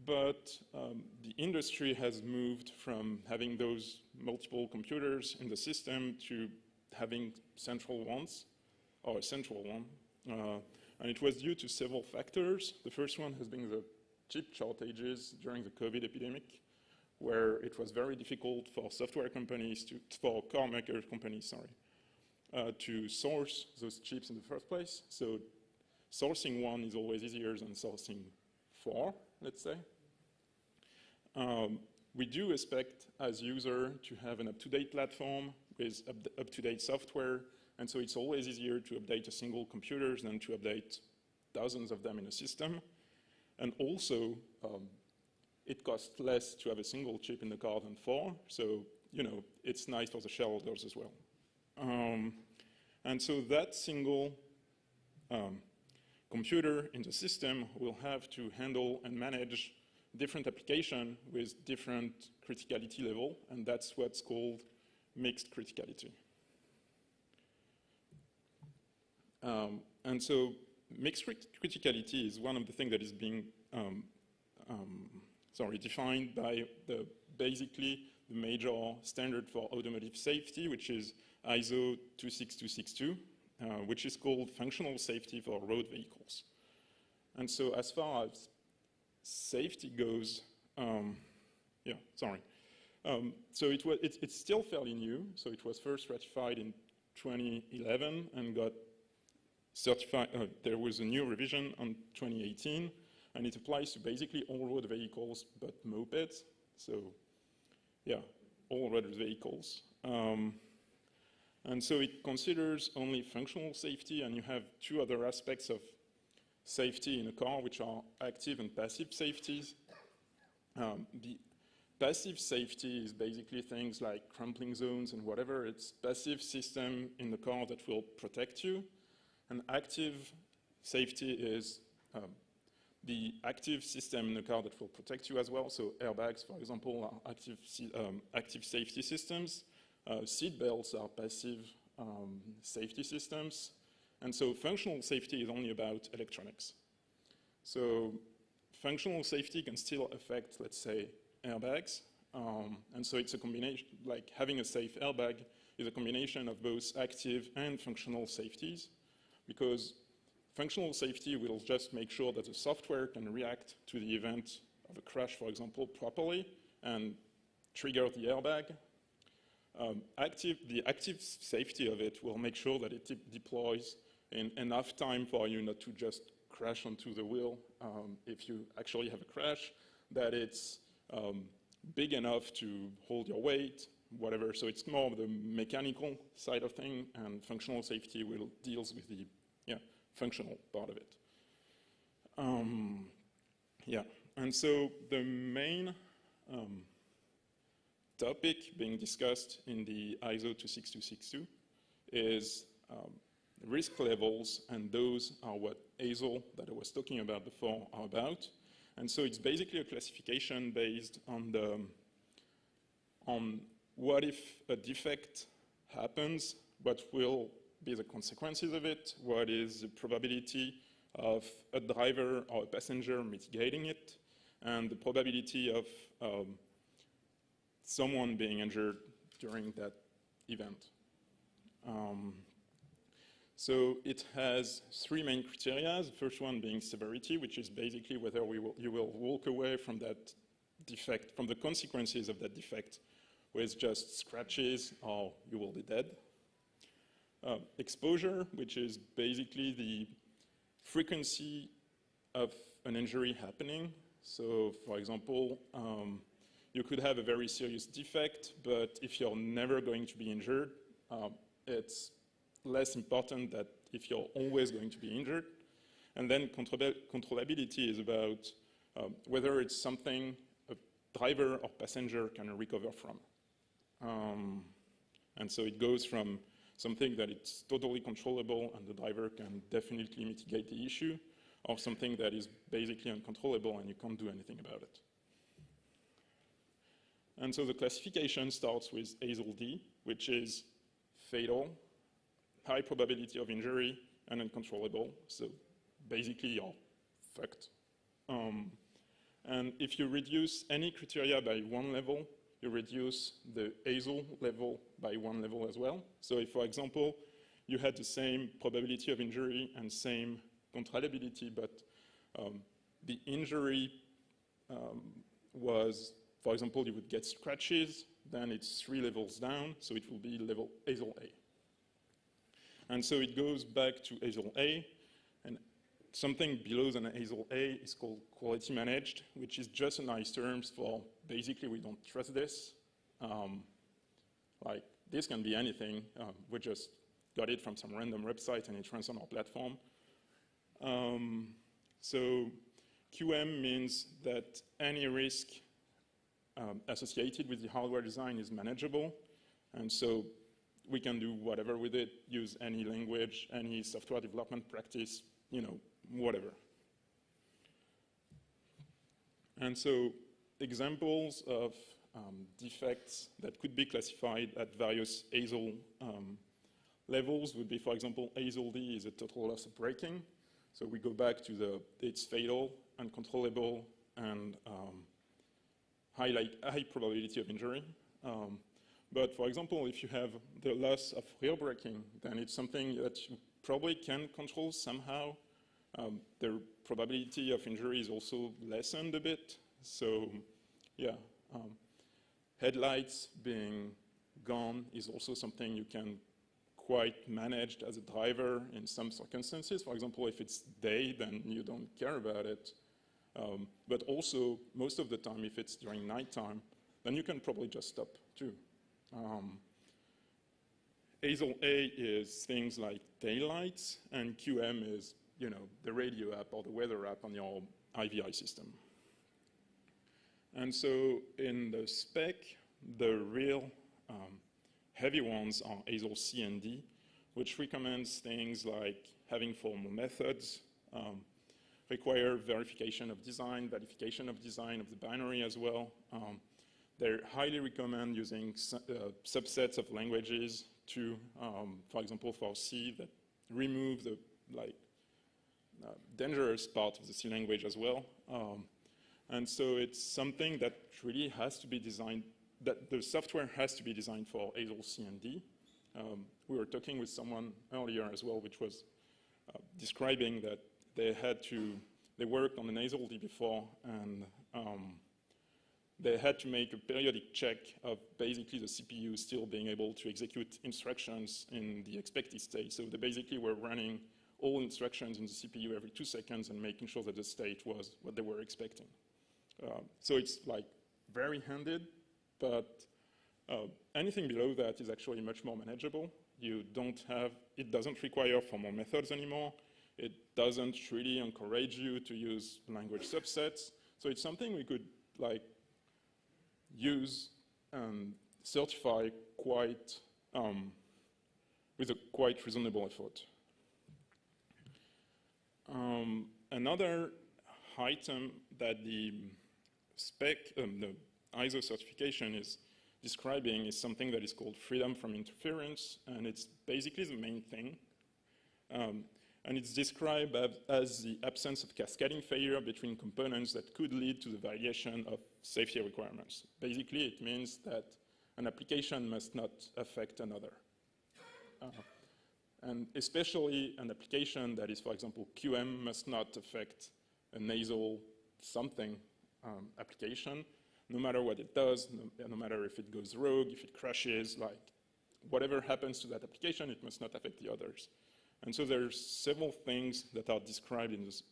But the industry has moved from having those multiple computers in the system to having central ones, or a central one. And it was due to several factors. The first one has been the chip shortages during the COVID epidemic, where it was very difficult for software companies, for car maker companies, to source those chips in the first place. So sourcing one is always easier than sourcing 4, let's say. We do expect, as user, to have an up-to-date platform with up-to-date software, and so it's always easier to update a single computer than to update dozens of them in a system. And also, it costs less to have a single chip in the car than 4, so it's nice for the shareholders as well. And so that single computer in the system will have to handle and manage different applications with different criticality level, and that's what's called mixed criticality. And so mixed criticality is one of the things that is being defined by basically the major standard for automotive safety, which is ISO 26262, which is called functional safety for road vehicles. And so as far as safety goes, so it's still fairly new. So it was first ratified in 2011 and got certified. There was a new revision on 2018, and it applies to basically all road vehicles but mopeds. So, yeah, all road vehicles. And so it considers only functional safety, and you have two other aspects of safety in a car, which are active and passive safeties. The passive safety is basically things like crumpling zones and whatever. It's passive system in the car that will protect you. And active safety is the active system in the car that will protect you as well. So airbags, for example, are active safety systems. Seat belts are passive safety systems. And so functional safety is only about electronics. So functional safety can still affect, let's say, airbags. And so it's a combination, like having a safe airbag is a combination of both active and functional safeties, because functional safety will just make sure that the software can react to the event of a crash, for example, properly and trigger the airbag. The active safety of it will make sure that it deploys in enough time for you not to just crash onto the wheel if you actually have a crash, that it's big enough to hold your weight, whatever. So it's more the mechanical side of things, and functional safety deals with the functional part of it. And so the main topic being discussed in the ISO 26262 is risk levels, and those are what ASIL, that I was talking about before, are about. And so it's basically a classification based on what if a defect happens, what will be the consequences of it, what is the probability of a driver or a passenger mitigating it, and the probability of someone being injured during that event. So it has three main criteria. The first one being severity, which is basically whether you will walk away from that defect, from the consequences of that defect, with just scratches or you will be dead. exposure, which is basically the frequency of an injury happening. So, for example, you could have a very serious defect, but if you're never going to be injured, it's less important that if you're always going to be injured. And then controllability is about whether it's something a driver or passenger can recover from. And so it goes from something that it's totally controllable and the driver can definitely mitigate the issue, or something that is basically uncontrollable and you can't do anything about it. And so the classification starts with ASIL-D, which is fatal, high probability of injury, and uncontrollable. So basically you're fucked. And if you reduce any criteria by one level, you reduce the ASIL level by one level as well. So if, for example, you had the same probability of injury and same controllability, but the injury was, for example, you would get scratches, then it's 3 levels down, so it will be level ASIL-A. And so it goes back to ASIL-A, and something below than ASIL-A is called quality managed, which is just a nice term for basically we don't trust this. Like this can be anything. We just got it from some random website and it runs on our platform. So QM means that any risk associated with the hardware design is manageable. And so we can do whatever with it, use any language, any software development practice, you know, whatever. And so examples of defects that could be classified at various ASIL levels would be, for example, ASIL-D is a total loss of braking. So we go back to it's fatal, uncontrollable, and high probability of injury. But for example, if you have the loss of rear braking, then it's something that you probably can control somehow. The probability of injury is also lessened a bit. So yeah, headlights being gone is also something you can quite manage as a driver in some circumstances. For example, if it's day, then you don't care about it. But also, most of the time, if it's during nighttime, then you can probably just stop too. ASIL-A is things like taillights, and QM is, you know, the radio app or the weather app on your IVI system. And so in the spec, the real heavy ones are ASIL-C and D, which recommends things like having formal methods, require verification of design of the binary as well. They highly recommend using subsets of languages to, for example, for C, that remove the dangerous part of the C language as well. And so it's something that really has to be designed, that the software has to be designed for ASIL-C and D. We were talking with someone earlier as well, which was describing that they worked on an ASIL-D before, and they had to make a periodic check of basically the CPU still being able to execute instructions in the expected state. So they basically were running all instructions in the CPU every 2 seconds and making sure that the state was what they were expecting. So it's like very handed, but anything below that is actually much more manageable. It doesn't require formal methods anymore. It doesn't really encourage you to use language subsets. So it's something we could use and certify quite with a quite reasonable effort. Another item that the spec, the ISO certification is describing is something that is called freedom from interference, and it's basically the main thing. And it's described as the absence of cascading failure between components that could lead to the violation of safety requirements. Basically, it means that an application must not affect another. And especially an application that is, for example, QM must not affect a nasal something application, no matter what it does, no matter if it goes rogue, if it crashes, like whatever happens to that application, it must not affect the others. And so there's several things that are described in this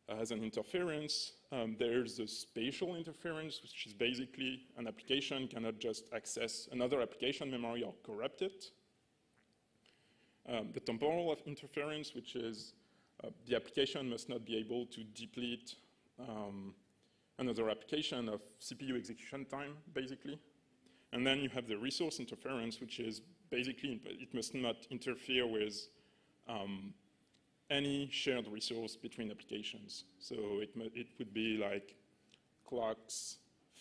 as an interference. There's the spatial interference, which is basically an application cannot just access another application memory or corrupt it. The temporal interference, which is the application must not be able to deplete another application of CPU execution time, basically. And then you have the resource interference, which is basically it must not interfere with any shared resource between applications. So it would be like clocks,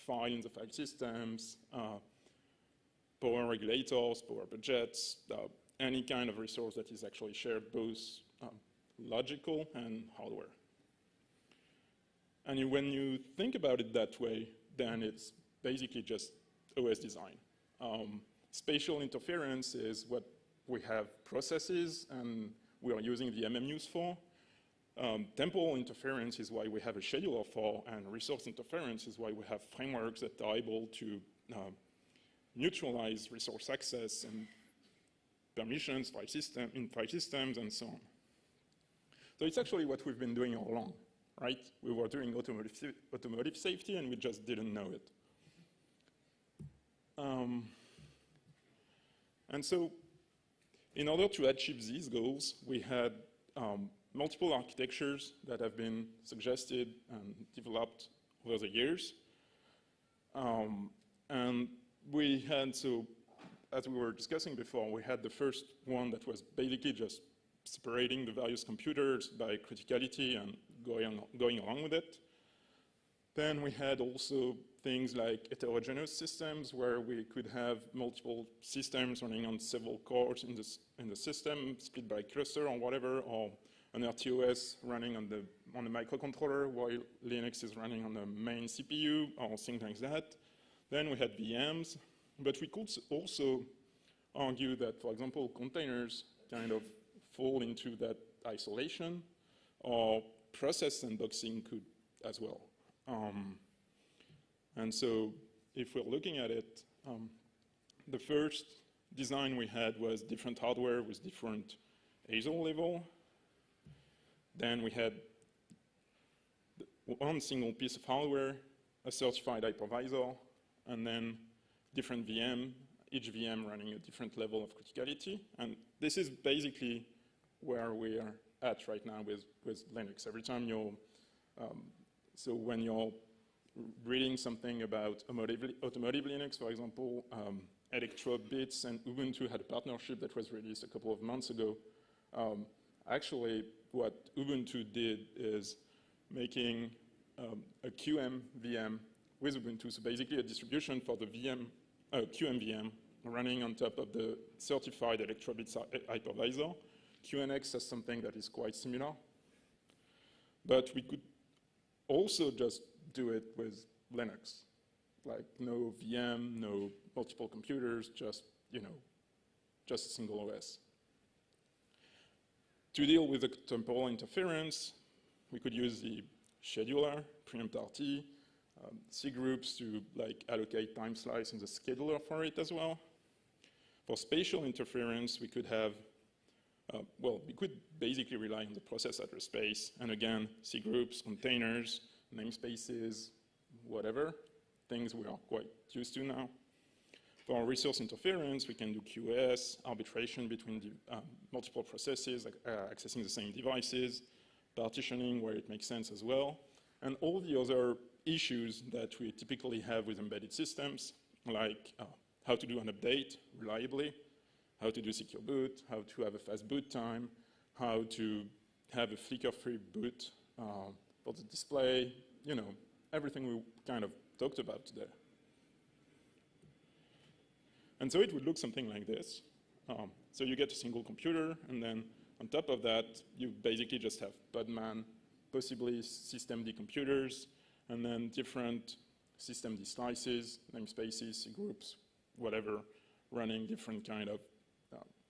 file in the file systems, power regulators, power budgets, any kind of resource that is actually shared, both logical and hardware. And when you think about it that way, then it's basically just OS design. Spatial interference is what we have processes and we are using the MMUs for. Temporal interference is why we have a scheduler for, and resource interference is why we have frameworks that are able to neutralize resource access and permissions, file systems, and so on. So it's actually what we've been doing all along, right? We were doing automotive safety, and we just didn't know it. And so in order to achieve these goals, we had multiple architectures that have been suggested and developed over the years. And we had, so as we were discussing before, we had the first one that was basically just separating the various computers by criticality and going along with it. Then we had also things like heterogeneous systems, where we could have multiple systems running on several cores in the system, split by cluster or whatever, or an RTOS running on the microcontroller while Linux is running on the main CPU, or things like that. Then we had VMs, but we could also argue that, for example, containers kind of fall into that isolation, or process sandboxing could as well. And so if we're looking at it, the first design we had was different hardware with different ASIL level. Then we had one single piece of hardware, a certified hypervisor, and then different VM, each VM running a different level of criticality. And this is basically where we are at right now with Linux. Every time you're, so when you're reading something about automotive Linux, for example, Electro-Bits and Ubuntu had a partnership that was released a couple of months ago. Actually, what Ubuntu did is making a QM VM with Ubuntu, so basically a distribution for the VM, QM VM running on top of the certified Electro-Bits hypervisor. QNX has something that is quite similar. But we could also just do it with Linux, like no VM, no multiple computers, just, just a single OS. To deal with the temporal interference, we could use the scheduler, preempt RT, C groups to allocate time slice in the scheduler for it as well. For spatial interference, we could have, we could basically rely on the process address space, and again, C groups, containers, namespaces, whatever, things we are quite used to now. For resource interference, we can do QoS, arbitration between the, multiple processes, accessing the same devices, partitioning where it makes sense as well, and all the other issues that we typically have with embedded systems, like how to do an update reliably, how to do secure boot, how to have a fast boot time, how to have a flicker-free boot for the display, everything we kind of talked about today. And so it would look something like this. So you get a single computer, and then on top of that, you basically just have Podman, possibly systemd computers, and then different systemd slices, namespaces, groups, whatever, running different kind of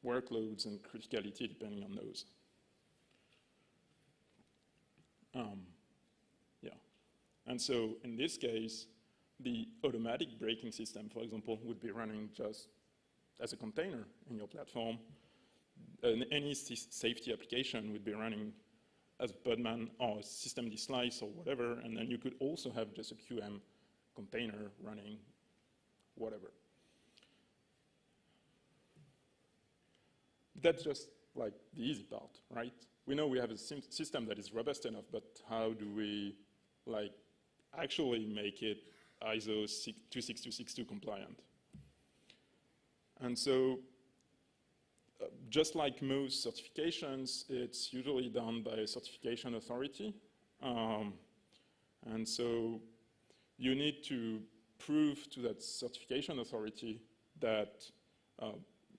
workloads and criticality depending on those. And so in this case, the automatic braking system, for example, would be running just as a container in your platform, any safety application would be running as Podman or systemd slice or whatever, and then you could also have just a QM container running whatever. That's just like the easy part, right? We know we have a system that is robust enough, but how do we like actually make it ISO 26262 compliant? And so just like most certifications, it's usually done by a certification authority. And so you need to prove to that certification authority that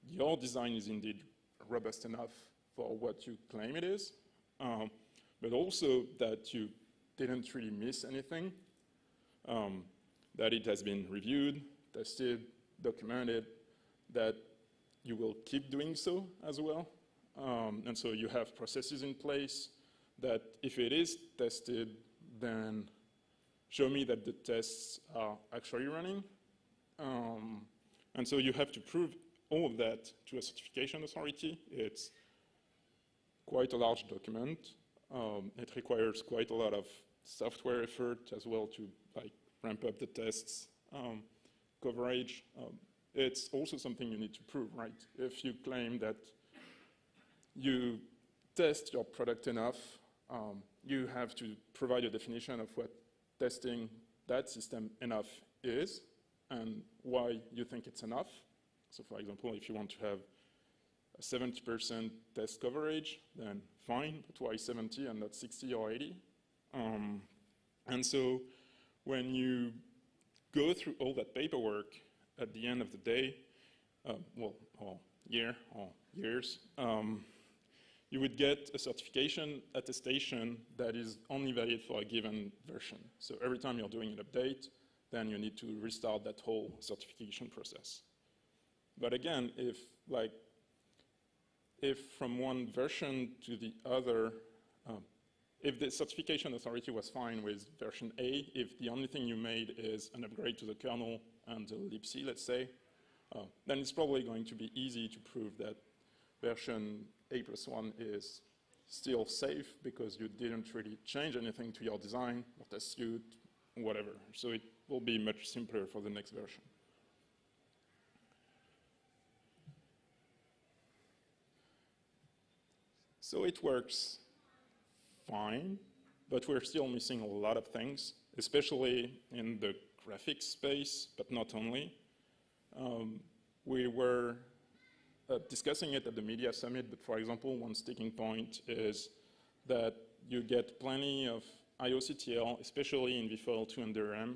your design is indeed robust enough for what you claim it is, but also that you didn't really miss anything, that it has been reviewed, tested, documented, that you will keep doing so as well. And so you have processes in place that if it is tested, then show me that the tests are actually running. And so you have to prove all of that to a certification authority. It's quite a large document. It requires quite a lot of software effort as well to like ramp up the tests coverage. It's also something you need to prove, right? If you claim that you test your product enough, you have to provide a definition of what testing that system enough is and why you think it's enough. So for example, if you want to have a 70% test coverage, then fine, but why 70 and not 60 or 80? And so when you go through all that paperwork, at the end of the day, or year or years, you would get a certification attestation that is only valid for a given version. So every time you're doing an update, then you need to restart that whole certification process. But again, if from one version to the other, if the certification authority was fine with version A, if the only thing you made is an upgrade to the kernel and the libc, let's say, then it's probably going to be easy to prove that version A+1 is still safe because you didn't really change anything to your design or test suite, whatever. So it will be much simpler for the next version. So it works fine, but we're still missing a lot of things, especially in the graphics space, but not only. We were discussing it at the Media Summit, but for example, one sticking point is that you get plenty of IOCTL, especially in v4L2 and DRM,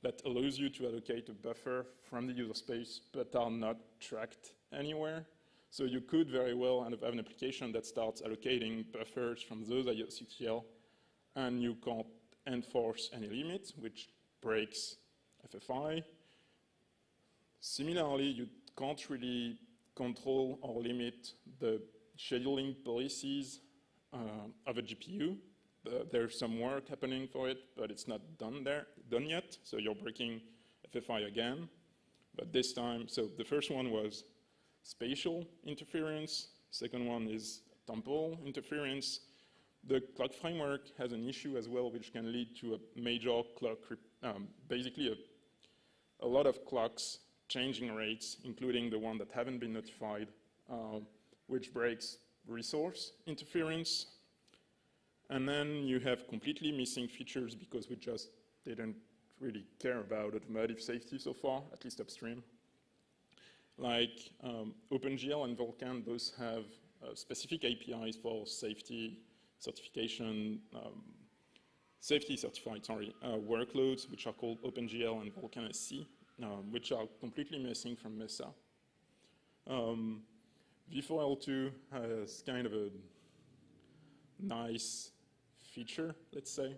that allows you to allocate a buffer from the user space, but are not tracked anywhere. So you could very well have an application that starts allocating buffers from those IOCTL, and you can't enforce any limit, which breaks FFI. Similarly, you can't really control or limit the scheduling policies of a GPU. There's some work happening for it, but it's not done yet. So you're breaking FFI again. But this time, so the first one was spatial interference. Second one is temporal interference. The clock framework has an issue as well, which can lead to a major clock, basically a lot of clocks changing rates, including the one that haven't been notified, which breaks resource interference. And then you have completely missing features because we just didn't really care about automotive safety so far, at least upstream. Like OpenGL and Vulkan both have specific APIs for safety certification, safety certified, workloads, which are called OpenGL and Vulkan SC, which are completely missing from Mesa. v4L2 has kind of a nice feature, let's say,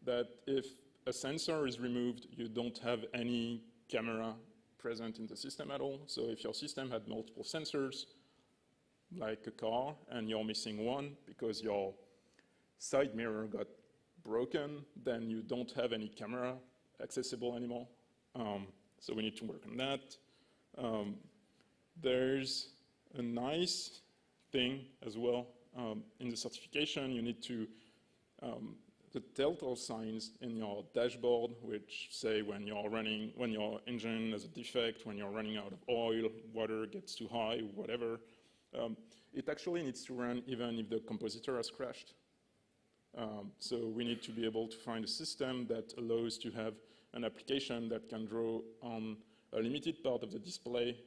that if a sensor is removed, you don't have any camera present in the system at all. So if your system had multiple sensors, like a car, and you're missing one because your side mirror got broken, then you don't have any camera accessible anymore. So we need to work on that. there's a nice thing as well. In the certification, you need to, the telltale signs in your dashboard, which say when your engine has a defect, when you're running out of oil, water gets too high, whatever. It actually needs to run even if the compositor has crashed. So we need to be able to find a system that allows to have an application that can draw on a limited part of the display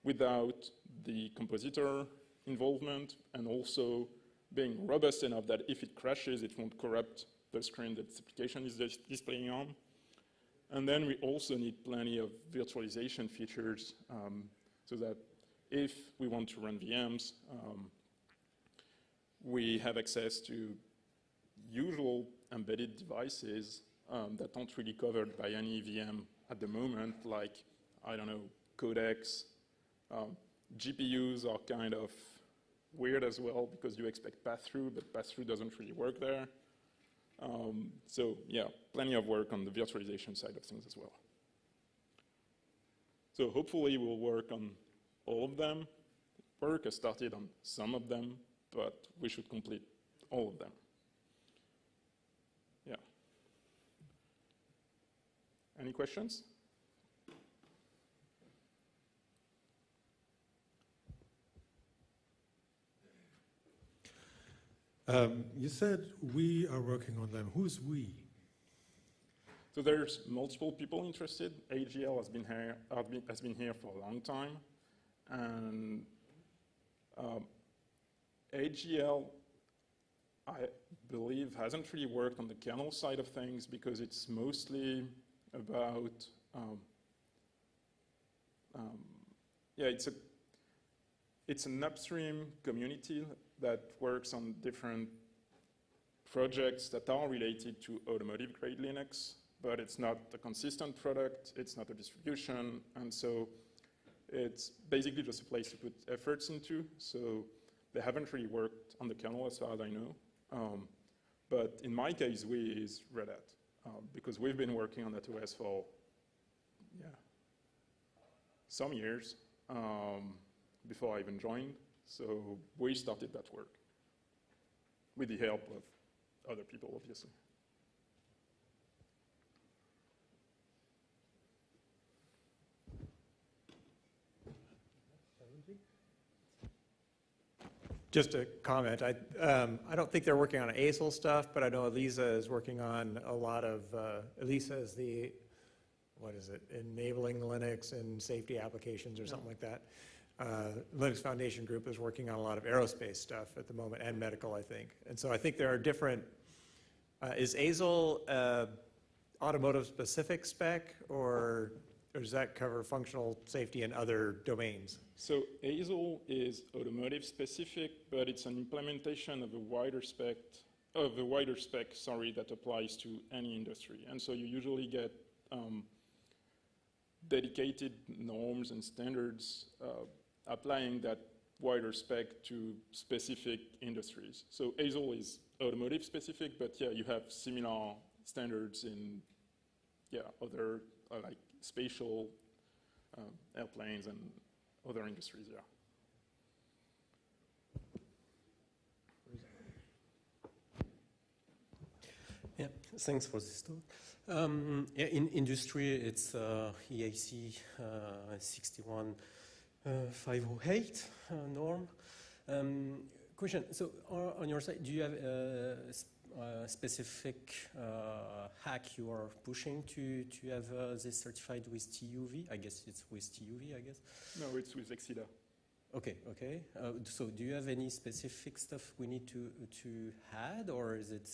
without the compositor involvement, and also being robust enough that if it crashes, it won't corrupt the screen that the application is displaying on. And then we also need plenty of virtualization features so that if we want to run VMs, we have access to usual embedded devices that aren't really covered by any VM at the moment, like, I don't know, codecs. GPUs are kind of weird as well because you expect pass-through, but pass-through doesn't really work there. So yeah, plenty of work on the virtualization side of things as well. So hopefully we'll work on all of them. Work has started on some of them, but we should complete all of them. Yeah. Any questions? You said we are working on them. Who's we? So there's multiple people interested. AGL has been here for a long time, and AGL, I believe, hasn't really worked on the kernel side of things because it's mostly about it's an upstream community that works on different projects that are related to automotive-grade Linux, but it's not a consistent product, it's not a distribution, and so it's basically just a place to put efforts into. So they haven't really worked on the kernel as far as I know. But in my case, we is Red Hat, because we've been working on that OS for some years before I even joined. So we started that work with the help of other people, obviously. Just a comment. I don't think they're working on ASIL stuff, but I know Elisa is working on a lot of, Elisa is the, what is it, enabling Linux and safety applications or something like that. Linux Foundation Group is working on a lot of aerospace stuff at the moment, and medical, I think. And so I think there are different, is ASIL automotive-specific spec, or does that cover functional safety in other domains? So ASIL is automotive-specific, but it's an implementation of a wider spec, that applies to any industry. And so you usually get dedicated norms and standards applying that wider spec to specific industries. So ASIL is automotive specific, but yeah, you have similar standards in other like spatial airplanes and other industries, yeah. Yeah, thanks for this talk. In industry, it's EAC 61508 norm. Question, so on your side, do you have a specific hack you are pushing to have this certified with TUV? I guess it's with TUV, I guess? No, it's with Exida. Okay, okay. So do you have any specific stuff we need to add, or is it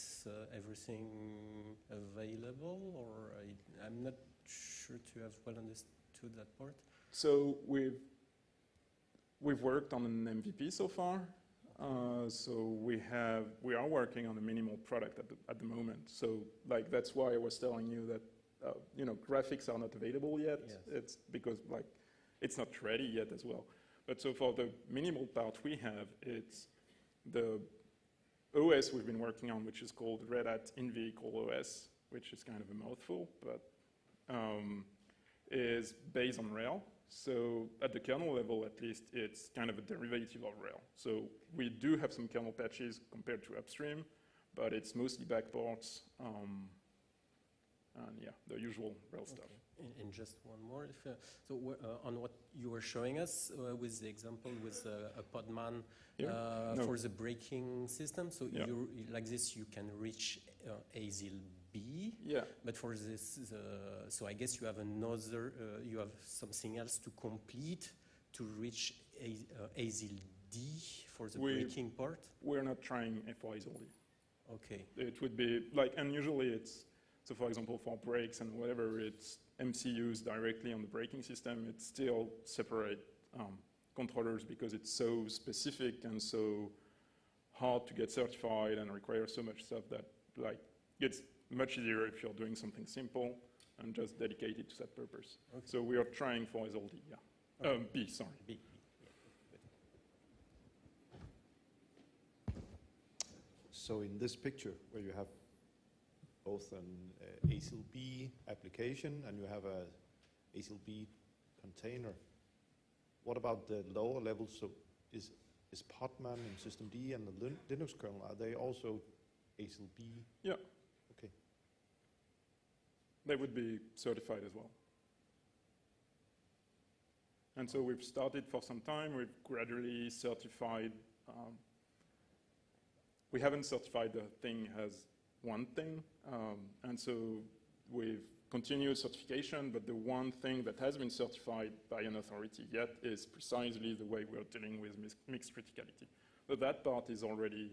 everything available? Or I'm not sure to have well understood that part. So we've worked on an MVP so far. So we are working on a minimal product at the moment. So like that's why I was telling you that graphics are not available yet. Yes. It's because like it's not ready yet as well. But so for the minimal part we have, it's the OS we've been working on, which is called Red Hat In-Vehicle OS, which is kind of a mouthful, but is based on Rail. So at the kernel level, at least, it's kind of a derivative of Rail. So we do have some kernel patches compared to upstream, but it's mostly backports, and yeah, the usual Rail stuff. And just one more. On what you were showing us with the example with a Podman for the braking system, so like this you can reach ASIL B. Yeah. But for this, so I guess you have another, you have something else to complete to reach ASIL D for the braking part. We're not trying for ASIL D. Okay. It would be like, and usually it's, so for example, for brakes and whatever, it's MCUs directly on the braking system. It's still separate controllers because it's so specific and so hard to get certified and requires so much stuff that like it's much easier if you're doing something simple and just dedicated to that purpose. Okay. So we are trying for ASIL D, yeah. Okay. B, sorry. B. So in this picture where you have both an ASIL B application and you have a ASIL B container, what about the lower levels? So is Podman and Systemd and the Linux kernel, are they also ASIL B? Yeah. Okay. They would be certified as well. And so we've started for some time. We've gradually certified. We haven't certified the thing as one thing. And so we've continued certification, but the one thing that has been certified by an authority yet is precisely the way we're dealing with mixed criticality. But that part is already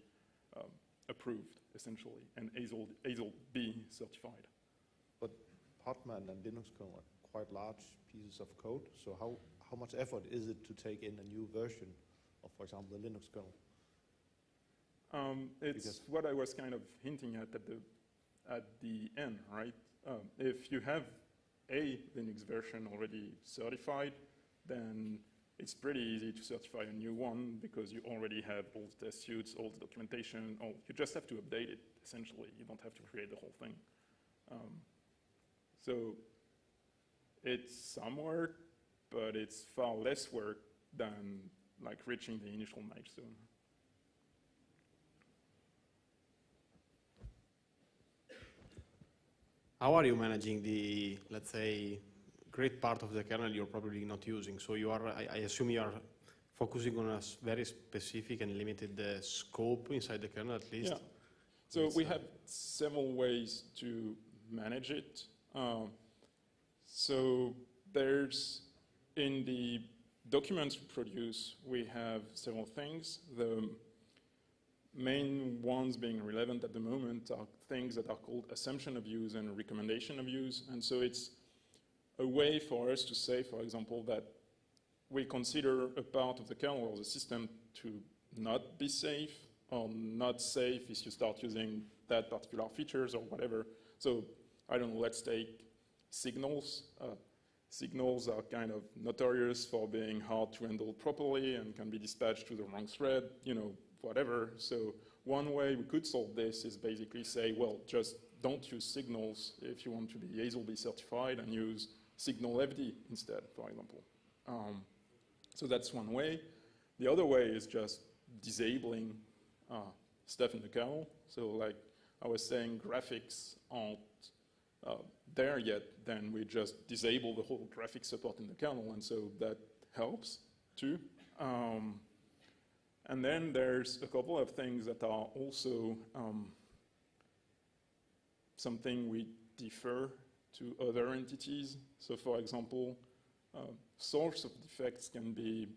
approved, essentially, and ASIL B certified. But Podman and Linux kernel are quite large pieces of code, so how much effort is it to take in a new version of, for example, the Linux kernel? It's what I was kind of hinting at the end, right? If you have a Linux version already certified, then it's pretty easy to certify a new one because you already have all the test suites, all the documentation, you just have to update it, essentially. You don't have to create the whole thing. So it's some work, but it's far less work than like reaching the initial milestone. How are you managing the, let's say, great part of the kernel you're probably not using? So you are, I assume you are focusing on a very specific and limited scope inside the kernel at least? Yeah. So we have several ways to manage it. So there's, in the documents we produce, we have several things. The main ones being relevant at the moment are things that are called assumption of use and recommendation of use. And so it's a way for us to say, for example, that we consider a part of the kernel or the system to not be safe or not safe if you start using that particular features or whatever. So I don't know, let's take signals. Signals are kind of notorious for being hard to handle properly and can be dispatched to the wrong thread, you know, whatever. So one way we could solve this is basically say, well, just don't use signals if you want to be ASIL B certified and use signal FD instead, for example. So that's one way. The other way is just disabling stuff in the kernel. So like I was saying, graphics aren't there yet, then we just disable the whole graphics support in the kernel, and so that helps too. And then there's a couple of things that are also something we defer to other entities. So for example, source of defects can be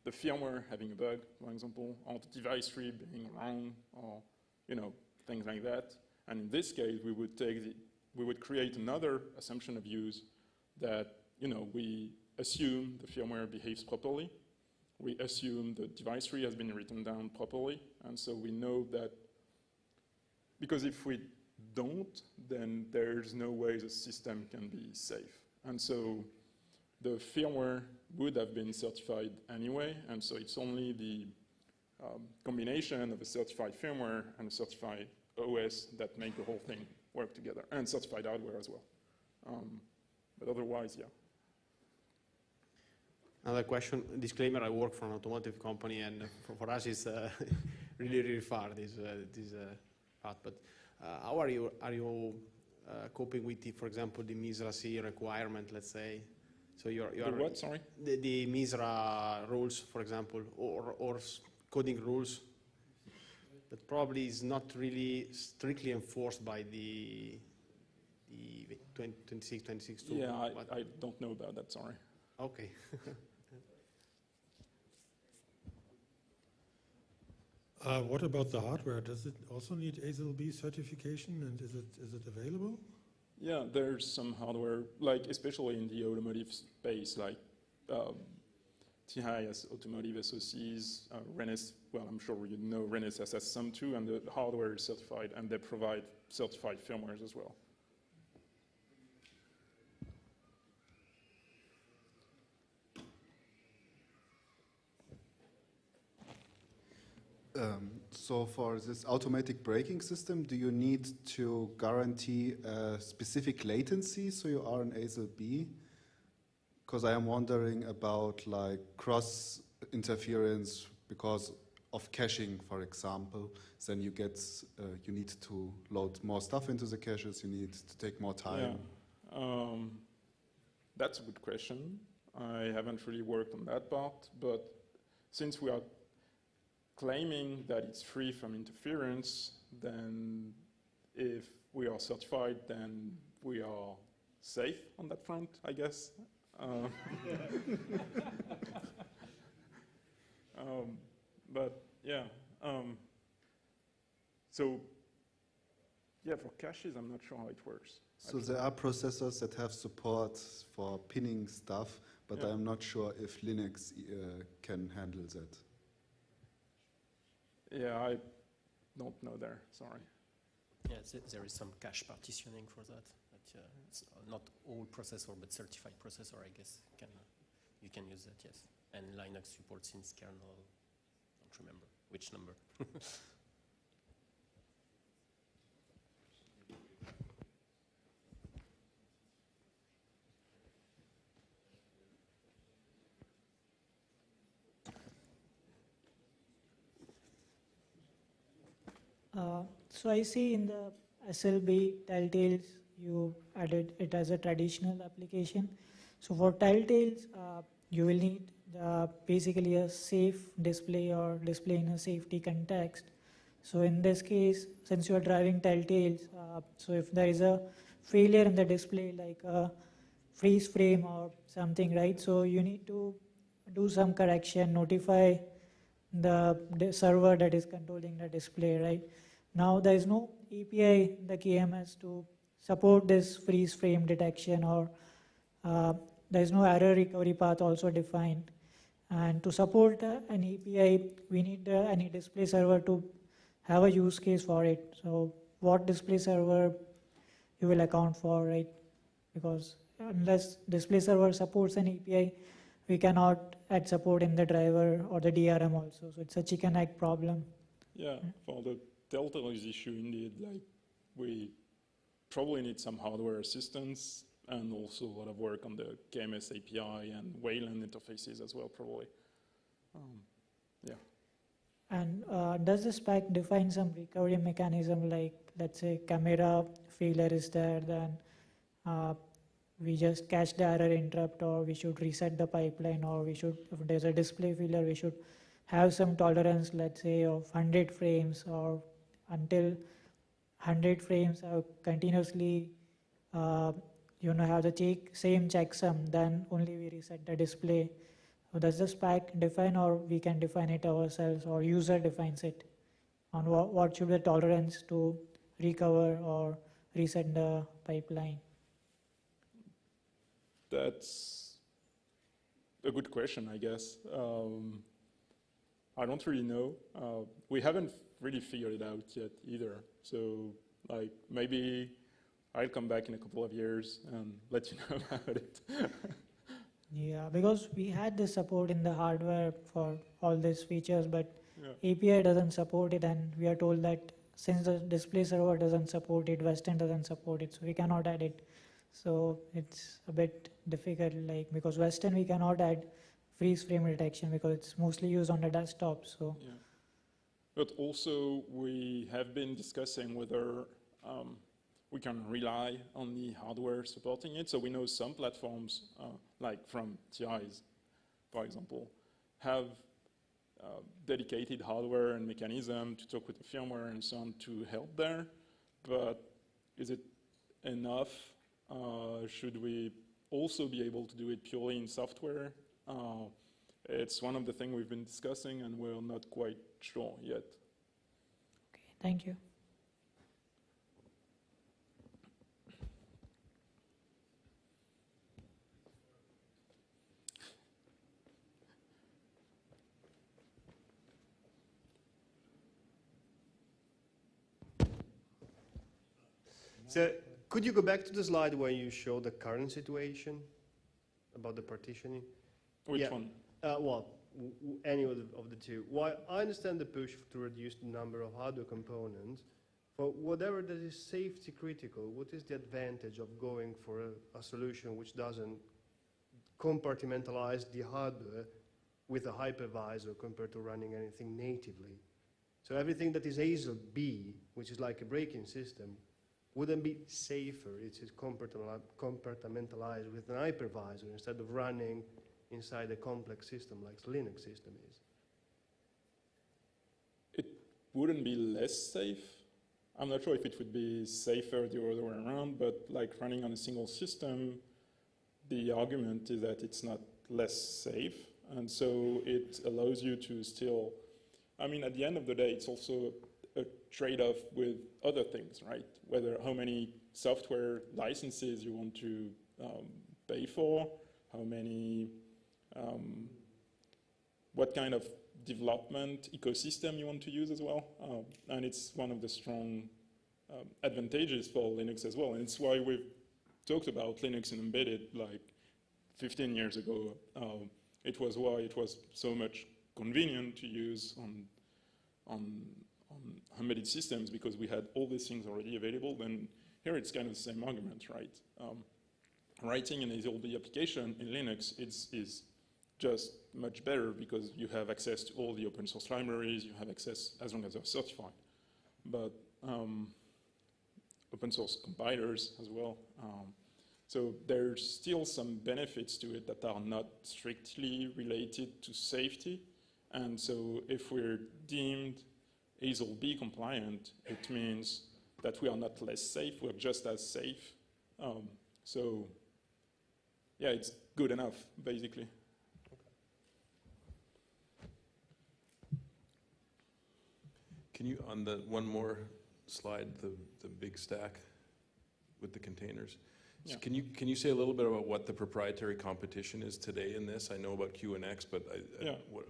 the firmware having a bug, for example, or the device tree being wrong, or you know, things like that. And in this case, we would create another assumption of use that, you know, we assume the firmware behaves properly. We assume the device tree has been written down properly. And so we know that, because if we don't, then there's no way the system can be safe. And so the firmware would have been certified anyway. And so it's only the combination of a certified firmware and a certified OS that make the whole thing work together, and certified hardware as well. But otherwise, yeah. Another question, disclaimer, I work for an automotive company, and for us it's really, really far, this path. But how are you coping with, for example, the MISRA C requirement, let's say? So you're The what, sorry? The MISRA rules, for example, or coding rules that probably is not really strictly enforced by the 26.2. Yeah, I don't know about that, sorry. Okay. What about the hardware? Does it also need ASIL B certification, and is it available? Yeah, there's some hardware, like especially in the automotive space, like TI has automotive SoCs, Renes, well, I'm sure you know Renes has some too, and the hardware is certified, and they provide certified firmwares as well. So for this automatic braking system, do you need to guarantee a specific latency so you are an ASIL B? Because I am wondering about like cross interference because of caching, for example. Then you get you need to load more stuff into the caches. You need to take more time. Yeah. That's a good question. I haven't really worked on that part, but since we are claiming that it's free from interference, then if we are certified, then we are safe on that front, I guess. But yeah, so yeah, for caches, I'm not sure how it works. So there are processors that have support for pinning stuff, but Yeah. I'm not sure if Linux can handle that. Yeah, I don't know there, sorry. Yeah, there is some cache partitioning for that. But, it's not all processor, but certified processor, I guess, you can use that, yes. And Linux supports since kernel, don't remember which number. So I see in the SLB Telltales, you added it as a traditional application. So for Telltales, you will need basically a safe display or display in a safety context. So in this case, since you are driving Telltales, so if there is a failure in the display, like a freeze frame or something, right? So you need to do some correction, notify the server that is controlling the display, right? Now there is no API in the KMS to support this freeze frame detection, or there is no error recovery path also defined. And to support an API, we need any display server to have a use case for it. So what display server you will account for, right? Because unless display server supports an API, we cannot add support in the driver or the DRM also. So it's a chicken egg problem. Yeah, for the Telltales issue, indeed, like we probably need some hardware assistance and also a lot of work on the KMS API and Wayland interfaces as well, probably. Yeah. And does the spec define some recovery mechanism, like let's say camera failure is there, then we just catch the error interrupt, or we should reset the pipeline, or we should, if there's a display failure, we should have some tolerance, let's say of 100 frames, or until 100 frames are continuously, have the same checksum, then only we reset the display. So does the spec define, or we can define it ourselves, or user defines it on what should be the tolerance to recover or reset the pipeline? That's a good question, I guess. I don't really know. We haven't really figured it out yet either. So, like, maybe I'll come back in a couple of years and let you know about it. Yeah, because we had this support in the hardware for all these features, but Yeah. API doesn't support it, and we are told that since the display server doesn't support it, Western doesn't support it, so we cannot add it. So it's a bit difficult, like, because Western we cannot add freeze frame detection because it's mostly used on the desktop. So. Yeah. But also, we have been discussing whether we can rely on the hardware supporting it. So we know some platforms, like from TIs, for example, have dedicated hardware and mechanism to talk with the firmware and so on to help there. But is it enough? Should we also be able to do it purely in software? It's one of the things we've been discussing, and we're not quite sure yet. Okay, thank you. So could you go back to the slide where you show the current situation about the partitioning? Which one? Well, any of the two. While I understand the push to reduce the number of hardware components, for whatever that is safety critical, what is the advantage of going for a solution which doesn't compartmentalize the hardware with a hypervisor compared to running anything natively? So everything that is ASIL B, which is like a braking system, wouldn't be safer. It's compartmentalized with an hypervisor instead of running inside a complex system like Linux system is. It wouldn't be less safe. I'm not sure if it would be safer the other way around, but like running on a single system, the argument is that it's not less safe. And so it allows you to still, I mean, at the end of the day, it's also a trade-off with other things, right? Whether how many software licenses you want to pay for, how many, what kind of development ecosystem you want to use as well. And it's one of the strong advantages for Linux as well. And it's why we've talked about Linux and embedded like 15 years ago. It was why it was so much convenient to use on embedded systems, because we had all these things already available. Then here it's kind of the same argument, right? Writing an ASIL-B application in Linux is just much better because you have access to all the open source libraries, you have access as long as they're certified. But open source compilers as well. So there's still some benefits to it that are not strictly related to safety. And so if we're deemed ASIL-B compliant, it means that we are not less safe, we're just as safe. So yeah, it's good enough, basically. Can you, on the one more slide, the big stack with the containers, Yeah. so can you say a little bit about what the proprietary competition is today in this? I know about QNX, but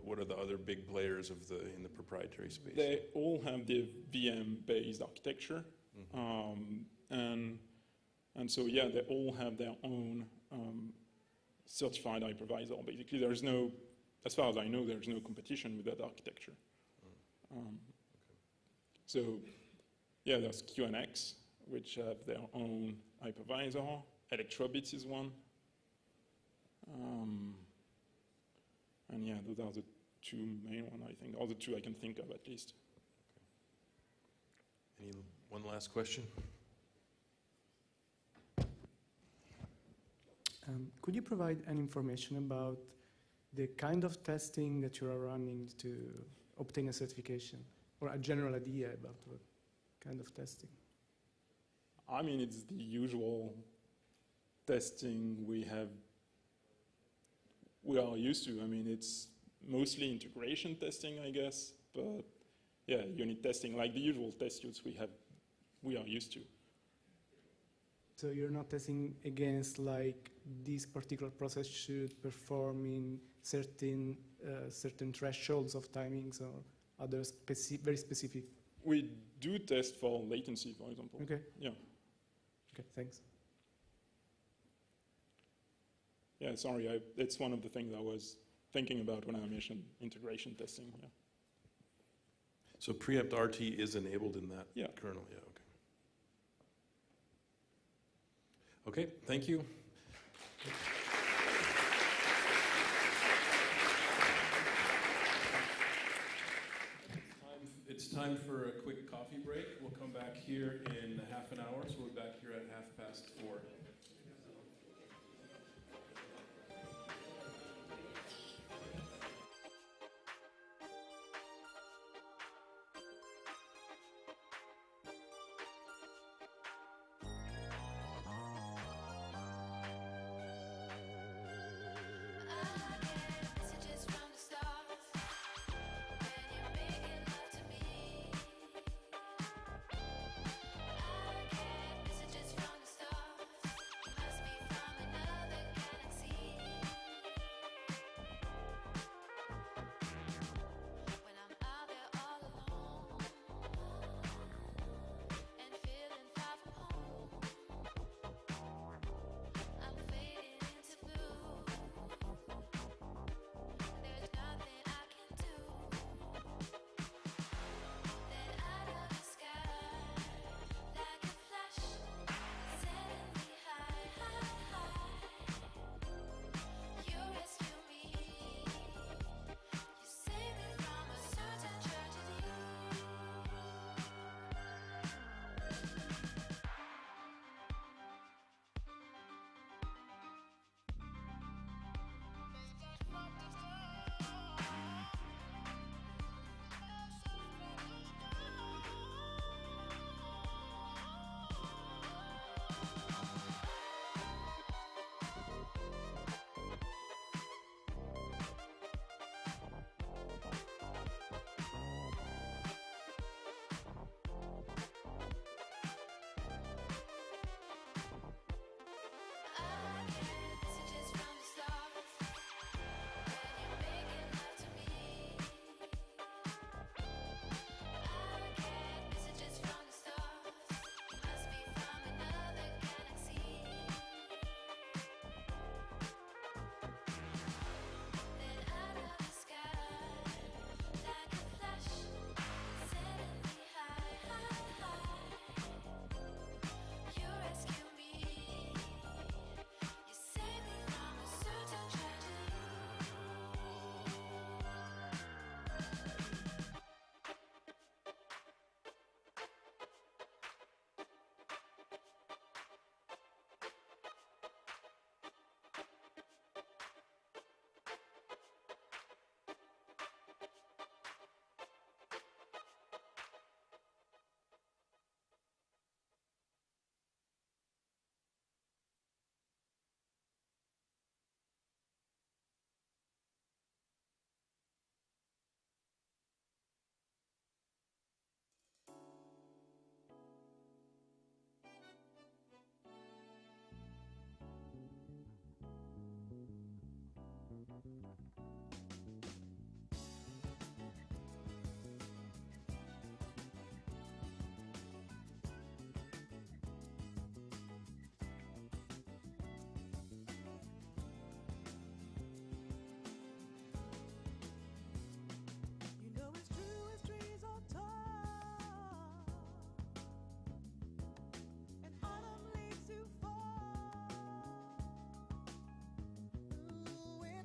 what are the other big players in the proprietary space? They all have the VM-based architecture, and so yeah, they all have their own certified hypervisor. Basically, there's no, as far as I know, there's no competition with that architecture. So yeah, there's QNX, which have their own hypervisor. Electrobits is one. And yeah, those are the two main ones, I think, or the two I can think of at least. One last question? Could you provide any information about the kind of testing that you are running to obtain a certification, or a general idea about what kind of testing? I mean, it's the usual testing we are used to. I mean, it's mostly integration testing, I guess, but yeah, unit testing, like the usual test suites we are used to. So you're not testing against like this particular process should perform in certain thresholds of timings or other very specific? We do test for latency, for example. Okay. Yeah. Okay, thanks. Yeah, sorry, it's one of the things I was thinking about when I mentioned integration testing. Yeah. So Preempt RT is enabled in that kernel, yeah, okay. Okay, thank you. time for a quick coffee break. We'll come back here in half an hour, so we're back here at 4:30.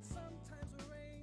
Sometimes rain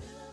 Still